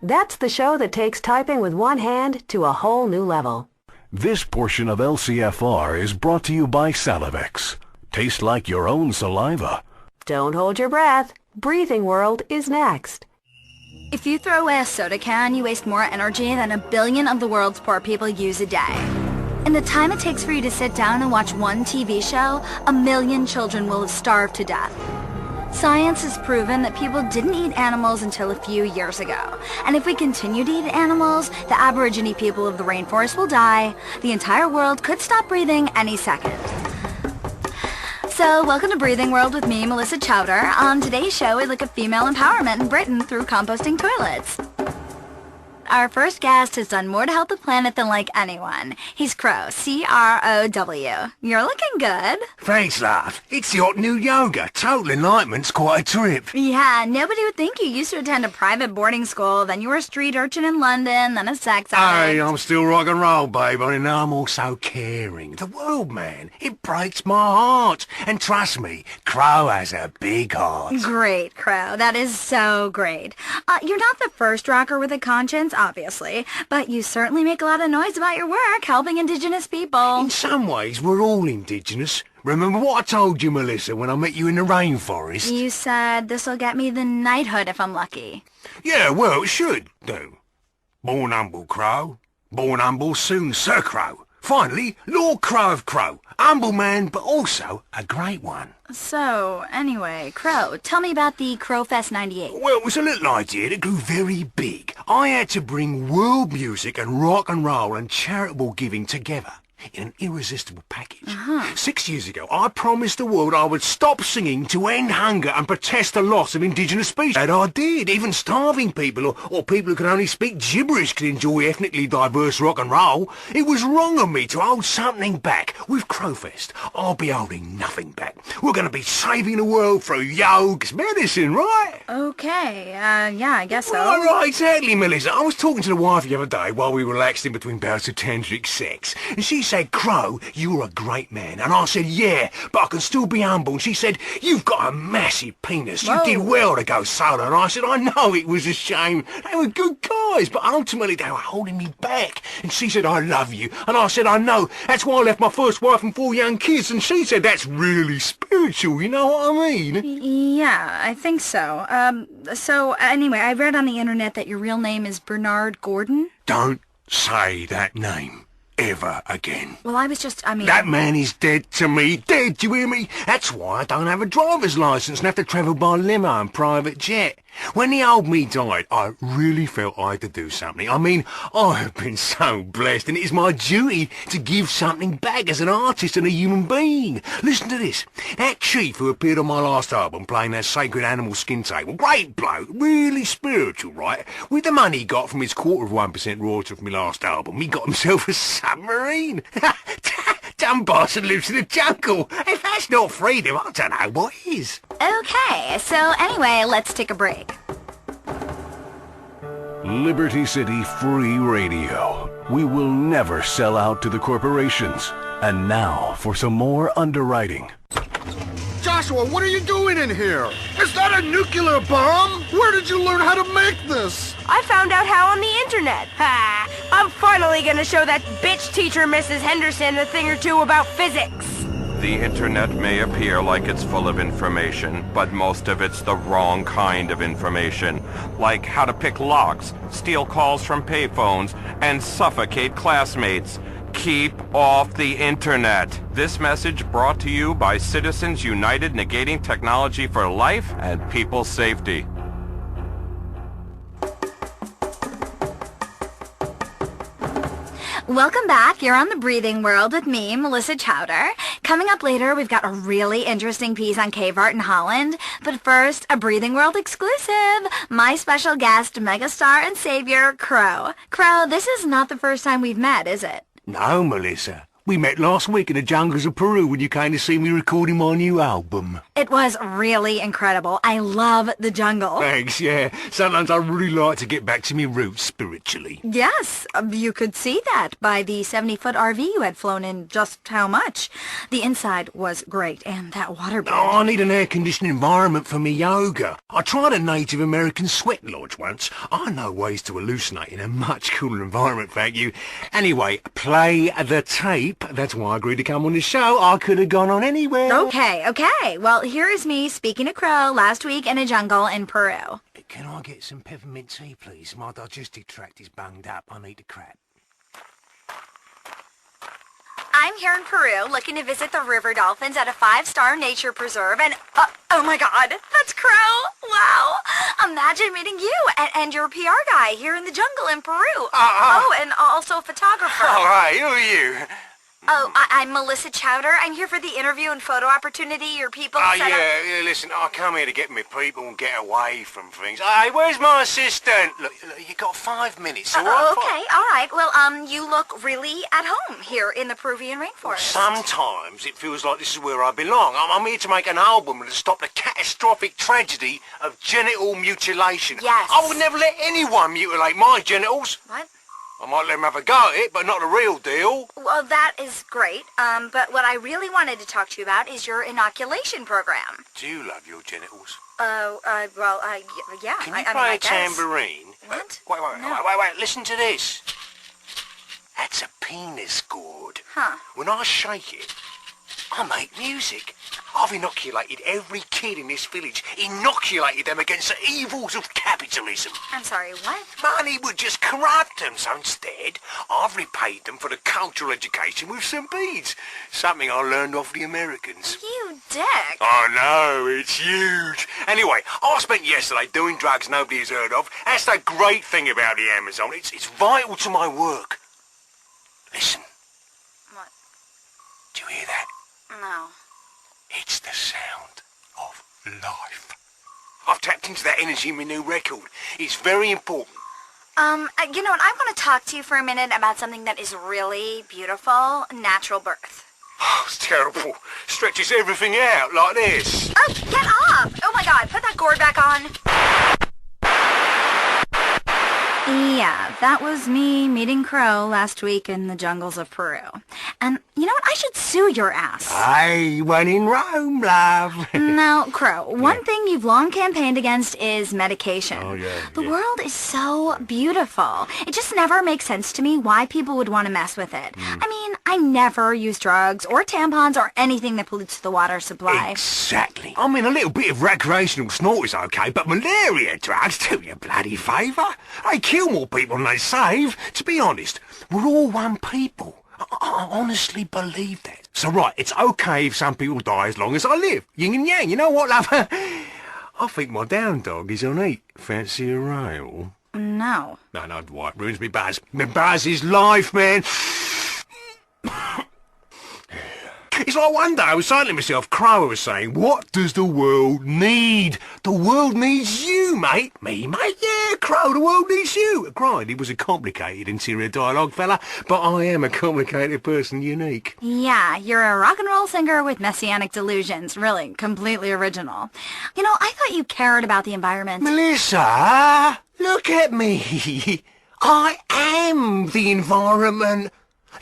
That's the show that takes typing with one hand to a whole new level. This portion of LCFR is brought to you by Salivex. Taste like your own saliva. Don't hold your breath. Breathing World is next. If you throw away a soda can, you waste more energy than 1 billion of the world's poor people use a day. In the time it takes for you to sit down and watch one TV show, 1 million children will have starved to death. Science has proven that people didn't eat animals until a few years ago. And if we continue to eat animals, the Aborigine people of the rainforest will die. The entire world could stop breathing any second. So, welcome to Breathing World with me, Melissa Chowder. On today's show, we look at female empowerment in Britain through composting toilets. Our first guest has done more to help the planet than like anyone. He's Crow, C-R-O-W. You're looking good. Thanks, love. It's the hot new yoga. Total enlightenment's quite a trip. Yeah, nobody would think you used to attend a private boarding school, then you were a street urchin in London, then a sex addict. Hey, I'm still rock and roll, babe, and I'm also caring. The world, man, it breaks my heart. And trust me, Crow has a big heart. Great, Crow. That is so great. You're not the first rocker with a conscience, obviously, but you certainly make a lot of noise about your work helping indigenous people. In some ways, we're all indigenous. Remember what I told you, Melissa, when I met you in the rainforest? You said this'll get me the knighthood if I'm lucky. Yeah, well, it should do. Born humble, Crow. Born humble, soon Sir Crow. Finally, Lord Crow of Crow. Humble man, but also a great one. So, anyway, Crow, tell me about the Crowfest 98. Well, it was a little idea that grew very big. I had to bring world music and rock and roll and charitable giving together in an irresistible package. 6 years ago, I promised the world I would stop singing to end hunger and protest the loss of indigenous species. And I did. Even starving people or people who can only speak gibberish could enjoy ethnically diverse rock and roll. It was wrong of me to hold something back. With Crowfest, I'll be holding nothing back. We're going to be saving the world through yoga's medicine, right? Okay, yeah, I guess so. Right, exactly, Melissa. I was talking to the wife the other day while we relaxed in between bouts of tantric sex, and she said, Crow, you're a great man. And I said, yeah, but I can still be humble. And she said, you've got a massive penis. Whoa. You did well to go solo. And I said, I know it was a shame. They were good guys, but ultimately they were holding me back. And she said, I love you. And I said, I know. That's why I left my first wife and 4 young kids. And she said, that's really spiritual, you know what I mean? Yeah, I think so. So anyway, I read on the internet that your real name is Bernard Gordon. Don't say that name. ever again. Well, I mean... That man is dead to me. Dead, do you hear me? That's why I don't have a driver's licence and have to travel by limo and private jet. When the old me died, I really felt I had to do something. I mean, I have been so blessed, and it is my duty to give something back as an artist and a human being. Listen to this. That chief who appeared on my last album playing that sacred animal skin table, great bloke, really spiritual, right? With the money he got from his 1/4% royalty from my last album, he got himself a submarine. Dumb bastard lives in the jungle. If that's not freedom, I don't know what is. Okay, so anyway, let's take a break. Liberty City Free Radio. We will never sell out to the corporations. And now for some more underwriting. Joshua, what are you doing in here? Is that a nuclear bomb? Where did you learn how to make this? I found out how on the internet. Ha! I'm finally gonna show that bitch teacher Mrs. Henderson a thing or two about physics. The internet may appear like it's full of information, but most of it's the wrong kind of information. Like how to pick locks, steal calls from payphones, and suffocate classmates. Keep off the internet. This message brought to you by Citizens United, negating technology for life and people's safety. Welcome back. You're on The Breathing World with me, Melissa Chowder. Coming up later, we've got a really interesting piece on cave art in Holland. But first, a Breathing World exclusive. My special guest, megastar and savior, Crow. Crow, this is not the first time we've met, is it? No, Melissa. We met last week in the jungles of Peru when you came to see me recording my new album. It was really incredible. I love the jungle. Thanks, yeah. Sometimes I really like to get back to my roots spiritually. Yes, you could see that by the 70-foot RV you had flown in. Just how much. The inside was great, and that water bed. Oh, I need an air-conditioned environment for me yoga. I tried a Native American sweat lodge once. I know ways to hallucinate in a much cooler environment, thank you. Anyway, play the tape. That's why I agreed to come on the show. I could have gone on anywhere. Okay. Well, here is me speaking to Crow last week in a jungle in Peru. Can I get some peppermint tea, please? My digestive tract is bunged up. I need a crap. I'm here in Peru looking to visit the river dolphins at a 5-star nature preserve, and oh my god, that's Crow! Wow! Imagine meeting you and your PR guy here in the jungle in Peru. Oh, and also a photographer. Oh, hey, who are you? Oh, I'm Melissa Chowder. I'm here for the interview and photo opportunity your people set up. Yeah, listen, I come here to get my people and get away from things. Hey, where's my assistant? Look, you got 5 minutes, all right? Okay, all right. Well, you look really at home here in the Peruvian rainforest. Sometimes it feels like this is where I belong. I'm here to make an album to stop the catastrophic tragedy of genital mutilation. Yes. I would never let anyone mutilate my genitals. What? I might let them have a go at it, but not the real deal. Well, that is great. But what I really wanted to talk to you about is your inoculation program. Do you love your genitals? Yeah. Can you play a tambourine? What? Wait, listen to this. That's a penis gourd. Huh. When I shake it, I make music. I've inoculated every kid in this village, inoculated them against the evils of capitalism. I'm sorry, what? Money would just corrupt them, so instead, I've repaid them for the cultural education with some beads. Something I learned off the Americans. You dick. I know, it's huge. Anyway, I spent yesterday doing drugs nobody has heard of. That's the great thing about the Amazon. It's vital to my work. Listen. What? Do you hear that? No. It's the sound of life. I've tapped into that energy in my new record. It's very important. You know what? I want to talk to you for a minute about something that is really beautiful, natural birth. Oh, it's terrible. Stretches everything out like this. Oh, get off! Oh my god, put that gourd back on. Yeah, that was me meeting Crow last week in the jungles of Peru. And you know what? I should sue your ass. Aye, when in Rome, love. Now, Crow, one thing you've long campaigned against is medication. Oh, yeah. The world is so beautiful. It just never makes sense to me why people would want to mess with it. I mean, I never use drugs or tampons or anything that pollutes the water supply. Exactly. I mean, a little bit of recreational snort is okay, but malaria drugs do you a bloody favour. They kill more people than they save. To be honest, we're all one people. I honestly believe that. So right, it's okay if some people die as long as I live. Yin and yang, you know what, love? I think my down dog is on 8. Fancy a rail? No. No, Dwight, ruins me buzz. My buzz is life, man. It's like one day I was saying to myself, Crow was saying, what does the world need? The world needs you, mate. Me, mate? Yeah, Crow, the world needs you. Granted, it was a complicated interior dialogue, fella, but I am a complicated person, unique. Yeah, you're a rock and roll singer with messianic delusions. Really, completely original. You know, I thought you cared about the environment. Melissa, look at me. I am the environment.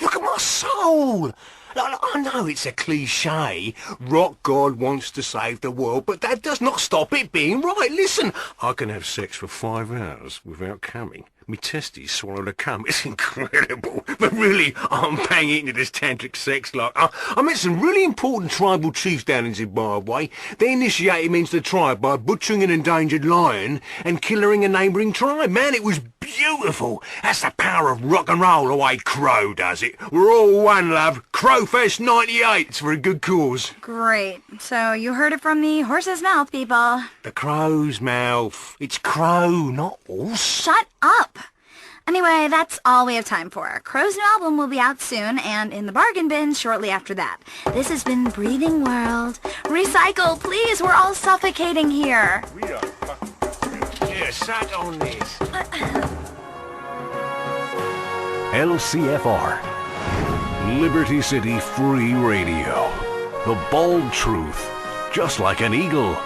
Look at my soul. I know it's a cliché, rock god wants to save the world, but that does not stop it being right. Listen, I can have sex for 5 hours without coming. Me testes swallow the cum. It's incredible. But really, I'm banging into this tantric sex life. I met some really important tribal chiefs down in Zimbabwe. They initiated me into the tribe by butchering an endangered lion and killing a neighbouring tribe. Man, it was beautiful. That's the power of rock and roll, the way Crow does it. We're all one, love. Crowfest 98. It's for a good cause. Great. So you heard it from the horse's mouth, people. The crow's mouth. It's Crow, not horse. Shut up. Anyway, that's all we have time for. Crow's new album will be out soon, and in the bargain bin shortly after that. This has been Breathing World. Recycle, please. We're all suffocating here. We are fucking... Yeah, sat on this. LCFR. Liberty City Free Radio. The bold truth. Just like an eagle.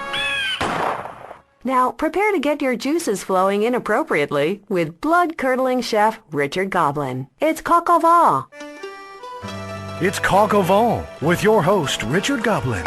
Now, prepare to get your juices flowing inappropriately with blood-curdling chef Richard Goblin. It's Coq au vin. It's Coq au vin with your host, Richard Goblin.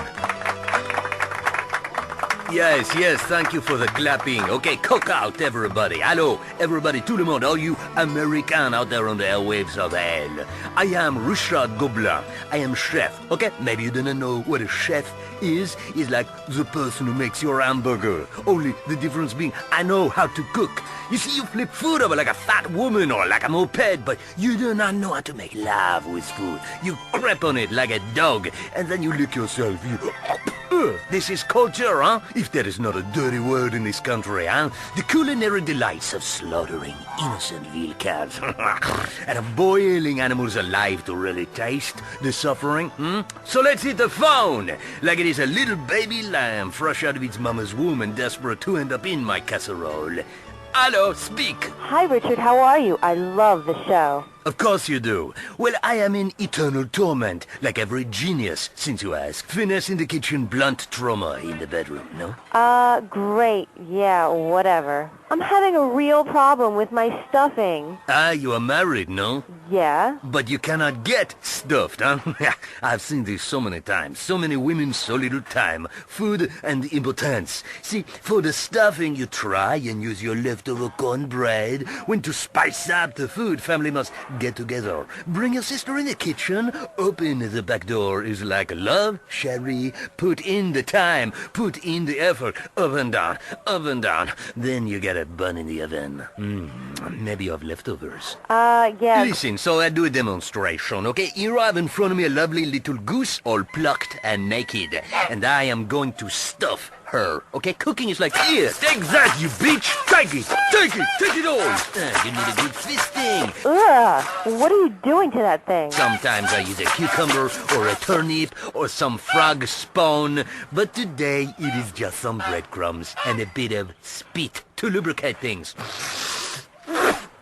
Yes, thank you for the clapping. Okay, cook out, everybody. Hello, everybody, tout le monde, all you American out there on the airwaves of hell. I am Richard Goblin. I am chef, okay? Maybe you didn't know what a chef is. Is like the person who makes your hamburger. Only the difference being, I know how to cook. You see, you flip food over like a fat woman or like a moped, but you do not know how to make love with food. You crap on it like a dog, and then you lick yourself. This is culture, huh? If there is not a dirty word in this country, huh? The culinary delights of slaughtering innocent veal calves and of boiling animals alive to really taste the suffering, So let's hit the phone, like it is a little baby lamb fresh out of its mama's womb and desperate to end up in my casserole. Hello, speak. Hi, Richard. How are you? I love the show. Of course you do. Well, I am in eternal torment, like every genius, since you ask. Finesse in the kitchen, blunt trauma in the bedroom, no? Great. Yeah, whatever. I'm having a real problem with my stuffing. You are married, no? Yeah. But you cannot get stuffed, huh? I've seen this so many times. So many women, so little time. Food and impotence. See, for the stuffing, you try and use your leftover cornbread. When to spice up the food, family must get together. Bring your sister in the kitchen. Open the back door is like love, Sherry. Put in the time. Put in the effort. Oven down. Oven down. Then you get a bun in the oven. Maybe you have leftovers. Yeah. Listen, so I do a demonstration, okay? Here I have in front of me a lovely little goose, all plucked and naked. And I am going to stuff her, okay? Cooking is like, here, take that, you bitch! Take it all! You need a good fisting. Ugh, what are you doing to that thing? Sometimes I use a cucumber or a turnip or some frog spawn, but today it is just some breadcrumbs and a bit of spit to lubricate things.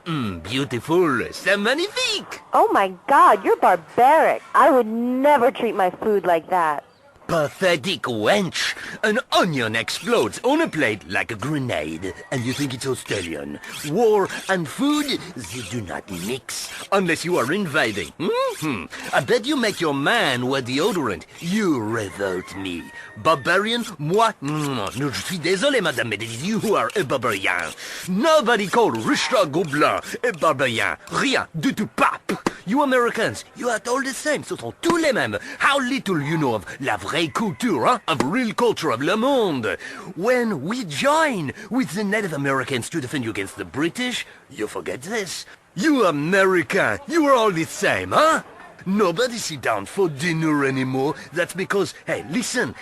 Beautiful. C'est magnifique. Oh my God, you're barbaric. I would never treat my food like that. Pathetic wench. An onion explodes on a plate like a grenade, and you think it's Australian. War and food, they do not mix, unless you are invading. I bet you make your man wear deodorant. You revolt me. Barbarian? Moi? No, je suis désolé, madame, but it is you who are a barbarian. Nobody called Richard Goblin a barbarian. Rien du tout pas. You Americans, you are all the same. Ce sont tous les mêmes. How little you know of la vraie culture, huh? Of real culture of le monde. When we join with the Native Americans to defend you against the British, you forget this. You American, you are all the same, huh? Nobody sit down for dinner anymore. That's because, hey, listen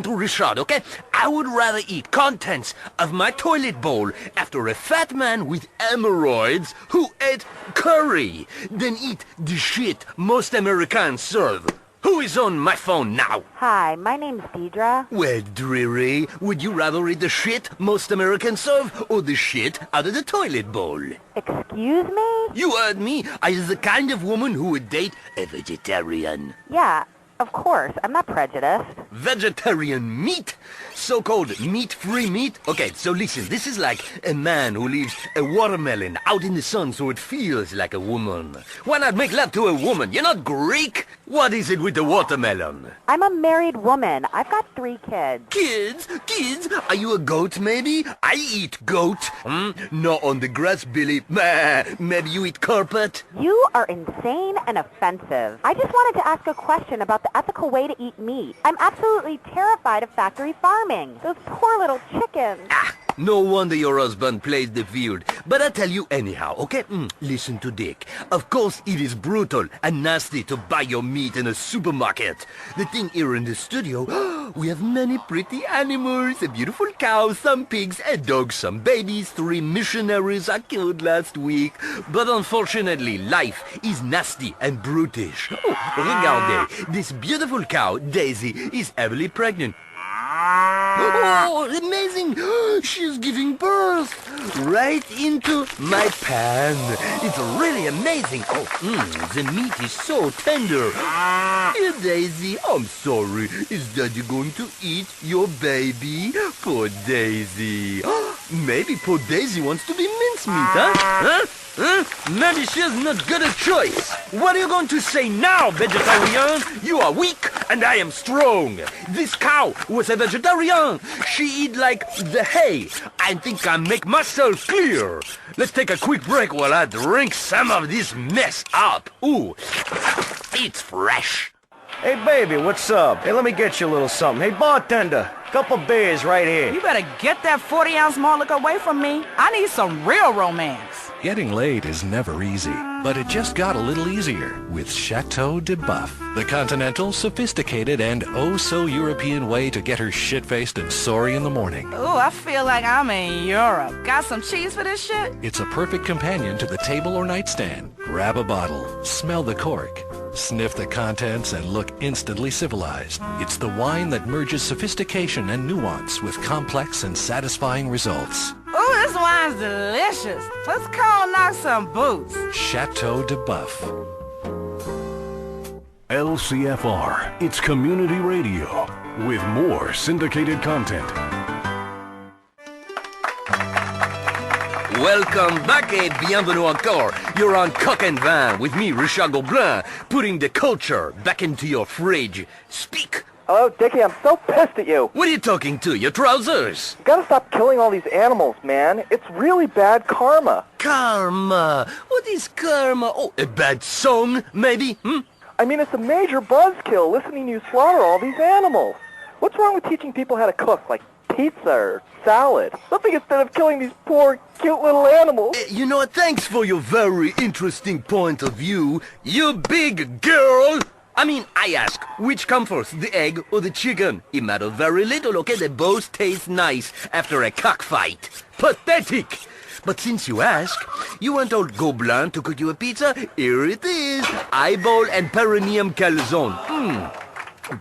to Richard, okay? I would rather eat contents of my toilet bowl after a fat man with hemorrhoids who ate curry than eat the shit most Americans serve. Who is on my phone now? Hi, my name's Deidre. Well, Dreary, would you rather eat the shit most Americans serve or the shit out of the toilet bowl? Excuse me? You heard me. I is the kind of woman who would date a vegetarian. Yeah, of course. I'm not prejudiced. Vegetarian meat? So-called meat-free meat? Okay, so listen, this is like a man who leaves a watermelon out in the sun so it feels like a woman. Why not make love to a woman? You're not Greek? What is it with the watermelon? I'm a married woman. I've got 3 kids. Kids? Kids? Are you a goat, maybe? I eat goat. Not on the grass, Billy. Maybe you eat carpet? You are insane and offensive. I just wanted to ask a question about the ethical way to eat meat. I'm absolutely terrified of factory farming. Those poor little chickens. No wonder your husband plays the field. But I tell you anyhow, okay? Listen to Dick. Of course it is brutal and nasty to buy your meat in a supermarket. The thing here in the studio, we have many pretty animals. A beautiful cow, some pigs, a dog, some babies, 3 missionaries I killed last week. But unfortunately, life is nasty and brutish. Regardez, this beautiful cow, Daisy, is heavily pregnant. Oh, amazing! She's giving birth right into my pan. It's really amazing. The meat is so tender. Here, Daisy, I'm sorry. Is Daddy going to eat your baby? Poor Daisy. Maybe poor Daisy wants to be mincemeat, huh? Maybe she's not good at choice. What are you going to say now, vegetarian? You are weak and I am strong. This cow was a vegetarian. She eat like the hay. I think I make myself clear. Let's take a quick break while I drink some of this mess up. Ooh, it's fresh. Hey, baby, what's up? Hey, let me get you a little something. Hey, bartender, couple beers right here. You better get that 40-ounce malt liquor away from me. I need some real romance. Getting laid is never easy, but it just got a little easier with Chateau de Buff, the continental, sophisticated, and oh-so-European way to get her shit-faced and sorry in the morning. Ooh, I feel like I'm in Europe. Got some cheese for this shit? It's a perfect companion to the table or nightstand. Grab a bottle, smell the cork, sniff the contents, and look instantly civilized. It's the wine that merges sophistication and nuance with complex and satisfying results. Ooh, this wine's delicious. Let's go and knock some boots. Chateau de Buff. LCFR, it's community radio with more syndicated content. Welcome back et bienvenue encore. You're on Coq and Vin with me, Richard Gobelin, putting the culture back into your fridge. Speak. Hello, Dickie, I'm so pissed at you. What are you talking to? Your trousers? You gotta stop killing all these animals, man. It's really bad karma. Karma? What is karma? Oh, a bad song, maybe? I mean, it's a major buzzkill listening to you slaughter all these animals. What's wrong with teaching people how to cook, like pizza or salad? Something instead of killing these poor, cute little animals. You know what? Thanks for your very interesting point of view, you big girl. I mean, I ask, which comes first, the egg or the chicken? It matters very little, okay? They both taste nice after a cockfight. Pathetic! But since you ask, you want old Gobelin to cook you a pizza? Here it is. Eyeball and perineum calzone.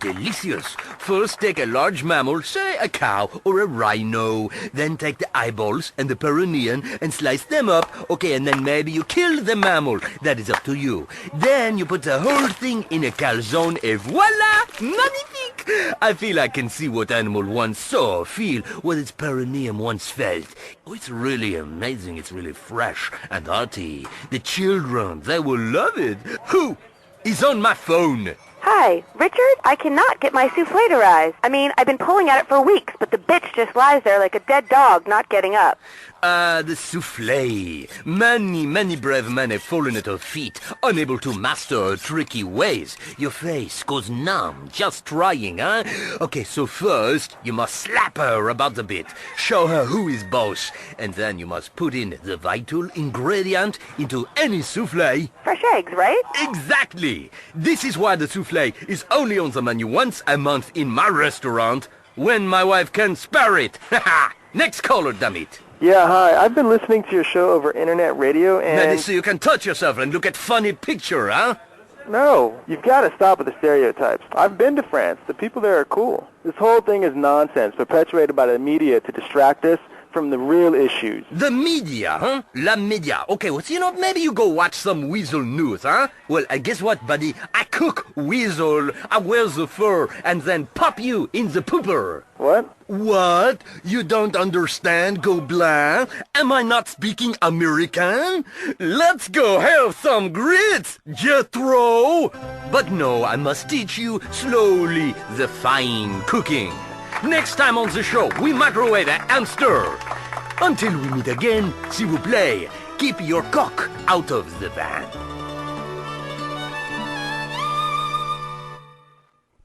Delicious. First take a large mammal, say a cow or a rhino. Then take the eyeballs and the perineum and slice them up. Okay, and then maybe you kill the mammal. That is up to you. Then you put the whole thing in a calzone et voila! Magnifique! I feel I can see what animal once saw, feel what its perineum once felt. Oh, it's really amazing. It's really fresh and hearty. The children, they will love it. Who is on my phone? Hi, Richard? I cannot get my souffle to rise. I mean, I've been pulling at it for weeks, but the bitch just lies there like a dead dog, not getting up. The soufflé. Many brave men have fallen at her feet, unable to master her tricky ways. Your face goes numb, just trying, huh? Okay, so first, you must slap her about a bit, show her who is boss, and then you must put in the vital ingredient into any soufflé. Fresh eggs, right? Exactly! This is why the soufflé is only on the menu once a month in my restaurant, when my wife can spare it. Haha! Next caller, dammit. Yeah, hi. I've been listening to your show over internet radio and... That is so you can touch yourself and look at funny picture, huh? No, you've got to stop with the stereotypes. I've been to France. The people there are cool. This whole thing is nonsense, perpetuated by the media to distract us from the real issues. The media, huh? La media. Okay, well, you know, maybe you go watch some weasel news, huh? Well, guess what, buddy? I cook weasel, I wear the fur, and then pop you in the pooper. What? What? You don't understand, Gobelin? Am I not speaking American? Let's go have some grits, Jethro! But no, I must teach you slowly the fine cooking. Next time on the show, we microwave and stir. Until we meet again, s'il vous plaît, keep your cock out of the van.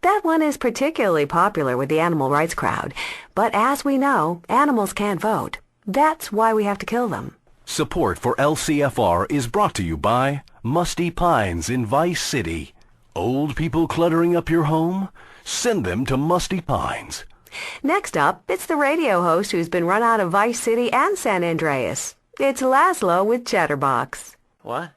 That one is particularly popular with the animal rights crowd. But as we know, animals can't vote. That's why we have to kill them. Support for LCFR is brought to you by Musty Pines in Vice City. Old people cluttering up your home? Send them to Musty Pines. Next up, it's the radio host who's been run out of Vice City and San Andreas. It's Laszlo with Chatterbox. What?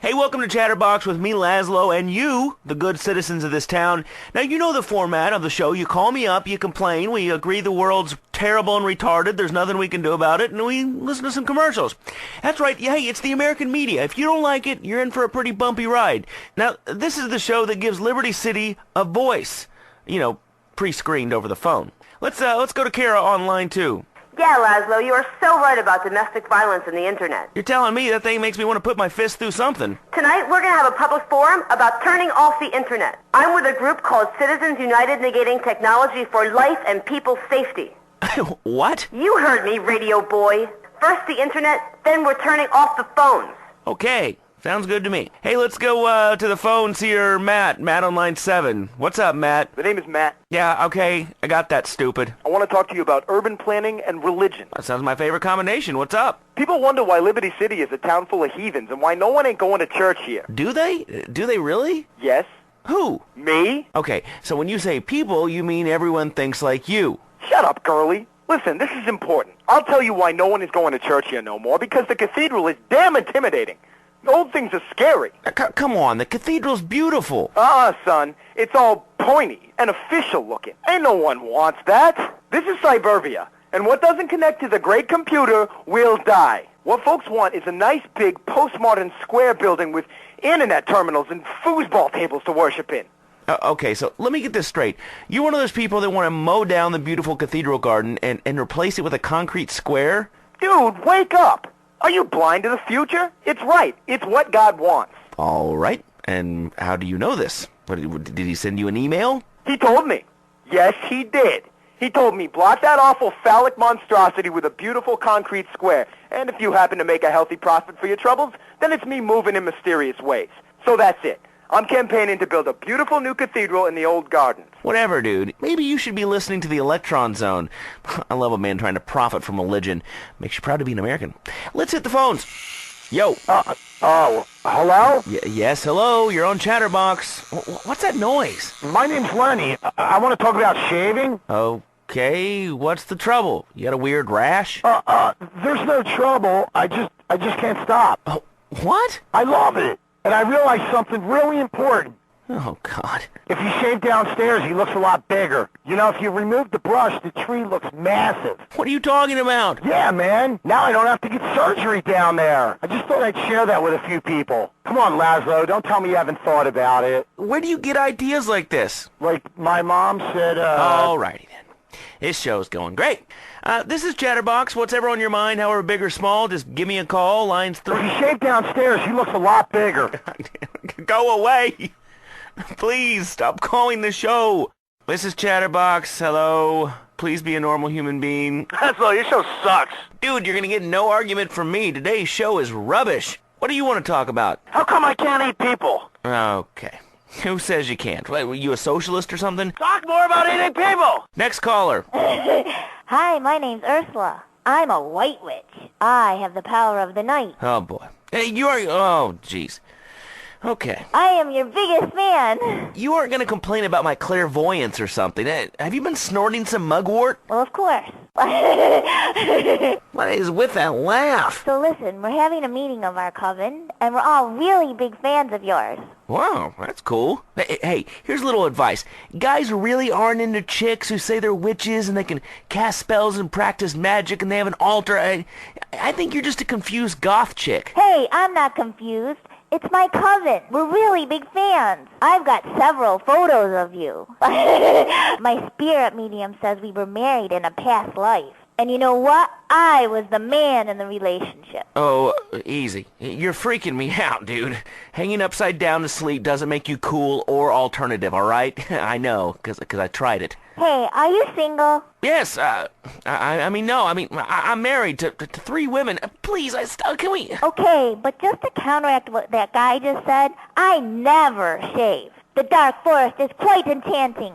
Hey, welcome to Chatterbox with me, Laszlo, and you, the good citizens of this town. Now, you know the format of the show. You call me up, you complain, we agree the world's terrible and retarded, there's nothing we can do about it, and we listen to some commercials. That's right, hey, it's the American media. If you don't like it, you're in for a pretty bumpy ride. Now, this is the show that gives Liberty City a voice. You know, pre-screened over the phone. Let's go to Kara on line 2. Yeah, Laszlo, you are so right about domestic violence and the internet. You're telling me that thing makes me want to put my fist through something. Tonight, we're going to have a public forum about turning off the internet. I'm with a group called Citizens United Negating Technology for Life and People's Safety. What? You heard me, radio boy. First the internet, then we're turning off the phones. Okay. Sounds good to me. Hey, let's go to the phones here. Matt on line 7. What's up, Matt? The name is Matt. Yeah, okay. I got that, stupid. I want to talk to you about urban planning and religion. That sounds my favorite combination. What's up? People wonder why Liberty City is a town full of heathens and why no one ain't going to church here. Do they? Do they really? Yes. Who? Me? Okay, so when you say people, you mean everyone thinks like you. Shut up, girly. Listen, this is important. I'll tell you why no one is going to church here no more, because the cathedral is damn intimidating. The old things are scary. Come on, the cathedral's beautiful. Son, it's all pointy and official looking. Ain't no one wants that. This is suburbia, and what doesn't connect to the great computer will die. What folks want is a nice big postmodern square building with internet terminals and foosball tables to worship in. Okay, so let me get this straight. You're one of those people that want to mow down the beautiful cathedral garden and replace it with a concrete square? Dude, wake up! Are you blind to the future? It's right. It's what God wants. All right. And how do you know this? Did he send you an email? He told me. Yes, he did. He told me, block that awful phallic monstrosity with a beautiful concrete square. And if you happen to make a healthy profit for your troubles, then it's me moving in mysterious ways. So that's it. I'm campaigning to build a beautiful new cathedral in the old gardens. Whatever, dude. Maybe you should be listening to the Electron Zone. I love a man trying to profit from religion. Makes you proud to be an American. Let's hit the phones. Yo. Hello? Yes, hello. You're on Chatterbox. What's that noise? My name's Lenny. I want to talk about shaving. Okay, what's the trouble? You got a weird rash? There's no trouble. I just can't stop. Oh, what? I love it. And I realized something really important. Oh, God. If you shave downstairs, he looks a lot bigger. You know, if you remove the brush, the tree looks massive. What are you talking about? Yeah, man. Now I don't have to get surgery down there. I just thought I'd share that with a few people. Come on, Laszlo. Don't tell me you haven't thought about it. Where do you get ideas like this? Like, my mom said, Alrighty then. This show's going great. This is Chatterbox. Whatever on your mind, however big or small, just give me a call. Lines 3. If you shave downstairs, he looks a lot bigger. Go away. Please, stop calling the show. This is Chatterbox. Hello. please be a normal human being? Laszlo, your show sucks. Dude, you're gonna get no argument from me. Today's show is rubbish. What do you want to talk about? How come I can't eat people? Okay. Who says you can't? What, were you a socialist or something? Talk more about eating people! Next caller. Hi, my name's Ursula. I'm a white witch. I have the power of the night. Oh, boy. Hey, you are... Oh, jeez. Okay. I am your biggest fan. You aren't going to complain about my clairvoyance or something. Have you been snorting some mugwort? Well, of course. What is with that laugh? So listen, we're having a meeting of our coven, and we're all really big fans of yours. Wow, that's cool. Hey, here's a little advice. Guys really aren't into chicks who say they're witches and they can cast spells and practice magic and they have an altar. I think you're just a confused goth chick. Hey, I'm not confused. It's my coven. We're really big fans. I've got several photos of you. My spirit medium says we were married in a past life. And you know what? I was the man in the relationship. Oh, easy. You're freaking me out, dude. Hanging upside down to sleep doesn't make you cool or alternative, all right? I know, because I tried it. Hey, are you single? Yes, I'm married to 3 women. Please, can we... Okay, but just to counteract what that guy just said, I never shave. The dark forest is quite enchanting.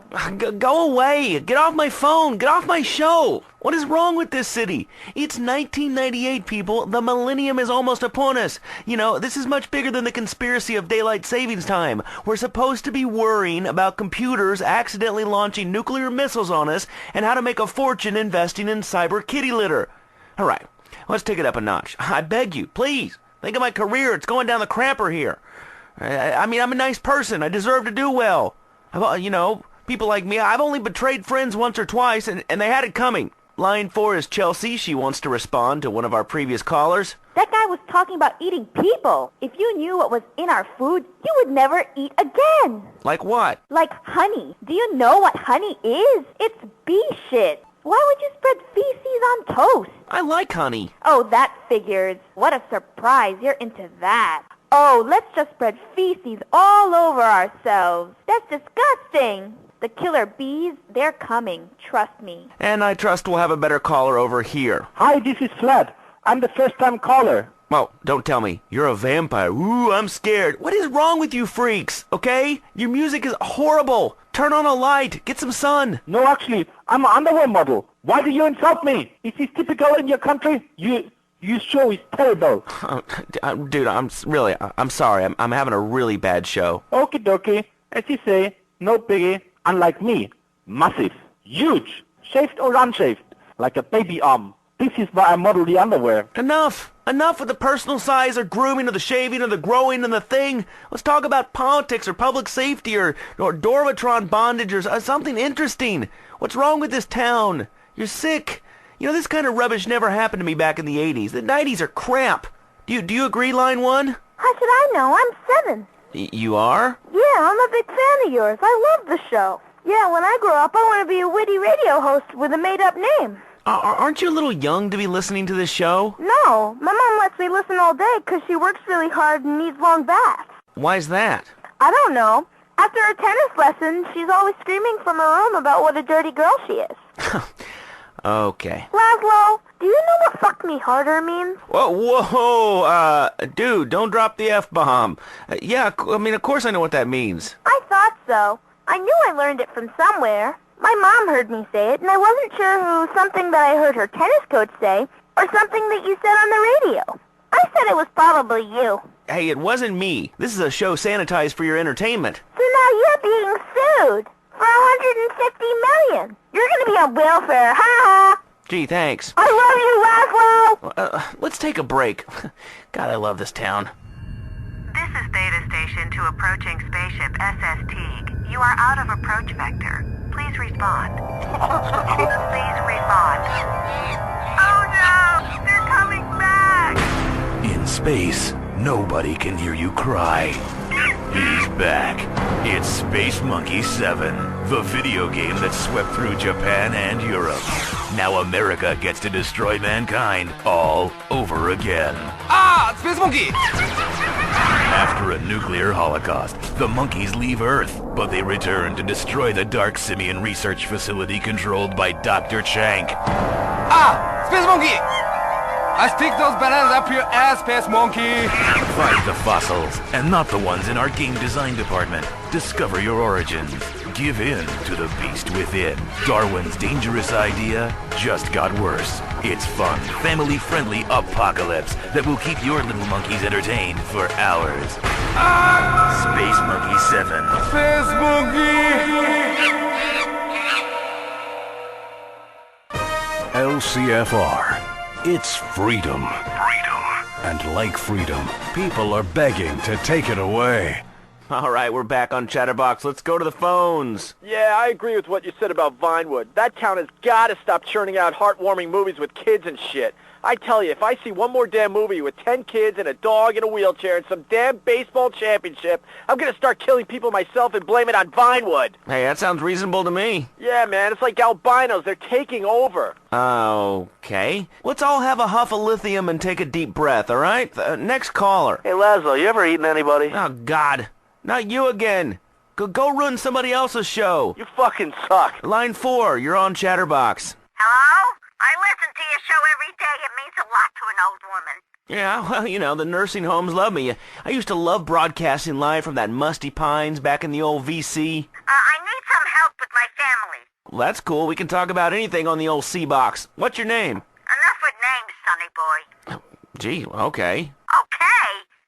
Go away. Get off my phone. Get off my show. What is wrong with this city? It's 1998, people. The millennium is almost upon us. You know, this is much bigger than the conspiracy of daylight savings time. We're supposed to be worrying about computers accidentally launching nuclear missiles on us and how to make a fortune investing in cyber kitty litter. All right, let's take it up a notch. I beg you, please. Think of my career. It's going down the crapper here. I mean, I'm a nice person. I deserve to do well. People like me, I've only betrayed friends once or twice, and they had it coming. Line 4 is Chelsea. She wants to respond to one of our previous callers. That guy was talking about eating people. If you knew what was in our food, you would never eat again. Like what? Like honey. Do you know what honey is? It's bee shit. Why would you spread feces on toast? I like honey. Oh, that figures. What a surprise. You're into that. Oh, let's just spread feces all over ourselves. That's disgusting. The killer bees, they're coming. Trust me. And I trust we'll have a better caller over here. Hi, this is Vlad. I'm the first-time caller. Well, don't tell me. You're a vampire. Ooh, I'm scared. What is wrong with you freaks, okay? Your music is horrible. Turn on a light. Get some sun. No, actually, I'm an underwear model. Why do you insult me? Is this typical in your country? Your show is terrible. Dude, I'm sorry. I'm having a really bad show. Okie dokie. As you say, no biggie. Unlike me, massive, huge, shaved or unshaved, like a baby arm. This is why I model the underwear. Enough! Enough with the personal size or grooming or the shaving or the growing and the thing. Let's talk about politics or public safety or Dorvatron bondage or something interesting. What's wrong with this town? You're sick. You know, this kind of rubbish never happened to me back in the 80s. The 90s are crap. Do you agree, Line 1? How should I know? I'm 7. You are? Yeah, I'm a big fan of yours. I love the show. Yeah, when I grow up, I want to be a witty radio host with a made-up name. Aren't you a little young to be listening to this show? No, my mom lets me listen all day because she works really hard and needs long baths. Why's that? I don't know. After her tennis lesson, she's always screaming from her room about what a dirty girl she is. Okay. Laszlo, do you know what fuck me harder means? Whoa, dude, don't drop the F-bomb. Yeah, I mean, of course I know what that means. I thought so. I knew I learned it from somewhere. My mom heard me say it, and I wasn't sure who something that I heard her tennis coach say, or something that you said on the radio. I said it was probably you. Hey, it wasn't me. This is a show sanitized for your entertainment. So now you're being sued for $150 million. You're going to be on welfare. Ha ha. Gee, thanks. I love you, Laszlo. Let's take a break. God, I love this town. This is Data Station to approaching spaceship SS Teague. You are out of approach vector. Please respond. Please respond. Oh no! They're coming back! In space, nobody can hear you cry. He's back. It's Space Monkey 7, the video game that swept through Japan and Europe. Now America gets to destroy mankind all over again. Ah! Space Monkey! After a nuclear holocaust, the monkeys leave Earth, but they return to destroy the Dark Simian research facility controlled by Dr. Chank. Ah! Space Monkey! I stick those bananas up your ass, Space Monkey! Find the fossils, and not the ones in our game design department. Discover your origins. Give in to the beast within. Darwin's dangerous idea just got worse. It's fun, family-friendly apocalypse that will keep your little monkeys entertained for hours. Space Monkey 7. Space Monkey! LCFR. It's freedom. And like freedom, people are begging to take it away. All right, we're back on Chatterbox. Let's go to the phones. Yeah, I agree with what you said about Vinewood. That town has got to stop churning out heartwarming movies with kids and shit. I tell you, if I see one more damn movie with 10 kids and a dog in a wheelchair and some damn baseball championship, I'm going to start killing people myself and blame it on Vinewood. Hey, that sounds reasonable to me. Yeah, man, it's like albinos. They're taking over. Okay. Let's all have a huff of lithium and take a deep breath, all right? Next caller. Hey, Laszlo, you ever eaten anybody? Oh, God. Not you again. Go ruin somebody else's show. You fucking suck. Line 4, you're on Chatterbox. Hello? I listen to your show every day. It means a lot to an old woman. Yeah, well, you know, the nursing homes love me. I used to love broadcasting live from that Musty Pines back in the old VC. I need some help with my family. Well, that's cool. We can talk about anything on the old C-Box. What's your name? Enough with names, sonny boy. Gee, okay. Okay,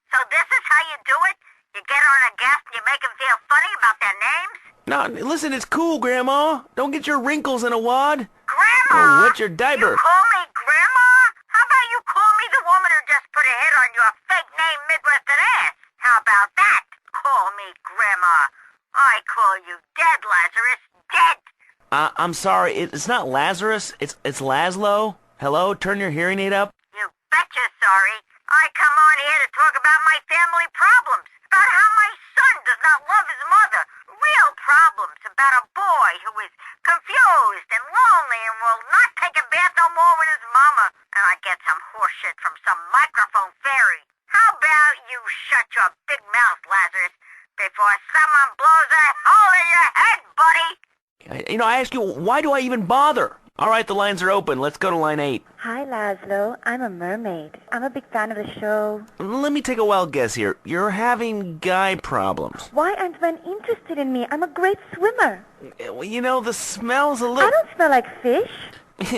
so this is how you do it? You get on a guest and you make them feel funny about their names? No, listen, it's cool, Grandma. Don't get your wrinkles in a wad. Grandma? Wet your diaper. You call me Grandma? How about you call me the woman who just put a hit on your fake name Midwestern ass? How about that? Call me Grandma. I call you dead, Lazarus. Dead. I'm sorry, it's not Lazarus. It's Laszlo. Hello, turn your hearing aid up. You betcha sorry. I come on here to talk about my family problems. About how my son does not love his mother. Real problems about a boy who is confused and lonely and will not take a bath no more with his mama. And I get some horseshit from some microphone fairy. How about you shut your big mouth, Lazarus, before someone blows a hole in your head, buddy? You know, I ask you, why do I even bother? All right, the lines are open. Let's go to line 8. Hi, Laszlo. I'm a mermaid. I'm a big fan of the show. Let me take a wild guess here. You're having guy problems. Why aren't men interested in me? I'm a great swimmer. Well, you know, the smell's a little... I don't smell like fish.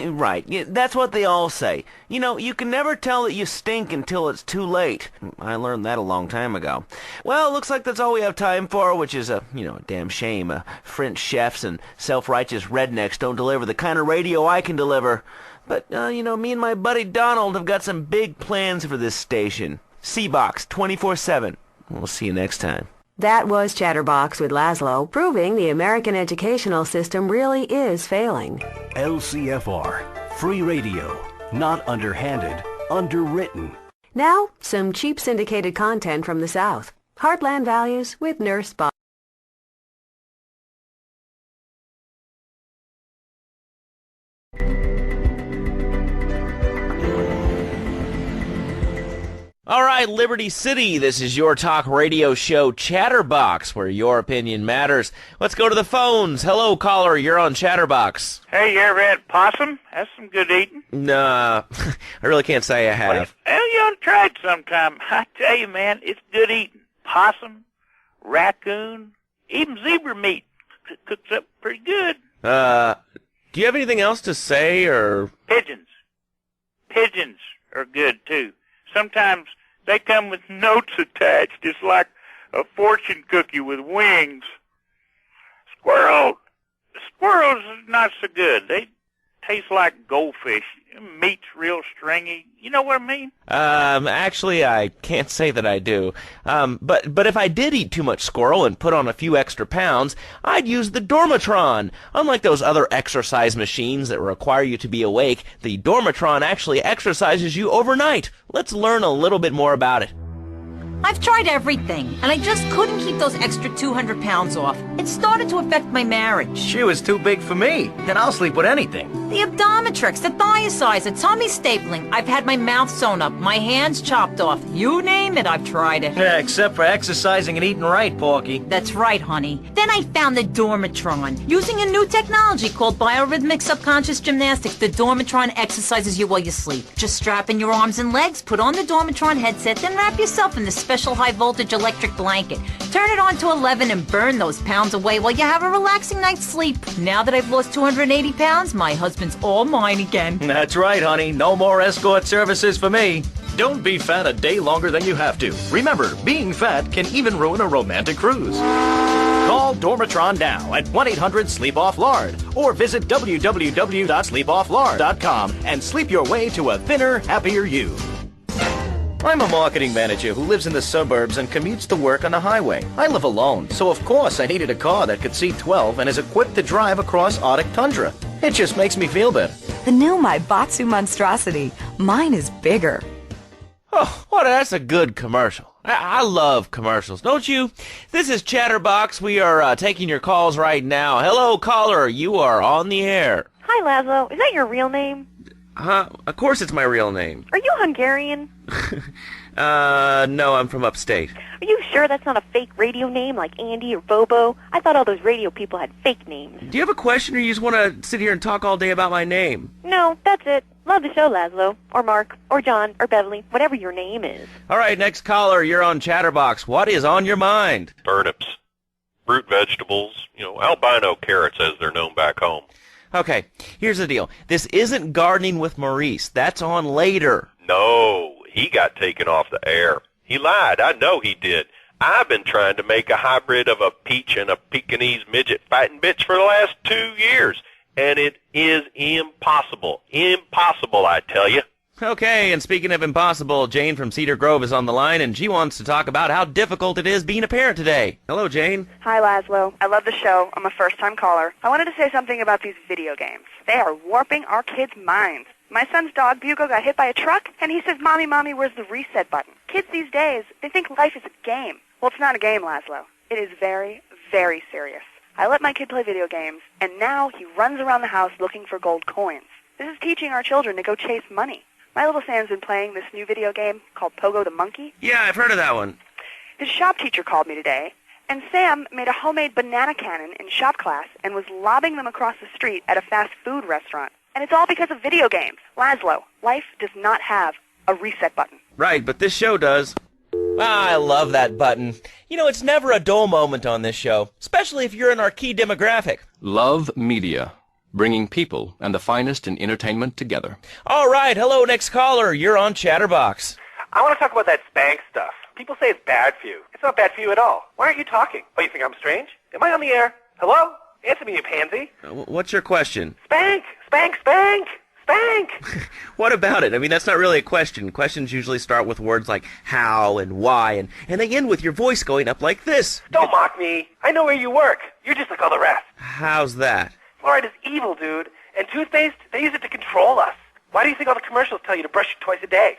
Right. Yeah, that's what they all say. You know, you can never tell that you stink until it's too late. I learned that a long time ago. Well, looks like that's all we have time for, which is a damn shame. French chefs and self-righteous rednecks don't deliver the kind of radio I can deliver. But, me and my buddy Donald have got some big plans for this station. C-Box 24/7. We'll see you next time. That was Chatterbox with Laszlo, proving the American educational system really is failing. LCFR. Free radio. Not underhanded, underwritten. Now, some cheap syndicated content from the South. Heartland Values with Nurse Bob. All right, Liberty City, this is your talk radio show Chatterbox, where your opinion matters. Let's go to the phones. Hello, caller, you're on Chatterbox. Hey, you ever had possum? That's some good eating. Nah, I really can't say I have. Well, you ought to try it sometime. I tell you, man, it's good eating. Possum, raccoon, even zebra meat cooks up pretty good. Do you have anything else to say, or... Pigeons. Pigeons are good, too. Sometimes they come with notes attached, just like a fortune cookie with wings. Squirrels are not so good. They taste like goldfish. Meat's real stringy. You know what I mean? Actually, I can't say that I do. But if I did eat too much squirrel and put on a few extra pounds, I'd use the Dormatron. Unlike those other exercise machines that require you to be awake, the Dormatron actually exercises you overnight. Let's learn a little bit more about it. I've tried everything, and I just couldn't keep those extra 200 pounds off. It started to affect my marriage. She was too big for me. Then I'll sleep with anything. The abdometrix, the thiasizer, tummy stapling. I've had my mouth sewn up, my hands chopped off. You name it, I've tried it. Yeah, except for exercising and eating right, Porky. That's right, honey. Then I found the Dormatron. Using a new technology called biorhythmic subconscious gymnastics, the Dormatron exercises you while you sleep. Just strap in your arms and legs, put on the Dormatron headset, then wrap yourself in the special high-voltage electric blanket. Turn it on to 11 and burn those pounds away while you have a relaxing night's sleep. Now that I've lost 280 pounds, my husband's all mine again. That's right, honey. No more escort services for me. Don't be fat a day longer than you have to. Remember, being fat can even ruin a romantic cruise. Call Dormatron now at 1-800-SLEEP-OFF-LARD or visit www.sleepofflard.com and sleep your way to a thinner, happier you. I'm a marketing manager who lives in the suburbs and commutes to work on the highway. I live alone, so of course I needed a car that could seat 12 and is equipped to drive across Arctic tundra. It just makes me feel better. The new Maibatsu monstrosity. Mine is bigger. Oh, well, that's a good commercial. I love commercials, don't you? This is Chatterbox. We are taking your calls right now. Hello, caller. You are on the air. Hi, Laszlo. Is that your real name? Huh? Of course it's my real name. Are you Hungarian? No, I'm from upstate. Are you sure that's not a fake radio name like Andy or Bobo? I thought all those radio people had fake names. Do you have a question, or you just want to sit here and talk all day about my name? No, that's it. Love the show, Laszlo. Or Mark. Or John. Or Beverly. Whatever your name is. All right, next caller. You're on Chatterbox. What is on your mind? Turnips. Root vegetables. Albino carrots as they're known back home. Okay, here's the deal. This isn't Gardening with Maurice. That's on later. No, he got taken off the air. He lied. I know he did. I've been trying to make a hybrid of a peach and a Pekingese midget fighting bitch for the last 2 years, and it is impossible. Impossible, I tell you. Okay, and speaking of impossible, Jane from Cedar Grove is on the line, and she wants to talk about how difficult it is being a parent today. Hello, Jane. Hi, Laszlo. I love the show. I'm a first-time caller. I wanted to say something about these video games. They are warping our kids' minds. My son's dog, Bugo, got hit by a truck, and he says, Mommy, Mommy, where's the reset button? Kids these days, they think life is a game. Well, it's not a game, Laszlo. It is very, very serious. I let my kid play video games, and now he runs around the house looking for gold coins. This is teaching our children to go chase money. My little Sam's been playing this new video game called Pogo the Monkey. Yeah, I've heard of that one. His shop teacher called me today, and Sam made a homemade banana cannon in shop class and was lobbing them across the street at a fast food restaurant. And it's all because of video games. Laszlo, life does not have a reset button. Right, but this show does. I love that button. It's never a dull moment on this show, especially if you're in our key demographic. Love Media. Bringing people and the finest in entertainment together. All right, hello, next caller. You're on Chatterbox. I want to talk about that spank stuff. People say it's bad for you. It's not bad for you at all. Why aren't you talking? Oh, you think I'm strange? Am I on the air? Hello? Answer me, you pansy. What's your question? Spank! Spank! Spank! Spank! What about it? I mean, that's not really a question. Questions usually start with words like how and why, and they end with your voice going up like this. Don't mock me. I know where you work. You're just like all the rest. How's that? Fluoride is evil, dude. And toothpaste, they use it to control us. Why do you think all the commercials tell you to brush it twice a day?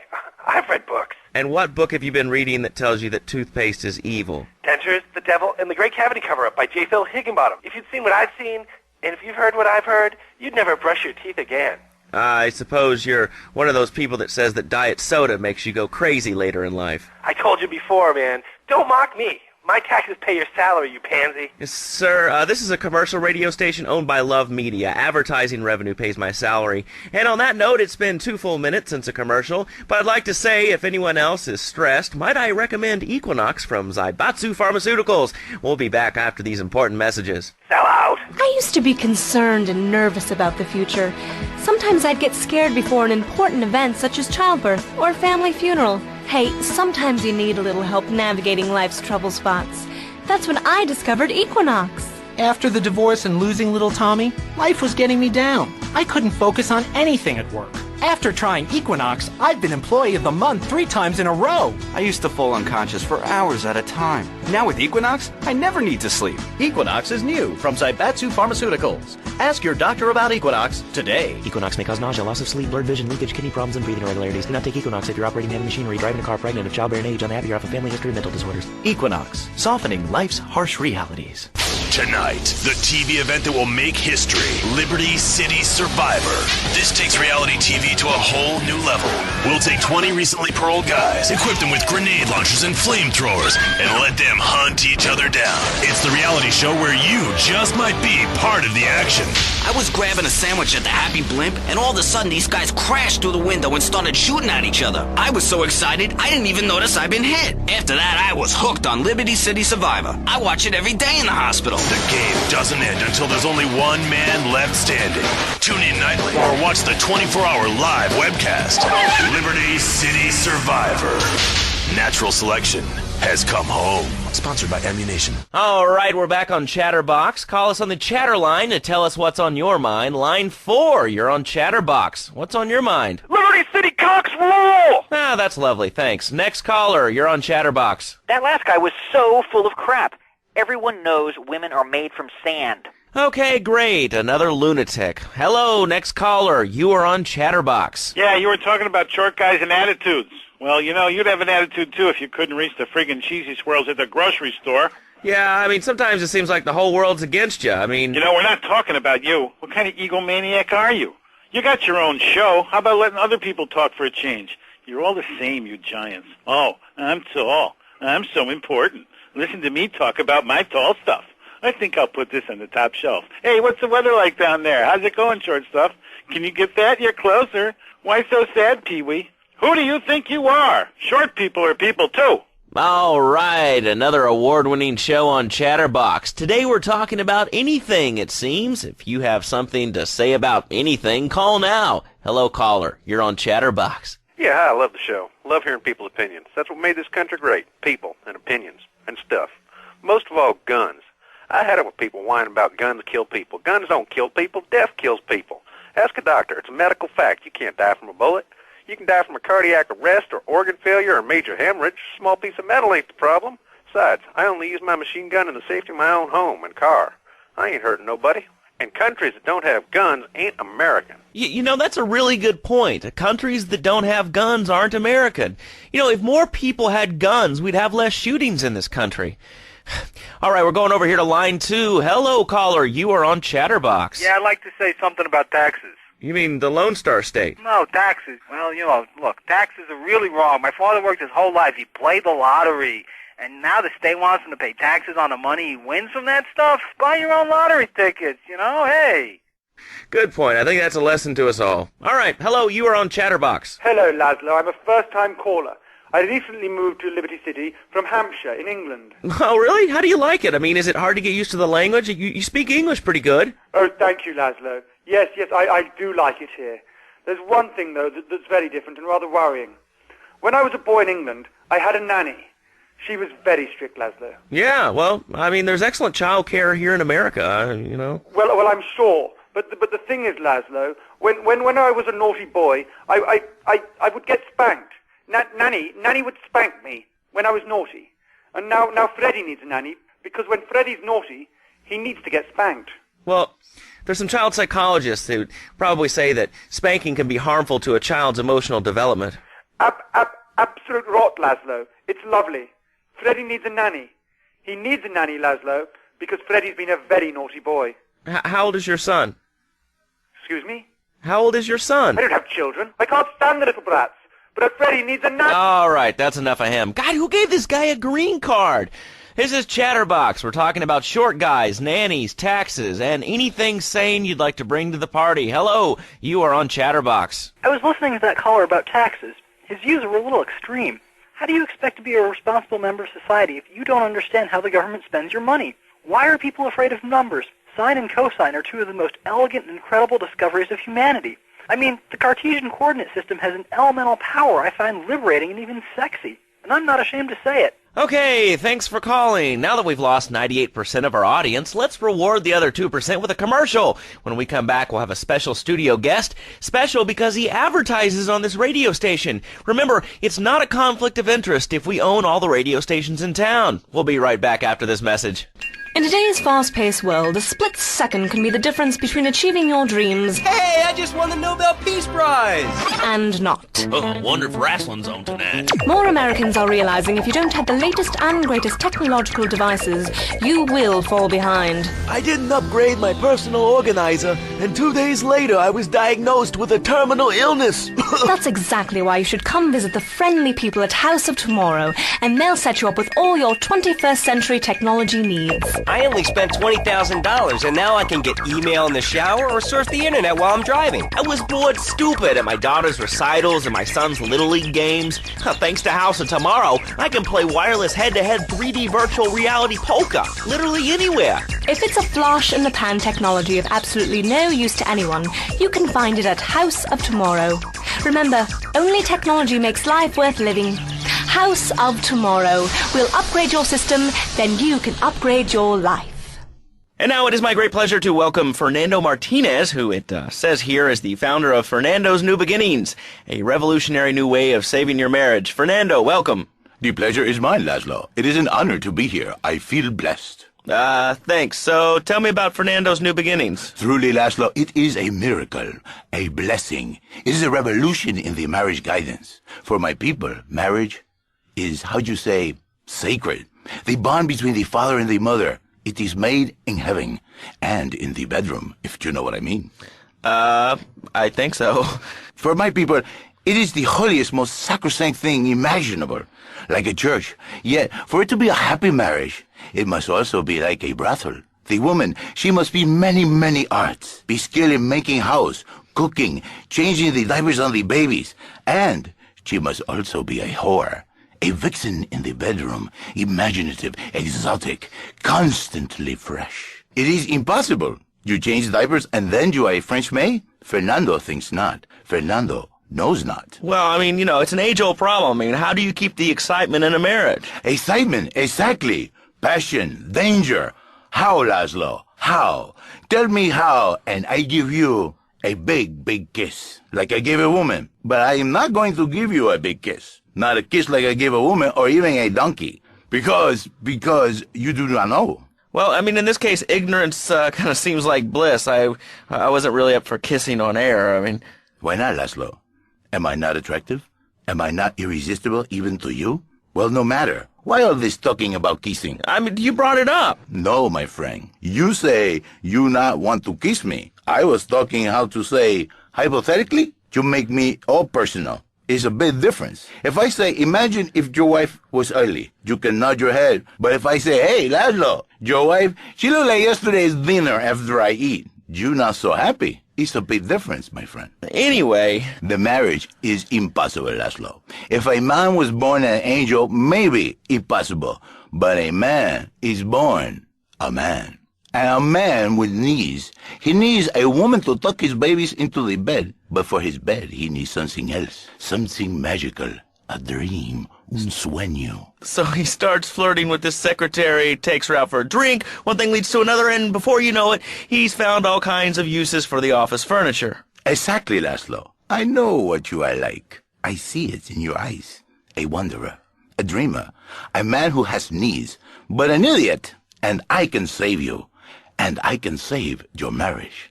I've read books. And what book have you been reading that tells you that toothpaste is evil? Dentures, the Devil, and the Great Cavity Cover-Up by J. Phil Higginbottom. If you'd seen what I've seen, and if you've heard what I've heard, you'd never brush your teeth again. I suppose you're one of those people that says that diet soda makes you go crazy later in life. I told you before, man. Don't mock me. My taxes pay your salary, you pansy. Yes, sir, this is a commercial radio station owned by Love Media. Advertising revenue pays my salary. And on that note, it's been 2 full minutes since a commercial, but I'd like to say if anyone else is stressed, might I recommend Equinox from Zaibatsu Pharmaceuticals. We'll be back after these important messages. Sell out! I used to be concerned and nervous about the future. Sometimes I'd get scared before an important event such as childbirth or a family funeral. Hey, sometimes you need a little help navigating life's trouble spots. That's when I discovered Equinox. After the divorce and losing little Tommy, life was getting me down. I couldn't focus on anything at work. After trying Equinox, I've been Employee of the Month 3 times in a row. I used to fall unconscious for hours at a time. Now with Equinox, I never need to sleep. Equinox is new from Zaibatsu Pharmaceuticals. Ask your doctor about Equinox today. Equinox may cause nausea, loss of sleep, blurred vision, leakage, kidney problems, and breathing irregularities. Do not take Equinox if you're operating heavy machinery, driving a car, pregnant, of childbearing age, unhappy, or have a family history of mental disorders. Equinox, softening life's harsh realities. Tonight, the TV event that will make history, Liberty City Survivor. This takes reality TV to a whole new level. We'll take 20 recently paroled guys, equip them with grenade launchers and flamethrowers, and let them hunt each other down. It's the reality show where you just might be part of the action. I was grabbing a sandwich at the Happy Blimp, and all of a sudden these guys crashed through the window and started shooting at each other. I was so excited, I didn't even notice I'd been hit. After that, I was hooked on Liberty City Survivor. I watch it every day in the hospital. The game doesn't end until there's only one man left standing. Tune in nightly or watch the 24-hour live webcast. Liberty City Survivor. Natural selection has come home. Sponsored by Ammunition. All right, we're back on Chatterbox. Call us on the chatter line to tell us what's on your mind. Line 4, you're on Chatterbox. What's on your mind? Liberty City Cocks rule! Ah, that's lovely, thanks. Next caller, you're on Chatterbox. That last guy was so full of crap. Everyone knows women are made from sand. Okay, great. Another lunatic. Hello, next caller. You are on Chatterbox. Yeah, you were talking about short guys and attitudes. Well, you know, you'd have an attitude, too, if you couldn't reach the friggin' cheesy swirls at the grocery store. Yeah, I mean, sometimes it seems like the whole world's against you. I mean... You know, we're not talking about you. What kind of egomaniac are you? You got your own show. How about letting other people talk for a change? You're all the same, you giants. Oh, I'm tall. I'm so important. Listen to me talk about my tall stuff. I think I'll put this on the top shelf. Hey, what's the weather like down there? How's it going, short stuff? Can you get that? You're closer. Why so sad, Pee-wee? Who do you think you are? Short people are people, too. All right, another award-winning show on Chatterbox. Today we're talking about anything, it seems. If you have something to say about anything, call now. Hello, caller. You're on Chatterbox. Yeah, hi, I love the show. Love hearing people's opinions. That's what made this country great. People and opinions and stuff. Most of all, guns. I had it with people whining about guns kill people. Guns don't kill people. Death kills people. Ask a doctor. It's a medical fact. You can't die from a bullet. You can die from a cardiac arrest or organ failure or major hemorrhage. A small piece of metal ain't the problem. Besides, I only use my machine gun in the safety of my own home and car. I ain't hurting nobody. And countries that don't have guns ain't American. You know, that's a really good point. Countries that don't have guns aren't American. You know, if more people had guns, we'd have less shootings in this country. All right, we're going over here to line 2. Hello, caller. You are on Chatterbox. Yeah, I'd like to say something about taxes. You mean the Lone Star State? No, taxes. Well, you know, look, taxes are really wrong. My father worked his whole life. He played the lottery. And now the state wants him to pay taxes on the money he wins from that stuff? Buy your own lottery tickets, you know? Hey. Good point. I think that's a lesson to us all. All right, hello. You are on Chatterbox. Hello, Laszlo. I'm a first-time caller. I recently moved to Liberty City from Hampshire in England. Oh, really? How do you like it? I mean, is it hard to get used to the language? You speak English pretty good. Oh, thank you, Laszlo. Yes, I do like it here. There's one thing, though, that's very different and rather worrying. When I was a boy in England, I had a nanny. She was very strict, Laszlo. Yeah, well, I mean, there's excellent child care here in America, you know. Well, I'm sure. But the thing is, Laszlo, when I was a naughty boy, I would get spanked. Nanny would spank me when I was naughty. And now Freddie needs a nanny, because when Freddie's naughty, he needs to get spanked. Well, there's some child psychologists who probably say that spanking can be harmful to a child's emotional development. Absolute rot, Laszlo. It's lovely. Freddie needs a nanny. He needs a nanny, Laszlo, because Freddie's been a very naughty boy. How old is your son? Excuse me? How old is your son? I don't have children. I can't stand the little brats. But Freddie needs a nanny. All right, that's enough of him. God, who gave this guy a green card? This is Chatterbox. We're talking about short guys, nannies, taxes, and anything sane you'd like to bring to the party. Hello, you are on Chatterbox. I was listening to that caller about taxes. His views were a little extreme. How do you expect to be a responsible member of society if you don't understand how the government spends your money? Why are people afraid of numbers? Sine and cosine are two of the most elegant and incredible discoveries of humanity. I mean, the Cartesian coordinate system has an elemental power I find liberating and even sexy. And I'm not ashamed to say it. Okay, thanks for calling. Now that we've lost 98% of our audience, let's reward the other 2% with a commercial. When we come back, we'll have a special studio guest. Special because he advertises on this radio station. Remember, it's not a conflict of interest if we own all the radio stations in town. We'll be right back after this message. In today's fast-paced world, a split second can be the difference between achieving your dreams... Hey, I just won the Nobel Peace Prize! ...and not. Oh, I wonder if wrestling's on tonight. More Americans are realizing if you don't have the latest and greatest technological devices, you will fall behind. I didn't upgrade my personal organizer, and 2 days later I was diagnosed with a terminal illness. That's exactly why you should come visit the friendly people at House of Tomorrow, and they'll set you up with all your 21st century technology needs. I only spent $20,000, and now I can get email in the shower or surf the internet while I'm driving. I was bored stupid at my daughter's recitals and my son's Little League games. Thanks to House of Tomorrow, I can play wireless head-to-head 3D virtual reality poker, literally anywhere. If it's a flash-in-the-pan technology of absolutely no use to anyone, you can find it at House of Tomorrow. Remember, only technology makes life worth living. House of Tomorrow. We'll upgrade your system, then you can upgrade your life. And now it is my great pleasure to welcome Fernando Martinez, who it says here is the founder of Fernando's New Beginnings, a revolutionary new way of saving your marriage. Fernando, welcome. The pleasure is mine, Laszlo. It is an honor to be here. I feel blessed. Thanks. So tell me about Fernando's New Beginnings. Truly, Laszlo, it is a miracle, a blessing. It is a revolution in the marriage guidance. For my people, marriage is, how'd you say, sacred. The bond between the father and the mother. It is made in heaven and in the bedroom, if you know what I mean. I think so. For my people, it is the holiest, most sacrosanct thing imaginable, like a church. Yet, for it to be a happy marriage, it must also be like a brothel. The woman, she must be many, many arts, be skilled in making house, cooking, changing the diapers on the babies, and she must also be a whore. A vixen in the bedroom, imaginative, exotic, constantly fresh. It is impossible. You change diapers and then you are a French maid? Fernando thinks not. Fernando knows not. Well, I mean, it's an age-old problem. I mean, how do you keep the excitement in a marriage? Excitement, exactly. Passion, danger. How, Laszlo? How? Tell me how, and I give you a big, big kiss, like I gave a woman. But I am not going to give you a big kiss. Not a kiss like I gave a woman or even a donkey. Because you do not know. Well, I mean, in this case, ignorance kind of seems like bliss. I wasn't really up for kissing on air. I mean... Why not, Laszlo? Am I not attractive? Am I not irresistible even to you? Well, no matter. Why all this talking about kissing? I mean, you brought it up. No, my friend. You say you not want to kiss me. I was talking how to say, hypothetically, to make me all personal. Is a big difference. If I say, imagine if your wife was ugly, you can nod your head. But if I say, hey, Laszlo, your wife, she looked like yesterday's dinner after I eat. You not so happy. It's a big difference, my friend. Anyway. The marriage is impossible, Laszlo. If a man was born an angel, maybe impossible. But a man is born a man. And a man with knees, he needs a woman to tuck his babies into the bed. But for his bed, he needs something else. Something magical. A dream. Un sueño. So he starts flirting with his secretary, takes her out for a drink, one thing leads to another, and before you know it, he's found all kinds of uses for the office furniture. Exactly, Laszlo. I know what you are like. I see it in your eyes. A wanderer. A dreamer. A man who has knees. But an idiot. And I can save you. And I can save your marriage.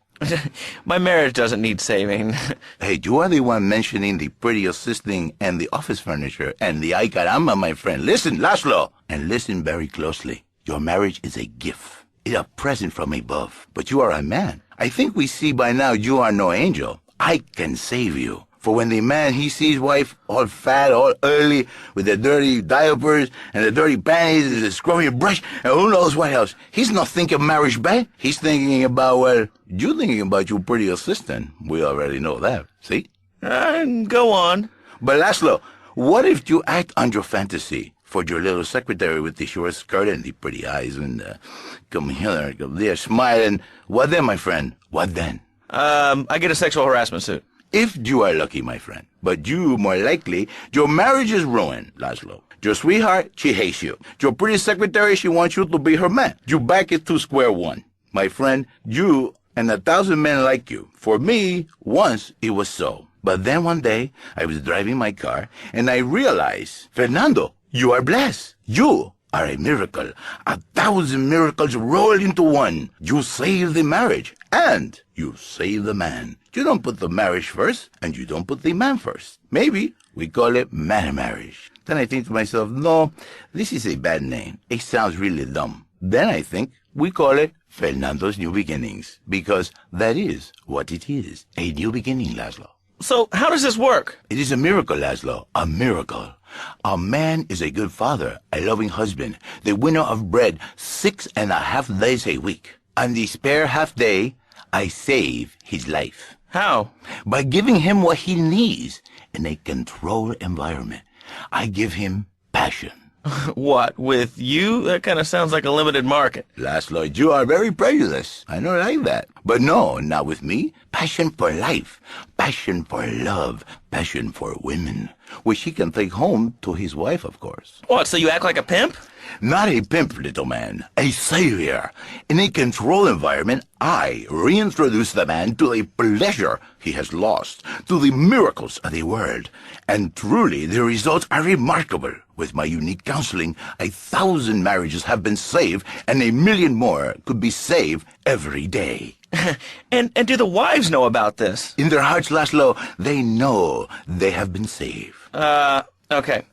My marriage doesn't need saving. Hey, you are the one mentioning the pretty assisting and the office furniture and the ay caramba, my friend. Listen, Laszlo, and listen very closely. Your marriage is a gift. It's a present from above. But you are a man. I think we see by now you are no angel. I can save you. For when the man, he sees wife all fat, all early, with the dirty diapers and the dirty panties and the scrubby brush, and who knows what else. He's not thinking marriage bad. He's thinking about, well, you thinking about your pretty assistant. We already know that. See? Go on. But Laszlo, what if you act on your fantasy for your little secretary with the short skirt and the pretty eyes and come here, they're smiling? What then, my friend? What then? I get a sexual harassment suit. If you are lucky, my friend. But you, more likely, your marriage is ruined, Laszlo. Your sweetheart, she hates you. Your pretty secretary, she wants you to be her man. You back it to square one. My friend, you and 1,000 men like you. For me, once it was so. But then one day, I was driving my car, and I realized, Fernando, you are blessed. You are a miracle. 1,000 miracles rolled into one. You save the marriage, and you save the man. You don't put the marriage first, and you don't put the man first. Maybe we call it man marriage. Then I think to myself, no, this is a bad name. It sounds really dumb. Then I think we call it Fernando's New Beginnings, because that is what it is, a new beginning, Laszlo. So how does this work? It is a miracle, Laszlo, a miracle. A man is a good father, a loving husband, the winner of bread 6.5 days a week. On the spare half day, I save his life. How? By giving him what he needs in a controlled environment. I give him passion. What, with you? That kind of sounds like a limited market. Laszlo, you are very prejudiced. I don't like that. But no, not with me. Passion for life. Passion for love. Passion for women. Which he can take home to his wife, of course. What, so you act like a pimp? Not a pimp, little man. A savior. In a controlled environment, I reintroduce the man to the pleasure he has lost, to the miracles of the world. And truly, the results are remarkable. With my unique counseling, 1,000 marriages have been saved, and 1 million more could be saved every day. And do the wives know about this? In their hearts, Laszlo, they know they have been saved. Okay.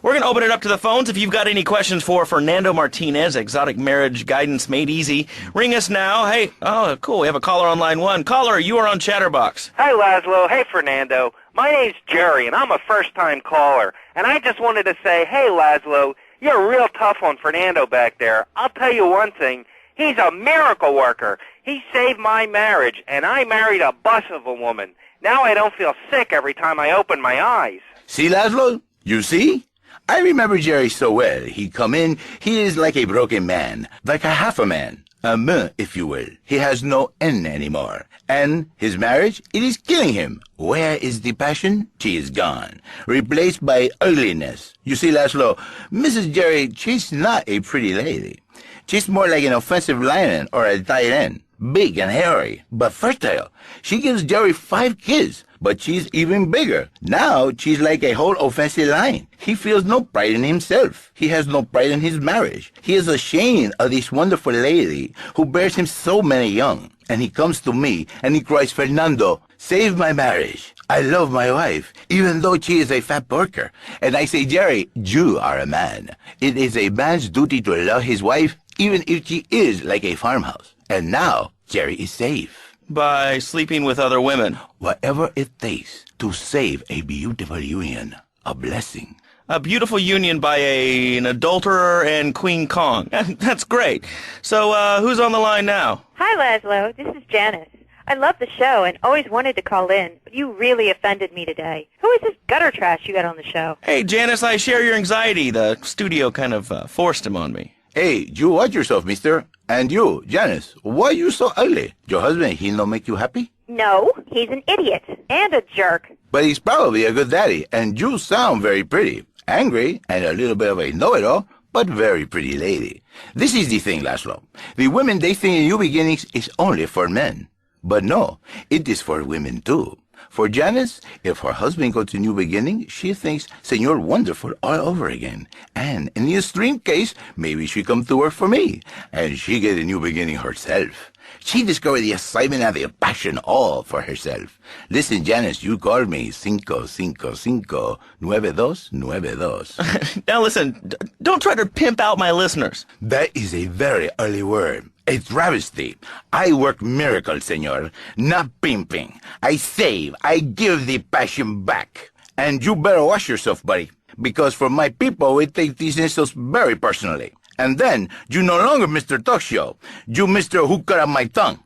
We're going to open it up to the phones. If you've got any questions for Fernando Martinez, Exotic Marriage Guidance Made Easy, ring us now. Hey, oh, cool, we have a caller on line 1. Caller, you are on Chatterbox. Hi, Laszlo. Hey, Fernando. My name's Jerry, and I'm a first-time caller. And I just wanted to say, hey, Laszlo, you're real tough on Fernando back there. I'll tell you one thing. He's a miracle worker. He saved my marriage, and I married a bus of a woman. Now I don't feel sick every time I open my eyes. See, Laszlo? You see? I remember Jerry so well. He'd come in, he is like a broken man, like a half a man. A me, if you will. He has no N anymore. And his marriage, it is killing him. Where is the passion? She is gone. Replaced by ugliness. You see, Laszlo, Mrs. Jerry, she's not a pretty lady. She's more like an offensive lion or a tight end. Big and hairy, but fertile. She gives Jerry 5 kids, but she's even bigger. Now she's like a whole offensive lion. He feels no pride in himself. He has no pride in his marriage. He is ashamed of this wonderful lady who bears him so many young. And he comes to me and he cries, Fernando, save my marriage. I love my wife, even though she is a fat porker. And I say, Jerry, you are a man. It is a man's duty to love his wife, even if she is like a farmhouse. And now, Jerry is safe. By sleeping with other women. Whatever it takes to save a beautiful union. A blessing. A beautiful union by an adulterer and Queen Kong. That's great. So, who's on the line now? Hi, Laszlo. This is Janice. I love the show and always wanted to call in, but you really offended me today. Who is this gutter trash you got on the show? Hey, Janice, I share your anxiety. The studio kind of forced him on me. Hey, you watch yourself, mister. And you, Janice, why are you so ugly? Your husband, he don't make you happy? No, he's an idiot and a jerk. But he's probably a good daddy, and you sound very pretty. Angry, and a little bit of a know-it-all, but very pretty lady. This is the thing, Laszlo. The women they think in New Beginnings is only for men. But no, it is for women too. For Janice, if her husband goes to New Beginning, she thinks Senor Wonderful all over again. And in the extreme case, maybe she come to work for me, and she get a New Beginning herself. She discovered the excitement and the passion all for herself. Listen, Janice, you called me 555-9292. Now listen, don't try to pimp out my listeners. That is a very early word. A travesty. I work miracles, senor, not pimping. I save. I give the passion back. And you better watch yourself, buddy. Because for my people, we take these insults very personally. And then, you no longer Mr. Talk Show. You Mr. Who Cut Out My Tongue.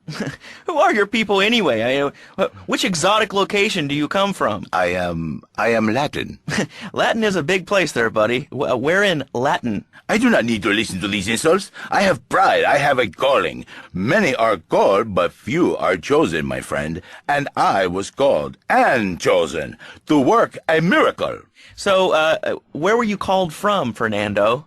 Who are your people anyway? Which exotic location do you come from? I am Latin. Latin is a big place there, buddy. Where in Latin? I do not need to listen to these insults. I have pride. I have a calling. Many are called, but few are chosen, my friend. And I was called and chosen to work a miracle. So, where were you called from, Fernando?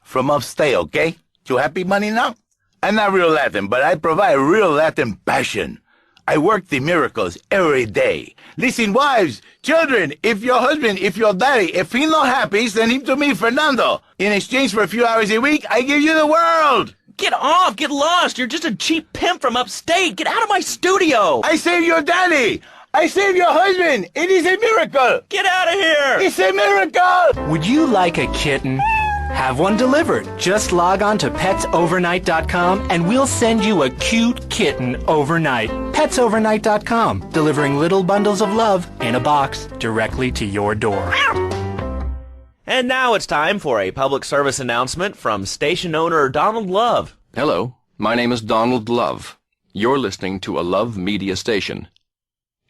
From upstate, okay? You happy, money, now? I'm not real Latin, but I provide real Latin passion. I work the miracles every day. Listen, wives, children, if your husband, if your daddy, if he's not happy, send him to me, Fernando. In exchange for a few hours a week, I give you the world. Get off! Get lost! You're just a cheap pimp from upstate! Get out of my studio! I saved your daddy! I saved your husband! It is a miracle! Get out of here! It's a miracle! Would you like a kitten? Have one delivered. Just log on to petsovernight.com and we'll send you a cute kitten overnight. Petsovernight.com, delivering little bundles of love in a box directly to your door. And now it's time for a public service announcement from station owner Donald Love. Hello, my name is Donald Love. You're listening to a Love Media station.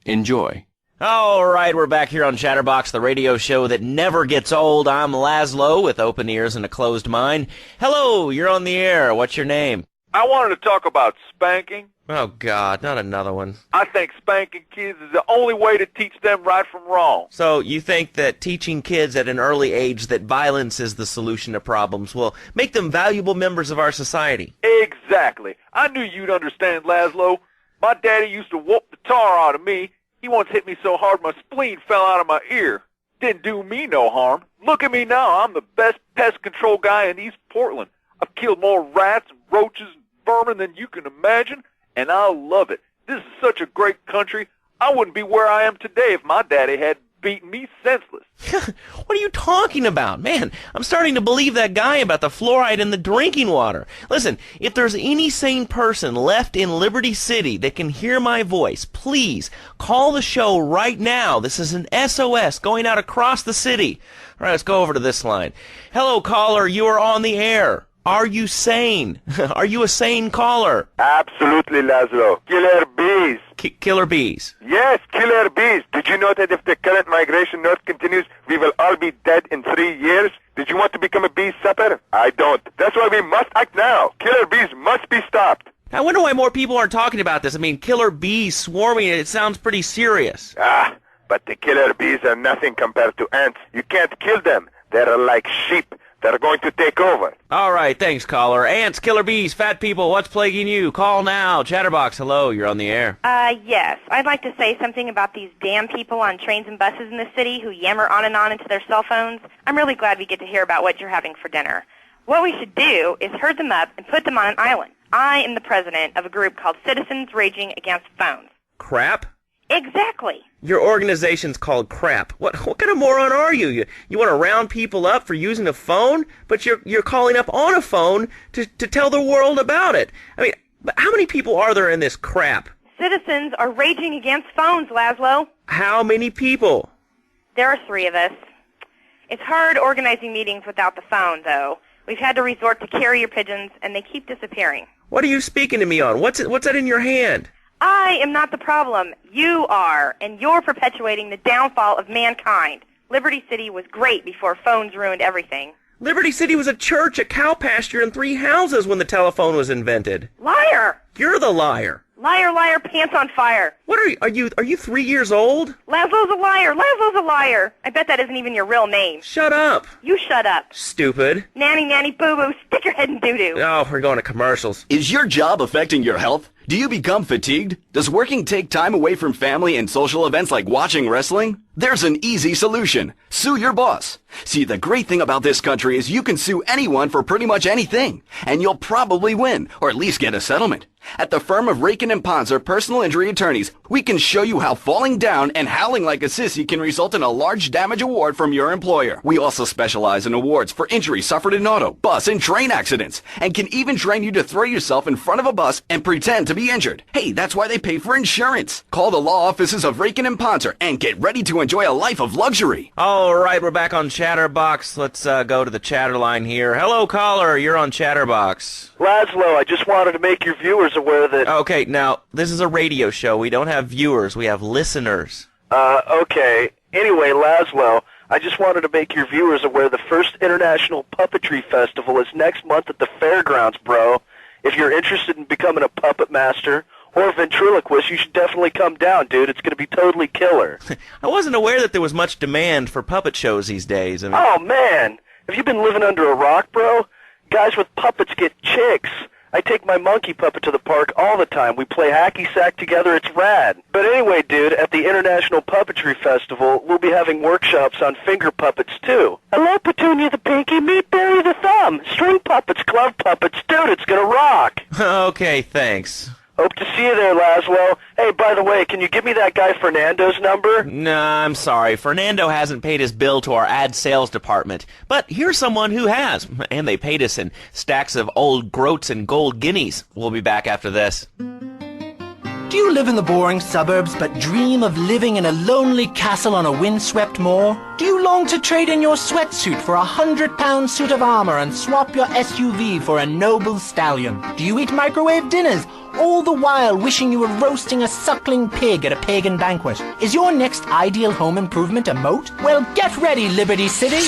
Enjoy. All right, we're back here on Chatterbox, the radio show that never gets old. I'm Laszlo with open ears and a closed mind. Hello, you're on the air. What's your name? I wanted to talk about spanking. Oh, God, not another one. I think spanking kids is the only way to teach them right from wrong. So you think that teaching kids at an early age that violence is the solution to problems will make them valuable members of our society? Exactly. I knew you'd understand, Laszlo. My daddy used to whoop the tar out of me. He once hit me so hard my spleen fell out of my ear. Didn't do me no harm. Look at me now. I'm the best pest control guy in East Portland. I've killed more rats and roaches and vermin than you can imagine, and I love it. This is such a great country. I wouldn't be where I am today if my daddy had beaten me senseless. What are you talking about? Man, I'm starting to believe that guy about the fluoride in the drinking water. Listen, if there's any sane person left in Liberty City that can hear my voice, please call the show right now. This is an SOS going out across the city. All right, let's go over to this line. Hello, caller. You are on the air. Are you sane? Are you a sane caller? Absolutely, Laszlo. Killer bees. Killer bees. Yes, killer bees. Did you know that if the current migration north continues, we will all be dead in 3 years? Did you want to become a bee supper? I don't. That's why we must act now. Killer bees must be stopped. I wonder why more people aren't talking about this. I mean, killer bees swarming, it sounds pretty serious. But the killer bees are nothing compared to ants. You can't kill them. They're like sheep. They're going to take over. All right, thanks, caller. Ants, killer bees, fat people, what's plaguing you? Call now. Chatterbox, hello, you're on the air. Yes. I'd like to say something about these damn people on trains and buses in the city who yammer on and on into their cell phones. I'm really glad we get to hear about what you're having for dinner. What we should do is herd them up and put them on an island. I am the president of a group called Citizens Raging Against Phones. Crap? Exactly. Your organization's called Crap. What kind of moron are you? You want to round people up for using a phone, but you're calling up on a phone to tell the world about it. I mean, how many people are there in this crap? Citizens are raging against phones, Laszlo. How many people? There are 3 of us. It's hard organizing meetings without the phone, though. We've had to resort to carrier pigeons, and they keep disappearing. What are you speaking to me on? What's that in your hand? I am not the problem. You are, and you're perpetuating the downfall of mankind. Liberty City was great before phones ruined everything. Liberty City was a church, a cow pasture, and 3 houses when the telephone was invented. Liar! You're the liar. Liar, liar, pants on fire. What are you 3 years old? Laszlo's a liar. Laszlo's a liar. I bet that isn't even your real name. Shut up. You shut up. Stupid. Nanny, nanny, boo-boo, stick your head in doo-doo. Oh, we're going to commercials. Is your job affecting your health? Do you become fatigued? Does working take time away from family and social events like watching wrestling? There's an easy solution. Sue your boss. See, the great thing about this country is you can sue anyone for pretty much anything, and you'll probably win, or at least get a settlement. At the firm of Rakin & Ponzer Personal Injury Attorneys, we can show you how falling down and howling like a sissy can result in a large damage award from your employer. We also specialize in awards for injuries suffered in auto, bus, and train accidents, and can even train you to throw yourself in front of a bus and pretend to be injured. Hey, that's why they pay for insurance. Call the law offices of Rakin & Ponzer and get ready to enjoy enjoy a life of luxury. All right, we're back on Chatterbox. Let's go to the chatter line here. Hello, caller. You're on Chatterbox. Laszlo, I just wanted to make your viewers aware that... Okay, now, this is a radio show. We don't have viewers. We have listeners. Okay. Anyway, Laszlo, I just wanted to make your viewers aware the first International Puppetry Festival is next month at the fairgrounds, bro. If you're interested in becoming a puppet master or a ventriloquist, you should definitely come down, dude. It's going to be totally killer. I wasn't aware that there was much demand for puppet shows these days. Oh, man. Have you been living under a rock, bro? Guys with puppets get chicks. I take my monkey puppet to the park all the time. We play hacky sack together. It's rad. But anyway, dude, at the International Puppetry Festival, we'll be having workshops on finger puppets, too. Hello, Petunia the Pinky. Meet Barry the Thumb. String puppets, glove puppets. Dude, it's gonna rock. Okay, thanks. Hope to see you there, Laszlo. Hey, by the way, can you give me that guy Fernando's number? Nah, I'm sorry. Fernando hasn't paid his bill to our ad sales department. But here's someone who has. And they paid us in stacks of old groats and gold guineas. We'll be back after this. Do you live in the boring suburbs but dream of living in a lonely castle on a windswept moor? Do you long to trade in your sweatsuit for a 100-pound suit of armor and swap your SUV for a noble stallion? Do you eat microwave dinners, all the while wishing you were roasting a suckling pig at a pagan banquet? Is your next ideal home improvement a moat? Well, get ready, Liberty City!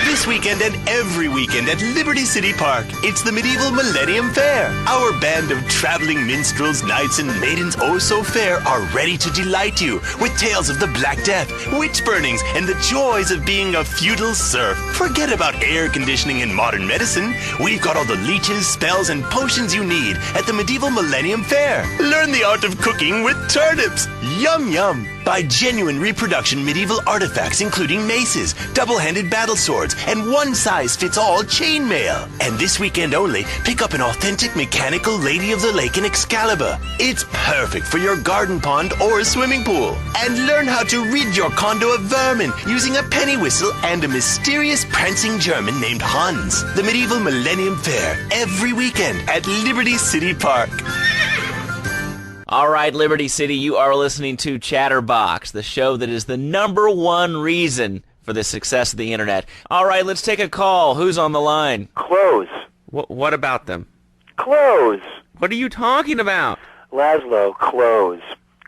This weekend and every weekend at Liberty City Park, it's the Medieval Millennium Fair. Our band of traveling minstrels, knights, and maidens oh so fair are ready to delight you with tales of the Black Death, witch burnings, and the joys of being a feudal serf. Forget about air conditioning and modern medicine. We've got all the leeches, spells, and potions you need at the Medieval Millennium Fair. Learn the art of cooking with turnips. Yum yum. Buy genuine reproduction medieval artifacts including maces, double-handed battle swords, and one-size-fits-all chainmail. And this weekend only, pick up an authentic mechanical Lady of the Lake in Excalibur. It's perfect for your garden pond or swimming pool. And learn how to rid your condo of vermin using a penny whistle and a mysterious prancing German named Hans. The Medieval Millennium Fair, every weekend at Liberty City Park. All right, Liberty City, you are listening to Chatterbox, the show that is the #1 reason for the success of the internet. All right, let's take a call. Who's on the line? Clothes. What about them? Clothes. What are you talking about? Laszlo, clothes.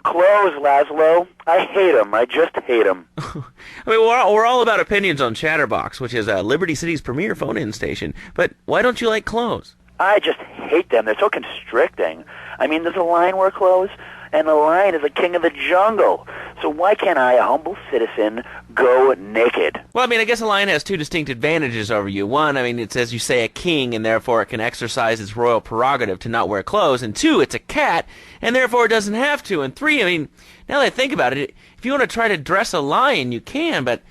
Clothes, Laszlo. I hate them. I just hate them. I mean, we're all about opinions on Chatterbox, which is Liberty City's premier phone-in station. But why don't you like clothes? I just hate them. They're so constricting. I mean, there's a lion wear clothes, and the lion is the king of the jungle. So why can't I, a humble citizen, go naked? Well, I mean, I guess a lion has two distinct advantages over you. One, I mean, it's, as you say, a king, and therefore it can exercise its royal prerogative to not wear clothes. And two, it's a cat, and therefore it doesn't have to. And three, I mean, now that I think about it, if you want to try to dress a lion, you can, but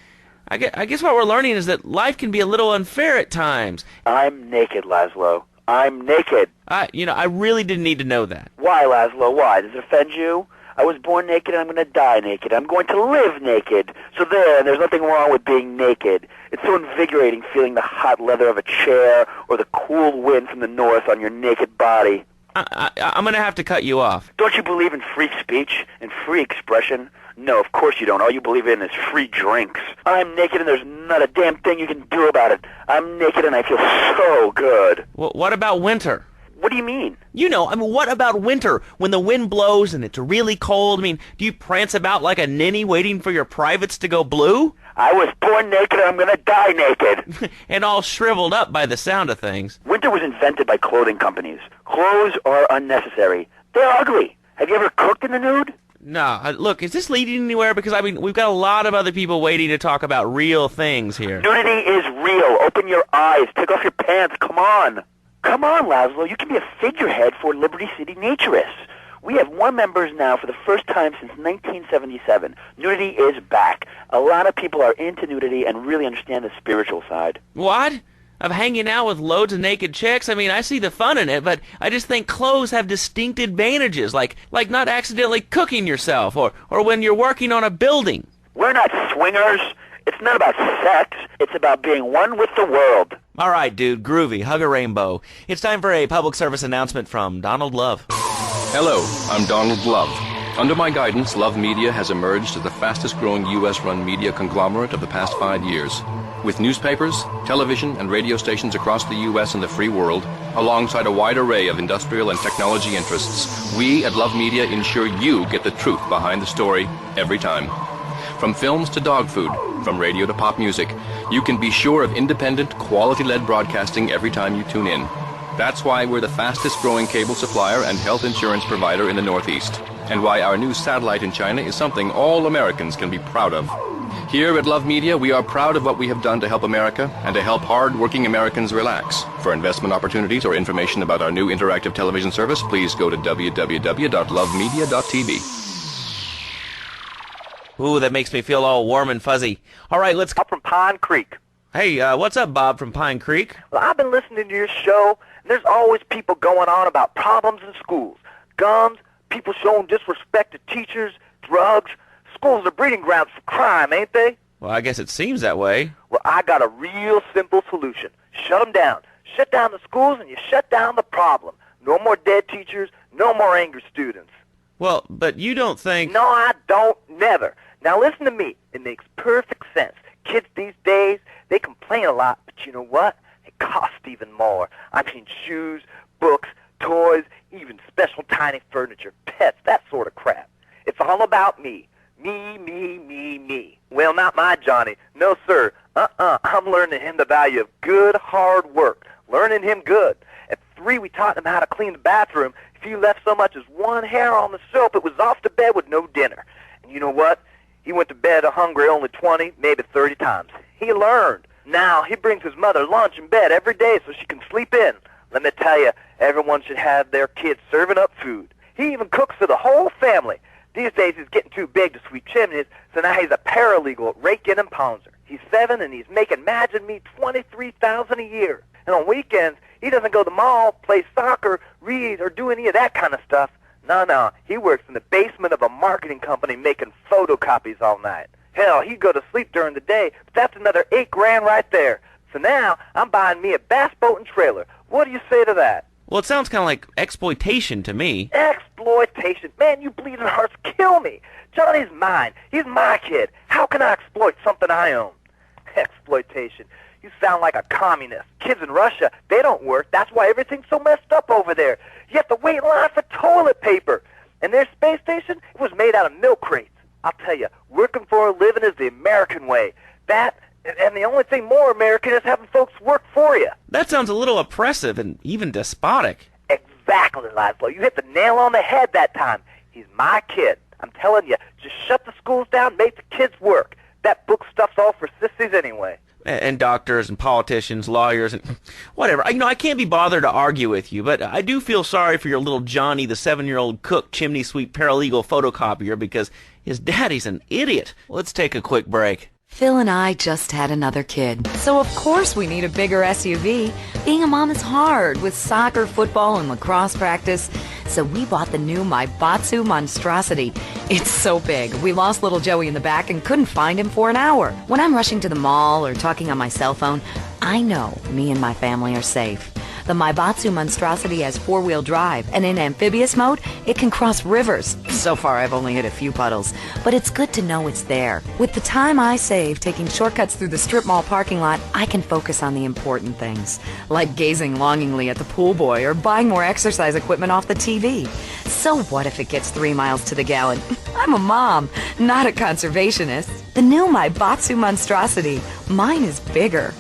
I guess what we're learning is that life can be a little unfair at times. I'm naked, Laszlo. I'm naked. I really didn't need to know that. Why, Laszlo? Why? Does it offend you? I was born naked and I'm going to die naked. I'm going to live naked. So there's nothing wrong with being naked. It's so invigorating feeling the hot leather of a chair or the cool wind from the north on your naked body. I'm going to have to cut you off. Don't you believe in free speech and free expression? No, of course you don't. All you believe in is free drinks. I'm naked and there's not a damn thing you can do about it. I'm naked and I feel so good. Well, what about winter? What do you mean? You know, I mean, what about winter? When the wind blows and it's really cold, I mean, do you prance about like a ninny waiting for your privates to go blue? I was born naked and I'm going to die naked. And all shriveled up by the sound of things. Winter was invented by clothing companies. Clothes are unnecessary. They're ugly. Have you ever cooked in the nude? No, look, is this leading anywhere? Because, I mean, we've got a lot of other people waiting to talk about real things here. Nudity is real. Open your eyes. Take off your pants. Come on. Come on, Laszlo. You can be a figurehead for Liberty City Naturists. We have more members now for the first time since 1977. Nudity is back. A lot of people are into nudity and really understand the spiritual side. What? Of hanging out with loads of naked chicks? I mean, I see the fun in it, but I just think clothes have distinct advantages, like not accidentally cooking yourself, or when you're working on a building. We're not swingers. It's not about sex. It's about being one with the world. All right, dude, groovy. Hug a rainbow. It's time for a public service announcement from Donald Love. Hello, I'm Donald Love. Under my guidance, Love Media has emerged as the fastest-growing U.S.-run media conglomerate of the past 5 years. With newspapers, television, and radio stations across the U.S. and the free world, alongside a wide array of industrial and technology interests, we at Love Media ensure you get the truth behind the story every time. From films to dog food, from radio to pop music, you can be sure of independent, quality-led broadcasting every time you tune in. That's why we're the fastest-growing cable supplier and health insurance provider in the Northeast, and why our new satellite in China is something all Americans can be proud of. Here at Love Media, we are proud of what we have done to help America and to help hard-working Americans relax. For investment opportunities or information about our new interactive television service, please go to www.lovemedia.tv. Ooh, that makes me feel all warm and fuzzy. All right, let's... I'm from Pine Creek. Hey, what's up, Bob from Pine Creek? Well, I've been listening to your show, and there's always people going on about problems in schools. Guns, people showing disrespect to teachers, drugs. Schools are breeding grounds for crime, ain't they? Well, I guess it seems that way. Well, I got a real simple solution. Shut them down. Shut down the schools, and you shut down the problem. No more dead teachers, no more angry students. Well, but you don't think... No, I don't. Never. Now listen to me. It makes perfect sense. Kids these days, they complain a lot, but you know what? It costs even more. I mean shoes, books, toys, even special tiny furniture, pets, that sort of crap. It's all about me. Me, me, me, me. Well, not my Johnny. No, sir. I'm learning him the value of good, hard work. Learning him good. At 3, we taught him how to clean the bathroom. If you left so much as one hair on the soap, it was off to bed with no dinner. And you know what? He went to bed hungry only 20, maybe 30 times. He learned. Now, he brings his mother lunch in bed every day so she can sleep in. Let me tell you, everyone should have their kids serving up food. He even cooks for the whole family. These days, he's getting too big to sweep chimneys, so now he's a paralegal at Rake-In and Pouncer. He's 7, and he's making, imagine me, $23,000 a year. And on weekends, he doesn't go to the mall, play soccer, read, or do any of that kind of stuff. No, he works in the basement of a marketing company making photocopies all night. Hell, he'd go to sleep during the day, but that's another $8,000 right there. So now, I'm buying me a bass boat and trailer. What do you say to that? Well, it sounds kind of like exploitation to me. Exploitation? Man, you bleeding hearts kill me. Johnny's mine. He's my kid. How can I exploit something I own? Exploitation. You sound like a communist. Kids in Russia, they don't work. That's why everything's so messed up over there. You have to wait in line for toilet paper. And their space station, it was made out of milk crates. I'll tell you, working for a living is the American way. That, and the only thing more American is having folks work for you. That sounds a little oppressive and even despotic. Exactly, Laszlo. You hit the nail on the head that time. He's my kid. I'm telling you, just shut the schools down, make the kids work. That book stuff's all for sissies anyway. And doctors and politicians, lawyers, and whatever. I can't be bothered to argue with you, but I do feel sorry for your little Johnny, the 7-year-old cook, chimney sweep, paralegal photocopier, because his daddy's an idiot. Let's take a quick break. Phil and I just had another kid, so of course we need a bigger SUV. Being a mom is hard with soccer, football, and lacrosse practice, so we bought the new Maibatsu Monstrosity. It's so big, we lost little Joey in the back and couldn't find him for an hour. When I'm rushing to the mall or talking on my cell phone, I know me and my family are safe. The Maibatsu Monstrosity has 4-wheel drive, and in amphibious mode, it can cross rivers. So far, I've only hit a few puddles, but it's good to know it's there. With the time I save taking shortcuts through the strip mall parking lot, I can focus on the important things, like gazing longingly at the pool boy or buying more exercise equipment off the TV. So what if it gets 3 miles to the gallon? I'm a mom, not a conservationist. The new Maibatsu Monstrosity. Mine is bigger.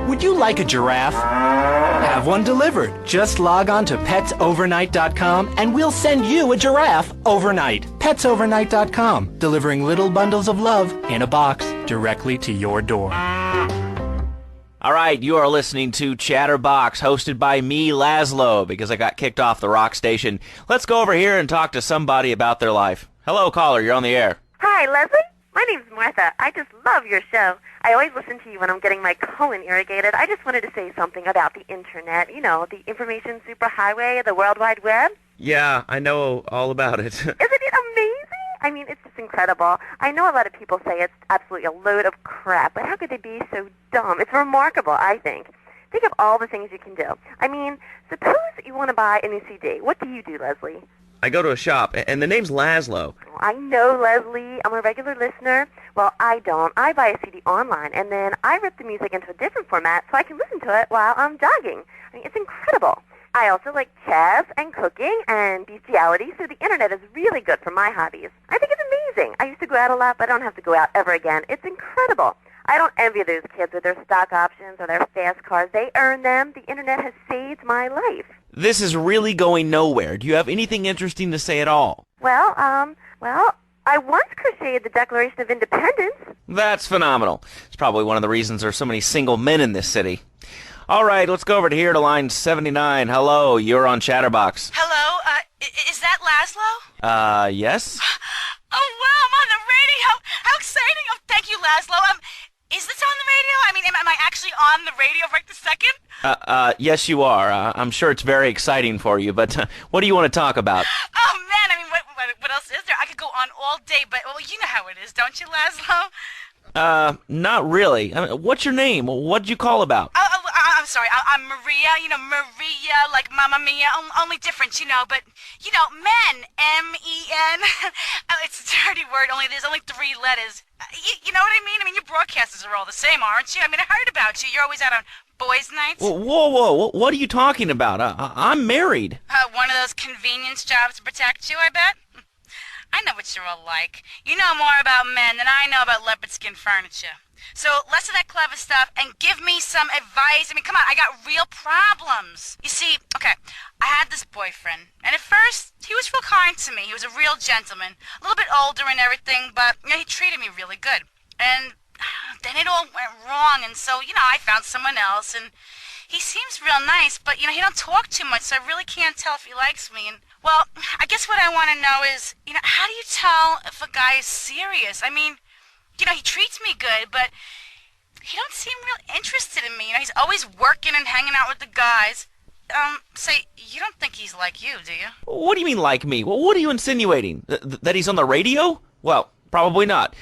Would you like a giraffe? Have one delivered. Just log on to petsovernight.com and we'll send you a giraffe overnight. Petsovernight.com, delivering little bundles of love in a box directly to your door. All right, you are listening to Chatterbox, hosted by me, Laszlo, because I got kicked off the rock station. Let's go over here and talk to somebody about their life. Hello, caller, you're on the air. Hi, Leslie. My name's Martha. I just love your show. I always listen to you when I'm getting my colon irrigated. I just wanted to say something about the Internet. You know, the information superhighway, the World Wide Web. Yeah, I know all about it. Isn't it amazing? I mean, it's just incredible. I know a lot of people say it's absolutely a load of crap, but how could they be so dumb? It's remarkable, I think. Think of all the things you can do. I mean, suppose you want to buy a new CD. What do you do, Leslie? I go to a shop, and the name's Laszlo. I know, Leslie. I'm a regular listener. Well, I don't. I buy a CD online, and then I rip the music into a different format so I can listen to it while I'm jogging. I mean, it's incredible. I also like chess and cooking and bestiality, so the internet is really good for my hobbies. I think it's amazing. I used to go out a lot, but I don't have to go out ever again. It's incredible. I don't envy those kids with their stock options or their fast cars. They earn them. The internet has saved my life. This is really going nowhere. Do you have anything interesting to say at all? Well, I once crocheted the Declaration of Independence. That's phenomenal. It's probably one of the reasons there's so many single men in this city. All right, let's go over to here to line 79. Hello, you're on Chatterbox. Hello, is that Laszlo? Yes? Oh, wow, I'm on the radio. How exciting. Oh, thank you, Laszlo. Is this on the radio? I mean, am I actually on the radio right this second? Yes, you are. I'm sure it's very exciting for you, but what do you want to talk about? Oh, man, I mean, what else is there? I could go on all day, but, well, you know how it is, don't you, Laszlo? Not really. I mean, what's your name? What'd you call about? I'm sorry, I'm Maria, Maria, like Mamma Mia, only different, but, men, M-E-N, it's a dirty word, there's only 3 letters. You know what I mean? I mean, your broadcasters are all the same, aren't you? I mean, I heard about you. You're always out on boys' nights. Whoa, what are you talking about? I'm married. One of those convenience jobs to protect you, I bet? I know what you're all like. You know more about men than I know about leopard skin furniture. So less of that clever stuff and give me some advice. I mean, come on, I got real problems. You see, okay, I had this boyfriend, and at first, he was real kind to me. He was a real gentleman, a little bit older and everything, but, he treated me really good. And then it all went wrong, and so, I found someone else, and he seems real nice, but, he don't talk too much, so I really can't tell if he likes me. And, well, I guess what I want to know is, how do you tell if a guy is serious? I mean, he treats me good, but he don't seem real interested in me. He's always working and hanging out with the guys. Say, you don't think he's like you, do you? What do you mean like me? Well, what are you insinuating? That he's on the radio? Well, probably not.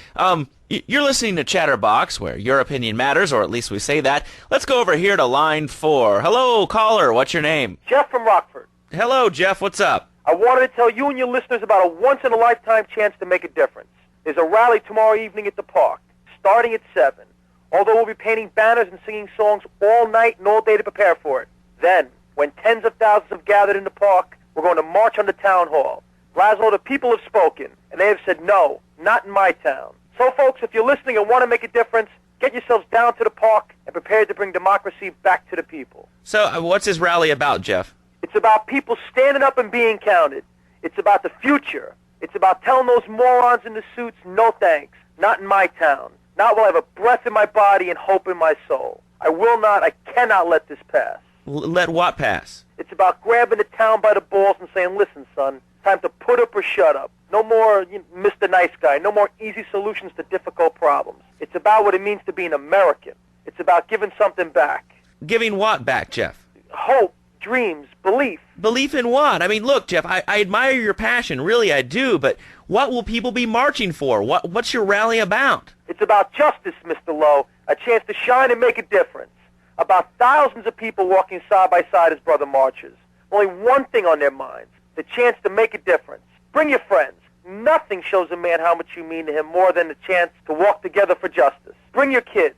You're listening to Chatterbox, where your opinion matters, or at least we say that. Let's go over here to line 4. Hello, caller. What's your name? Jeff from Rockford. Hello, Jeff. What's up? I wanted to tell you and your listeners about a once-in-a-lifetime chance to make a difference. There's a rally tomorrow evening at the park, starting at 7. Although we'll be painting banners and singing songs all night and all day to prepare for it. Then, when tens of thousands have gathered in the park, we're going to march on the town hall. Laszlo, the people have spoken, and they have said no, not in my town. So, folks, if you're listening and want to make a difference, get yourselves down to the park and prepare to bring democracy back to the people. So, what's this rally about, Jeff? It's about people standing up and being counted. It's about the future. It's about telling those morons in the suits, no thanks, not in my town. Not while I have a breath in my body and hope in my soul. I cannot let this pass. Let what pass? It's about grabbing the town by the balls and saying, listen, son, time to put up or shut up. No more Mr. Nice Guy. No more easy solutions to difficult problems. It's about what it means to be an American. It's about giving something back. Giving what back, Jeff? Hope, dreams, belief. Belief in what? I mean, look, Jeff, I admire your passion. Really, I do. But what will people be marching for? What's your rally about? It's about justice, Mr. Lowe. A chance to shine and make a difference. About thousands of people walking side by side as brother marchers. Only one thing on their minds. The chance to make a difference. Bring your friends. Nothing shows a man how much you mean to him more than the chance to walk together for justice. Bring your kids.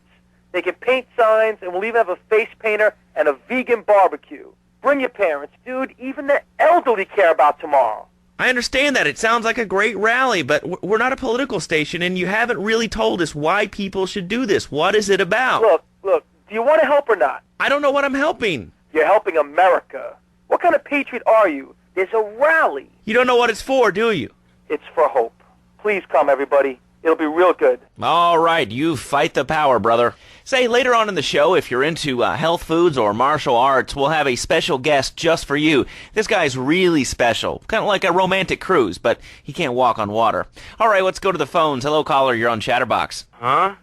They can paint signs, and we'll even have a face painter and a vegan barbecue. Bring your parents. Dude, even the elderly care about tomorrow. I understand that. It sounds like a great rally, but we're not a political station, and you haven't really told us why people should do this. What is it about? Look, do you want to help or not? I don't know what I'm helping. You're helping America. What kind of patriot are you? There's a rally. You don't know what it's for, do you? It's for hope. Please come, everybody. It'll be real good. All right, you fight the power, brother. Say, later on in the show, if you're into health foods or martial arts, we'll have a special guest just for you. This guy's really special. Kind of like a romantic cruise, but he can't walk on water. All right, let's go to the phones. Hello, caller. You're on Chatterbox. Huh?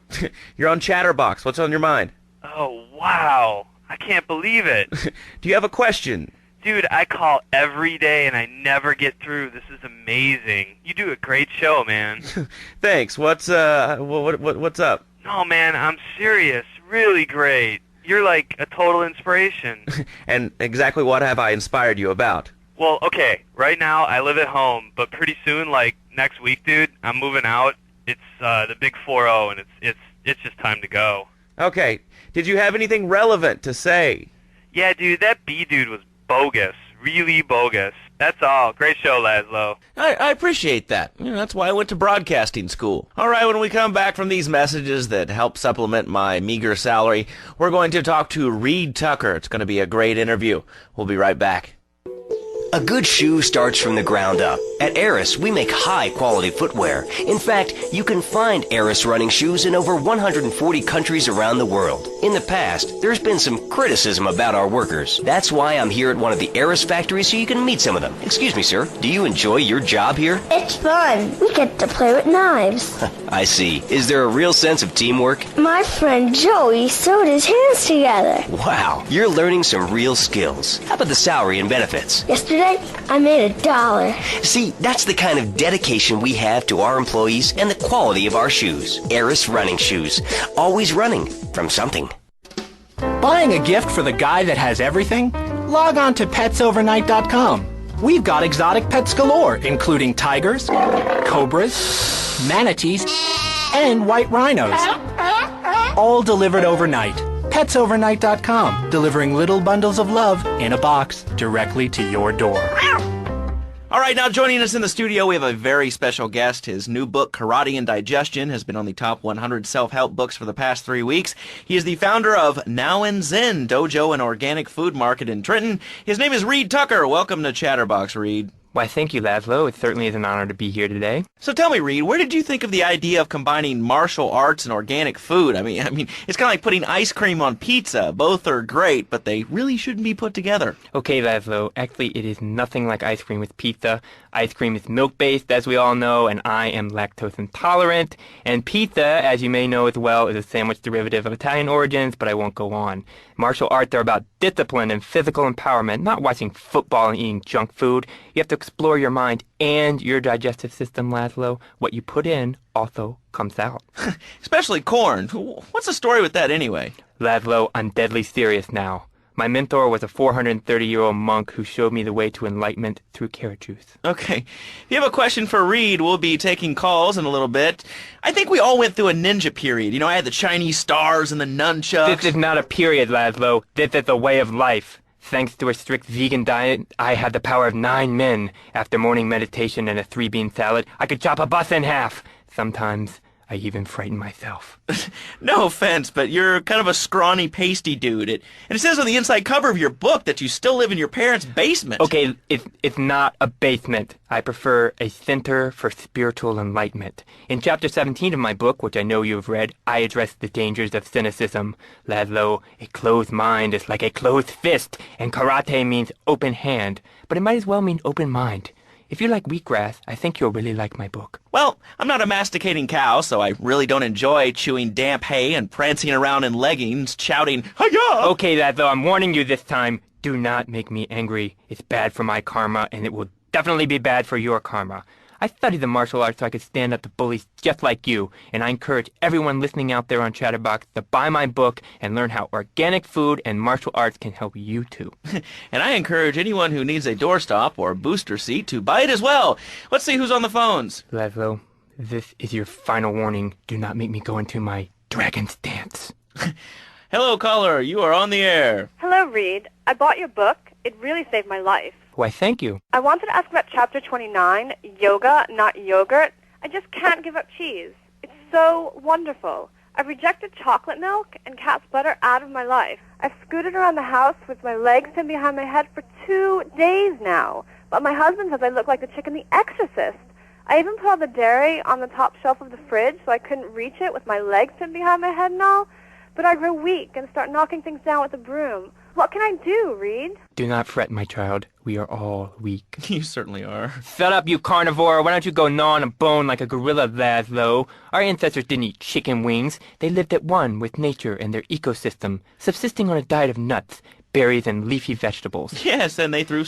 You're on Chatterbox. What's on your mind? Oh, wow. I can't believe it. Do you have a question? Dude, I call every day and I never get through. This is amazing. You do a great show, man. Thanks. What's up? No, man, I'm serious. Really great. You're like a total inspiration. And exactly what have I inspired you about? Well, okay, right now I live at home, but pretty soon, like next week, dude, I'm moving out. It's the big 4-0, and it's just time to go. Okay, did you have anything relevant to say? Yeah, dude, that B dude was bogus. Really bogus. That's all. Great show, Laszlo. I appreciate that. That's why I went to broadcasting school. All right, when we come back from these messages that help supplement my meager salary, we're going to talk to Reed Tucker. It's going to be a great interview. We'll be right back. A good shoe starts from the ground up. At Eris, we make high-quality footwear. In fact, you can find Eris running shoes in over 140 countries around the world. In the past, there's been some criticism about our workers. That's why I'm here at one of the Eris factories so you can meet some of them. Excuse me, sir. Do you enjoy your job here? It's fun. We get to play with knives. I see. Is there a real sense of teamwork? My friend Joey sewed his hands together. Wow, you're learning some real skills. How about the salary and benefits? Yesterday, I made $1. See, that's the kind of dedication we have to our employees and the quality of our shoes. Eris running shoes. Always running from something. Buying a gift for the guy that has everything? Log on to petsovernight.com. We've got exotic pets galore, including tigers, cobras, manatees, and white rhinos. All delivered overnight. petsovernight.com, delivering little bundles of love in a box directly to your door. All right, now joining us in the studio, we have a very special guest. His new book, Karate and Digestion, has been on the top 100 self-help books for the past 3 weeks. He is the founder of Now and Zen Dojo and Organic Food Market in Trenton. His name is Reed Tucker. Welcome to Chatterbox, Reed. Why, thank you, Laszlo. It certainly is an honor to be here today. So tell me, Reed, where did you think of the idea of combining martial arts and organic food? I mean, it's kind of like putting ice cream on pizza. Both are great, but they really shouldn't be put together. Okay, Laszlo, actually it is nothing like ice cream with pizza. Ice cream is milk-based, as we all know, and I am lactose intolerant. And pizza, as you may know as well, is a sandwich derivative of Italian origins, but I won't go on. Martial arts are about discipline and physical empowerment, not watching football and eating junk food. You have to explore your mind and your digestive system, Laszlo. What you put in also comes out. Especially corn. What's the story with that anyway? Laszlo, I'm deadly serious now. My mentor was a 430-year-old monk who showed me the way to enlightenment through carrot juice. Okay. If you have a question for Reed, we'll be taking calls in a little bit. I think we all went through a ninja period. You know, I had the Chinese stars and the nunchucks. This is not a period, Laszlo. This is a way of life. Thanks to a strict vegan diet, I had the power of 9 men. After morning meditation and a 3-bean salad, I could chop a bus in half. Sometimes I even frighten myself. No offense, but you're kind of a scrawny, pasty dude. And it says on the inside cover of your book that you still live in your parents' basement. Okay, it's not a basement. I prefer a center for spiritual enlightenment. In chapter 17 of my book, which I know you have read, I address the dangers of cynicism. Laszlo, a closed mind is like a closed fist, and karate means open hand, but it might as well mean open mind. If you like wheatgrass, I think you'll really like my book. Well, I'm not a masticating cow, so I really don't enjoy chewing damp hay and prancing around in leggings, shouting, "Hi-ya!" Okay, Laszlo, I'm warning you this time. Do not make me angry. It's bad for my karma, and it will definitely be bad for your karma. I studied the martial arts so I could stand up to bullies just like you, and I encourage everyone listening out there on Chatterbox to buy my book and learn how organic food and martial arts can help you too. And I encourage anyone who needs a doorstop or booster seat to buy it as well. Let's see who's on the phones. Laszlo, this is your final warning. Do not make me go into my dragon's dance. Hello, caller. You are on the air. Hello, Reed. I bought your book. It really saved my life. Why, thank you. I wanted to ask about Chapter 29, Yoga, Not Yogurt. I just can't give up cheese. It's so wonderful. I've rejected chocolate milk and cat's butter out of my life. I've scooted around the house with my legs pinned behind my head for 2 days now. But my husband says I look like the chick in The Exorcist. I even put all the dairy on the top shelf of the fridge so I couldn't reach it with my legs pinned behind my head and all. But I grow weak and start knocking things down with a broom. What can I do, Reed? Do not fret, my child. We are all weak. You certainly are. Shut up, you carnivore. Why don't you go gnaw on a bone like a gorilla, Laszlo? Our ancestors didn't eat chicken wings. They lived at one with nature and their ecosystem, subsisting on a diet of nuts, berries, and leafy vegetables. Yes, and they threw